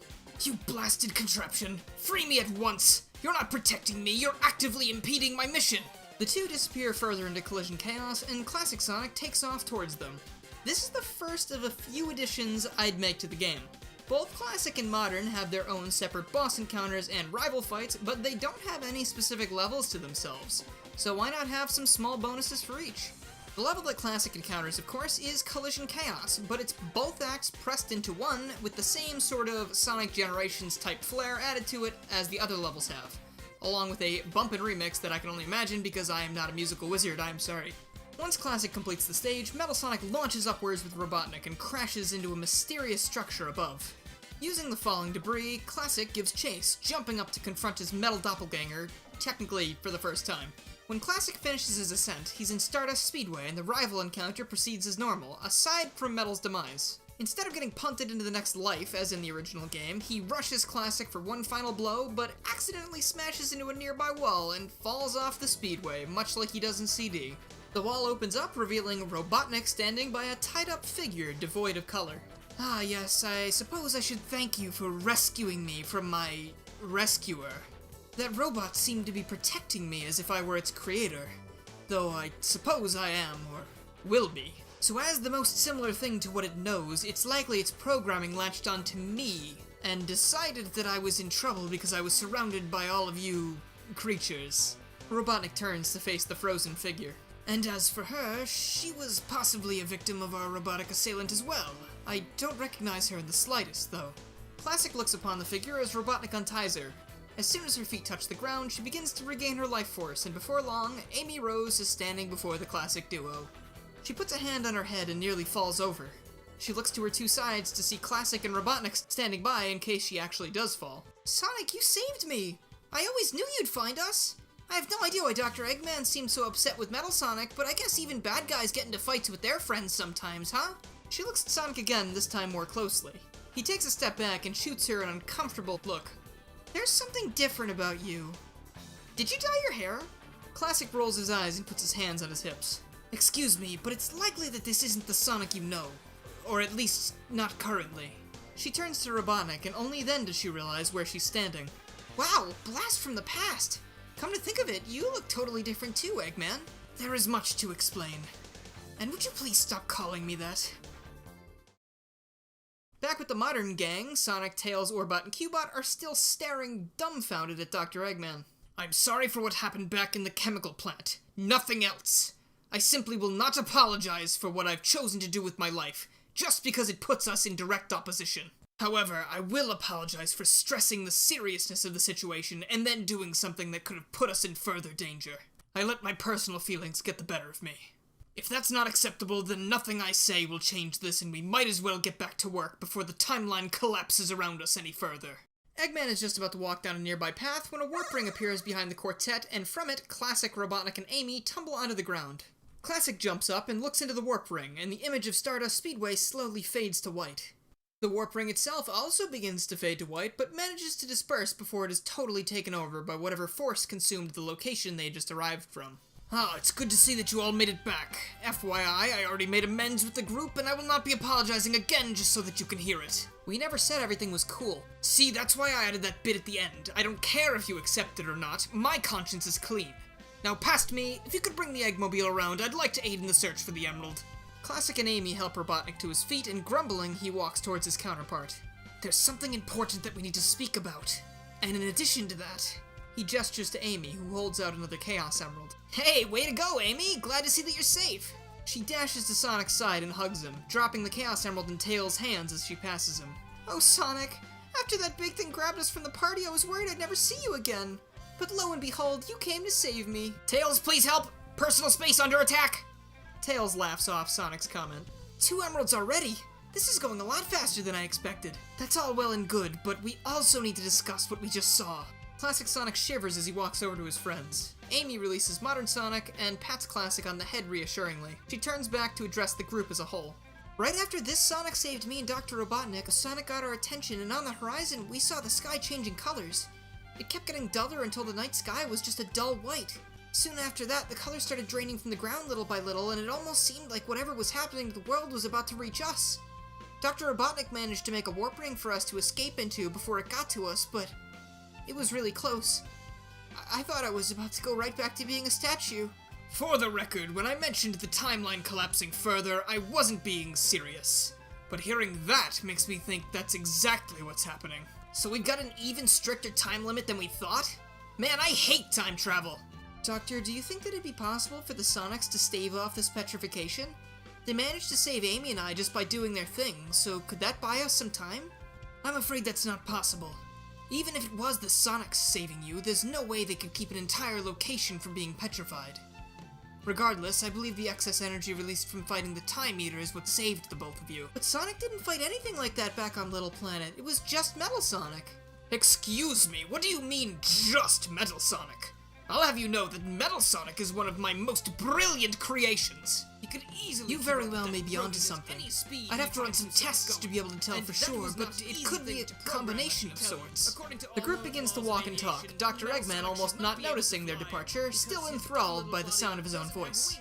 You blasted contraption! Free me at once! You're not protecting me, you're actively impeding my mission! The two disappear further into collision chaos, and Classic Sonic takes off towards them. This is the first of a few additions I'd make to the game. Both Classic and Modern have their own separate boss encounters and rival fights, but they don't have any specific levels to themselves, so why not have some small bonuses for each? The level that Classic encounters, of course, is Collision Chaos, but it's both acts pressed into one with the same sort of Sonic Generations type flair added to it as the other levels have, along with a bumpin' remix that I can only imagine because I am not a musical wizard, I'm sorry. Once Classic completes the stage, Metal Sonic launches upwards with Robotnik and crashes into a mysterious structure above. Using the falling debris, Classic gives chase, jumping up to confront his metal doppelganger, technically for the first time. When Classic finishes his ascent, he's in Stardust Speedway and the rival encounter proceeds as normal, aside from Metal's demise. Instead of getting punted into the next life, as in the original game, he rushes Classic for one final blow, but accidentally smashes into a nearby wall and falls off the speedway, much like he does in CD. The wall opens up, revealing Robotnik standing by a tied-up figure devoid of color. Ah yes, I suppose I should thank you for rescuing me from my rescuer. That robot seemed to be protecting me as if I were its creator, though I suppose I am, or will be. So as the most similar thing to what it knows, it's likely its programming latched onto me, and decided that I was in trouble because I was surrounded by all of you creatures. Robotnik turns to face the frozen figure. And as for her, she was possibly a victim of our robotic assailant as well. I don't recognize her in the slightest, though. Classic looks upon the figure as Robotnik unties her. As soon as her feet touch the ground, she begins to regain her life force, and before long, Amy Rose is standing before the Classic duo. She puts a hand on her head and nearly falls over. She looks to her two sides to see Classic and Robotnik standing by in case she actually does fall. Sonic, you saved me! I always knew you'd find us! I have no idea why Dr. Eggman seemed so upset with Metal Sonic, but I guess even bad guys get into fights with their friends sometimes, huh? She looks at Sonic again, this time more closely. He takes a step back and shoots her an uncomfortable look. There's something different about you. Did you dye your hair? Classic rolls his eyes and puts his hands on his hips. Excuse me, but it's likely that this isn't the Sonic you know. Or at least, not currently. She turns to Robotnik, and only then does she realize where she's standing. Wow, blast from the past! Come to think of it, you look totally different too, Eggman. There is much to explain. And would you please stop calling me that? Back with the modern gang, Sonic, Tails, Orbot, and Cubot are still staring dumbfounded at Dr. Eggman. I'm sorry for what happened back in the chemical plant. Nothing else. I simply will not apologize for what I've chosen to do with my life, just because it puts us in direct opposition. However, I will apologize for stressing the seriousness of the situation and then doing something that could have put us in further danger. I let my personal feelings get the better of me. If that's not acceptable, then nothing I say will change this, and we might as well get back to work before the timeline collapses around us any further. Eggman is just about to walk down a nearby path when a warp ring appears behind the quartet, and from it, Classic, Robotnik, and Amy tumble onto the ground. Classic jumps up and looks into the warp ring, and the image of Stardust Speedway slowly fades to white. The warp ring itself also begins to fade to white, but manages to disperse before it is totally taken over by whatever force consumed the location they just arrived from. Ah, it's good to see that you all made it back. FYI, I already made amends with the group, and I will not be apologizing again just so that you can hear it. We never said everything was cool. See, that's why I added that bit at the end. I don't care if you accept it or not. My conscience is clean. Now, past me, if you could bring the Eggmobile around, I'd like to aid in the search for the Emerald. Classic and Amy help Robotnik to his feet, and grumbling, he walks towards his counterpart. There's something important that we need to speak about. And in addition to that... He gestures to Amy, who holds out another Chaos Emerald. Hey, way to go, Amy! Glad to see that you're safe! She dashes to Sonic's side and hugs him, dropping the Chaos Emerald in Tails' hands as she passes him. Oh, Sonic! After that big thing grabbed us from the party, I was worried I'd never see you again. But lo and behold, you came to save me. Tails, please help! Personal space under attack! Tails laughs off Sonic's comment. 2 emeralds already? This is going a lot faster than I expected. That's all well and good, but we also need to discuss what we just saw. Classic Sonic shivers as he walks over to his friends. Amy releases Modern Sonic and pats Classic on the head reassuringly. She turns back to address the group as a whole. Right after this Sonic saved me and Dr. Robotnik, Sonic got our attention, and on the horizon we saw the sky changing colors. It kept getting duller until the night sky was just a dull white. Soon after that, the colors started draining from the ground little by little, and it almost seemed like whatever was happening to the world was about to reach us. Dr. Robotnik managed to make a warp ring for us to escape into before it got to us, but it was really close. I thought I was about to go right back to being a statue. For the record, when I mentioned the timeline collapsing further, I wasn't being serious. But hearing that makes me think that's exactly what's happening. So we've got an even stricter time limit than we thought? Man, I hate time travel! Doctor, do you think that it'd be possible for the Sonics to stave off this petrification? They managed to save Amy and I just by doing their thing, so could that buy us some time? I'm afraid that's not possible. Even if it was the Sonics saving you, there's no way they could keep an entire location from being petrified. Regardless, I believe the excess energy released from fighting the Time Eater is what saved the both of you. But Sonic didn't fight anything like that back on Little Planet. It was just Metal Sonic. Excuse me, what do you mean, just Metal Sonic? I'll have you know that Metal Sonic is one of my most brilliant creations. He could easily... You very well may be onto something. I'd have to run some tests to be able to tell for sure, but it could be a combination of sorts. The group begins to walk and talk, Dr. Eggman almost not noticing their departure, still enthralled by the sound of his own voice.